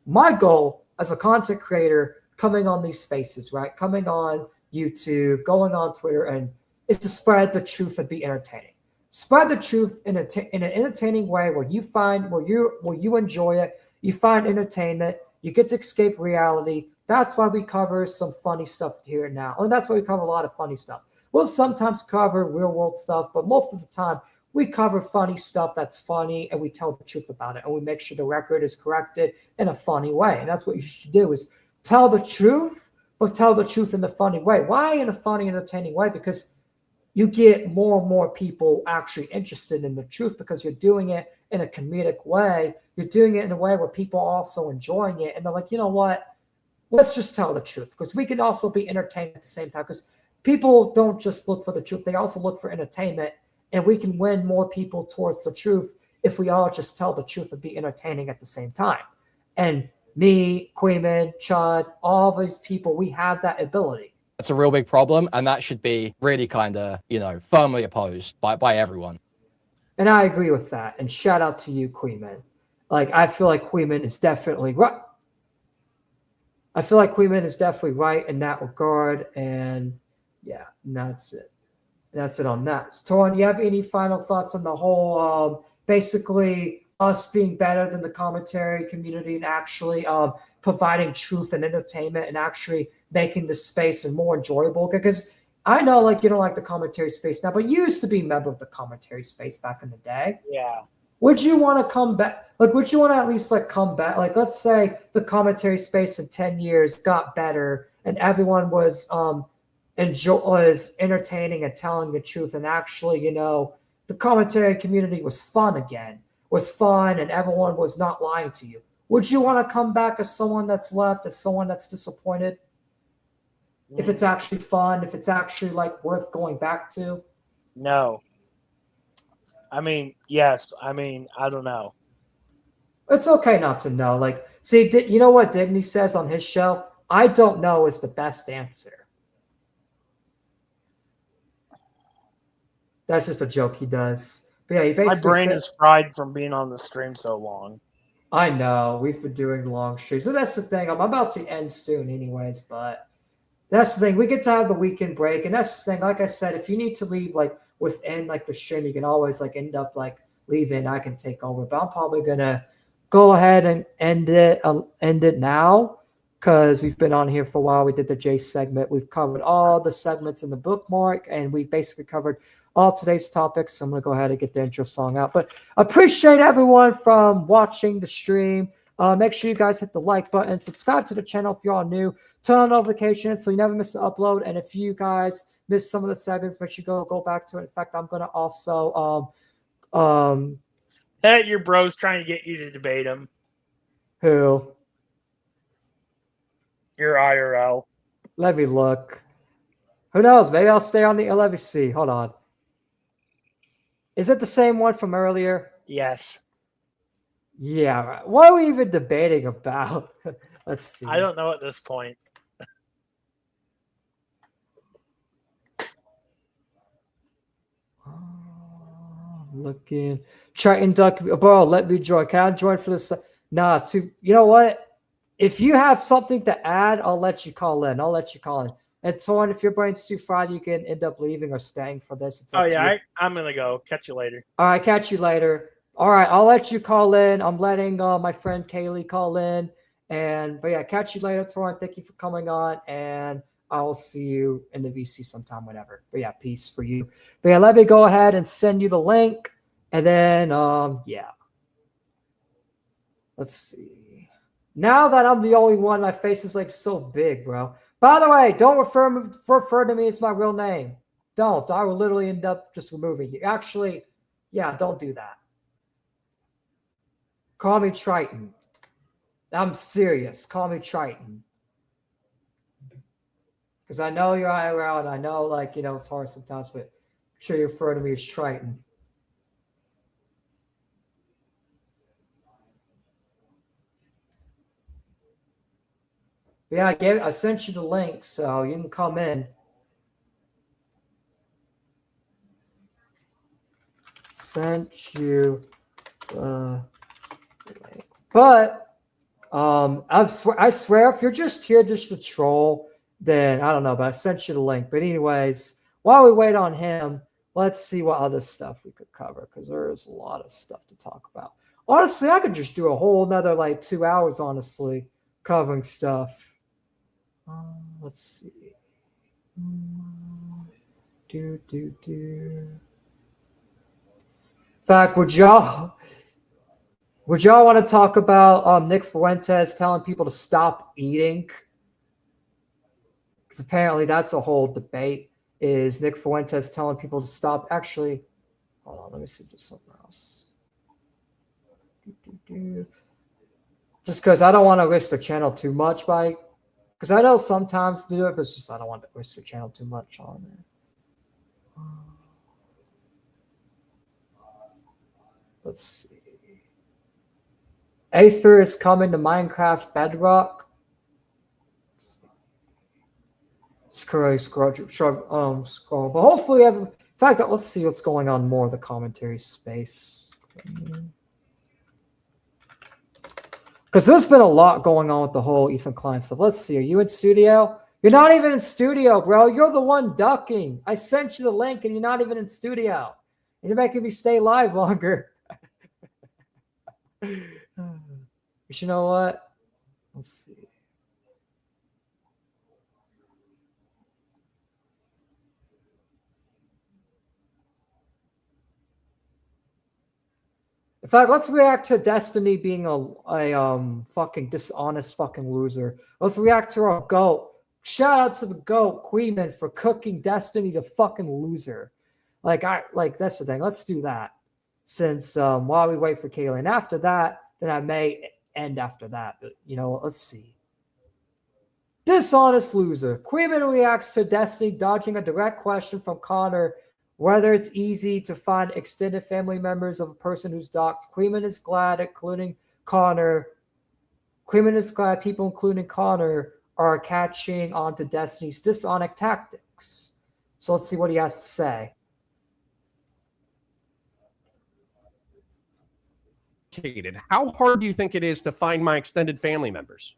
my goal as a content creator coming on these spaces, right? Coming on YouTube, going on Twitter, and is to spread the truth and be entertaining. Spread the truth in an entertaining way where you enjoy it. You find entertainment. You get to escape reality. That's why we cover some funny stuff here and now. And that's why we cover a lot of funny stuff. We'll sometimes cover real world stuff, but most of the time we cover funny stuff that's funny and we tell the truth about it. And we make sure the record is corrected in a funny way. And that's what you should do is tell the truth, but tell the truth in a funny way. Why in a funny, entertaining way? Because you get more and more people actually interested in the truth because you're doing it in a comedic way. You're doing it in a way where people are also enjoying it. And they're like, you know what? Let's just tell the truth because we can also be entertained at the same time because people don't just look for the truth. They also look for entertainment. And we can win more people towards the truth if we all just tell the truth and be entertaining at the same time. And me, Queeman, Chud, all these people, we have that ability. That's a real big problem, and that should be really kind of, firmly opposed by everyone. And I agree with that. And shout out to you, Queeman. Like, I feel like Queeman is definitely right. I feel like Queeman is definitely right in that regard. And yeah, and that's it. And that's it on that. So, Torin, you have any final thoughts on the whole, basically us being better than the commentary community and actually providing truth and entertainment and actually making the space and more enjoyable? Because I know, like, you don't like the commentary space now, but you used to be a member of the commentary space back in the day. Yeah. Would you want to come back? Like, would you want to at least like come back? Like, let's say the commentary space in 10 years got better and everyone was entertaining and telling the truth, and actually, the commentary community was fun again, and everyone was not lying to you. Would you want to come back as someone that's left, as someone that's disappointed? If it's actually fun, if it's actually like worth going back to? No. I mean, yes. I mean, I don't know. It's okay not to know. Like, see, you know what Dignity says on his show? I don't know is the best answer. That's just a joke he does. But yeah, he basically my brain is fried from being on the stream so long. I know. We've been doing long streams. So that's the thing. I'm about to end soon anyways, but that's the thing. We get to have the weekend break. And that's the thing. Like I said, if you need to leave like within like the stream, you can always like end up like leaving. I can take over. But I'm probably gonna go ahead and end it now because we've been on here for a while. We did the Jase segment. We've covered all the segments in the bookmark, and we basically covered all today's topics. So I'm going to go ahead and get the intro song out. But appreciate everyone from watching the stream. Make sure you guys hit the like button. Subscribe to the channel if you're all new. Turn on notifications so you never miss an upload. And if you guys miss some of the segments, make sure you go back to it. In fact, I'm going to also Hey, your bro's trying to get you to debate him. Who? Your IRL. Let me look. Who knows? Maybe I'll stay on the. Let me see. Hold on. Is it the same one from earlier? Yes. Yeah. What are we even debating about? Let's see. I don't know at this point. Looking. Triton Duck. Bro, let me join. Can I join for this? Nah, you know what? If you have something to add, I'll let you call in. And Torn, if your brain's too fried, you can end up leaving or staying for this. Oh, yeah, I'm going to go. Catch you later. All right, catch you later. All right, I'll let you call in. I'm letting my friend Kaylee call in. But yeah, catch you later, Torn. Thank you for coming on, and I'll see you in the VC sometime, whenever. But yeah, peace for you. But yeah, let me go ahead and send you the link. And then, yeah. Let's see. Now that I'm the only one, my face is like so big, bro. By the way, don't refer to me as my real name. Don't. I will literally end up just removing you. Actually, yeah, don't do that. Call me Triton. I'm serious. Call me Triton. Because I know you're IRL, and I know, like, you know, it's hard sometimes, but make sure you refer to me as Triton. Yeah, I sent you the link, so you can come in. Sent you the link. But I swear, if you're just here just to troll, then I don't know, but I sent you the link. But anyways, while we wait on him, let's see what other stuff we could cover, because there is a lot of stuff to talk about. Honestly, I could just do a whole another like 2 hours, honestly, covering stuff. Let's see. In fact, would y'all want to talk about Nick Fuentes telling people to stop eating? Because apparently that's a whole debate. Is Nick Fuentes telling people to stop? Actually, hold on, let me see just something else. Just because I don't want to risk the channel too much by. Because I know sometimes to do it, but it's just I don't want to risk the channel too much on it. Let's see. Aether is coming to Minecraft Bedrock. Scroll. But hopefully, in fact, let's see what's going on more of the commentary space. Because there's been a lot going on with the whole Ethan Klein stuff. Let's see. Are you in studio? You're not even in studio, bro. You're the one ducking. I sent you the link, and you're not even in studio. And you're making me stay live longer. But you know what? Let's see. In fact, let's react to Destiny being a fucking dishonest fucking loser. Let's react to our GOAT. Shout out to the GOAT, Queeman, for cooking Destiny to fucking loser. Like that's the thing. Let's do that. Since while we wait for Kaylee. After that, then I may end after that. But you know, let's see. Dishonest loser. Queeman reacts to Destiny dodging a direct question from Connor. Whether it's easy to find extended family members of a person who's doxxed, Queeman is glad, including Connor. Queeman is glad people, including Connor, are catching on to Destiny's dishonest tactics. So let's see what he has to say. How hard do you think it is to find my extended family members?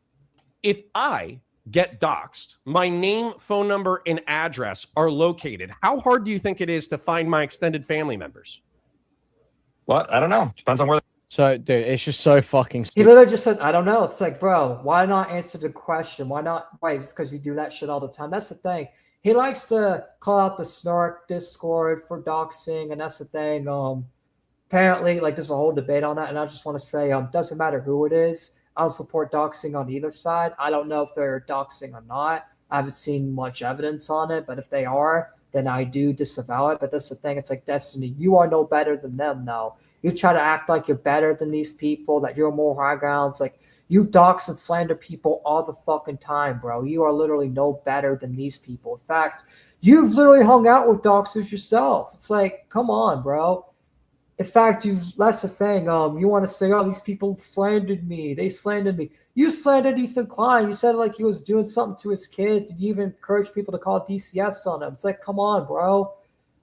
If I get doxxed, my name, phone number, and address are located, how hard do you think it is to find my extended family members? What? I don't know. Depends on where. So, dude, it's just so fucking stupid. He literally just said, I don't know. It's like, bro, why not answer the question? Why not? Wait, it's because you do that shit all the time. That's the thing. He likes to call out the Snark Discord for doxing, and that's the thing. Apparently, like, there's a whole debate on that, and I just want to say, doesn't matter who it is. I'll support doxing on either side. I don't know if they're doxing or not. I haven't seen much evidence on it, but if they are, then I do disavow it. But that's the thing. It's like Destiny. You are no better than them now. You try to act like you're better than these people, that you're more high ground. It's like you dox and slander people all the fucking time, bro. You are literally no better than these people. In fact, you've literally hung out with doxers yourself. It's like, come on, bro. In fact, that's the thing. You want to say, oh, these people slandered me. They slandered me. You slandered Ethan Klein. You said like he was doing something to his kids. You even encouraged people to call DCS on him. It's like, come on, bro.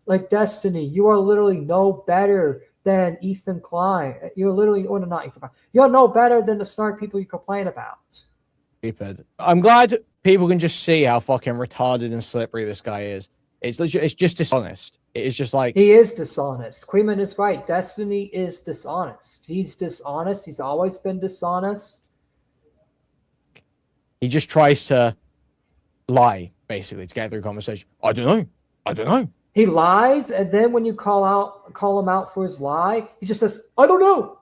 Like Destiny, you are literally no better than Ethan Klein. You're literally, or not Ethan Klein. You're no better than the Snark people you complain about. Stupid. I'm glad people can just see how fucking retarded and slippery this guy is. It's just dishonest. It's just like he is dishonest. Queeman is right. Destiny is dishonest. He's dishonest. He's always been dishonest. He just tries to lie, basically, to get through conversation. I don't know. He lies, and then when you call him out for his lie, he just says, I don't know.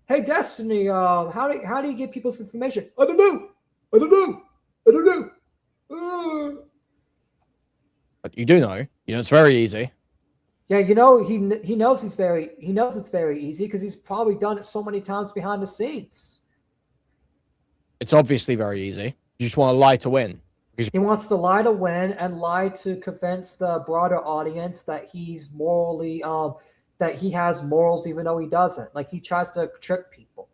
Hey, Destiny, how do you get people's information? I don't know. I don't know. I don't know. But you do know. You know, it's very easy. Yeah, he knows it's very easy because he's probably done it so many times behind the scenes. It's obviously very easy. You just want to lie to win. He wants to lie to win and lie to convince the broader audience that he's morally, that he has morals, even though he doesn't. Like, he tries to trick people.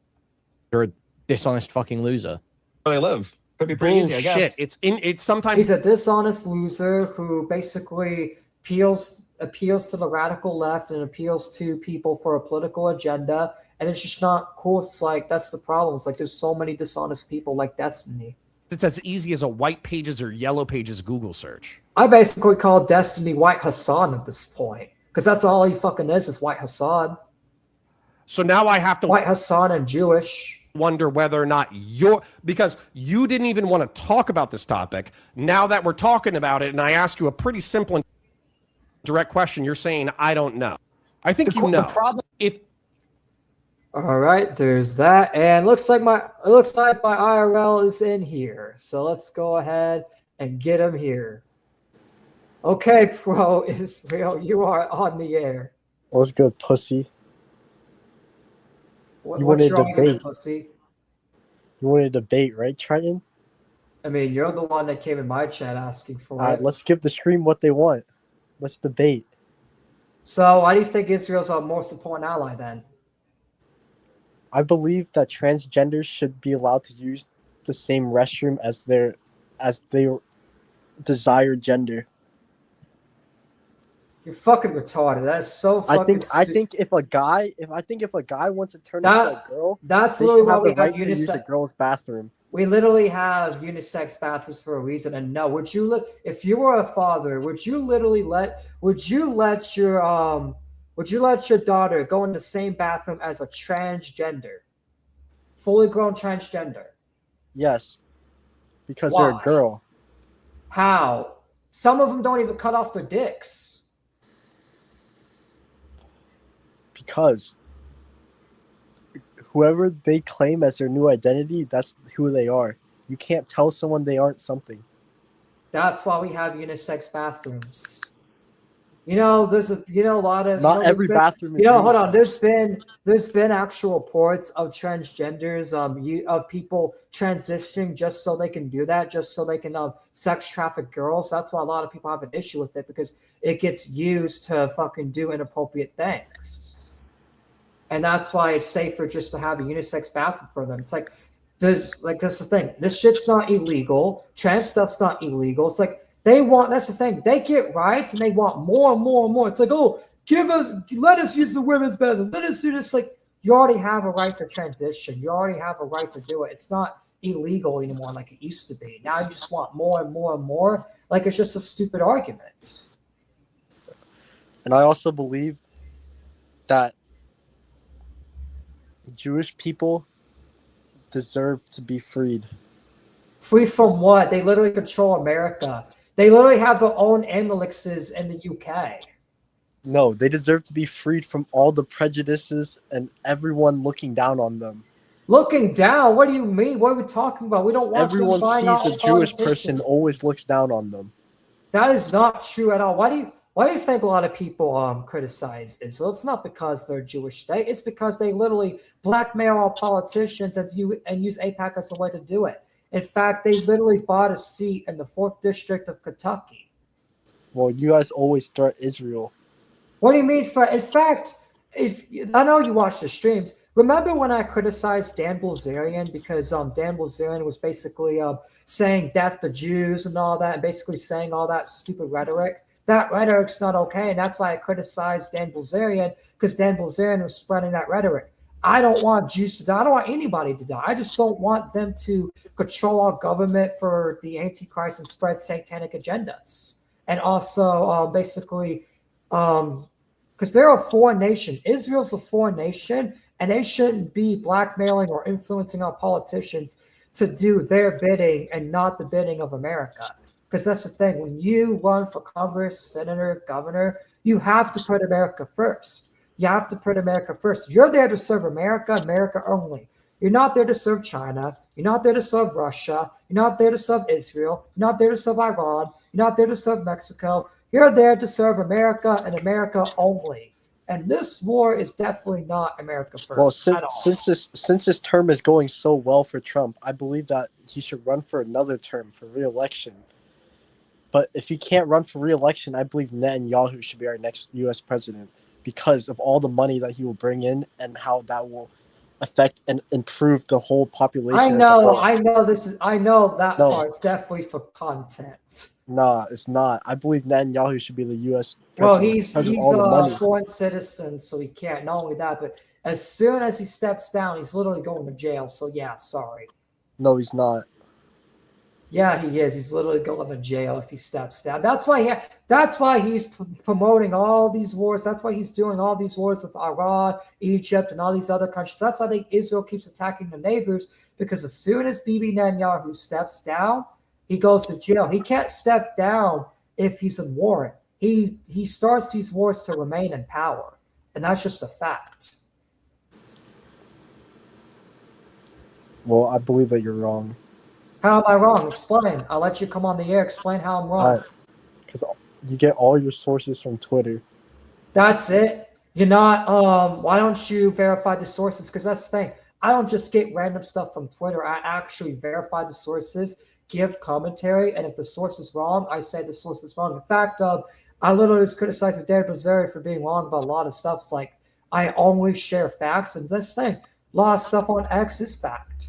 You're a dishonest fucking loser. Where they live. Could be pretty easy, I guess. It's sometimes he's a dishonest loser who basically appeals to the radical left and appeals to people for a political agenda, and it's just not cool. It's like, that's the problem. It's like there's so many dishonest people like Destiny. It's as easy as a white pages or yellow pages Google search. I basically call Destiny White Hassan at this point because that's all he fucking is White Hassan. So now I have to White Hassan and Jewish. Wonder whether or not because you didn't even want to talk about this topic. Now that we're talking about it, and I ask you a pretty simple and direct question, you're saying I don't know. I think you know. The problem, all right, there's that, and looks like my IRL is in here. So let's go ahead and get him here. Okay, Pro Israel, you are on the air. What's good, pussy? You wanted a debate, pussy? You wanted a debate, right, Triton? I mean, you're the one that came in my chat asking for it. All right, let's give the stream what they want. Let's debate. So, why do you think Israel's a more important ally then? I believe that transgenders should be allowed to use the same restroom as their desired gender. You're fucking retarded. That is so fucking I think if a guy wants to turn into a girl, that's literally why we have right to use a girl's bathroom. We literally have unisex bathrooms for a reason. And no, if you were a father, would you let your daughter go in the same bathroom as a transgender, fully grown transgender? Yes, because they're a girl. How? Some of them don't even cut off their dicks. Because whoever they claim as their new identity, that's who they are. You can't tell someone they aren't something. That's why we have unisex bathrooms. There's a lot of every bathroom is hold on. There's been actual reports of transgenders, of people transitioning just so they can do that, just so they can sex traffic girls. That's why a lot of people have an issue with it, because it gets used to fucking do inappropriate things. And that's why it's safer just to have a unisex bathroom for them. It's like, that's the thing. This shit's not illegal. Trans stuff's not illegal. It's like, that's the thing. They get rights and they want more and more and more. It's like, let us use the women's bathroom. Let us do this. Like, you already have a right to transition. You already have a right to do it. It's not illegal anymore like it used to be. Now you just want more and more and more. Like, it's just a stupid argument. And I also believe that Jewish people deserve to be freed. Free from what? They literally control America. They literally have their own amulexes in the UK. No, they deserve to be freed from all the prejudices and everyone looking down on them. Looking down? What do you mean? What are we talking about? We don't want everyone sees a Jewish person always looks down on them. That is not true at all. Why do you think a lot of people criticize Israel? It's not because they're a Jewish state. It's because they literally blackmail our politicians and use AIPAC as a way to do it. In fact, they literally bought a seat in the 4th District of Kentucky. Well, you guys always threat Israel. What do you mean? In fact, I know you watch the streams. Remember when I criticized Dan Bilzerian because Dan Bilzerian was basically saying death to Jews and all that, and basically saying all that stupid rhetoric? That rhetoric's not okay, and that's why I criticized Dan Bilzerian, because Dan Bilzerian was spreading that rhetoric. I don't want Jews to die. I don't want anybody to die. I just don't want them to control our government for the Antichrist and spread satanic agendas. And also, basically, because they're a foreign nation. Israel's a foreign nation, and they shouldn't be blackmailing or influencing our politicians to do their bidding and not the bidding of America. Because that's the thing. When you run for Congress, senator, governor, you have to put America first. You have to put America first. You're there to serve America, America only. You're not there to serve China. You're not there to serve Russia. You're not there to serve Israel. You're not there to serve Iran. You're not there to serve Mexico. You're there to serve America and America only. And this war is definitely not America first. Well, since this term is going so well for Trump, I believe that he should run for another term for re-election. But if he can't run for re-election, I believe Netanyahu should be our next U.S. president because of all the money that he will bring in and how that will affect and improve the whole population. I know that part's definitely for content. Nah, it's not. I believe Netanyahu should be the U.S. Well, president. he's a foreign citizen, so he can't. Not only that, but as soon as he steps down, he's literally going to jail. So yeah, sorry. No, he's not. Yeah, he is. He's literally going to jail if he steps down. That's why he's promoting all these wars. That's why he's doing all these wars with Iran, Egypt, and all these other countries. That's why Israel keeps attacking the neighbors, because as soon as Bibi Netanyahu steps down, he goes to jail. He can't step down if he's in war. He starts these wars to remain in power, and that's just a fact. Well, I believe that you're wrong. How am I wrong? Explain. I'll let you come on the air. Explain how I'm wrong. Because you get all your sources from Twitter. That's it. You're not. Why don't you verify the sources? Because that's the thing. I don't just get random stuff from Twitter. I actually verify the sources, give commentary, and if the source is wrong, I say the source is wrong. In fact, I literally was criticizing Derek Missouri for being wrong about a lot of stuff. It's like I only share facts, and this thing, a lot of stuff on X is fact.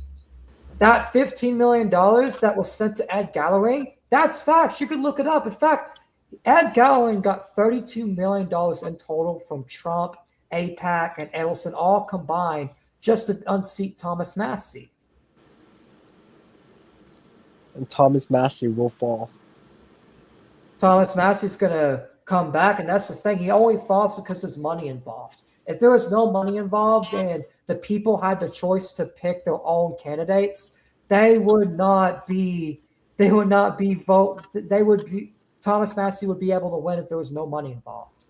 That $15 million that was sent to Ed Galloway, that's facts. You can look it up. In fact, Ed Galloway got $32 million in total from Trump, AIPAC, and Edelson, all combined, just to unseat Thomas Massie. And Thomas Massie will fall. Thomas Massie's going to come back, and that's the thing. He only falls because there's money involved. If there was no money involved and the people had the choice to pick their own candidates, Thomas Massie would be able to win if there was no money involved,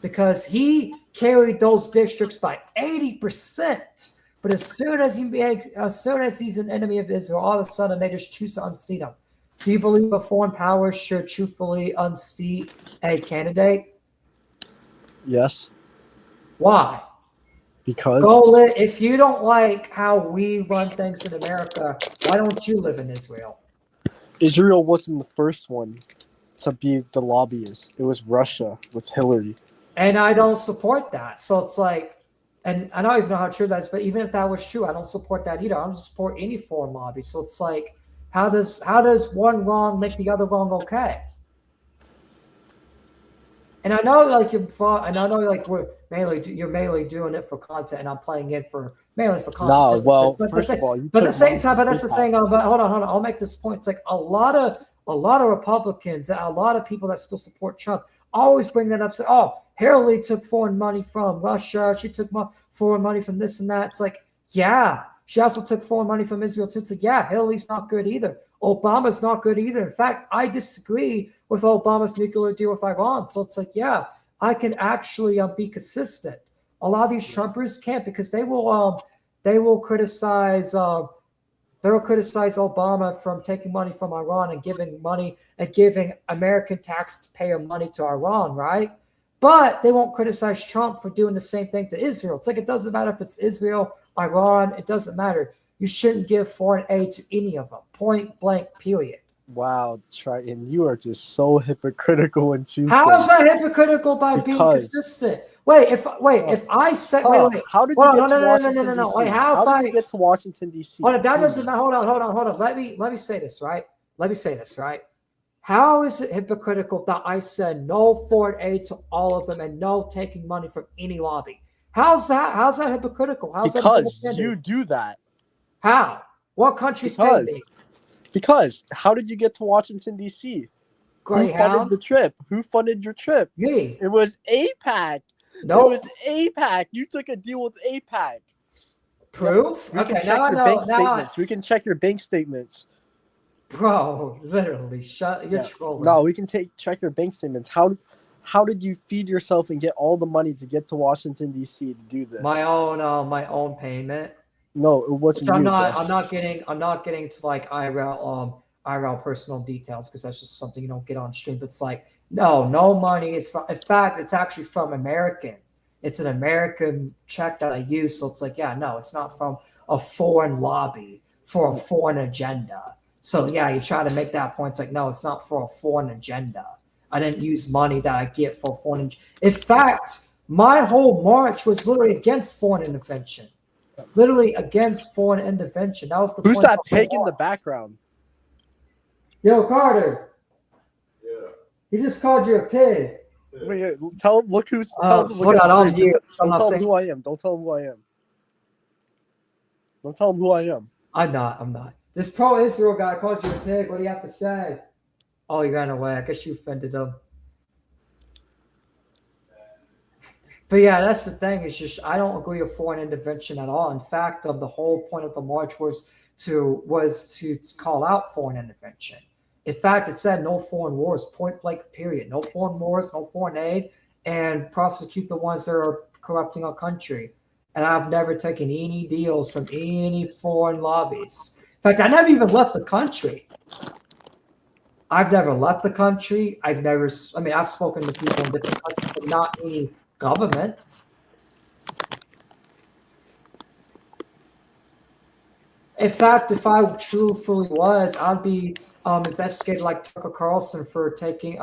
because he carried those districts by 80%. But as soon as he's an enemy of Israel, all of a sudden they just choose to unseat him. Do you believe a foreign power should truthfully unseat a candidate? Yes. Why? Because if you don't like how we run things in America, why don't you live in Israel? Israel wasn't the first one to be the lobbyist. It was Russia with Hillary. And I don't support that. So it's like, and I don't even know how true that is, but even if that was true, I don't support that either. I don't support any foreign lobby. So it's like, how does one wrong make the other wrong okay? And I know you're mainly doing it for content, and I'm playing it mainly for content. No, well, first of all, but at the same time, but that's the thing. But hold on, I'll make this point. It's like a lot of Republicans, a lot of people that still support Trump, always bring that up. Say, oh, Hillary took foreign money from Russia. She took foreign money from this and that. It's like, yeah, she also took foreign money from Israel too. It's like, yeah, Hillary's not good either. Obama's not good either. In fact, I disagree with Obama's nuclear deal with Iran. So it's like, yeah, I can actually be consistent. A lot of these Trumpers can't, because they will criticize Obama from taking money from Iran and giving American taxpayer money to Iran, right? But they won't criticize Trump for doing the same thing to Israel. It's like, it doesn't matter if it's Israel, Iran, it doesn't matter. You shouldn't give foreign aid to any of them. Point blank, period. Wow, Triton, you are just so hypocritical and too. How is that hypocritical by being consistent? If I said how did you get to Washington DC? Wait, how did you get to Washington DC? Hold on, that doesn't matter. Hold on. Let me say this, right? How is it hypocritical that I said no foreign aid to all of them and no taking money from any lobby? How's that hypocritical? Because you do that. How? What countries paid me? Because how did you get to Washington DC? Greyhound? Who funded the trip? Who funded your trip? Me. It was AIPAC. No, it was AIPAC. You took a deal with AIPAC. Proof? We can check your bank statements. We can check your bank statements. Bro, literally, you're trolling. No, we can check your bank statements. How did you feed yourself and get all the money to get to Washington DC to do this? My own payment. No, it wasn't. I'm not getting to like IRL personal details because that's just something you don't get on stream. But it's like no money is from. In fact, it's actually from American. It's an American check that I use. So it's like no, it's not from a foreign lobby for a foreign agenda. So you try to make that point. It's like no, it's not for a foreign agenda. I didn't use money that I get for foreign. In fact, my whole march was literally against foreign intervention. Literally against foreign intervention. That was the Who's point. that pig in the background? Yo, Carter. Yeah. He just called you a pig. Wait, tell him. Look who's. Tell him, hold on, I'm here. Don't tell him who I am. Don't tell him who I am. Don't tell him who I am. I'm not. This pro-Israel guy called you a pig. What do you have to say? Oh, he ran away. I guess you offended him. But that's the thing. It's just I don't agree with foreign intervention at all. In fact, the whole point of the march was to call out foreign intervention. In fact, it said no foreign wars, point blank, period. No foreign wars, no foreign aid, and prosecute the ones that are corrupting our country. And I've never taken any deals from any foreign lobbies. In fact, I never even left the country. I've never left the country. I've spoken to people in different countries, but not any governments. In fact, if I truthfully was, I'd be investigated like Tucker Carlson for taking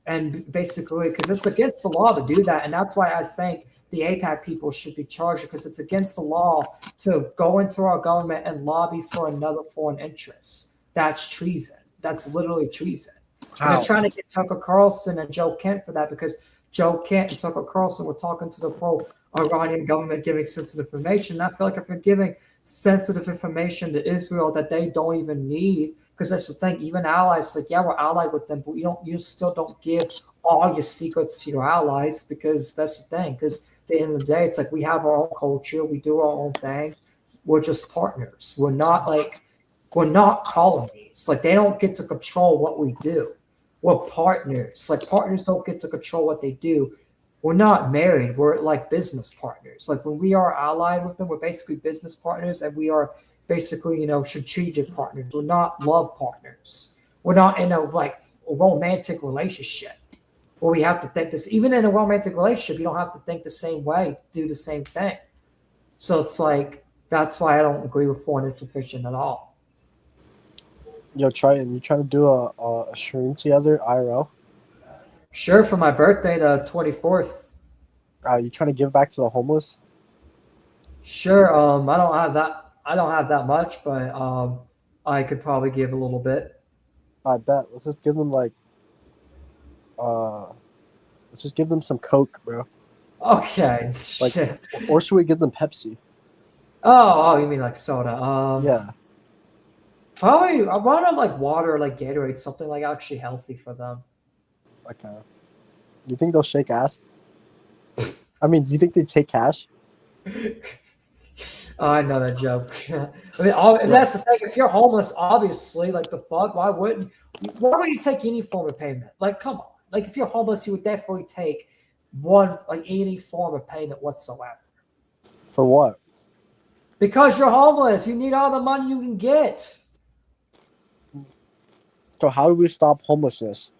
and basically because it's against the law to do that, and that's why I think the AIPAC people should be charged because it's against the law to go into our government and lobby for another foreign interest. That's treason. That's literally treason. And they're trying to get Tucker Carlson and Joe Kent for that because Joe Kent and Tucker Carlson were talking to the pro-Iranian government giving sensitive information. And I feel like if you're giving sensitive information to Israel that they don't even need, because that's the thing, even allies, like, we're allied with them, but you still don't give all your secrets to your allies because that's the thing. Because at the end of the day, it's like we have our own culture, we do our own thing. We're just partners. We're not colonies. Like they don't get to control what we do. We're partners. Like partners don't get to control what they do. We're not married. We're like business partners. Like when we are allied with them, we're basically business partners, and we are basically, strategic partners. We're not love partners. We're not in a romantic relationship where we have to think this. Even in a romantic relationship, you don't have to think the same way, do the same thing. So it's like that's why I don't agree with foreign intervention at all. Yo, you trying to do a stream together, IRL? Sure, for my birthday, the 24th. You trying to give back to the homeless? Sure. I don't have that much, but I could probably give a little bit. I bet. Let's just give them let's just give them some Coke, bro. Okay. Or should we give them Pepsi? Oh, you mean like soda? Yeah. Probably I want to water, like Gatorade, something like actually healthy for them. Okay. You think they'll shake ass? I mean, do you think they take cash? Oh, I know that joke. I mean, that's the thing. If you're homeless, obviously, like the fuck, why would you take any form of payment? Like, come on. Like, if you're homeless, you would definitely take any form of payment whatsoever. For what? Because you're homeless. You need all the money you can get. So how do we stop homelessness?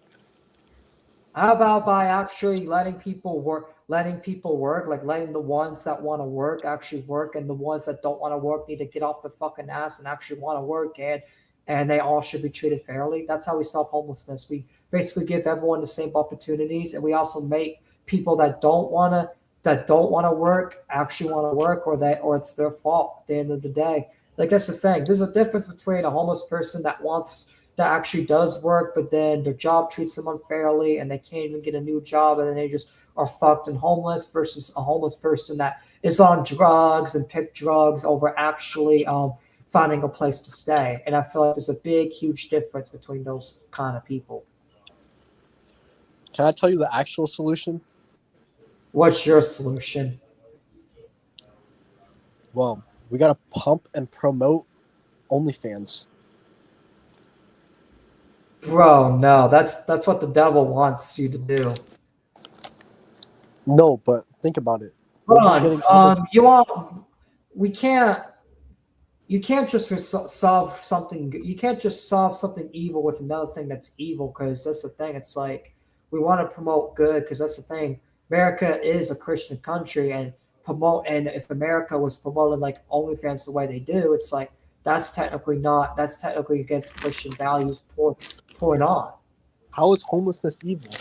How about by actually letting people work, like letting the ones that want to work actually work, and the ones that don't want to work need to get off their fucking ass and actually want to work, and they all should be treated fairly. That's how we stop homelessness. We basically give everyone the same opportunities, and we also make people that don't want to work actually want to work, or it's their fault at the end of the day. Like that's the thing. There's a difference between a homeless person that actually does work, but then their job treats them unfairly and they can't even get a new job and then they just are fucked and homeless, versus a homeless person that is on drugs and pick drugs over actually finding a place to stay. And I feel like there's a big, huge difference between those kind of people. Can I tell you the actual solution? What's your solution? Well, we got to pump and promote OnlyFans. Bro, no, that's what the devil wants you to do. No, but think about it. Hold on. We can't you can't just solve something. You can't just solve something evil with another thing that's evil, because that's the thing. It's like we want to promote good, because that's the thing. America is a Christian country, and if America was promoting like OnlyFans the way they do, it's like that's technically against Christian values pouring on. How is homelessness evil?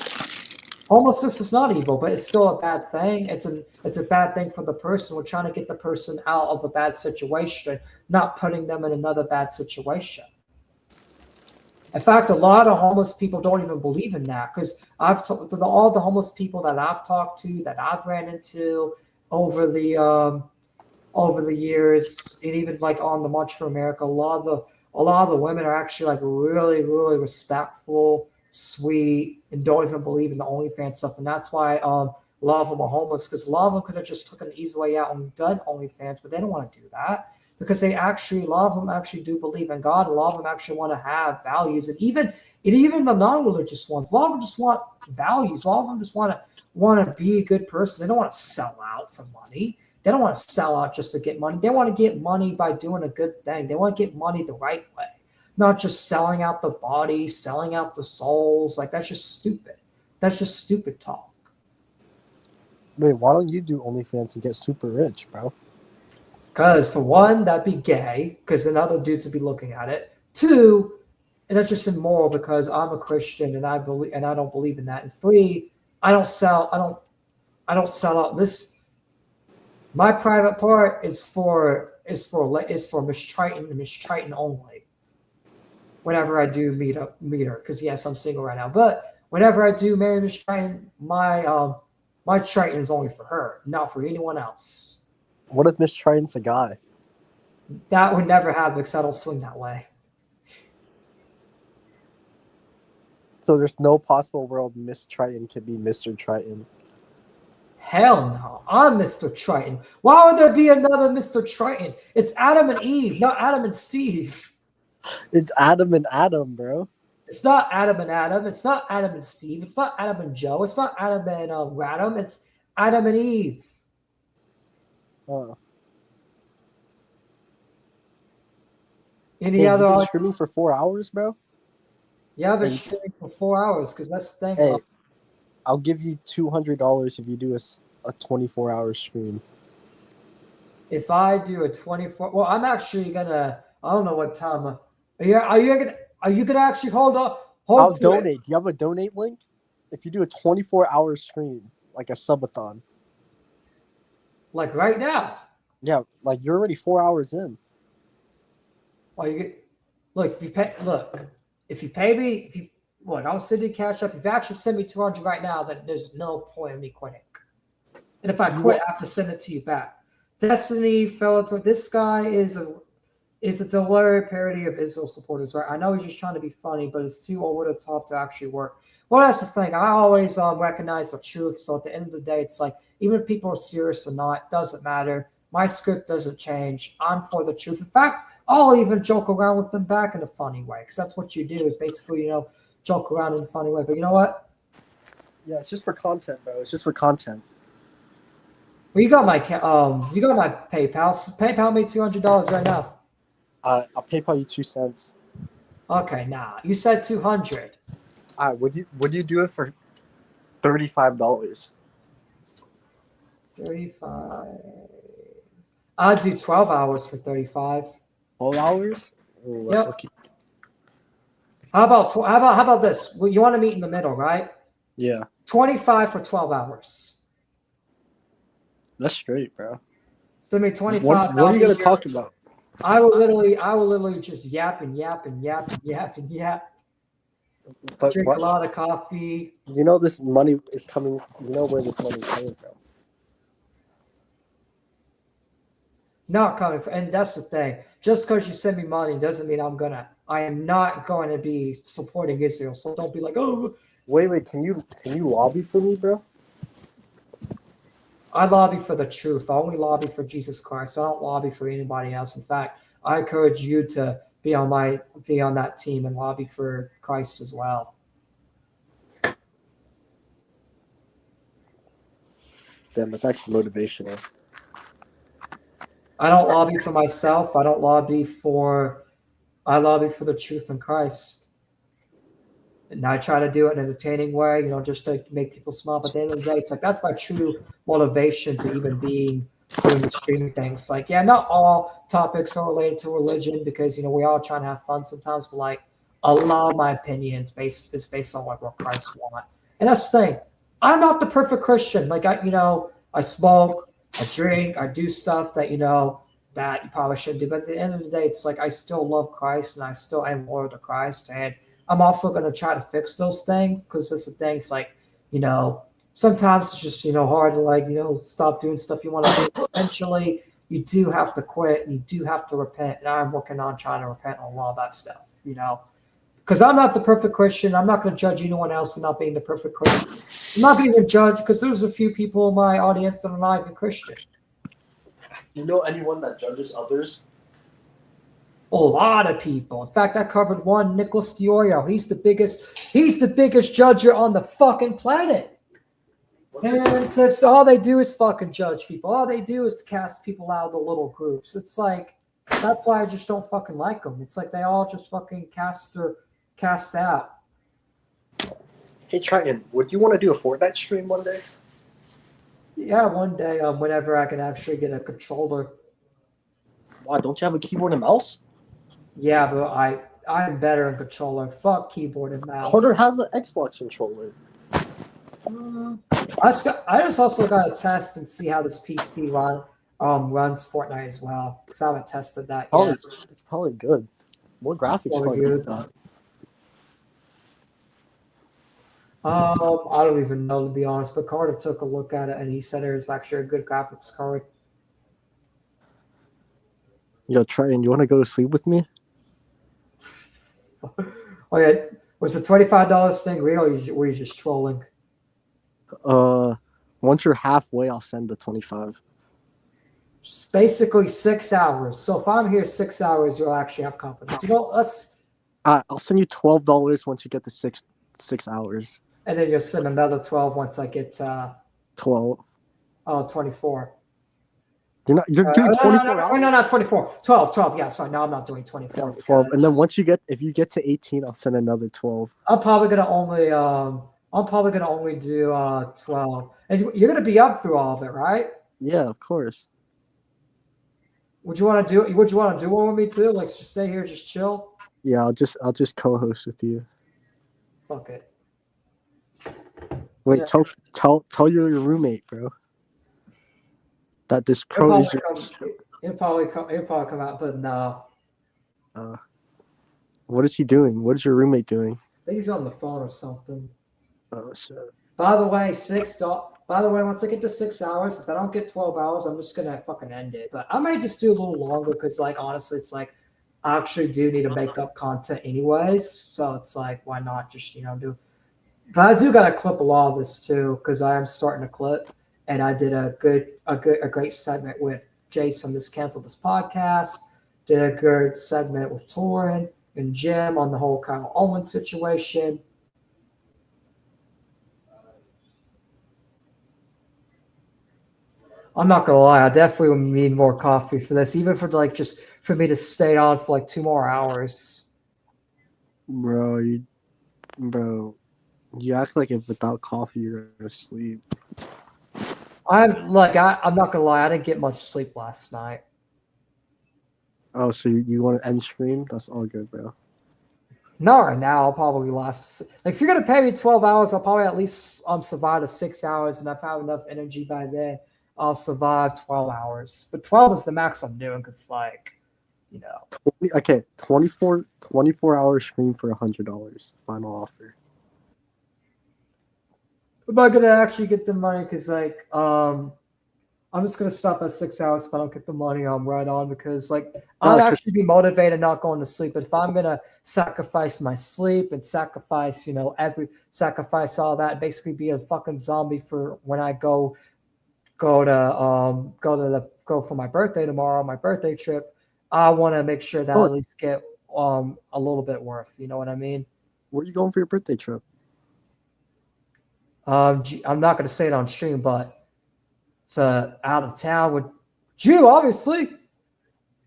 Homelessness is not evil, but it's still a bad thing. It's a bad thing for the person. We're trying to get the person out of a bad situation, not putting them in another bad situation. In fact, a lot of homeless people don't even believe in that, because I've talked to all the homeless people that I've talked to, that I've ran into over the years, and even like on the March for America, a lot of the women are actually like really, really respectful, sweet, and don't even believe in the OnlyFans stuff. And that's why a lot of them are homeless, because a lot of them could have just took an easy way out and done OnlyFans, but they don't want to do that, because a lot of them actually do believe in God. A lot of them actually want to have values, and even the non-religious ones, a lot of them just want values. A lot of them just want to be a good person. They don't want to sell out for money. They don't want to sell out just to get money. They want to get money by doing a good thing. They want to get money the right way, not just selling out the body, selling out the souls. Like, that's just stupid. That's just stupid talk. Wait, why don't you do OnlyFans and get super rich, bro? Because for one, that'd be gay, because then other dudes would be looking at it. Two, and that's just immoral, because I'm a Christian and I don't believe in that. And three, I don't sell out this. My private part is for Miss Triton and Miss Triton only. Whenever I do meet her, because yes, I'm single right now. But whenever I do marry Miss Triton, my Triton is only for her, not for anyone else. What if Miss Triton's a guy? That would never happen, because I don't swing that way. So there's no possible world Miss Triton could be Mr. Triton. Hell no. I'm Mr. Triton. Why would there be another Mr. Triton? It's Adam and Eve, not Adam and Steve. It's Adam and Adam, bro. It's not Adam and Adam. It's not Adam and Steve. It's not Adam and Joe. It's not Adam and Radam. It's Adam and Eve. Oh. Any other? You've been streaming for 4 hours, bro? Yeah, I've been streaming for 4 hours, because that's the thing. Hey, I'll give you $200 if you do a 24-hour stream. If I do a 24, well, I'm actually gonna. I don't know what time. Are you gonna actually hold up? I'll donate. Do you have a donate link? If you do a 24-hour stream, like a subathon. Like right now. Yeah, like you're already 4 hours in. Well, if you pay me, I'll send you cash up. If you actually send me $200 right now, then there's no point in me quitting. And if I quit, I have to send it to you back. Destiny fell into this guy is a delivery parody of Israel supporters, right? I know he's just trying to be funny, but it's too over the top to actually work. Well, that's the thing. I always recognize the truth. So at the end of the day, it's like, even if people are serious or not, it doesn't matter. My script doesn't change. I'm for the truth. In fact, I'll even joke around with them back in a funny way, because that's what you do, is basically, joke around in a funny way. But you know what? Yeah, it's just for content, bro. It's just for content. Well, you got my PayPal. PayPal me $200 right now. I'll PayPal you 2 cents. Okay, nah. You said 200. Would you do it for $35? 35. I'd do 12 hours for 35. 12 hours? Ooh, yep. Lucky. How about this? Well, you want to meet in the middle, right? Yeah. 25 for 12 hours. That's straight, bro. Send me 25. What are you gonna talk about? I will literally just yap and yap. But drink a lot of coffee. You know this money is coming. You know where this money is coming from. Not coming from, and that's the thing. Just because you send me money doesn't mean I am not going to be supporting Israel. So don't be like, oh. Wait. Can you lobby for me, bro? I lobby for the truth. I only lobby for Jesus Christ. I don't lobby for anybody else. In fact, I encourage you to be on that team and lobby for Christ as well. Damn, that's actually motivational. I don't lobby for myself. I lobby for the truth in Christ. And I try to do it in an entertaining way, just to make people smile. But at the end of the day, it's like that's my true motivation to even doing the streaming things. Like, yeah, not all topics are related to religion because we all trying to have fun sometimes. But like, a lot of my opinion is based on like what Christ wants. And that's the thing. I'm not the perfect Christian. Like I smoke, I drink, I do stuff that that you probably shouldn't do. But at the end of the day, it's like I still love Christ and I still am loyal to Christ. And I'm also going to try to fix those things because that's the thing. It's like, sometimes it's just, hard to like, stop doing stuff you want to do. Eventually, you do have to quit and you do have to repent. And I'm working on trying to repent on a lot of that stuff, because I'm not the perfect Christian. I'm not going to judge anyone else for not being the perfect Christian. I'm not going to even judge because there's a few people in my audience that are not even Christian. You know anyone that judges others? A lot of people. In fact, I covered one, Nicholas Diorio. He's the biggest judger on the fucking planet. And tips, all they do is fucking judge people. All they do is cast people out of the little groups. It's like, that's why I just don't fucking like them. It's like they all just fucking cast out. Hey, Triton, would you want to do a Fortnite stream one day? Yeah, one day, whenever I can actually get a controller. Why, don't you have a keyboard and mouse? Yeah, but I'm better in controller. Fuck keyboard and mouse. Carter has an Xbox controller. I just also got to test and see how this PC runs Fortnite as well, because I haven't tested that yet. It's probably good. More graphics Probably good. good. I don't even know, to be honest, but Carter took a look at it and he said it was actually a good graphics card. Yo, Triton, you want to go to sleep with me? Oh yeah, was the $25 thing real, or were you just trolling? Once you're halfway, I'll send the 25. It's basically 6 hours. So if I'm here 6 hours, you'll actually have confidence. I'll send you $12 once you get to six hours. And then you'll send another 12 once I get 12. 24. You're doing 24 hours? No, not 24. 12. Yeah, sorry. No, I'm not doing 24. 12. And then if you get to 18, I'll send another 12. I'm probably gonna only do 12. And you're gonna be up through all of it, right? Yeah, of course. Would you want to do it with me too? Like, just stay here, just chill. Yeah, I'll just co-host with you. Fuck it. Wait, tell your roommate, bro. That this pro is. He'll probably come out, but no. What is he doing? What is your roommate doing? I think he's on the phone or something. Oh shit. By the way, once I get to 6 hours, if I don't get 12 hours, I'm just gonna fucking end it. But I might just do a little longer because, like, honestly, it's like I actually do need to make up content anyways. So it's like, why not just do? But I do gotta clip a lot of this too because I am starting to clip, and I did a great segment with Jase from Podcast. Did a good segment with Torin and Jim on the whole Kyle Owens situation. I'm not gonna lie, I definitely would need more coffee for this, even for just for me to stay on for like 2 more hours. Bro, you act like if without coffee you're gonna sleep. I'm not gonna lie, I didn't get much sleep last night. Oh, so you want to end stream? That's all good, bro. Not right now. I'll probably last. Like, if you're gonna pay me 12 hours, I'll probably at least survive to 6 hours, and if I have enough energy by then, I'll survive 12 hours. But 12 is the max I'm doing because, Okay, 24 hour stream for $100. Final offer. I'm not gonna actually get the money because, I'm just gonna stop at 6 hours. If I don't get the money, I'm right on because, I'll actually be motivated not going to sleep. But if I'm gonna sacrifice my sleep and sacrifice all that, basically be a fucking zombie for when I go for my birthday tomorrow, my birthday trip, I want to make sure that I at least get a little bit worth. You know what I mean? Where are you going for your birthday trip? I'm not going to say it on stream, but it's out of town with you, obviously.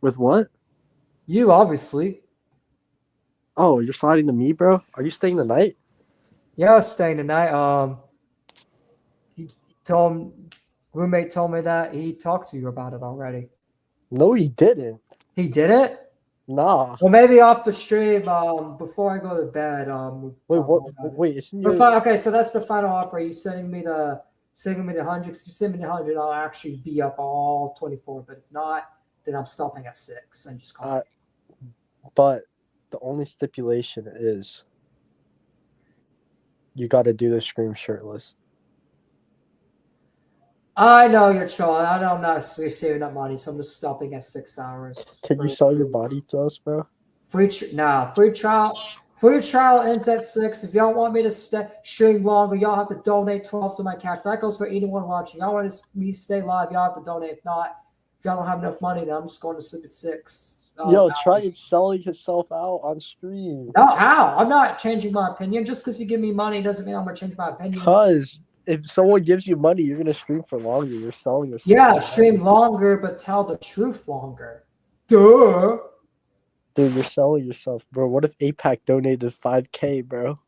With what? You, obviously. Oh, you're sliding to me, bro? Are you staying the night? Yeah, I was staying tonight. Roommate told me that he talked to you about it already. No, he didn't. He didn't? Nah. Well, maybe off the stream, before I go to bed. Wait, what? Wait, isn't your... Okay, so that's the final offer. Are you sending me the 100? Because you send me the 100, I'll actually be up all 24. But if not, then I'm stopping at 6 and just call it. But the only stipulation is you got to do the stream shirtless. I know you're trolling. I know I'm not saving that money, so I'm just stopping at 6 hours. Can you sell your body to us, bro? Free trial. Free trial ends at 6. If y'all want me to stream longer, y'all have to donate 12 to my cash. That goes for anyone watching. Y'all want me to stay live, y'all have to donate. If not, if y'all don't have enough money, then I'm just going to sleep at 6. Yo, try and selling yourself out on stream. No, how? I'm not changing my opinion. Just because you give me money doesn't mean I'm going to change my opinion. Because if someone gives you money, you're going to stream for longer. You're selling yourself. Yeah, stream longer, but tell the truth longer. Duh. Dude, you're selling yourself, bro. What if APAC donated 5K, bro?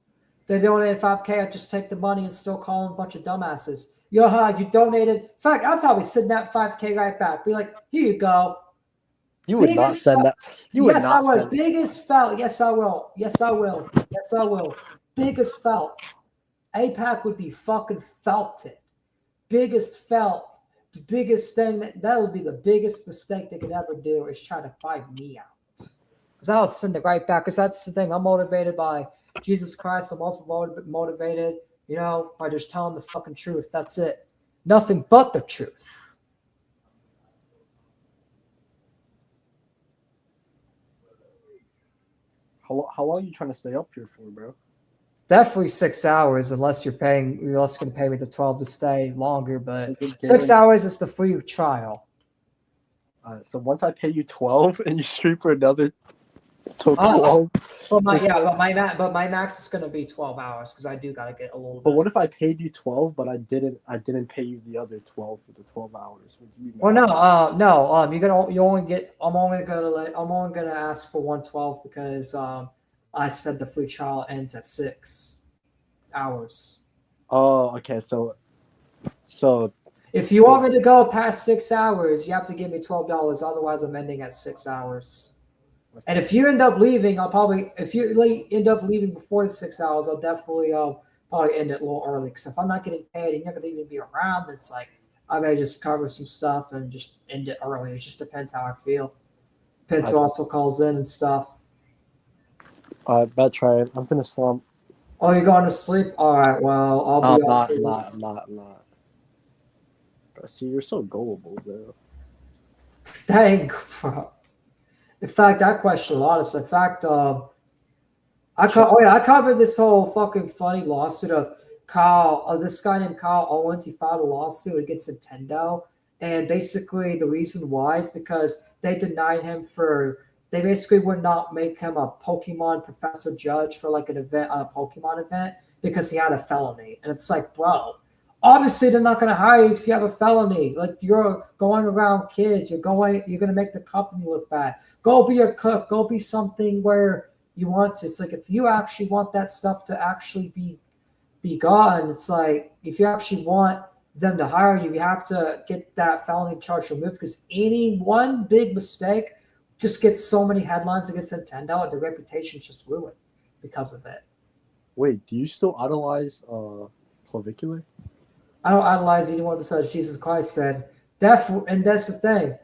They donated 5K, I'd just take the money and still call them a bunch of dumbasses. Yo, you donated. In fact, I'd probably send that 5K right back. Be like, here you go. You would not send that. Yes, I will. Biggest felt. Yes, I will. Yes, I will. Yes, I will. Biggest felt. APAC would be fucking felted. Biggest felt. The biggest thing that would be the biggest mistake they could ever do is try to buy me out. Because I'll send it right back. Because that's the thing. I'm motivated by Jesus Christ. I'm also motivated, by just telling the fucking truth. That's it. Nothing but the truth. How long are you trying to stay up here for, bro? Definitely 6 hours, unless you're also going to pay me the 12 to stay longer. But 6 hours is the free trial. So once I pay you 12 and you stream for another till 12. But my max is going to be 12 hours because I do got to get a little. But what if I paid you 12, but I didn't pay you the other 12 for the 12 hours? Would you well, no. You only get. I'm only going to ask for 112 because I said the free trial ends at 6 hours. Oh, okay. So if you want me to go past 6 hours, you have to give me $12. Otherwise, I'm ending at 6 hours. And if you end up leaving, if you end up leaving before the 6 hours, I'll definitely probably end it a little early. Because if I'm not getting paid and you're not going to even be around, it's like I may just cover some stuff and just end it early. It just depends how I feel. Depends who also calls in and stuff. Bet try it. I'm gonna slump. Oh, you're going to sleep? All right. Well, I'll be. I'm not. Bro, see, you're so gullible, bro. Dang, bro. In fact, I question a lot of stuff. In fact, I covered this whole fucking funny lawsuit of this guy named Kyle Owens. He filed a lawsuit against Nintendo, and basically the reason why is because they denied him they basically would not make him a Pokemon professor judge for like a Pokemon event because he had a felony. And it's like, bro, obviously they're not going to hire you because you have a felony. Like you're going around kids. You're going to make the company look bad. Go be a cook. Go be something where you want to. It's like if you actually want that stuff to actually be gone, it's like if you actually want them to hire you, you have to get that felony charge removed because any one big mistake just gets so many headlines against Nintendo and their reputation is just ruined because of it. Wait, do you still idolize Clavicular? I don't idolize anyone besides Jesus Christ said. And that's the thing.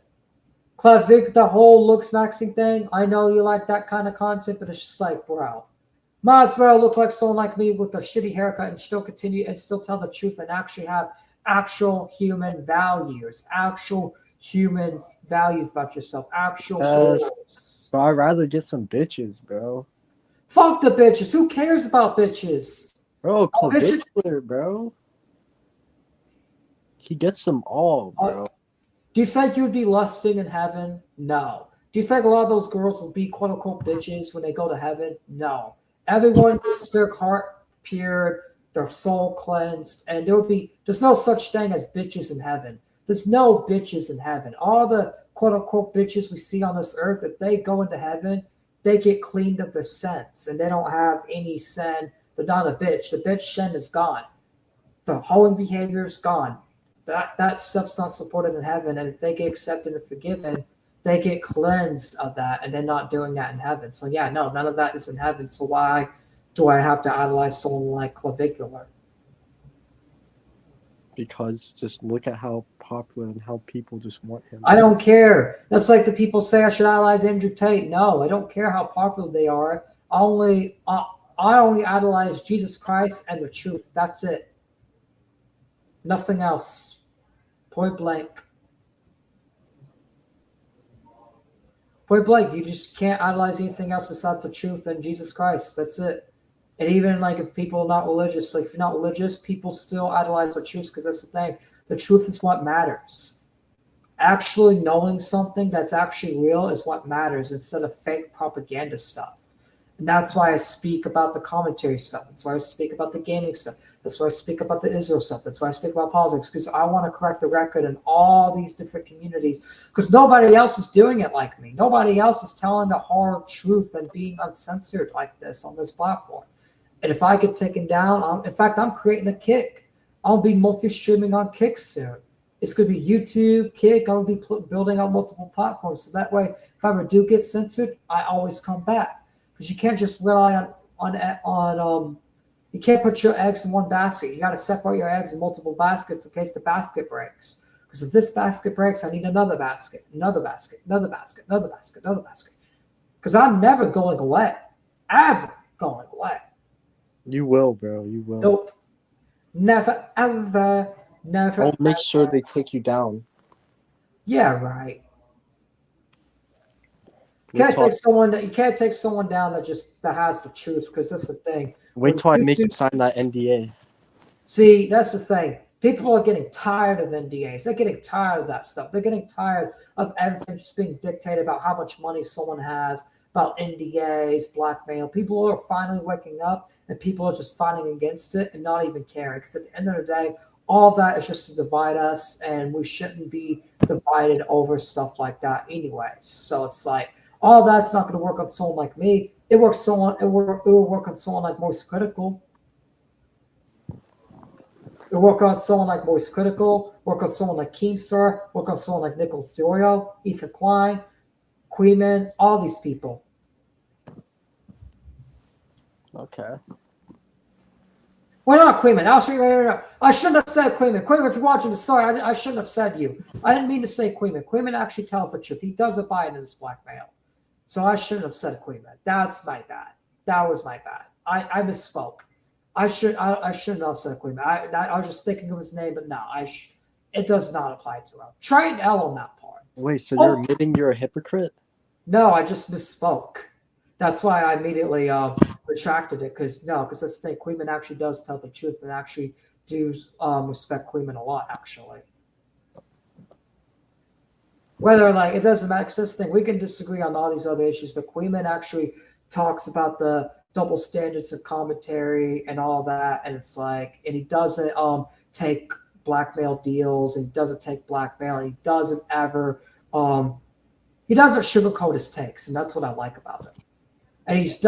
Clavic, the whole looks maxing thing, I know you like that kind of content, but it's just like, bro, might as well look like someone like me with a shitty haircut and still continue and still tell the truth and actually have actual human values, about yourself, actual goals. Bro, I'd rather get some bitches, bro. Fuck the bitches. Who cares about bitches? Bro, Clavicular, bro. He gets them all, bro. Do you think you would be lusting in heaven? No. Do you think a lot of those girls will be quote unquote bitches when they go to heaven? No. Everyone gets their heart pure, their soul cleansed, and there's no such thing as bitches in heaven. There's no bitches in heaven. All the quote unquote bitches we see on this earth, if they go into heaven, they get cleaned of their sins and they don't have any sin. They're not a bitch. The bitch sin is gone. The hoeing behavior is gone. That stuff's not supported in heaven. And if they get accepted and forgiven, they get cleansed of that, and they're not doing that in heaven. So yeah, no, none of that is in heaven. So why do I have to idolize someone like Clavicular? Because just look at how popular and how people just want him. I don't care. That's like the people say I should idolize Andrew Tate. No, I don't care how popular they are. I only idolize Jesus Christ and the truth. That's it. Nothing else. Point blank. Point blank. You just can't idolize anything else besides the truth and Jesus Christ. That's it. And even like if people are not religious, like if you're not religious, people still idolize the truth because that's the thing. The truth is what matters. Actually knowing something that's actually real is what matters instead of fake propaganda stuff. And that's why I speak about the commentary stuff. That's why I speak about the gaming stuff. That's why I speak about the Israel stuff. That's why I speak about politics, because I want to correct the record in all these different communities, because nobody else is doing it like me. Nobody else is telling the hard truth and being uncensored like this on this platform. And if I get taken down, in fact, I'm creating a Kick. I'll be multi-streaming on Kick soon. It's going to be YouTube, Kick. I'll be building out multiple platforms. So that way, if I ever do get censored, I always come back. Because you can't just rely on you can't put your eggs in one basket. You got to separate your eggs in multiple baskets in case the basket breaks. Because if this basket breaks, I need another basket, another basket, another basket, another basket, another basket. Because I'm never going away. Ever going away. You will, bro. You will. Nope. Never, ever, never. I'll make sure they take you down. Yeah, right. You can't take someone down that has the truth, because that's the thing. Wait till I make you sign that NDA. See, that's the thing. People are getting tired of NDAs. They're getting tired of that stuff. They're getting tired of everything just being dictated about how much money someone has, about NDAs, blackmail. People are finally waking up, and people are just fighting against it and not even caring. Because at the end of the day, all that is just to divide us, and we shouldn't be divided over stuff like that anyways. So it's like, all that's not going to work on someone like me. It will work on someone like Moist Critical. It'll work on someone like Moist Critical, work on someone like Keemstar, work on someone like Nicholas DeOrio, Ethan Klein, Queeman, all these people. Okay. Well, not Queeman. I shouldn't have said Queeman. Queeman, if you're watching this, sorry, I shouldn't have said you. I didn't mean to say Queeman. Queeman actually tells the truth. He doesn't buy into this blackmail. So I shouldn't have said Queeman. That's my bad. That was my bad. I misspoke. I shouldn't have said Queeman. I was just thinking of his name, but no, it does not apply to him. Try an L on that part. Wait, so you're admitting you're a hypocrite? No, I just misspoke. That's why I immediately retracted it, because that's the thing. Queeman actually does tell the truth and actually do respect Queeman a lot, actually. Whether it doesn't matter, because this thing, we can disagree on all these other issues, but Queeman actually talks about the double standards of commentary and all that, and it's like, and he doesn't take blackmail deals, and he doesn't take blackmail, and he doesn't ever he doesn't sugarcoat his takes, and that's what I like about him. And he's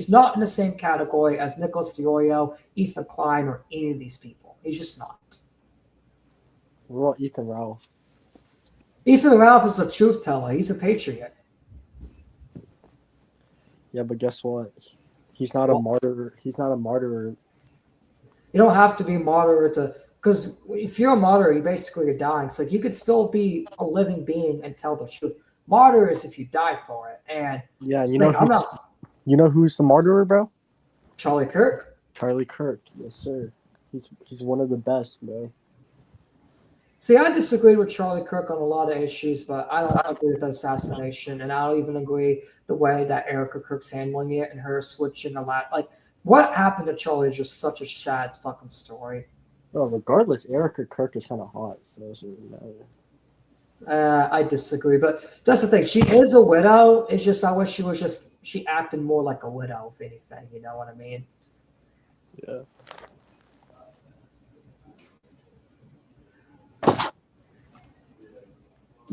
not in the same category as Nicholas DeOrio, Ethan Klein, or any of these people. He's just not. What about Ethan Ralph? Ethan Ralph is a truth teller. He's a patriot. Yeah, but guess what? He's not a martyr. He's not a martyr. You don't have to be a martyr because if you're a martyr, you basically are dying. So you could still be a living being and tell the truth. Martyr is if you die for it. And yeah, you know who's the martyr, bro? Charlie Kirk. Charlie Kirk, yes, sir. He's one of the best, bro. See, I disagree with Charlie Kirk on a lot of issues, but I don't agree with the assassination, and I don't even agree the way that Erica Kirk's handling it and her switching a lot. Like, what happened to Charlie is just such a sad fucking story. Well, regardless, Erica Kirk is kind of hot, so it doesn't really matter. I disagree, but that's the thing. She is a widow. It's just I wish she acted more like a widow, if anything. You know what I mean? Yeah.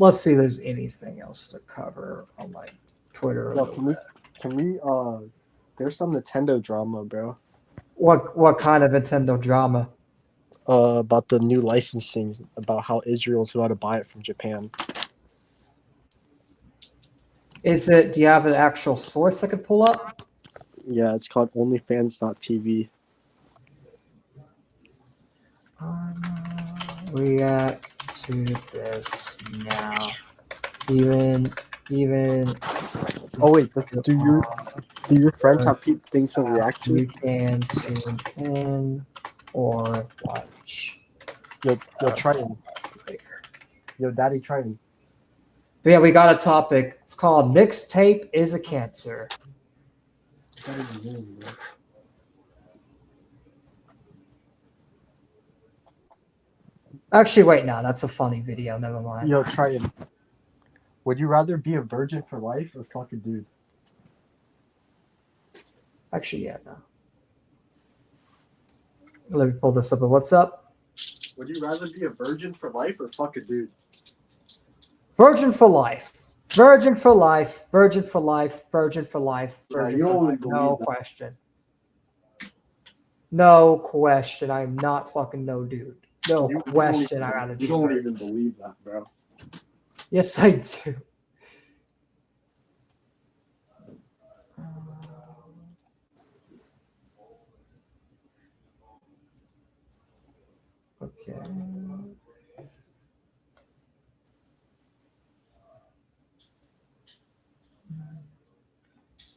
let's see if there's anything else to cover on my Twitter. Yo, can we there's some Nintendo drama, bro. What kind of Nintendo drama? About the new licensing, about how Israel's about to buy it from Japan. Is it? Do you have an actual source I could pull up? Yeah, it's called OnlyFans.tv. React to this now. Even. Oh wait, do your friends have things to react to? You can tune in or watch. Yo, try it. Yo, daddy, try it. But yeah, we got a topic. It's called "Mixtape is a Cancer." Actually, wait, no, that's a funny video. Never mind. Yo, try it. Would you rather be a virgin for life or fuck a dude? Actually, yeah, no. Let me pull this up. What's up? Would you rather be a virgin for life or fuck a dude? Virgin for life. Virgin for life. Virgin for life. Virgin for life. Virgin for life. No question. No question. I'm not fucking no dude. No question. I gotta do. You don't even believe that, bro. Yes, I do. Okay.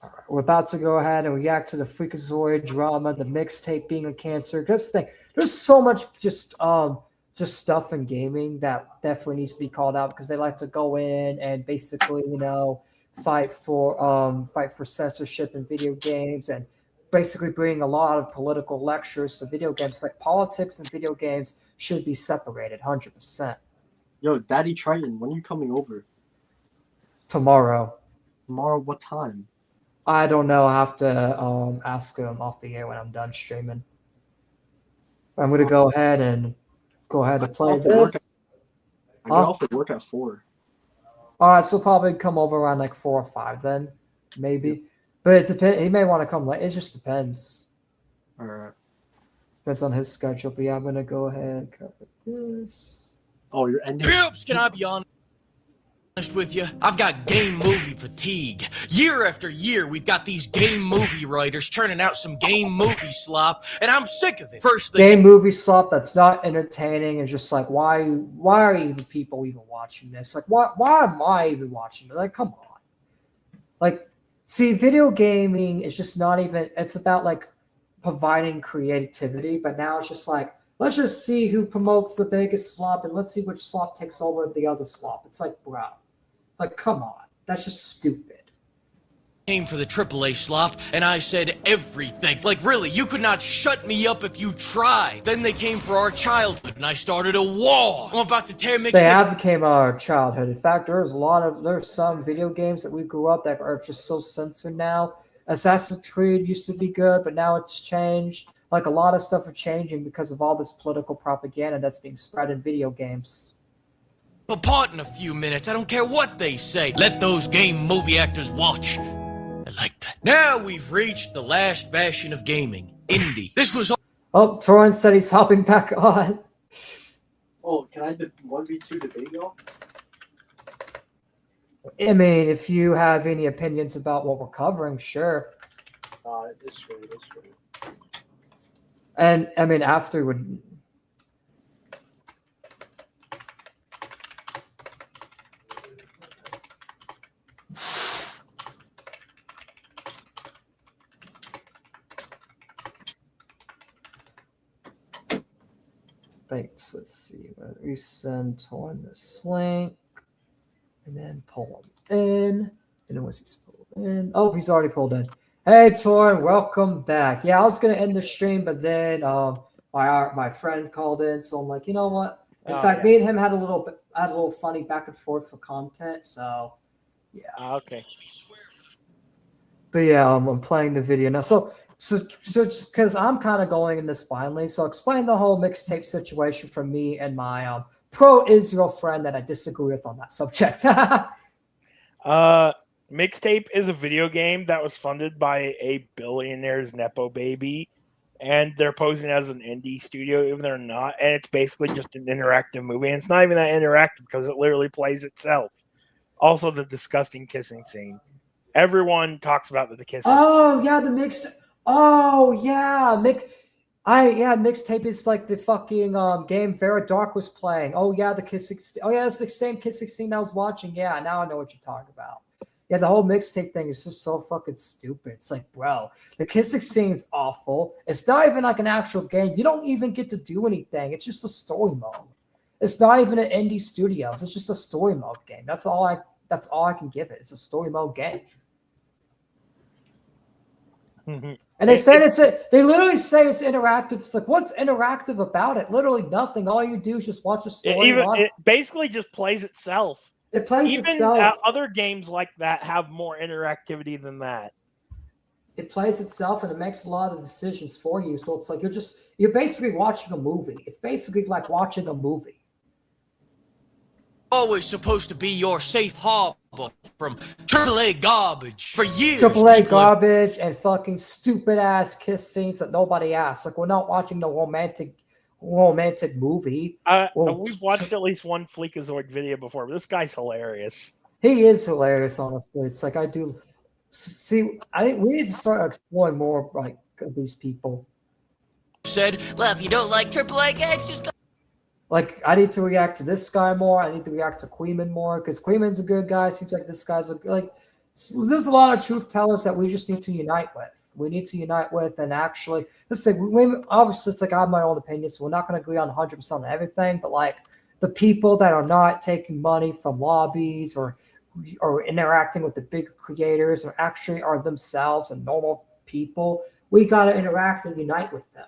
All right, we're about to go ahead and react to the Freakazoid drama, the mixtape being a cancer. Just think, there's so much just stuff in gaming that definitely needs to be called out because they like to go in and basically, fight for censorship in video games and basically bring a lot of political lectures to video games. Like politics and video games should be separated 100%. Yo, Daddy Triton, when are you coming over? Tomorrow. Tomorrow, what time? I don't know. I have to ask him off the air when I'm done streaming. I'm going to go ahead and play this. I get off at work at 4. All right, so probably come over around like 4 or 5 then, maybe. But it depends. He may want to come late. It just depends. All right. Depends on his schedule. But yeah, I'm going to go ahead and cover this. Oh, you're ending. Oops, can I be honest with you? I've got game movie fatigue. Year after year, we've got these game movie writers churning out some game movie slop, and I'm sick of it. First thing, game movie slop that's not entertaining and just like why are even people even watching this? Like why am I even watching it? Like come on. Like see, video gaming is just not even. It's about like providing creativity, but now it's just like let's just see who promotes the biggest slop and let's see which slop takes over the other slop. It's like bro. Like, come on. That's just stupid. Came for the AAA slop, and I said everything. Like, really, you could not shut me up if you tried. Then they came for our childhood, and I started a war. I'm about to tear mixtape. They have became our childhood. In fact, there's some video games that we grew up that are just so censored now. Assassin's Creed used to be good, but now it's changed. Like, a lot of stuff are changing because of all this political propaganda that's being spread in video games. Apart in a few minutes. I don't care what they say. Let those game movie actors watch. I like that. Now we've reached the last bastion of gaming. Indie. This was all. Oh, Torrance said he's hopping back on. Oh, can I 1v2 debate y'all? I mean, if you have any opinions about what we're covering, sure. It's true. And I mean, after would. Thanks. Let's see. We send Torn this link and then pull him in. And then once he's pulled in, oh, he's already pulled in. Hey, Torn, welcome back. Yeah, I was gonna end the stream, but then my friend called in, so I'm like, you know what? In fact, me and him had a little funny back and forth for content. So yeah. Okay. But yeah, I'm playing the video now. So just because I'm kind of going in this blindly, so explain the whole mixtape situation for me and my pro-Israel friend that I disagree with on that subject. Mixtape is a video game that was funded by a billionaire's nepo baby, and they're posing as an indie studio, even though they're not. And it's basically just an interactive movie, and it's not even that interactive because it literally plays itself. Also, the disgusting kissing scene. Everyone talks about the kissing. Oh yeah, the mixed. Oh yeah, mixtape is like the fucking game Vera Dark was playing. Oh yeah, the kissing. Oh yeah, it's the same kissing scene I was watching. Yeah, now I know what you're talking about. Yeah, the whole mixtape thing is just so fucking stupid. It's like, bro, the kissing scene is awful. It's not even like an actual game. You don't even get to do anything. It's just a story mode. It's not even an indie studios. It's just a story mode game. That's all I can give it. It's a story mode game. And they said they literally say it's interactive. It's like, what's interactive about it? Literally nothing. All you do is just watch a story. It basically just plays itself. It plays itself. Even other games like that have more interactivity than that. It plays itself and it makes a lot of decisions for you. So it's like you're basically watching a movie. It's basically like watching a movie. Always supposed to be your safe harbor from AAA garbage for years. AAA garbage and fucking stupid ass kiss scenes that nobody asks. Like, we're not watching the romantic movie. We've watched at least one Fleekazoid video before, but this guy's hilarious. He is hilarious, honestly. It's like I do see. I think we need to start exploring more like these people. Said, well, if you don't like AAA games, just go. Like, I need to react to this guy more. I need to react to Queeman more because Queeman's a good guy. Seems like this guy's there's a lot of truth tellers that we just need to unite with. We need to unite with and actually, let's say, obviously, it's like I have my own opinion, so we're not going to agree on 100% on everything. But like the people that are not taking money from lobbies or interacting with the big creators or actually are themselves and normal people, we got to interact and unite with them.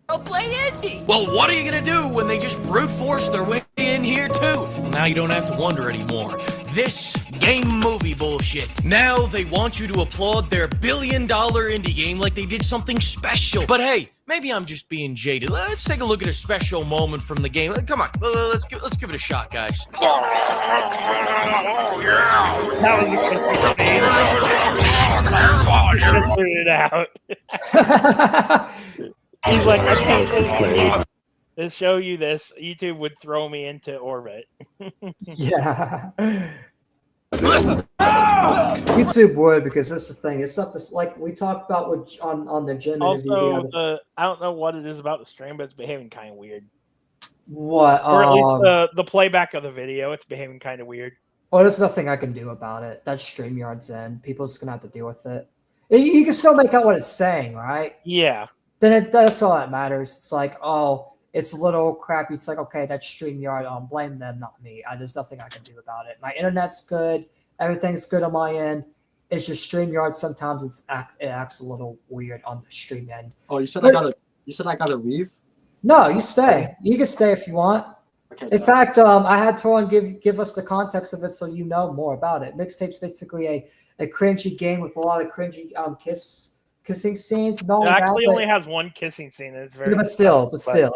I'll play indie. Well, what are you gonna do when they just brute force their way in here too? Well, now you don't have to wonder anymore. This game movie bullshit. Now they want you to applaud their $1 billion indie game like they did something special. But hey, maybe I'm just being jaded. Let's take a look at a special moment from the game. Come on, let's give it a shot, guys. Oh, yeah. That was a good it out. He's like, I can't show you this. YouTube would throw me into orbit. Yeah. YouTube would, because that's the thing. It's not this, like we talked about on the gym. Also, I don't know what it is about the stream, but it's behaving kind of weird. What? Or at least the playback of the video, it's behaving kind of weird. Oh, there's nothing I can do about it. That's StreamYard's end. People just gonna have to deal with it. You can still make out what it's saying, right? Yeah. Then that's all that matters. It's like, oh, it's a little crappy. It's like, okay, that's StreamYard. Blame them, not me. There's nothing I can do about it. My internet's good. Everything's good on my end. It's just StreamYard. Sometimes it acts a little weird on the stream end. Oh, you said I gotta leave? No, you stay. You can stay if you want. Okay, in fact, I had Torin give us the context of it so you know more about it. Mixtape's basically a cringy game with a lot of cringy kissing scenes. It actually only has one kissing scene. And it's very but still,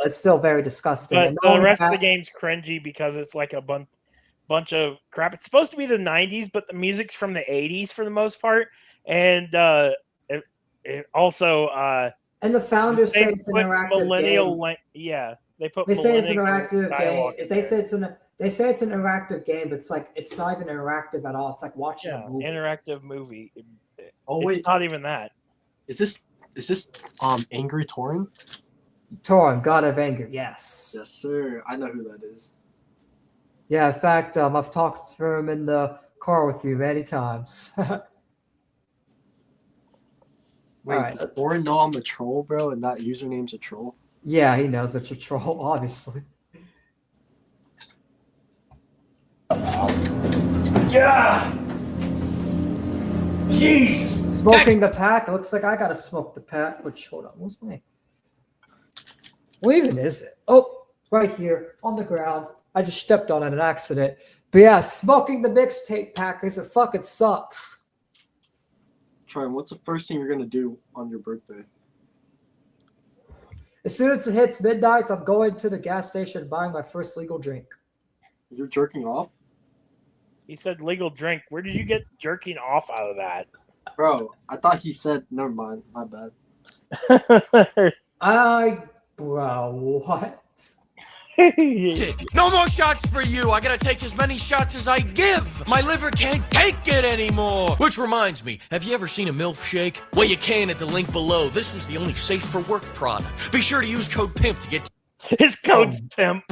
it's still very disgusting. But the rest of the game's cringy because it's like a bunch of crap. It's supposed to be the 90s, but the music's from the 80s for the most part. And it also and the founders say it's an interactive game. Yeah, they say it's an interactive game. If they say it's an interactive game, but it's not even interactive at all. It's like watching a movie. Interactive movie. It's not even that. Is this Angry Torin? Torin, God of Anger, yes. Yes, sir. I know who that is. Yeah, in fact, I've talked to him in the car with you many times. Wait, does Torin know I'm a troll, bro, and that username's a troll? Yeah, he knows it's a troll, obviously. Yeah. Jesus. Smoking the pack. It looks like I gotta smoke the pack. Which, hold on, what's my? Where even is it? Oh, right here on the ground. I just stepped on it an accident. But yeah, smoking the mixtape pack because it fucking sucks. Troy, what's the first thing you're gonna do on your birthday? As soon as it hits midnight, I'm going to the gas station and buying my first legal drink. You're jerking off? He said legal drink. Where did you get jerking off out of that? Bro, I thought he said, never mind, my bad. Bro, what? No more shots for you. I gotta take as many shots as I give. My liver can't take it anymore. Which reminds me, have you ever seen a MILF shake? Well, you can at the link below. This was the only safe for work product. Be sure to use code PIMP to get... His code's PIMP.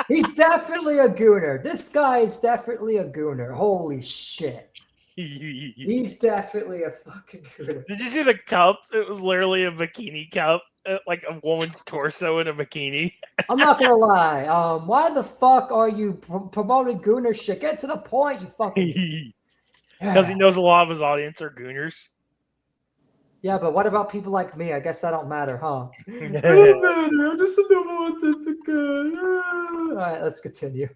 He's definitely a gooner. This guy is definitely a gooner. Holy shit. He's definitely a fucking gooner. Did you see the cup? It was literally a bikini cup. Like a woman's torso in a bikini. I'm not gonna lie. Why the fuck are you promoting gooner shit? Get to the point, you fucking. Because he knows a lot of his audience are gooners. Yeah, but what about people like me? I guess that don't matter, huh? It doesn't matter. I'm just a normal autistic guy. All right, let's continue.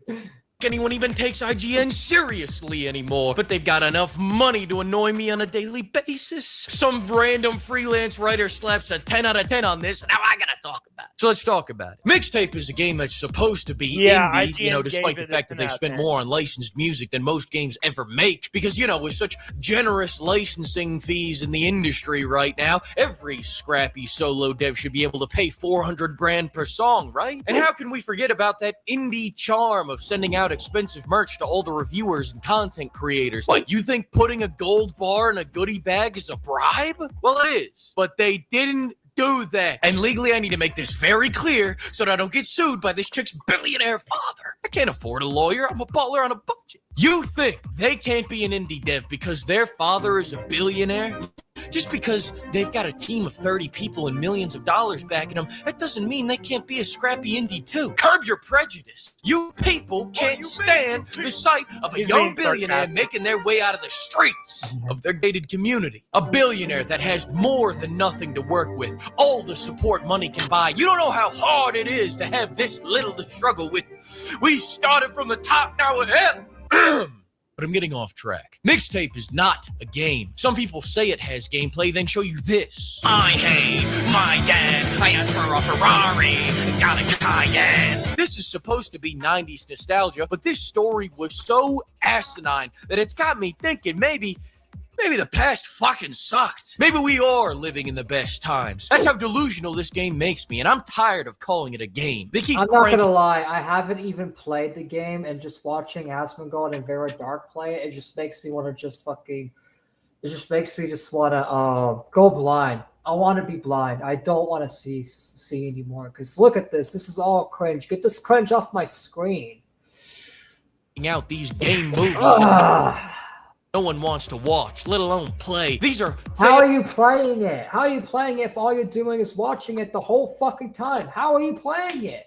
Anyone even takes IGN seriously anymore, but they've got enough money to annoy me on a daily basis. Some random freelance writer slaps a 10 out of 10 on this, and now I gotta talk about it. So let's talk about it. Mixtape is a game that's supposed to be indie, IGN despite the fact that they've spent more on licensed music than most games ever make, because, with such generous licensing fees in the industry right now, every scrappy solo dev should be able to pay $400,000 per song, right? And how can we forget about that indie charm of sending out expensive merch to all the reviewers and content creators? Like, you think putting a gold bar in a goodie bag is a bribe? Well, it is. But they didn't do that. And legally, I need to make this very clear so that I don't get sued by this chick's billionaire father. I can't afford a lawyer. I'm a butler on a budget. You think they can't be an indie dev because their father is a billionaire? Just because they've got a team of 30 people and millions of dollars backing them, that doesn't mean they can't be a scrappy indie too. Curb your prejudice. You people can't stand the sight of a young billionaire making their way out of the streets of their gated community. A billionaire that has more than nothing to work with, all the support money can buy. You don't know how hard it is to have this little to struggle with. We started from the top, now we're here. But I'm getting off track. Mixtape is not a game. Some people say it has gameplay, then show you this. I hate my dad. I asked for a Ferrari, got a Cayenne. This is supposed to be 90s nostalgia, but this story was so asinine that it's got me thinking maybe the past fucking sucked. Maybe we are living in the best times. That's how delusional this game makes me, and I'm tired of calling it a game. They keep I'm not gonna lie, I haven't even played the game, and just watching Asmongold and Vera Dark play it, it just makes me want to go blind. I want to be blind. I don't want to see anymore, because look at this. This is all cringe. Get this cringe off my screen. Out these game movies. No one wants to watch, let alone play. These are... How are you playing it? How are you playing it if all you're doing is watching it the whole fucking time? How are you playing it?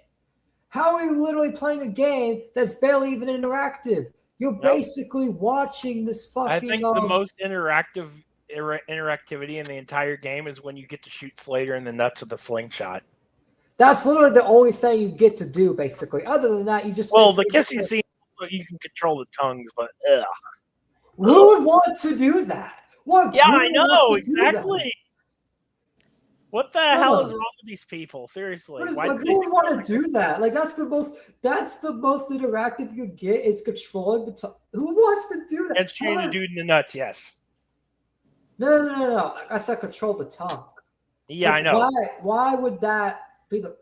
How are you literally playing a game that's barely even interactive? You're basically watching this fucking... I think the most interactivity in the entire game is when you get to shoot Slater in the nuts with a slingshot. That's literally the only thing you get to do, basically. Other than that, you just... Well, the kissing scene, you can control the tongues, but ugh. Who would want to do that? I know, exactly. What the hell is wrong with these people? Seriously. Who would want to do that? Like, that's the most interactive you get is controlling the tongue. Who wants to do that? And shooting a dude in the nuts, yes. No. I said control the tongue. Yeah, I know. Why would that be the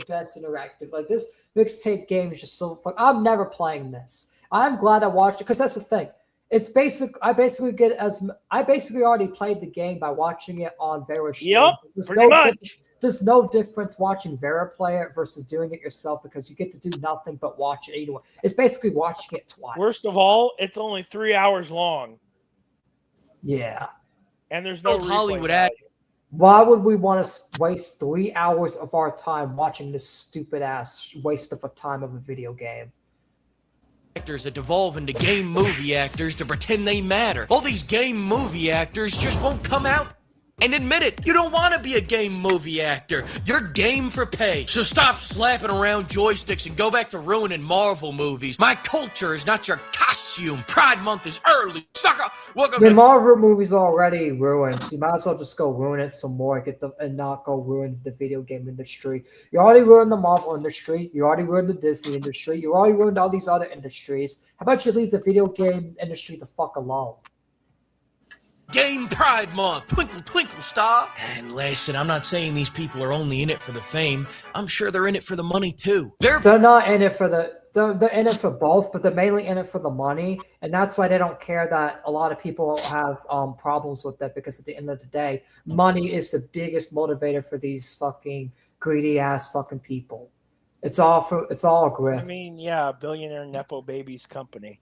best interactive? Like, this mixtape game is just so fun. I'm never playing this. I'm glad I watched it, because that's the thing. It's basic. I basically already played the game by watching it on Vera's show. Yep, pretty much. There's no difference watching Vera play it versus doing it yourself, because you get to do nothing but watch it anyway. It's basically watching it twice. Worst of all, it's only 3 hours long. Yeah. And there's no Hollywood ad. Why would we want to waste 3 hours of our time watching this stupid ass waste of a time of a video game? Actors that devolve into game movie actors to pretend they matter. All these game movie actors just won't come out. And admit it, you don't want to be a game movie actor. You're game for pay. So stop slapping around joysticks and go back to ruining Marvel movies. My culture is not your costume. Pride Month is early. Sucker! Welcome The to... Marvel movie's already ruined, so you might as well just go ruin it some more, and not go ruin the video game industry. You already ruined the Marvel industry. You already ruined the Disney industry. You already ruined all these other industries. How about you leave the video game industry the fuck alone? Game Pride Month. Twinkle, twinkle, star. And listen, I'm not saying these people are only in it for the fame. I'm sure they're in it for the money, too. They're not in it for they're in it for both, but they're mainly in it for the money. And that's why they don't care that a lot of people have problems with that, because at the end of the day, money is the biggest motivator for these fucking greedy-ass fucking people. It's all a grift. I mean, yeah, billionaire Nepo Babies company.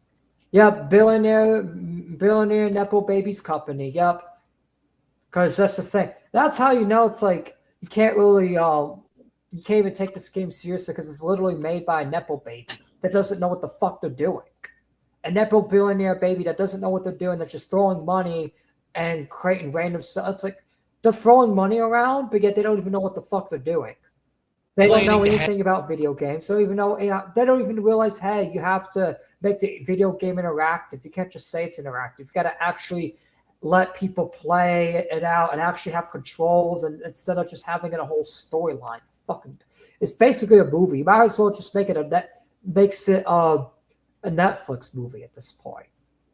Yep, billionaire Nepo Babies company. Yep, because that's the thing. That's how you know it's like you can't really you can't even take this game seriously, because it's literally made by a Nepo baby that doesn't know what the fuck they're doing. A Nepo billionaire baby that doesn't know what they're doing, that's just throwing money and creating random stuff. It's like they're throwing money around, but yet they don't even know what the fuck they're doing. They don't know anything about video games. They don't even realize, hey, you have to make the video game interactive. You can't just say it's interactive. You got to actually let people play it out and actually have controls, and instead of just having it a whole storyline. Fucking, it's basically a movie. You might as well just make it a Netflix movie at this point.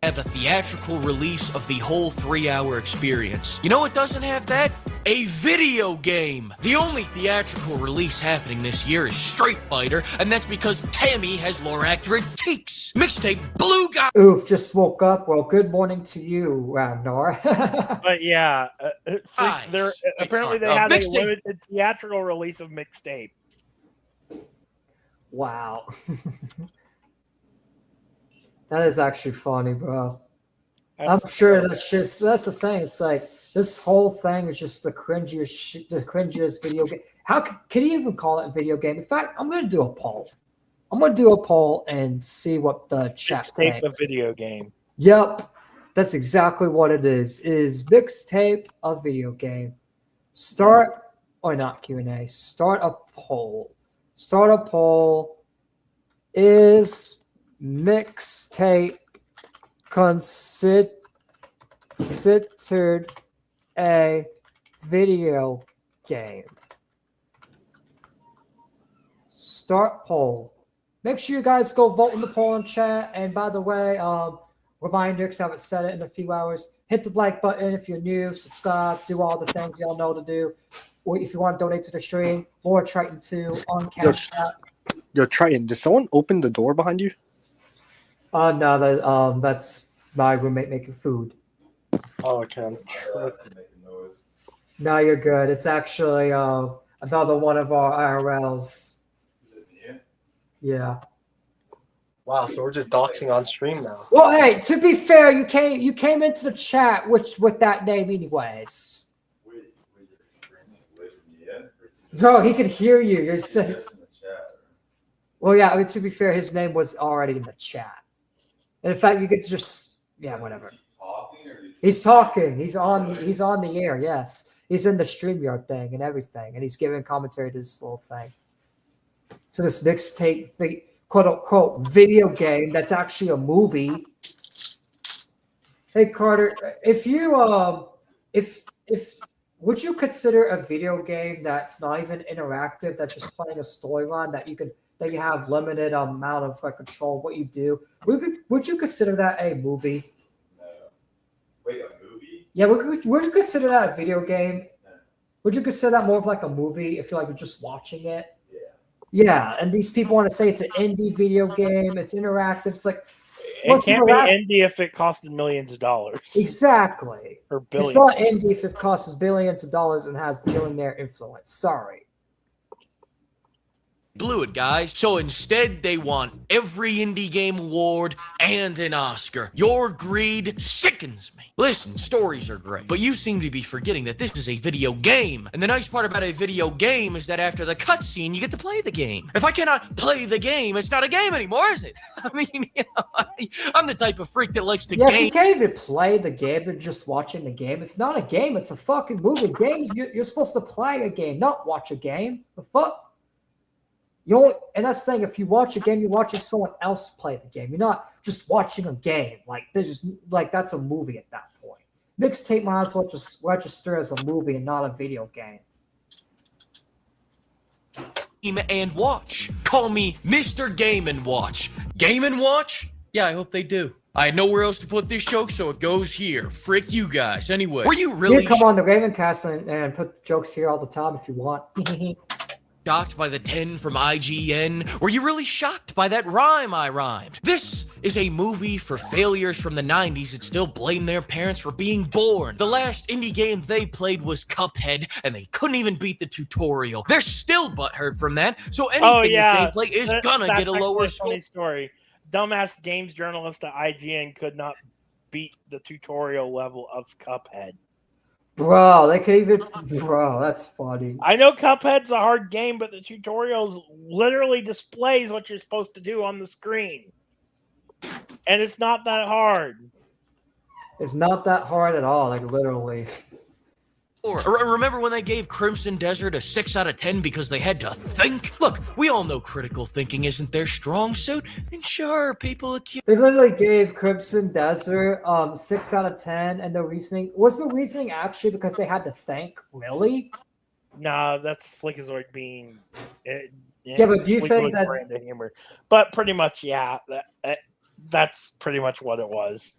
Have a theatrical release of the whole 3-hour experience. You know what doesn't have that? A video game! The only theatrical release happening this year is Street Fighter, and that's because Tammy has lore-accurate cheeks. Mixtape Blue Guy. Oof, just woke up. Well, good morning to you, Ragnar. But yeah, apparently they had a limited theatrical release of Mixtape. Wow. That is actually funny, bro. I'm sure that's the thing. It's like this whole thing is just the cringiest video game. How can you even call it a video game? In fact, I'm going to do a poll. I'm going to do a poll and see what the chat thinks. Mixtape a video game. Yep, that's exactly what it is. Is Mixtape a video game? Start or not Q&A. Start a poll. Start a poll. Is Mixtape considered a video game? Start poll. Make sure you guys go vote in the poll in chat. And by the way, reminder, because I haven't said it in a few hours, hit the like button if you're new, subscribe, do all the things y'all know to do. Or if you want to donate to the stream, Lord Triton 2 on Cash App. Yo, Triton, did someone open the door behind you? No, that's my roommate making food. Oh, okay. No, you're good. It's actually another one of our IRLs. Yeah. Wow, so we're just doxing on stream now. Well, hey, to be fair, you came into the chat with that name anyways. Bro, he could hear you. You're saying. Well, yeah, I mean, to be fair, his name was already in the chat. And in fact, you could just, yeah, whatever. He's talking. He's on the air, yes. He's in the StreamYard thing and everything, and he's giving commentary to this little thing. To this Mixtape, quote unquote, video game that's actually a movie. Hey Carter, if you would you consider a video game that's not even interactive, that's just playing a storyline that you have limited amount of control what you do? Would you consider that a movie? No. Wait, a movie? Yeah, would you consider that a video game? No. Would you consider that more of like a movie if you're just watching it? Yeah. Yeah, and these people want to say it's an indie video game, it's interactive. It's like it can't be indie if it costed millions of dollars. Exactly. Or billions. It's not indie if it costs billions of dollars and has billionaire influence. Sorry. blew it, guys. So instead, they want every indie game award and an Oscar. Your greed sickens me. Listen, stories are great, but you seem to be forgetting that this is a video game. And the nice part about a video game is that after the cutscene, you get to play the game. If I cannot play the game, it's not a game anymore, is it? I mean, I'm the type of freak that likes to game. You can't even play the game. You're just watching the game. It's not a game. It's a fucking movie. Game. You're supposed to play a game, not watch a game. The fuck? And that's the thing. If you watch a game, you're watching someone else play the game. You're not just watching a game. Like that's a movie at that point. Mixtape might as well just register as a movie and not a video game. And watch. Call me Mr. Game & Watch. Game & Watch? Yeah, I hope they do. I had nowhere else to put this joke, so it goes here. Frick you guys. Anyway, were you really You come on the Ravencast and put jokes here all the time if you want. shocked by the 10 from IGN? Were you really shocked by that rhyme I rhymed? This is a movie for failures from the 90s that still blame their parents for being born. The last indie game they played was Cuphead, and they couldn't even beat the tutorial. They're still butthurt from that, so anything with gameplay is gonna get a lower score. Funny story. Dumbass games journalist at IGN could not beat the tutorial level of Cuphead. Bro, they could even. Bro, that's funny. I know Cuphead's a hard game, but the tutorials literally displays what you're supposed to do on the screen. And it's not that hard. It's not that hard at all, like literally. Remember when they gave Crimson Desert a 6 out of 10 because they had to think? Look, we all know critical thinking isn't their strong suit, and sure, people accuse. They literally gave Crimson Desert 6 out of 10, and the reasoning was actually because they had to think. Really? No, that's Flickazoid being. Yeah, but do you think that? Brand of humor. But pretty much, yeah, that's pretty much what it was.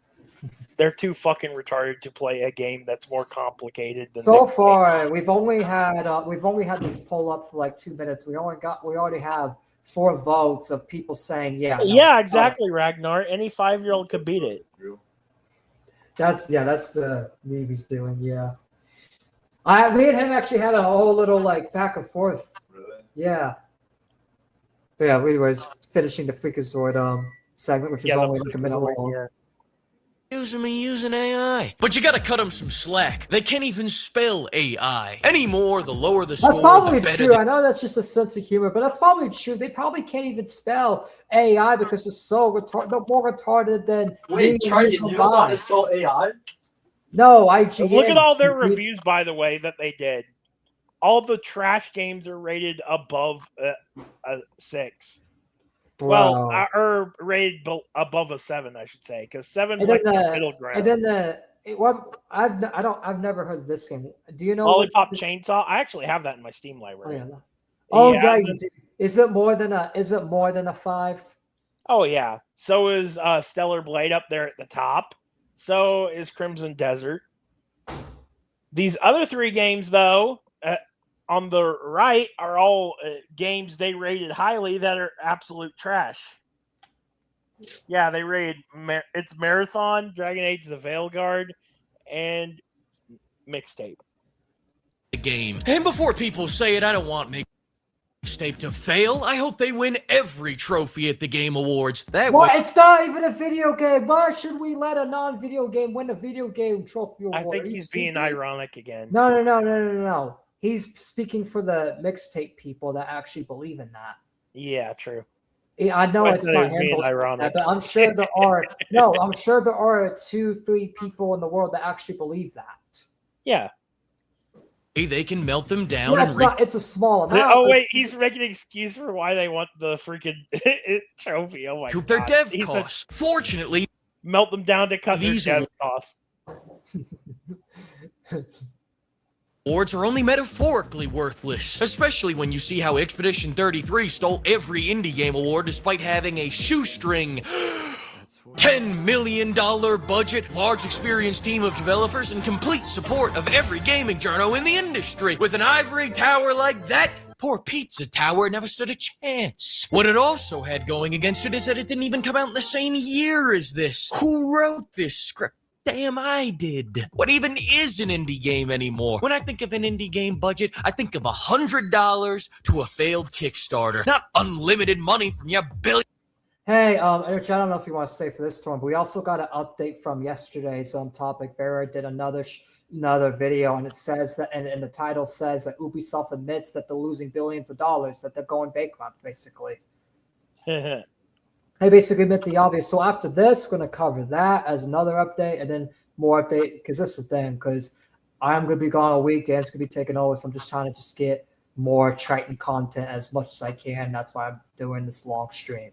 They're too fucking retarded to play a game that's more complicated than. So far, we've only had this poll up for like 2 minutes. We already have 4 votes of people saying yeah. Yeah, exactly, Ragnar. Any 5-year-old could beat it. That's the meme he's doing. Yeah, me and him actually had a whole little like back and forth. Really? Yeah. But yeah, we were finishing the Freakazoid segment, which was only like a minute long. Yeah. Using me using AI. But you gotta cut them some slack. They can't even spell AI. Anymore, the lower the score, that's probably the better. True. I know that's just a sense of humor, but that's probably true. They probably can't even spell AI because it's so they're more retarded than. Wait, Charlie, you know how to spell AI? No, IGN. Look at all their reviews, by the way, that they did. All the trash games are rated above a 6. Bro. Well, or rated above a 7, I should say, because 7 is like the middle ground. And then I've never heard of this game. Do you know Lollipop Chainsaw? I actually have that in my Steam library. Oh yeah. Is it more than a 5? Oh yeah. So is Stellar Blade up there at the top. So is Crimson Desert. These other 3 games, though, on the right are all games they rated highly that are absolute trash. Yeah, they rated it's Marathon, Dragon Age: The Veilguard, and Mixtape. The game. And before people say it, I don't want Mixtape to fail. I hope they win every trophy at the Game Awards. It's not even a video game. Why should we let a non-video game win a video game trophy award? I think he's being ironic again. No. He's speaking for the Mixtape people that actually believe in that. Yeah, true. Yeah, I know it's not being ironic, but I'm sure there are. No, I'm sure there are 2-3 people in the world that actually believe that. Yeah. They can melt them down. Yeah, it's a small amount. Oh wait, he's making an excuse for why they want the freaking trophy. Oh my god. Their dev costs. Fortunately, melt them down to cut their dev costs. Awards are only metaphorically worthless, especially when you see how Expedition 33 stole every indie game award despite having a shoestring $10 million budget, large experienced team of developers, and complete support of every gaming journo in the industry. With an ivory tower like that, poor Pizza Tower never stood a chance. What it also had going against it is that it didn't even come out in the same year as this. Who wrote this script? damn I did. What even is an indie game anymore? When I think of an indie game budget, I think of $100 to a failed Kickstarter, not unlimited money from your billion. Hey, Rich, I don't know if you want to stay for this one, but we also got an update from yesterday's topic. Vera did another video, and it says that, and the title says that Ubisoft admits that they're losing billions of dollars, that they're going bankrupt, basically. They basically admit the obvious. So after this, we're going to cover that as another update, and then more update, because this is the thing, because I'm going to be gone a week, Dan's going to be taking over, so I'm just trying to just get more Triton content as much as I can. That's why I'm doing this long stream.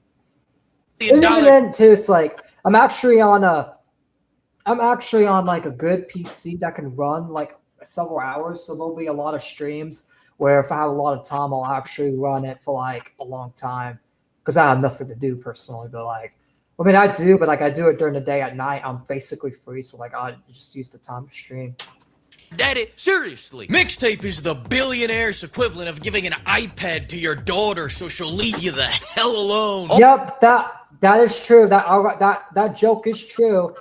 And even then, too, it's like I'm actually on like a good PC that can run like several hours. So there'll be a lot of streams where if I have a lot of time, I'll actually run it for like a long time because I have nothing to do personally. But like, I mean, I do, but like I do it during the day. At night, I'm basically free. So like, I just use the time to stream. Daddy, seriously. Mixtape is the billionaire's equivalent of giving an iPad to your daughter so she'll leave you the hell alone. Yep, that is true. That joke is true.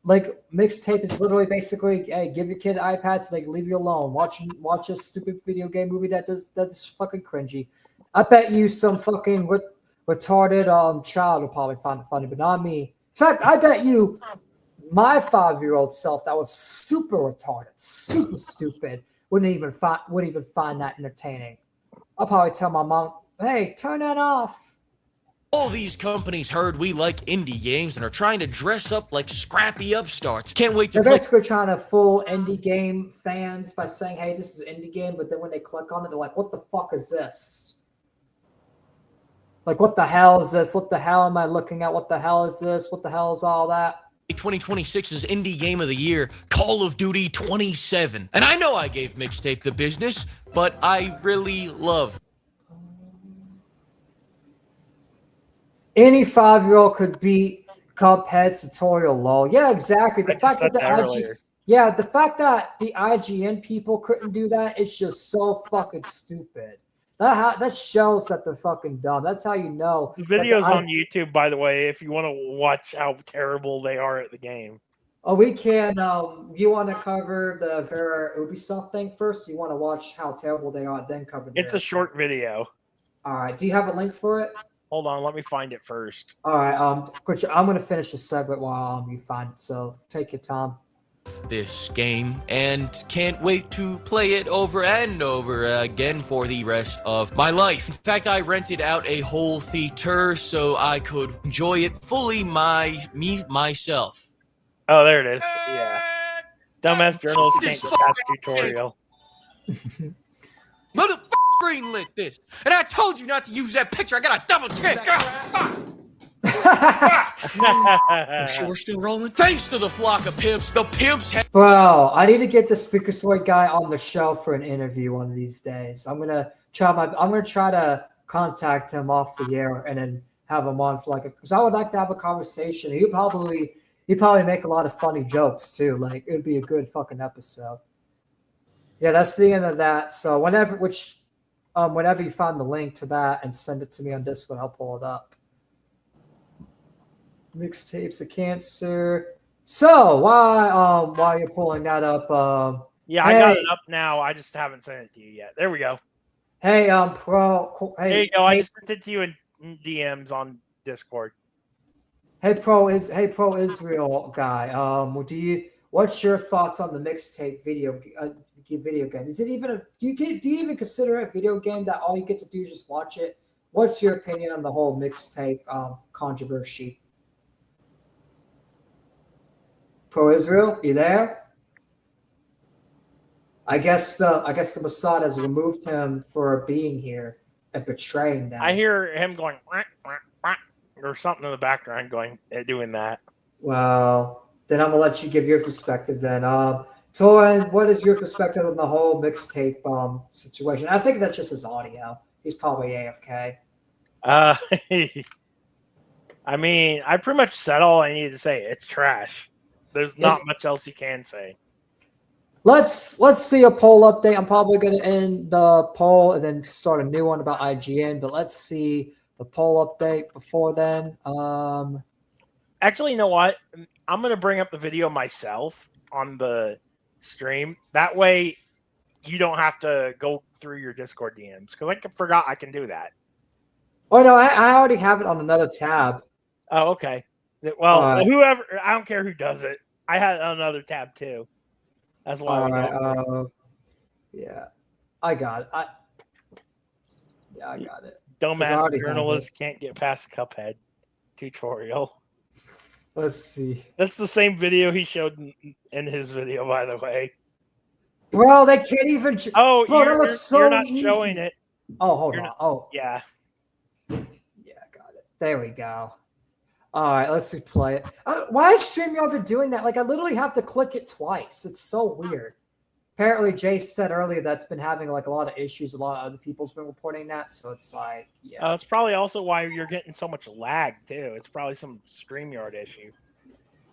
Like mixtape is literally basically, hey, give your kid an iPad so they can leave you alone. Watch a stupid video game movie that's fucking cringy. I bet you some fucking retarded child will probably find it funny, but not me. In fact, I bet you my 5-year-old self that was super retarded, super stupid, wouldn't even find that entertaining. I'll probably tell my mom, hey, turn that off. All these companies heard we like indie games and are trying to dress up like scrappy upstarts. Can't wait to They're basically trying to fool indie game fans by saying, hey, this is an indie game, but then when they click on it, they're like, what the fuck is this? Like, what the hell is this? What the hell am I looking at? What the hell is this? What the hell is all that? 2026's Indie Game of the Year, Call of Duty 27. And I know I gave Mixtape the business, but I really love. Any 5-year-old could beat Cuphead's tutorial, lol. Yeah, exactly. The fact that the IGN people couldn't do that is just so fucking stupid. That shows that they're fucking dumb. That's how you know. The video's on YouTube, by the way, if you want to watch how terrible they are at the game. Oh, we can. You want to cover the Vera Ubisoft thing first? You want to watch how terrible they are, then cover. It's a short video. All right. Do you have a link for it? Hold on, let me find it first. All right. I'm gonna finish the segment while you find it. So take your time. This game and can't wait to play it over and over again for the rest of my life. In fact, I rented out a whole theater so I could enjoy it fully myself. Oh, there it is. Yeah. Dumbass journalist can't just pass tutorial. Motherfucker greenlit this, and I told you not to use that picture. I got a double check. Sure, we're still rolling. Thanks to the flock of pimps, the pimps have. Bro, I need to get the Speaker Sword guy on the show for an interview one of these days. I'm gonna try to contact him off the air and then have him on for because I would like to have a conversation. He'd probably make a lot of funny jokes too. Like it would be a good fucking episode. Yeah, that's the end of that. So whenever you find the link to that and send it to me on Discord, I'll pull it up. Mixtapes of Cancer. So while you're pulling that up, yeah, I got it up now. I just haven't sent it to you yet. There we go. Hey, Pro. Hey, there you go. I just sent it to you in DMs on Discord. Hey, Pro Israel guy. What's your thoughts on the mixtape video game? Is it even do you even consider it a video game that all you get to do is just watch it? What's your opinion on the whole mixtape controversy? Pro Israel, you there? I guess the Mossad has removed him for being here and betraying them. I hear him going quack, quack, quack, or something in the background doing that. Well, then I'm gonna let you give your perspective. Then, Torin, what is your perspective on the whole mixtape situation? I think that's just his audio. He's probably AFK. I mean, I pretty much said all I needed to say. It's trash. There's not much else you can say. Let's see a poll update. I'm probably going to end the poll and then start a new one about IGN. But let's see the poll update before then. Actually, you know what? I'm gonna bring up the video myself on the stream. That way, you don't have to go through your Discord DMs because I forgot I can do that. Oh no, I already have it on another tab. Oh, okay. Well, whoever, I don't care who does it. I had another tab too. That's why I was yeah, I got it. I got it. Dumbass journalists can't get past Cuphead tutorial. Let's see. That's the same video he showed in his video, by the way. Bro, they can't even. Oh, bro, that looks so you're not easy. showing it. Oh, hold on. Oh, yeah. Yeah, got it. There we go. All right, let's play it. Why is StreamYard been doing that? Like, I literally have to click it twice. It's so weird. Apparently, Jase said earlier that's been having like a lot of issues. A lot of other people's been reporting that. So it's like, yeah. It's probably also why you're getting so much lag too. It's probably some StreamYard issue.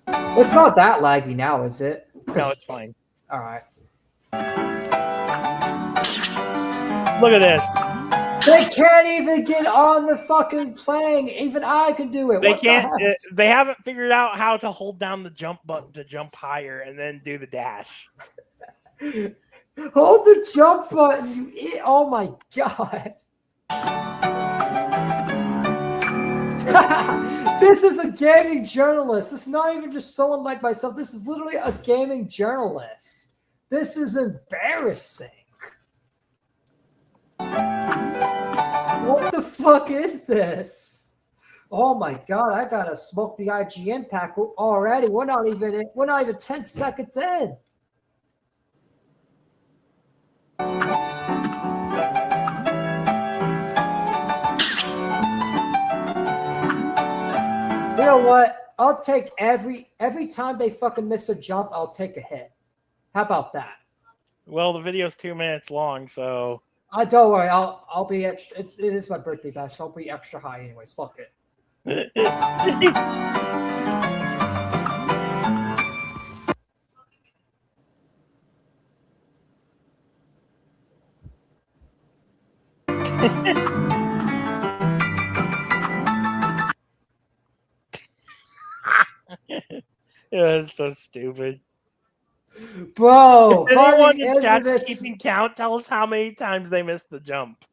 It's not that laggy now, is it? No, it's fine. All right. Look at this. They can't even get on the fucking plane. Even I can do it. They can't. They haven't figured out how to hold down the jump button to jump higher and then do the dash. Hold the jump button. Oh my god. This is a gaming journalist. This is not even just someone like myself. This is literally a gaming journalist. This is embarrassing. What the fuck is this? Oh my god, I gotta smoke the IGN pack already. We're not even 10 seconds in. You know what? I'll take every time they fucking miss a jump, I'll take a hit. How about that? Well, the video's 2 minutes long, so don't worry. I'll be extra. It is my birthday bash, so I'll be extra high anyways. Fuck it. Yeah, it's so stupid. Bro, if anyone in chat's keeping count, tell us how many times they missed the jump.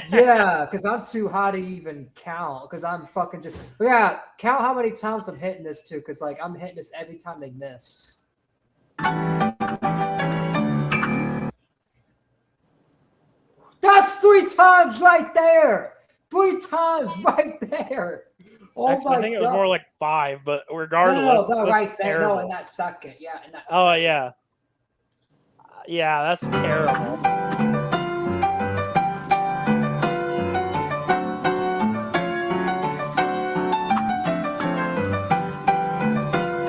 Yeah, because I'm too high to even count. Because I'm fucking just count how many times I'm hitting this too. Because like I'm hitting this every time they miss. That's 3 times right there. 3 times right there. Oh actually, I think it was more like 5, but regardless. No, right there. No, in that second. Yeah, in that second. Oh, yeah. Yeah, that's terrible.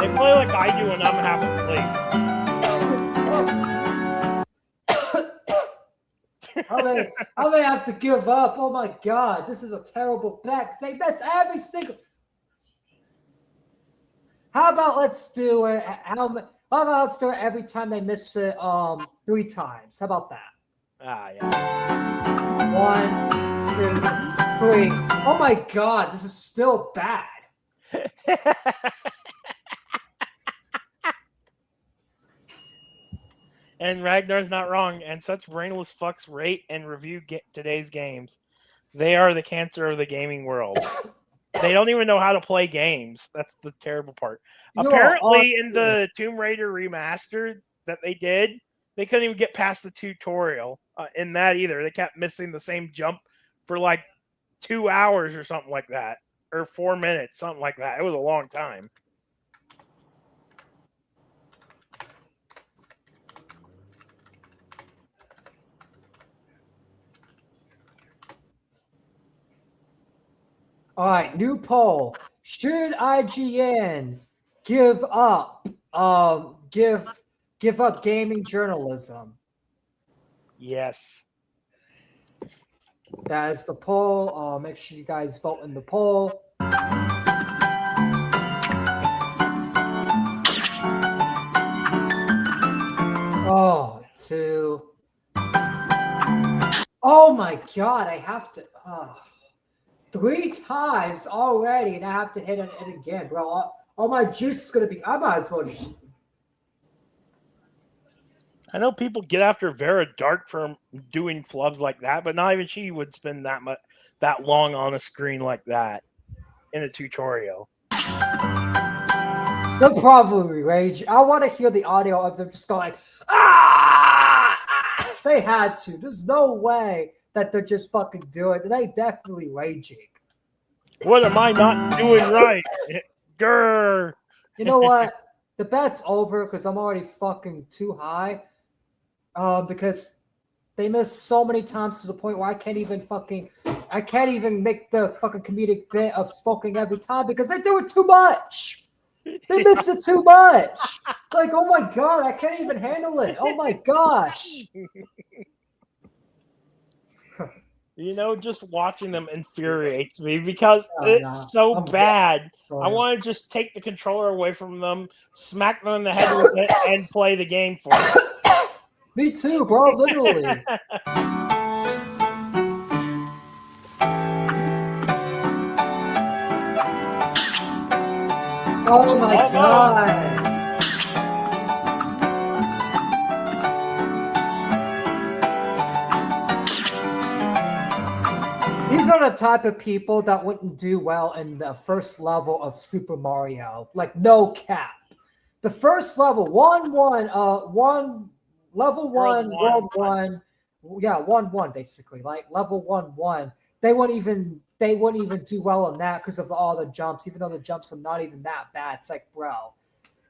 They play like I do when I'm half asleep. I may have to give up. Oh my god, this is a terrible bet. They miss every single. How about let's do it? How about let's do it every time they miss it 3 times? How about that? Ah, yeah. 1, 2, 3. Oh my god, this is still bad. And Ragnar's not wrong. And such brainless fucks rate and review today's games. They are the cancer of the gaming world. They don't even know how to play games. That's the terrible part. Apparently, in the Tomb Raider remastered that they did, they couldn't even get past the tutorial in that either. They kept missing the same jump for like 2 hours or something like that. Or 4 minutes, something like that. It was a long time. All right, new poll. Should IGN give up give up gaming journalism? Yes. That is the poll. Make sure you guys vote in the poll. Oh, 2. Oh my god, I have to 3 times already, and I have to hit it again, bro. all my juice is going to be. I might as well just. I know people get after Vera Dark for doing flubs like that, but not even she would spend that long on a screen like that in a tutorial. They'll probably rage. I want to hear the audio of them just going, ah! They had to. There's no way that they're just fucking doing it. They definitely raging. What am I not doing right? Grr. You know what? The bet's over because I'm already fucking too high. Because they miss so many times to the point where I can't even make the fucking comedic bit of smoking every time because they do it too much. They miss it too much. Like, oh my god, I can't even handle it. Oh my gosh. You know, just watching them infuriates me because it's so bad. I want to just take the controller away from them, smack them in the head with it, and play the game for them. Me too, bro, literally. Oh my god. These are the type of people that wouldn't do well in the first level of Super Mario. Like, no cap. The first level, level one, world one. Yeah, 1-1 basically. Like level 1-1. They wouldn't even do well on that because of all the jumps, even though the jumps are not even that bad. It's like, bro,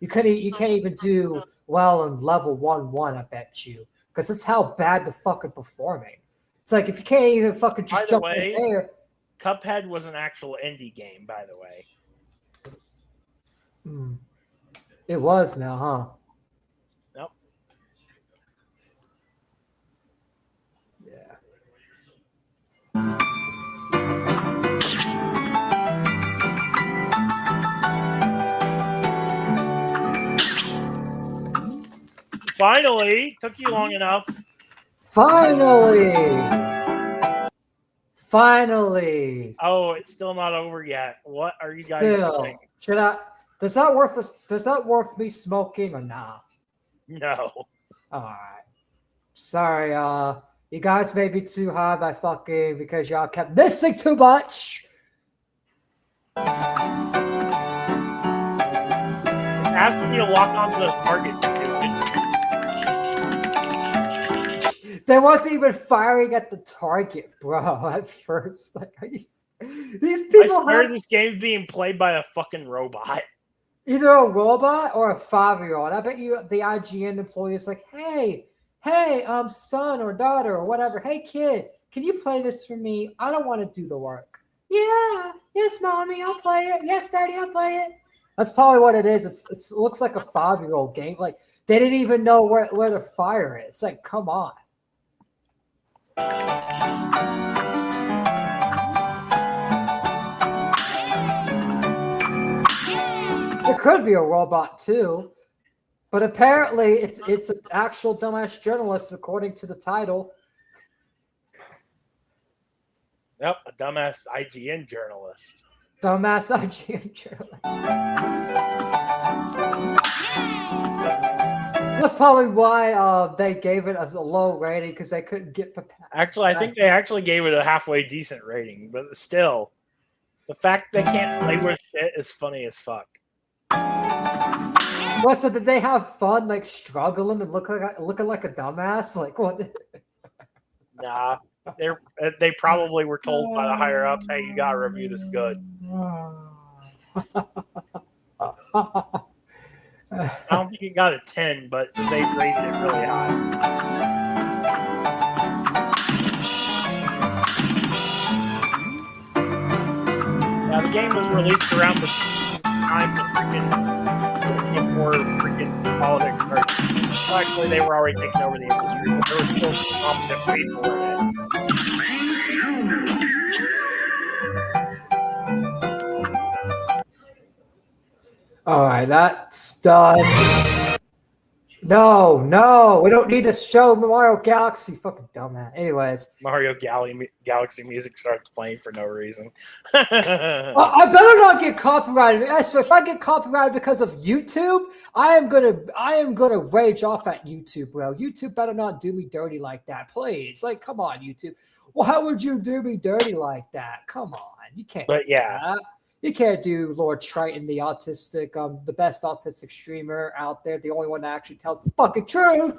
you can't even do well on level 1-1, I bet you. Because that's how bad the fucking performing. It's like if you can't even fucking just jump in the air. Cuphead was an actual indie game, by the way. It was now, huh? Nope. Finally, took you long enough. Finally. Oh, it's still not over yet. What are you guys doing? Does that worth me smoking or not? No. All right. Sorry, you guys made me too high by fucking because y'all kept missing too much. Ask me to lock onto the target, stupid. There wasn't even firing at the target, bro, at first. Like, these people. I swear this game's being played by a fucking robot. Either a robot or a 5-year-old. I bet you the IGN employee is like, hey, son or daughter or whatever. Hey, kid, can you play this for me? I don't want to do the work. Yeah. Yes, mommy, I'll play it. Yes, daddy, I'll play it. That's probably what it is. It looks like a 5-year-old game. Like, they didn't even know where to fire it. It's like, come on. It could be a robot too, but apparently it's an actual dumbass journalist according to the title. Yep, a dumbass IGN journalist. Dumbass IGN journalist. That's probably why they gave it as a low rating because they couldn't get. Actually, I think they actually gave it a halfway decent rating, but still, the fact they can't play with shit is funny as fuck. Well, so did they have fun, like struggling and looking like a dumbass? Like what? Nah, they probably were told by the higher ups, "Hey, you gotta review this good." I don't think it got a 10, but they rated it really high. Yeah, the game was released around the time the freaking politics started. Well, actually, they were already taking over the industry, but there were still some competent people in it. All right, that's done. No, we don't need to show Mario Galaxy. Fucking dumbass. Anyways, Mario Galaxy music starts playing for no reason. I better not get copyrighted. I swear, if I get copyrighted because of YouTube, I am gonna rage off at YouTube, bro. YouTube better not do me dirty like that, please. Like, come on, YouTube. Why would you do me dirty like that? Come on, you can't. But yeah. Do that. You can't do Lord Triton, the best autistic streamer out there, the only one that actually tells the fucking truth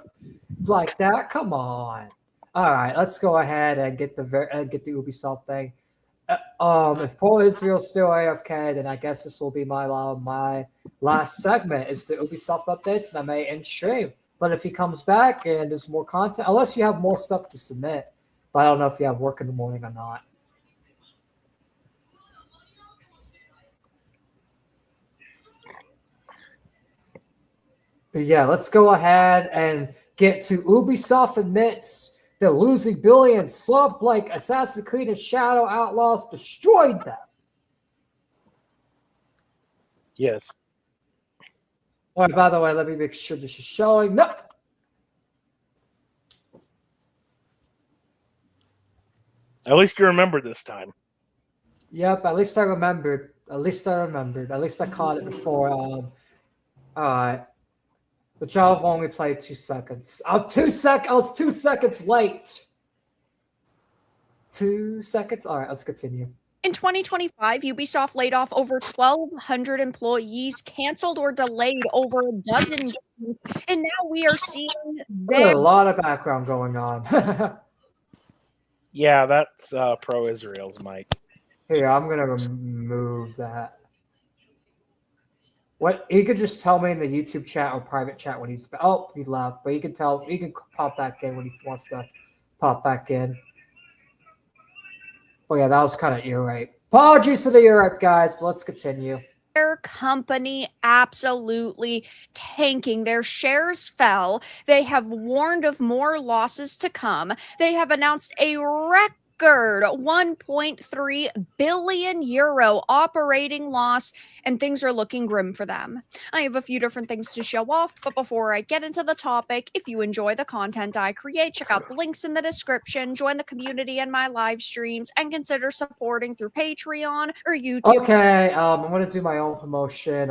like that. Come on. All right, let's go ahead and get the Ubisoft thing. If Pro Israel's still AFK, then I guess this will be my last segment is the Ubisoft updates, and I may end stream. But if he comes back and there's more content, unless you have more stuff to submit, but I don't know if you have work in the morning or not. But yeah, let's go ahead and get to Ubisoft admits they're losing billions. Slump like Assassin's Creed and Shadow Outlaws destroyed them. Yes. All right, by the way, let me make sure this is showing. No. At least you remember this time. Yep, at least I remembered. At least I caught it before. All right. Which I've only played 2 seconds. I was 2 seconds late. 2 seconds? All right, let's continue. In 2025, Ubisoft laid off over 1,200 employees, canceled or delayed over a dozen games, and now we are seeing There's a lot of background going on. Yeah, that's Pro Israel's mic. Here, I'm going to remove that. What he could just tell me in the YouTube chat or private chat when he's he left, but he can pop back in when he wants to pop back in. Oh yeah, that was kind of ear rape. Apologies for the ear rape, guys, but let's continue. Their company absolutely tanking. Their shares fell. They have warned of more losses to come. They have announced a record 1.3 billion euro operating loss, and things are looking grim for them. I have a few different things to show off, but before I get into the topic, if you enjoy the content I create, check out the links in the description, join the community and my live streams, and consider supporting through Patreon or YouTube. Okay, I'm going to do my own promotion.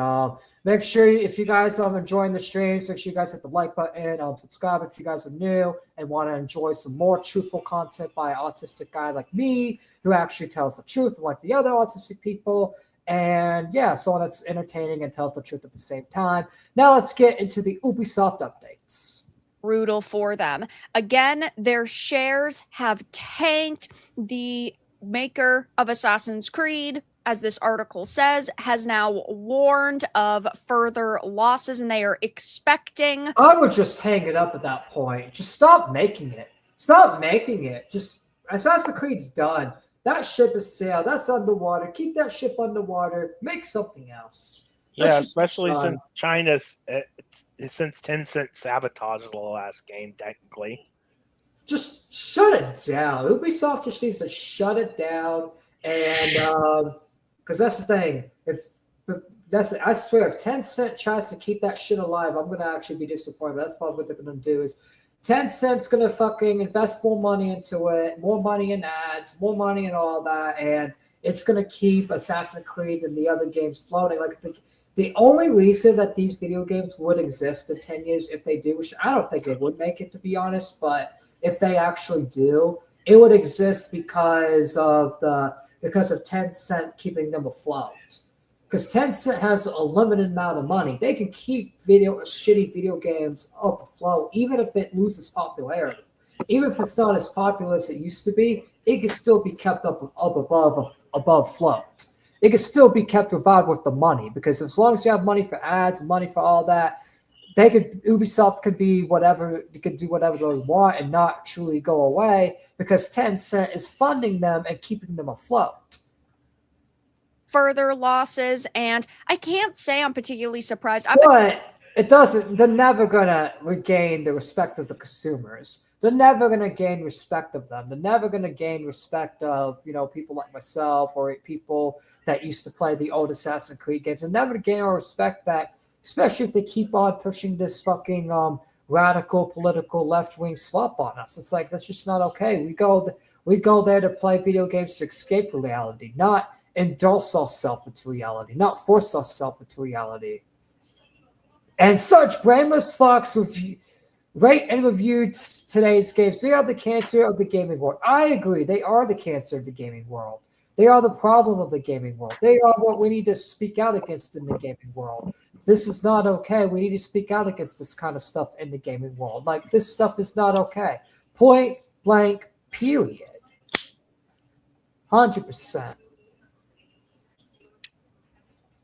Make sure if you guys are enjoying the streams, make sure you guys hit the like button, subscribe if you guys are new and want to enjoy some more truthful content by an autistic guy like me who actually tells the truth like the other autistic people. And yeah, someone that's entertaining and tells the truth at the same time. Now let's get into the Ubisoft updates. Brutal for them. Again, their shares have tanked. The maker of Assassin's Creed, as this article says, has now warned of further losses, and they are expecting. I would just hang it up at that point. Just stop making it. Stop making it. Just Assassin's Creed's done. That ship is sailed. That's underwater. Keep that ship underwater. Make something else. Yeah, especially since since Tencent sabotaged the last game, technically. Just shut it down. Ubisoft just needs to shut it down, and because that's the thing. I swear, if Tencent tries to keep that shit alive, I'm gonna actually be disappointed. That's probably what they're gonna do. Is Tencent's gonna fucking invest more money into it, more money in ads, more money in all that, and it's gonna keep Assassin's Creed and the other games floating. Like the only reason that these video games would exist in 10 years, if they do, which I don't think they would make it, to be honest, but if they actually do, it would exist because of Tencent keeping them afloat. Because Tencent has a limited amount of money. They can keep shitty video games up afloat, even if it loses popularity. Even if it's not as popular as it used to be, it can still be kept up above float. It can still be kept revived with the money, because as long as you have money for ads, money for all that, Ubisoft could be whatever, you could do whatever they want and not truly go away, because Tencent is funding them and keeping them afloat. Further losses, and I can't say I'm particularly surprised. But it doesn't. They're never gonna regain the respect of the consumers. They're never gonna gain respect of them. They're never gonna gain respect of people like myself or people that used to play the old Assassin's Creed games. They're never gonna gain our respect that especially if they keep on pushing this fucking radical political left-wing slop on us. It's like, that's just not okay. We go there to play video games to escape reality, not endorse ourselves into reality, not force ourselves into reality. And such brainless fucks rate and reviewed today's games. They are the cancer of the gaming world. I agree. They are the cancer of the gaming world. They are the problem of the gaming world. They are what we need to speak out against in the gaming world. This is not okay. We need to speak out against this kind of stuff in the gaming world. Like, this stuff is not okay. Point blank, period. 100%.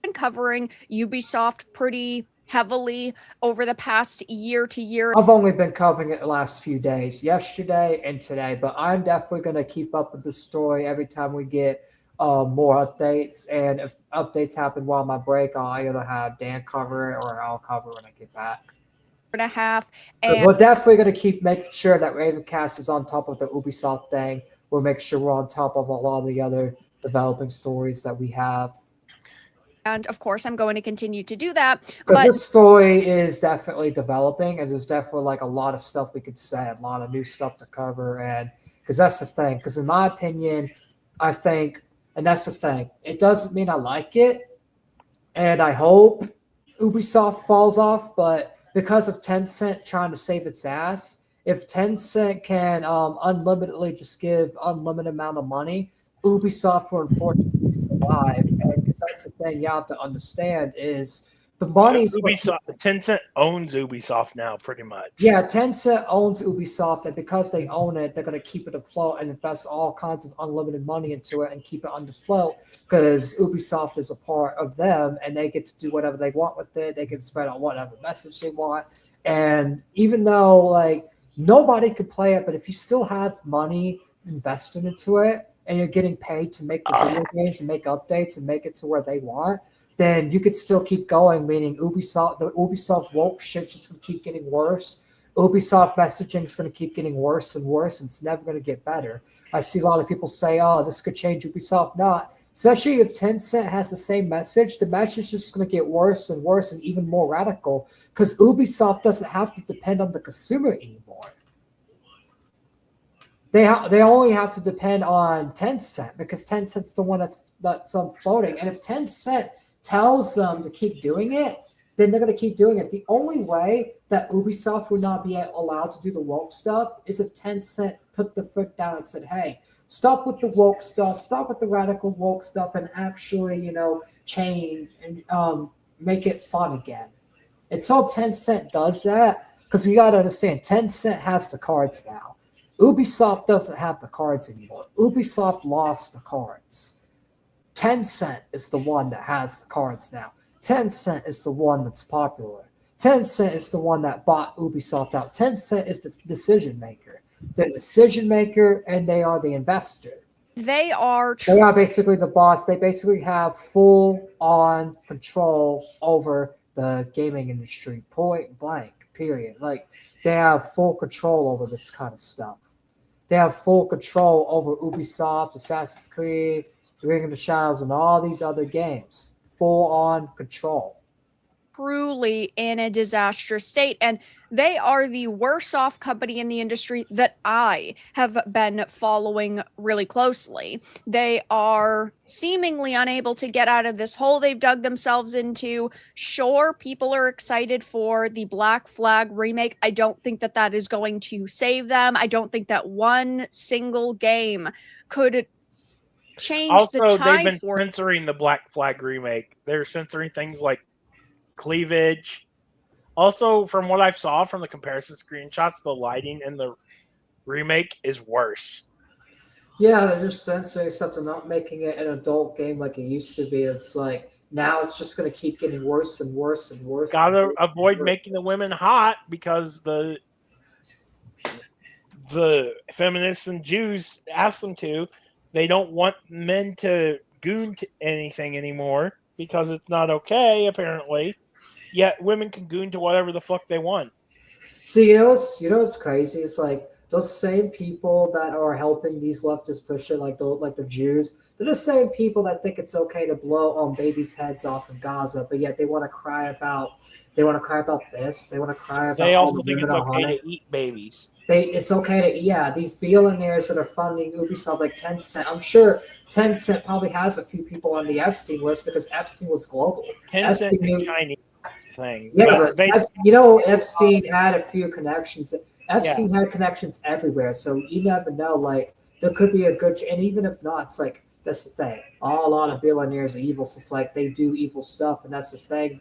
Been covering Ubisoft pretty heavily over the past year to year. I've only been covering it the last few days, yesterday and today, but I'm definitely going to keep up with the story every time we get more updates. And if updates happen while my break, I'll either have Dan cover it or I'll cover it when I get back. And a half. And we're definitely going to keep making sure that Ravencast is on top of the Ubisoft thing. We'll make sure we're on top of a lot of the other developing stories that we have. And of course, I'm going to continue to do that. Because this story is definitely developing, and there's definitely like a lot of stuff we could say, a lot of new stuff to cover. And because that's the thing. Because in my opinion, I think, and that's the thing, it doesn't mean I like it, and I hope Ubisoft falls off. But because of Tencent trying to save its ass, if Tencent can unlimitedly just give unlimited amount of money, Ubisoft will unfortunately survive. And because that's the thing you have to understand is the money's Ubisoft. Tencent owns Ubisoft now, pretty much. Yeah, Tencent owns Ubisoft, and because they own it, they're going to keep it afloat and invest all kinds of unlimited money into it and keep it underfloat because Ubisoft is a part of them, and they get to do whatever they want with it. They can spread out whatever message they want. And even though like nobody could play it, but if you still have money invested into it, and you're getting paid to make the video games and make updates and make it to where they want, then you could still keep going, meaning the Ubisoft woke shit's just going to keep getting worse. Ubisoft messaging is going to keep getting worse and worse, and it's never going to get better. I see a lot of people say, oh, this could change Ubisoft. Not. Especially if Tencent has the same message, the message is just going to get worse and worse and even more radical because Ubisoft doesn't have to depend on the consumer anymore. They only have to depend on Tencent because Tencent's the one that's floating. And if Tencent tells them to keep doing it, then they're going to keep doing it. The only way that Ubisoft would not be allowed to do the woke stuff is if Tencent put the foot down and said, hey, stop with the woke stuff, stop with the radical woke stuff, and actually, change and make it fun again. Until Tencent does that, because you got to understand, Tencent has the cards now. Ubisoft doesn't have the cards anymore. Ubisoft lost the cards. Tencent is the one that has the cards now. Tencent is the one that's popular. Tencent is the one that bought Ubisoft out. Tencent is the decision maker. They're the decision maker, and they are the investor. They are basically the boss. They basically have full-on control over the gaming industry, point blank, period. Like, they have full control over this kind of stuff. They have full control over Ubisoft, Assassin's Creed, Ring of the Shadows, and all these other games. Full-on control. Truly in a disastrous state, and they are the worst off company in the industry that I have been following really closely. They are seemingly unable to get out of this hole they've dug themselves into. Sure, people are excited for the Black Flag remake. I don't think that is going to save them. I don't think that one single game could change the time. They've been censoring the Black Flag remake. They're censoring things like cleavage. Also, from what I saw from the comparison screenshots, the lighting in the remake is worse. Yeah, they're just censoring stuff. They're not making it an adult game like it used to be. It's like now it's just going to keep getting worse and worse and worse. Gotta avoid making the women hot because the feminists and Jews ask them to. They don't want men to goon to anything anymore because it's not okay, apparently. Yet women can goon to whatever the fuck they want. See, you know what's crazy? It's like those same people that are helping these leftists push it, like the Jews, they're the same people that think it's okay to blow babies' heads off in Gaza, but yet they want to cry about this. They want to cry about They all also the think women it's are okay hunted. to eat babies. It's okay to these billionaires that are funding Ubisoft, like Tencent. I'm sure Tencent probably has a few people on the Epstein list because Epstein was global. Tencent Epstein is Chinese thing. Yeah, but they, Epstein had a few connections. Epstein had connections everywhere, so you never know. Like there could be a good, and even if not, it's like that's the thing. A lot of billionaires are evil. So it's like they do evil stuff, and that's the thing.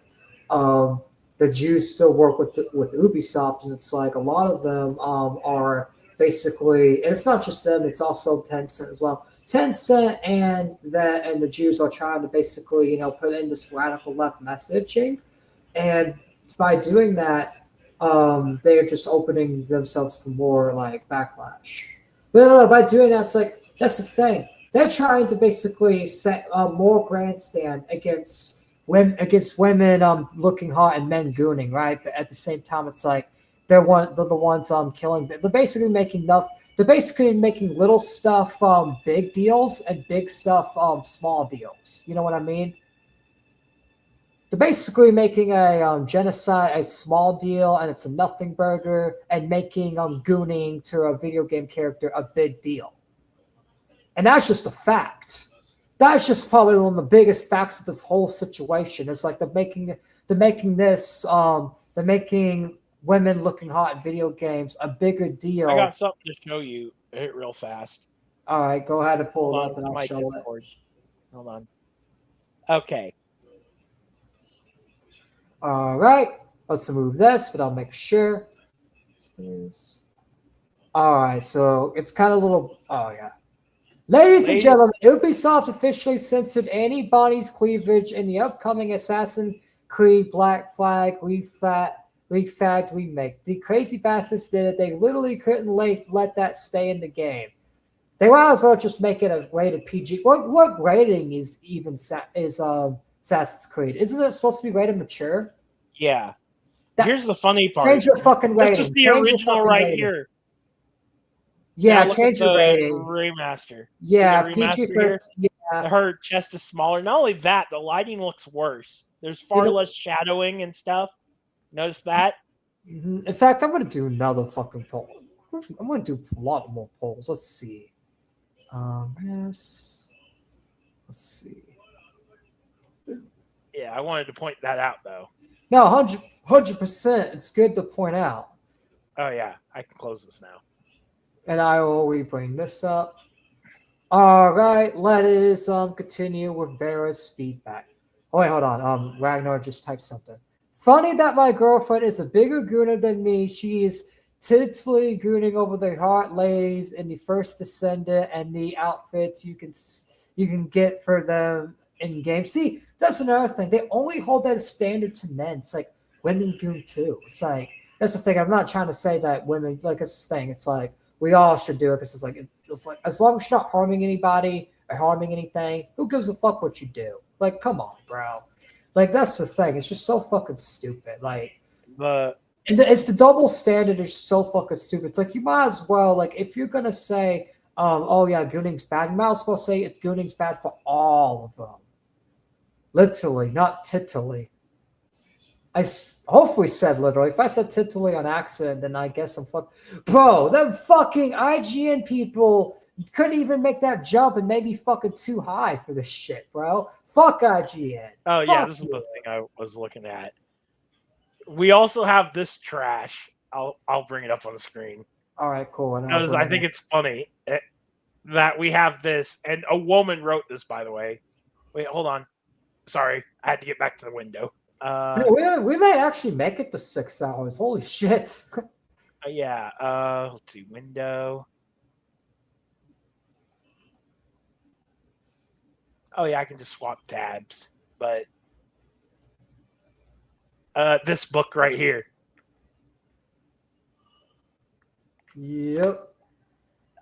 The Jews still work with Ubisoft, and it's like a lot of them are basically, and it's not just them; it's also Tencent as well. Tencent and the Jews are trying to basically, put in this radical left messaging, and by doing that, they're just opening themselves to more like backlash. But no, by doing that, it's like that's the thing. They're trying to basically set more grandstand against women looking hot and men gooning, right? But at the same time, it's like they're the ones killing. They're basically making little stuff big deals and big stuff small deals. You know what I mean? They're basically making a genocide a small deal, and it's a nothing burger, and making gooning to a video game character a big deal. And that's just a fact. That's just probably one of the biggest facts of this whole situation. It's like they're making women looking hot in video games a bigger deal. I got something to show you real fast. All right, go ahead and pull Hold it on, up, and I'll show Discord. it. Hold on. Okay. All right, let's remove this, but I'll make sure. All right, so it's kind of a little. Oh yeah. Ladies and gentlemen, Ubisoft officially censored Annie Bonny's cleavage in the upcoming Assassin's Creed Black Flag Refag remake. The crazy bastards did it. They literally couldn't let that stay in the game. They might as well just make it a rated PG. What rating is Assassin's Creed? Isn't it supposed to be rated mature? Yeah. Here's the funny part. Change your fucking rating. This is the original right here. Yeah, now change your rating. Remaster. Yeah, remaster PG. Yeah. Her chest is smaller. Not only that, the lighting looks worse. There's far less shadowing and stuff. Notice that? In fact, I'm going to do another fucking poll. I'm going to do a lot more polls. Let's see. Yes. Let's see. Yeah, I wanted to point that out, though. No, 100%. It's good to point out. Oh, yeah. I can close this now. And I will bring this up. All right, let us continue with Vera's feedback. Oh, wait, hold on. Ragnar just typed something. Funny that my girlfriend is a bigger gooner than me. She is titly gooning over the hot ladies in the First Descendant and the outfits you can get for them in game. See, that's another thing. They only hold that as standard to men. It's like women goon too. It's like that's the thing. I'm not trying to say that women like it's the thing. It's like we all should do it because it's like as long as you're not harming anybody or harming anything, who gives a fuck what you do? Like, come on, bro. Like that's the thing. It's just so fucking stupid. Like it's the double standard is so fucking stupid. It's like you might as well like if you're gonna say, oh yeah, gooning's bad, you might as well say it's gooning's bad for all of them. Literally, not tittily. I hopefully said literally. If I said tittily on accident, then I guess I'm fuck. Bro, them fucking IGN people couldn't even make that jump and maybe fucking too high for this shit, bro. Fuck IGN. Oh, yeah, this is the thing I was looking at. We also have this trash. I'll bring it up on the screen. All right, cool. Because I think it's funny that we have this, and a woman wrote this, by the way. Wait, hold on. Sorry, I had to get back to the window. We may actually make it to 6 hours. Holy shit. Yeah. Let's see. Window. Oh, yeah, I can just swap tabs. But this book right here. Yep.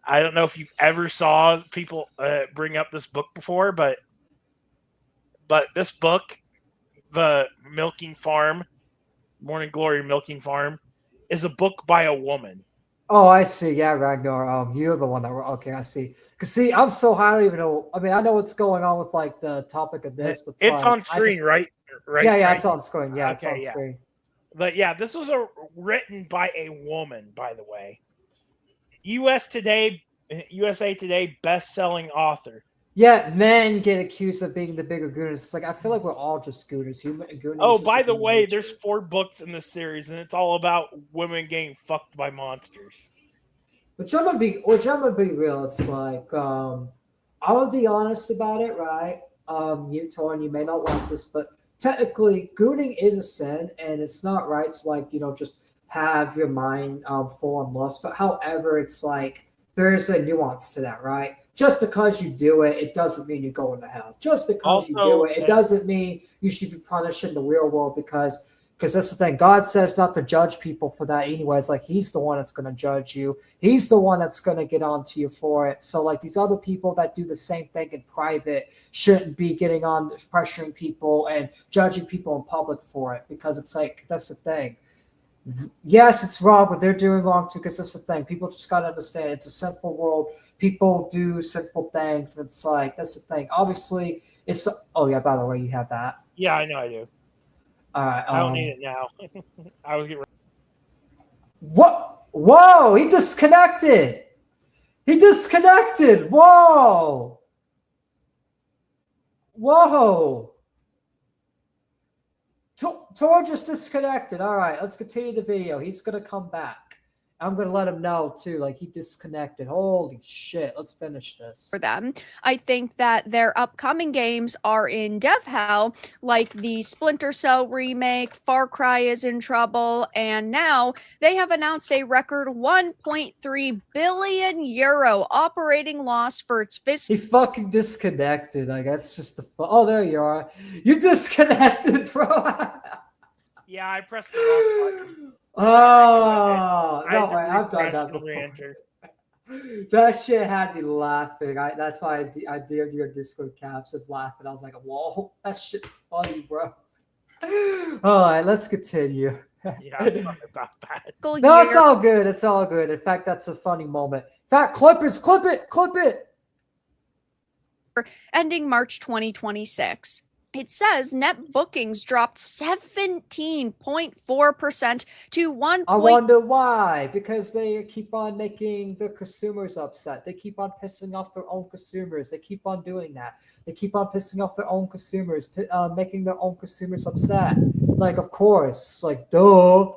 I don't know if you've ever saw people bring up this book before, but this book, The Milking Farm, Morning Glory Milking Farm, is a book by a woman. Oh, I see. Yeah, Ragnar. You're the one that were okay. I see. Cause see, I'm so highly even know. I mean, I know what's going on with like the topic of this, but it's like, on screen, right? Right. Yeah, right? it's on screen. Yeah, it's Okay, on screen. But yeah, this was written by a woman, by the way. USA Today best-selling author. Yeah, men get accused of being the bigger gooners. It's like I feel like we're all just gooners. Gooners Oh, by the way, there's 4 books in this series, and it's all about women getting fucked by monsters. Which I'm gonna be real. It's like I'm gonna be honest about it, right? You Torn, you may not like this, but technically, gooning is a sin, and it's not right to like just have your mind full on lust. But however, it's like there's a nuance to that, right? Just because you do it, it doesn't mean you're going to hell. Just because you do it, it doesn't mean you should be punished in the real world because that's the thing. God says not to judge people for that anyways. Like he's the one that's going to judge you. He's the one that's going to get onto you for it. So like these other people that do the same thing in private shouldn't be getting on pressuring people and judging people in public for it because it's like, that's the thing. Yes, it's wrong, but they're doing wrong too because that's the thing. People just got to understand it's a sinful world. People do simple things. It's like, that's the thing. Obviously, it's, oh yeah, by the way, you have that. Yeah, I know I do. All right. I don't need it now. I was getting ready. What? Whoa, he disconnected. Whoa. Tor just disconnected. All right, let's continue the video. He's going to come back. I'm going to let him know, too. Like, he disconnected. Holy shit. Let's finish this. For them, I think that their upcoming games are in dev hell, like the Splinter Cell remake, Far Cry is in trouble, and now they have announced a record 1.3 billion euro operating loss for its fiscal. He fucking disconnected. Like, that's just the... Oh, there you are. You disconnected, bro. Yeah, I pressed the wrong button. Oh, no, wait, I've done that before. That shit had me laughing. That's why I did your Discord caps of laughing. I was like, whoa, that shit funny, bro. All right, let's continue. Yeah, I'm sorry about that. No, it's all good. It's all good. In fact, that's a funny moment. In fact, clippers, clip it. Ending March 2026. It says net bookings dropped 17.4% to 1. I wonder why. Because they keep on making the consumers upset. They keep on pissing off their own consumers. They keep on doing that. They keep on pissing off their own consumers, making their own consumers upset. Like, of course. Like, duh.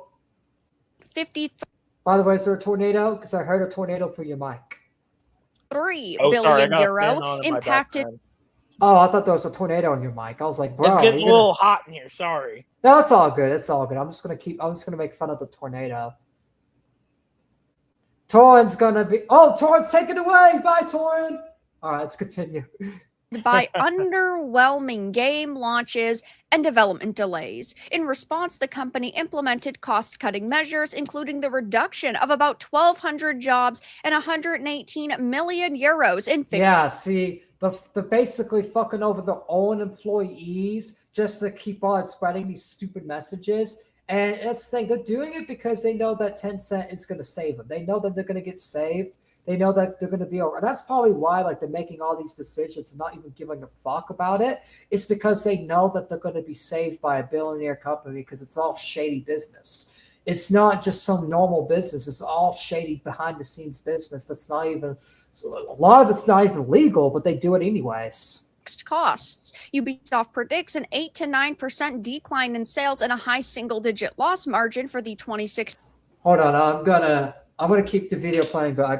50. By the way, is there a tornado? Because I heard a tornado through your mic. 3 billion euro impacted. Oh, I thought there was a tornado in your mic. I was like, bro, it's getting a little hot in here. Sorry. No, it's all good. It's all good. I'm just gonna make fun of the tornado. Torrent's gonna be. Oh, Torrent's taken away. Bye, Torrent. All right, let's continue. By underwhelming game launches and development delays. In response, the company implemented cost-cutting measures, including the reduction of about 1,200 jobs and 118 million euros in fixed. Yeah, see. They're basically fucking over their own employees just to keep on spreading these stupid messages. And that's the thing. They're doing it because they know that Tencent is going to save them. They know that they're going to get saved. They know that they're going to be over. That's probably why like they're making all these decisions and not even giving a fuck about it. It's because they know that they're going to be saved by a billionaire company because it's all shady business. It's not just some normal business. It's all shady behind the scenes business. That's not even... So a lot of it's not even legal, but they do it anyways. Costs. Ubisoft predicts an 8 to 9% decline in sales and a high single-digit loss margin for the 26. Hold on, I'm gonna keep the video playing, but I'll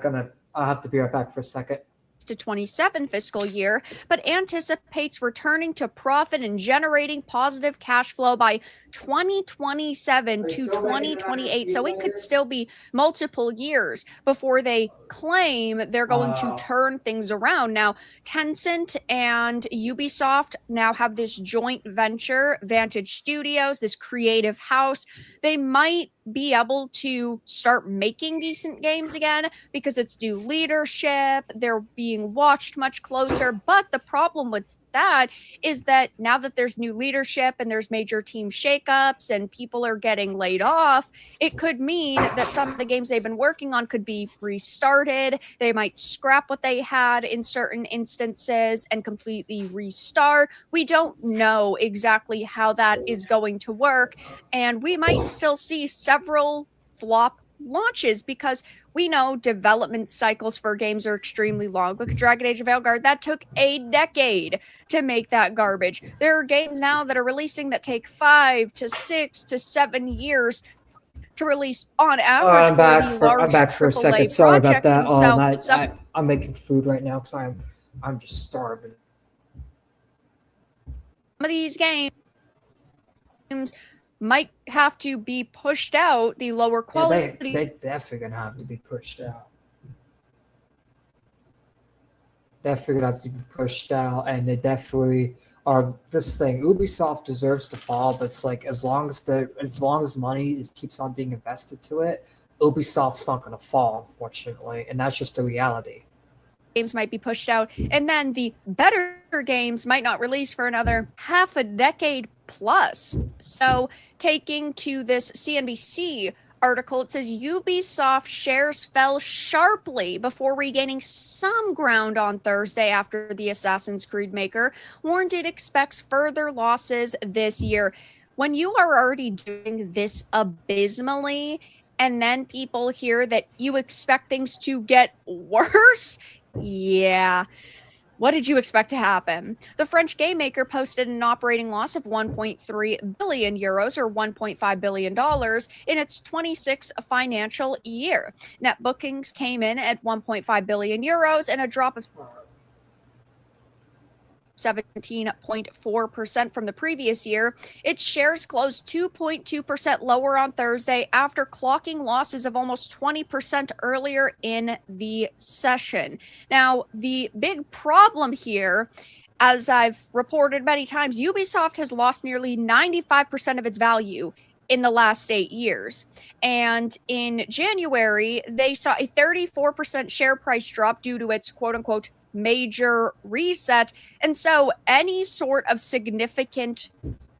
have to be right back for a second. To 27 fiscal year, but anticipates returning to profit and generating positive cash flow by 2027 to 2028. So it could still be multiple years before they claim they're going to turn things around. Now, Tencent and Ubisoft now have this joint venture, Vantage Studios, this creative house. They might be able to start making decent games again because it's new leadership. They're being watched much closer. But the problem with that is that now that there's new leadership and there's major team shakeups and people are getting laid off, it could mean that some of the games they've been working on could be restarted. They might scrap what they had in certain instances and completely restart. We don't know exactly how that is going to work, and we might still see several flop launches because we know development cycles for games are extremely long. Look at Dragon Age of Veilguard. That took a decade to make that garbage. There are games now that are releasing that take 5 to 6 to 7 years to release on average. I'm back for a second. Sorry about that. I'm making food right now because I'm just starving. Some of these games might have to be pushed out, the lower quality. Yeah, they definitely gonna have to be pushed out. Definitely gonna have to be pushed out, and they definitely are. This thing, Ubisoft deserves to fall, but it's like as long as money keeps on being invested to it, Ubisoft's not gonna fall, unfortunately, and that's just the reality. Games might be pushed out, and then the better games might not release for another half a decade plus. So, taking to this CNBC article, it says Ubisoft shares fell sharply before regaining some ground on Thursday after the Assassin's Creed maker warned it expects further losses this year. When you are already doing this abysmally, and then people hear that you expect things to get worse, yeah. What did you expect to happen? The French game maker posted an operating loss of 1.3 billion euros or $1.5 billion in its 26th financial year. Net bookings came in at 1.5 billion euros and a drop of 17.4% from the previous year. Its shares closed 2.2% lower on Thursday after clocking losses of almost 20% earlier in the session. Now, the big problem here, as I've reported many times, Ubisoft has lost nearly 95% of its value in the last 8 years. And in January, they saw a 34% share price drop due to its quote-unquote major reset. And so any sort of significant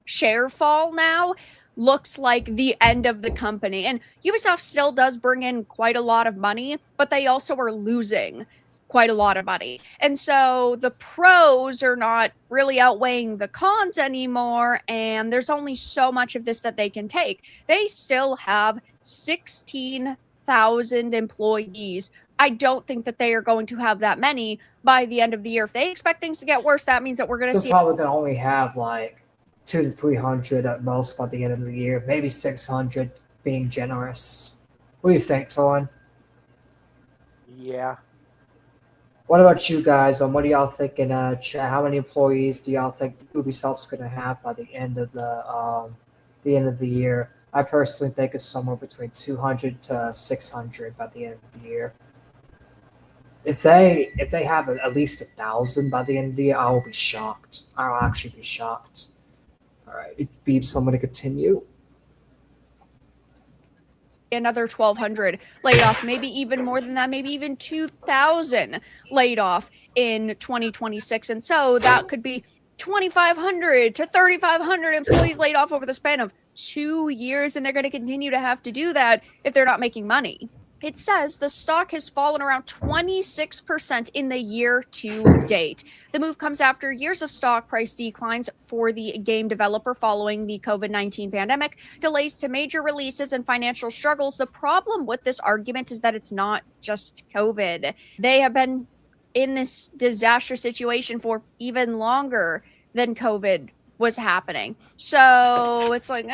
share fall now looks like the end of the company. And Ubisoft still does bring in quite a lot of money, but they also are losing quite a lot of money. And so the pros are not really outweighing the cons anymore, and there's only so much of this that they can take. They still have 16,000 employees. I don't think that they are going to have that many by the end of the year. If they expect things to get worse, that means that we're going to see. They're probably going to only have like 200 to 300 at most by the end of the year, maybe 600 being generous. What do you think, Torn? Yeah. What about you guys? What do y'all think in chat? How many employees do y'all think Ubisoft's going to have by the end of the year? I personally think it's somewhere between 200 to 600 by the end of the year. If they have at least 1,000 by the end of the year, I'll be shocked. I'll actually be shocked. All right, Beebs, I'm going to continue. Another 1,200 laid off, maybe even more than that, maybe even 2,000 laid off in 2026. And so that could be 2,500 to 3,500 employees laid off over the span of 2 years, and they're going to continue to have to do that if they're not making money. It says the stock has fallen around 26% in the year to date. The move comes after years of stock price declines for the game developer following the COVID-19 pandemic, delays to major releases, and financial struggles. The problem with this argument is that it's not just COVID. They have been in this disastrous situation for even longer than COVID was happening. So it's like,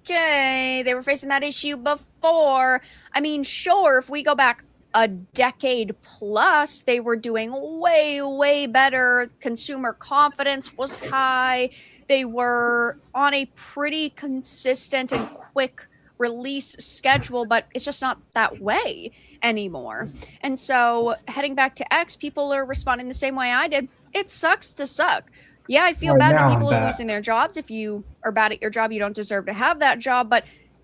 okay, they were facing that issue before. I mean, sure, if we go back a decade plus, they were doing way, way better. Consumer confidence was high. They were on a pretty consistent and quick release schedule, but it's just not that way anymore. And so heading back to X, people are responding the same way I did. It sucks to suck. Yeah, I feel bad that people are losing their jobs. If you are bad at your job, you don't deserve to have that job. But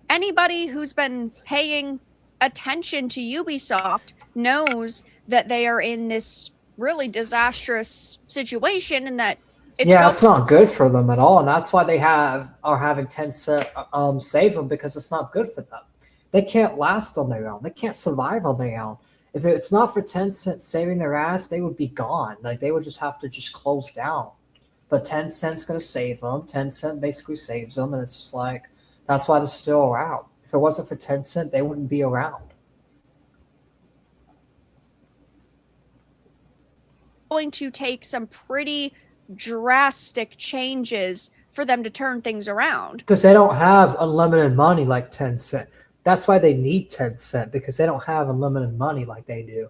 anybody who's been paying attention to Ubisoft knows that they are in this really disastrous situation and that It's not good for them at all, and that's why they are having Tencent save them, because it's not good for them. They can't last on their own. They can't survive on their own. If it's not for Tencent saving their ass, they would be gone. Like, they would just have to just close down. But Tencent's going to save them. Tencent basically saves them, and it's just like, that's why they're still around. If it wasn't for Tencent, they wouldn't be around. Going to take some pretty drastic changes for them to turn things around. Because they don't have unlimited money like Tencent. That's why they need Tencent, because they don't have unlimited money like they do.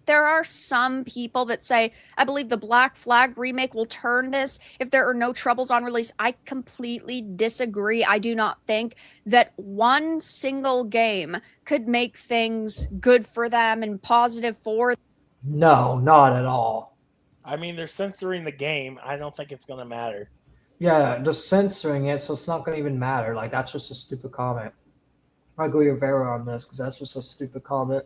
There are some people that say, I believe the Black Flag remake will turn this if there are no troubles on release. I completely disagree. I do not think that one single game could make things good for them and positive for them. No, not at all. I mean, they're censoring the game. I don't think it's going to matter. Yeah, just censoring it, so it's not going to even matter. Like, that's just a stupid comment. I agree with Vera on this, because that's just a stupid comment.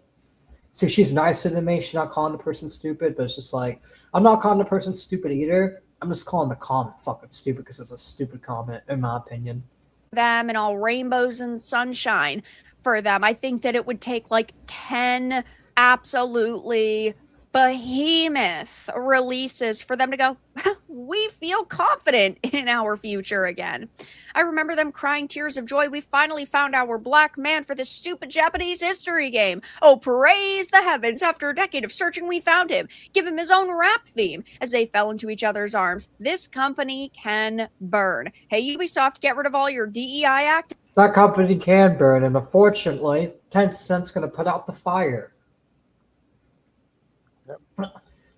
See, she's nicer than me. She's not calling the person stupid, but it's just like, I'm not calling the person stupid either. I'm just calling the comment fucking stupid because it's a stupid comment, in my opinion. Them and all rainbows and sunshine for them. I think that it would take like 10 absolutely behemoth releases for them to go, we feel confident in our future again. I remember them crying tears of joy. We finally found our black man for this stupid Japanese history game. Oh, praise the heavens. After a decade of searching, we found him. Give him his own rap theme as they fell into each other's arms. This company can burn. Hey, Ubisoft, get rid of all your DEI act. That company can burn, and unfortunately, Tencent's going to put out the fire.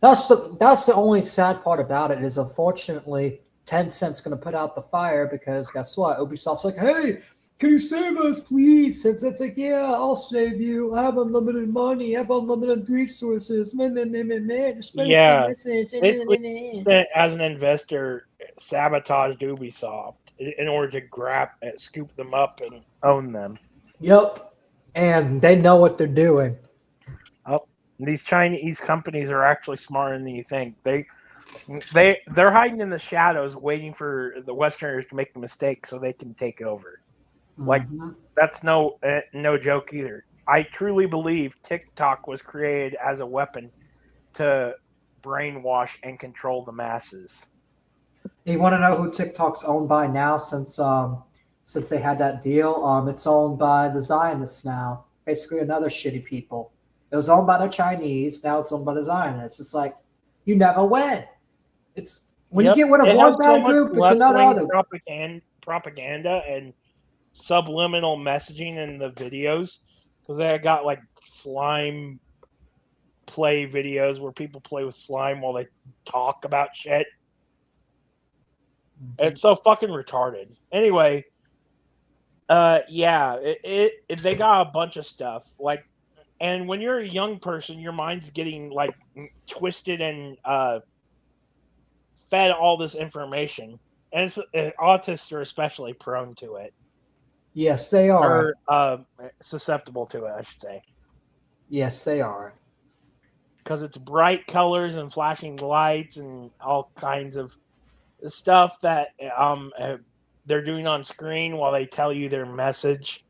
That's the only sad part about it is, unfortunately, Tencent's going to put out the fire, because guess what? Ubisoft's like, hey, can you save us, please? Tencent's like, yeah, I'll save you. I have unlimited money. I have unlimited resources. Just Yeah, basically, as an investor, sabotaged Ubisoft in order to scoop them up and own them. Yep, and they know what they're doing. These Chinese companies are actually smarter than you think. They're hiding in the shadows, waiting for the Westerners to make the mistake so they can take over. Like, that's no joke either. I truly believe TikTok was created as a weapon to brainwash and control the masses. You want to know who TikTok's owned by now? Since they had that deal, it's owned by the Zionists now. Basically, another shitty people. It was owned by the Chinese. Now it's owned by the Zionists. It's like, you never win. It's when you get rid of one bad group, it's another other. Propaganda and subliminal messaging in the videos, because they got like slime play videos where people play with slime while they talk about shit. It's so fucking retarded. Anyway, they got a bunch of stuff like. And when you're a young person, your mind's getting like twisted and fed all this information, and autists are especially prone to it. Yes, they are. Or susceptible to it, I should say. Yes, they are. Because it's bright colors and flashing lights and all kinds of stuff that they're doing on screen while they tell you their message.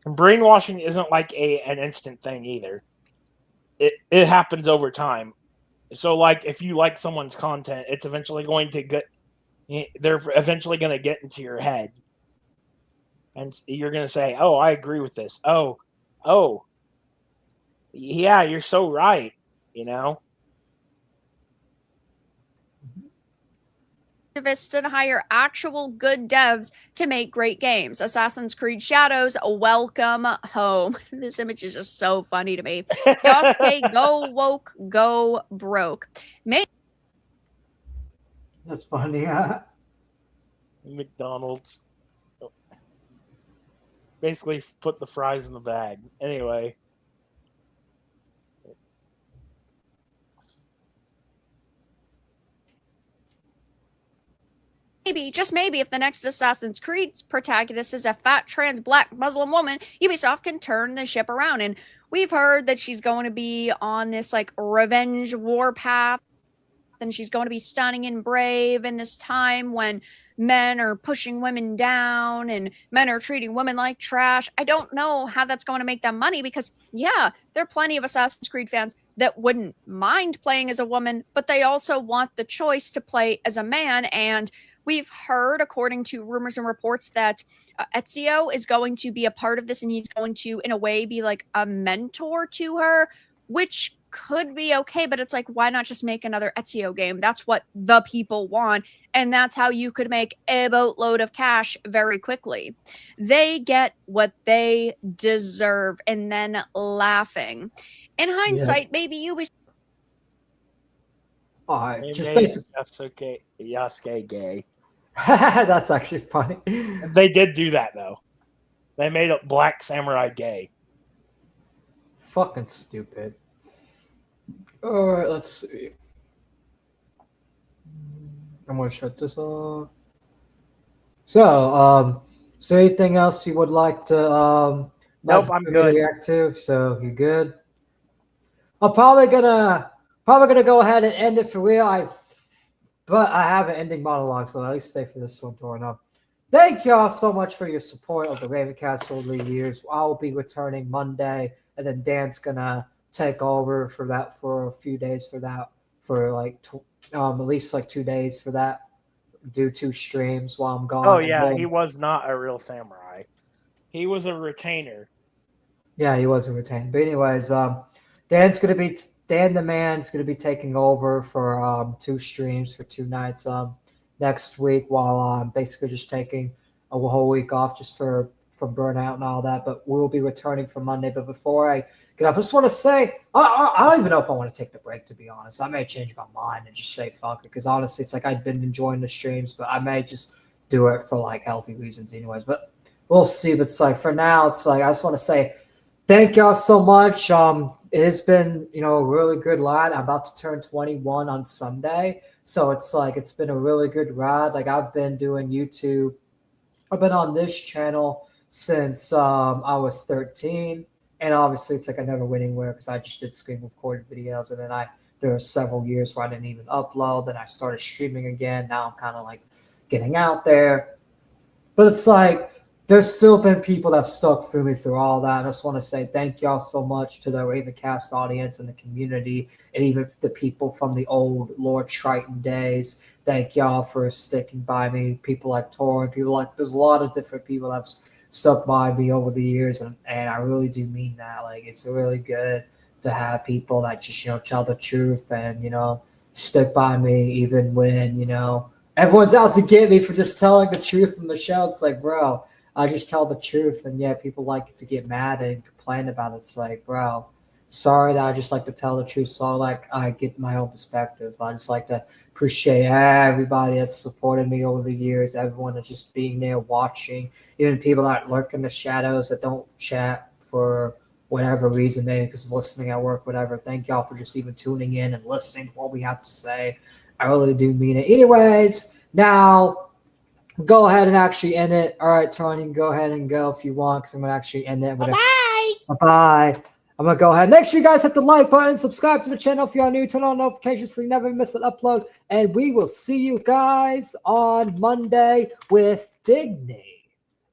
And brainwashing isn't like an instant thing either. It happens over time. So, like, if you like someone's content, it's eventually going to they're eventually going to get into your head. And you're going to say, oh, I agree with this. Oh, yeah, you're so right, you know? Activists and hire actual good devs to make great games. Assassin's Creed Shadows, welcome home. This image is just so funny to me. Yosuke, go woke, go broke. That's funny. McDonald's basically put the fries in the bag. Anyway. Maybe, just maybe, if the next Assassin's Creed protagonist is a fat trans black Muslim woman, Ubisoft can turn the ship around. And we've heard that she's going to be on this like revenge war path, and she's going to be stunning and brave in this time when men are pushing women down and men are treating women like trash. I don't know how that's going to make them money because, yeah, there are plenty of Assassin's Creed fans that wouldn't mind playing as a woman, but they also want the choice to play as a man. And we've heard, according to rumors and reports, that Ezio is going to be a part of this and he's going to, in a way, be like a mentor to her, which could be okay, but it's like, why not just make another Ezio game? That's what the people want, and that's how you could make a boatload of cash very quickly. They get what they deserve, and then laughing. In hindsight, maybe Ubisoft. All right, They just made basically. Yasuke gay. That's actually funny. They did do that though. They made a black samurai gay. Fucking stupid. All right, let's see. I'm gonna shut this off. So, is there anything else you would like to Nope, I'm good. react to? So you're good. I'm probably gonna go ahead and end it for real. But I have an ending monologue, so at least stay for this one throwing up. Thank y'all so much for your support of the Ravencast over the years. I will be returning Monday, and then Dan's gonna take over for that for a few days for like at least like 2 days for that. Do 2 streams while I'm gone. Oh yeah, he was not a real samurai. He was a retainer. Yeah, he was a retainer. But anyways, Dan the Man's gonna be taking over for 2 streams for 2 nights next week while I'm basically just taking a whole week off just from burnout and all that. But we'll be returning for Monday. But before I get off, I just want to say I don't even know if I want to take the break, to be honest. I may change my mind and just say fuck it, because honestly it's like I've been enjoying the streams, but I may just do it for like healthy reasons anyways. But we'll see. But it's like for now, it's like I just want to say thank y'all so much. It has been, a really good ride. I'm about to turn 21 on Sunday. So it's like, it's been a really good ride. Like I've been doing YouTube. I've been on this channel since I was 13. And obviously it's like I never went anywhere because I just did screen recorded videos. And then there were several years where I didn't even upload. Then I started streaming again. Now I'm kind of like getting out there. But it's like, there's still been people that have stuck through me through all that. I just want to say thank y'all so much to the Ravencast audience and the community, and even the people from the old Lord Triton days. Thank y'all for sticking by me. People like Tor, there's a lot of different people that have stuck by me over the years, and I really do mean that. Like, it's really good to have people that just, tell the truth and, stick by me even when, everyone's out to get me for just telling the truth from the show. It's like, bro, I just tell the truth, and yeah, people like to get mad and complain about it. It's like, bro, sorry that I just like to tell the truth. So like I get my own perspective. I just like to appreciate everybody that's supported me over the years. Everyone that's just being there watching, even people that lurk in the shadows that don't chat for whatever reason, maybe because of listening at work, whatever. Thank y'all for just even tuning in and listening to what we have to say. I really do mean it. Anyways, now go ahead and actually end it. All right, Tony, you can go ahead and go if you want, because I'm going to actually end it. Bye. Bye-bye. I'm going to go ahead. Make sure you guys hit the like button, subscribe to the channel if you are new, turn on notifications so you never miss an upload, and we will see you guys on Monday with Digny.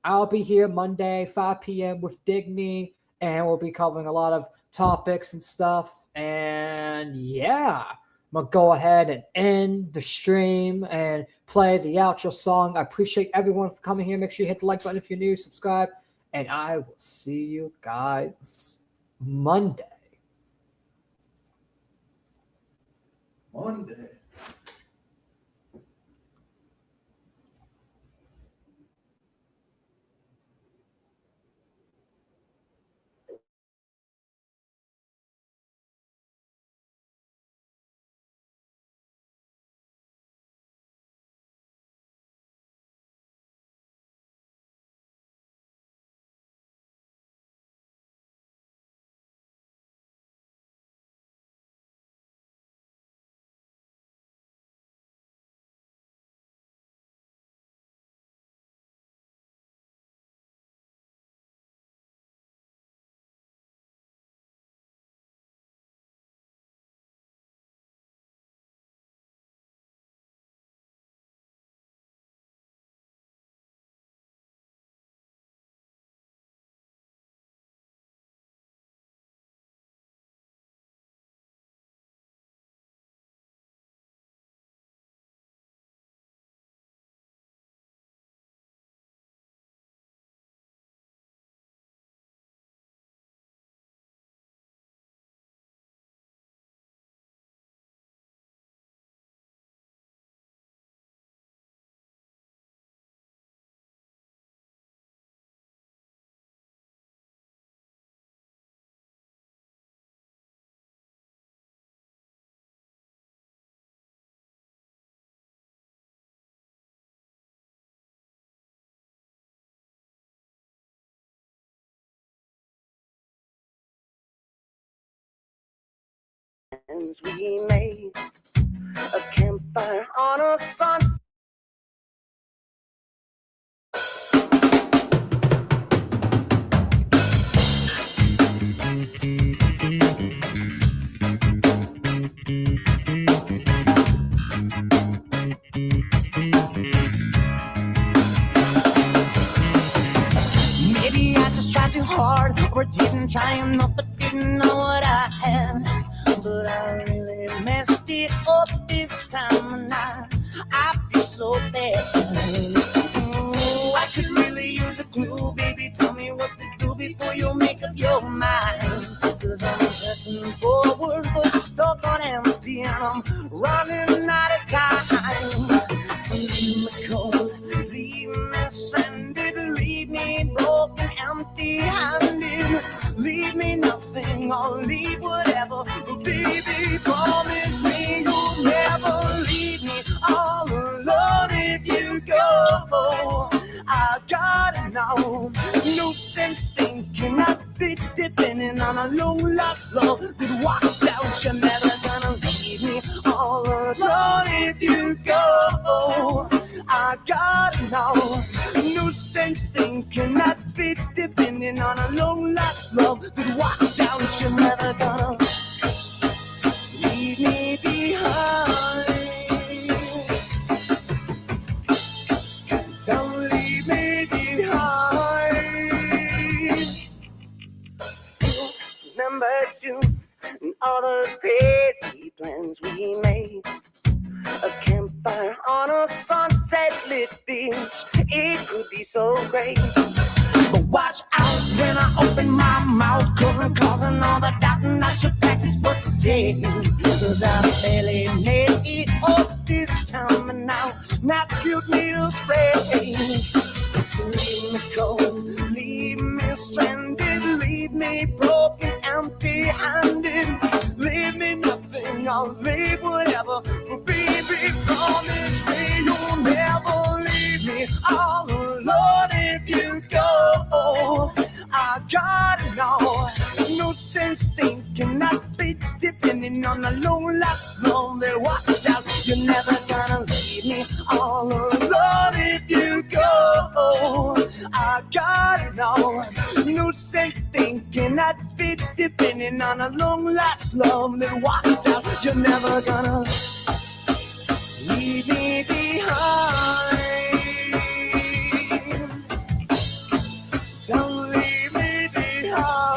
I'll be here Monday, 5 p.m. with Digny, and we'll be covering a lot of topics and stuff, and yeah. I'm going to go ahead and end the stream and play the outro song. I appreciate everyone for coming here. Make sure you hit the like button if you're new, subscribe, and I will see you guys Monday. plans we made. A campfire on a sun. Maybe I just tried too hard, or didn't try enough, but didn't know what I had. But I really messed it up this time, and I feel so bad. Ooh, I could really use a clue, baby. Tell me what to do before you make up your mind. Cause I'm pressing forward, but stuck on empty, and I'm running out of time. So leave me cold, leave me stranded, leave me broken, empty-handed. Leave me nothing, or leave whatever. But baby, promise me you'll never leave me all alone if you go. I gotta know, no sense thinking I'd be depending on a long-lost love that walks out. You're never gonna leave me all alone if you go. I gotta know, no sense thinking I'd be depending on a long-lost love that walks out. You're never gonna leave me behind. Don't leave me behind. Remember June and all the crazy plans we made. A campfire on a sunset lit beach. It could be so great. But watch out when I open my mouth, cause I'm causing all the doubt, and I should practice what to say. Cause I barely made it up this time, and now you need to pray. So leave me cold, leave me stranded, leave me broken, empty-handed. Leave me nothing, I'll leave whatever. But baby, promise me you'll never leave me all alone if you go. I gotta know, no sense thinking I'd be depending on a long-lost love that walks out. You're never gonna leave me all alone if you go. I gotta know, no sense thinking I'd be depending on a long-lost love that walks out. You're never gonna leave me behind. Don't leave me behind.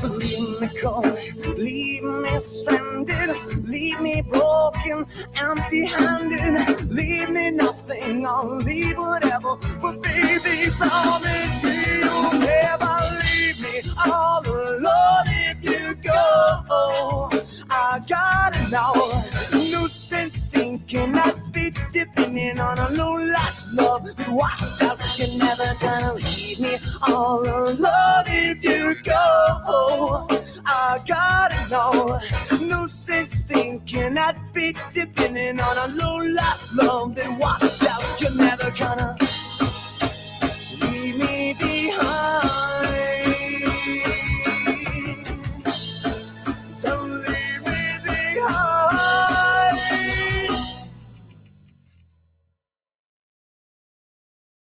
So leave me cold, leave me stranded, leave me broken, empty-handed. Leave me nothing, I'll leave whatever. But baby, promise me you'll never leave me all alone if you go. I gotta know, no sense thinking I'd be depending on a long-lost love that walks out. You're never gonna leave me all alone if you go. I gotta know,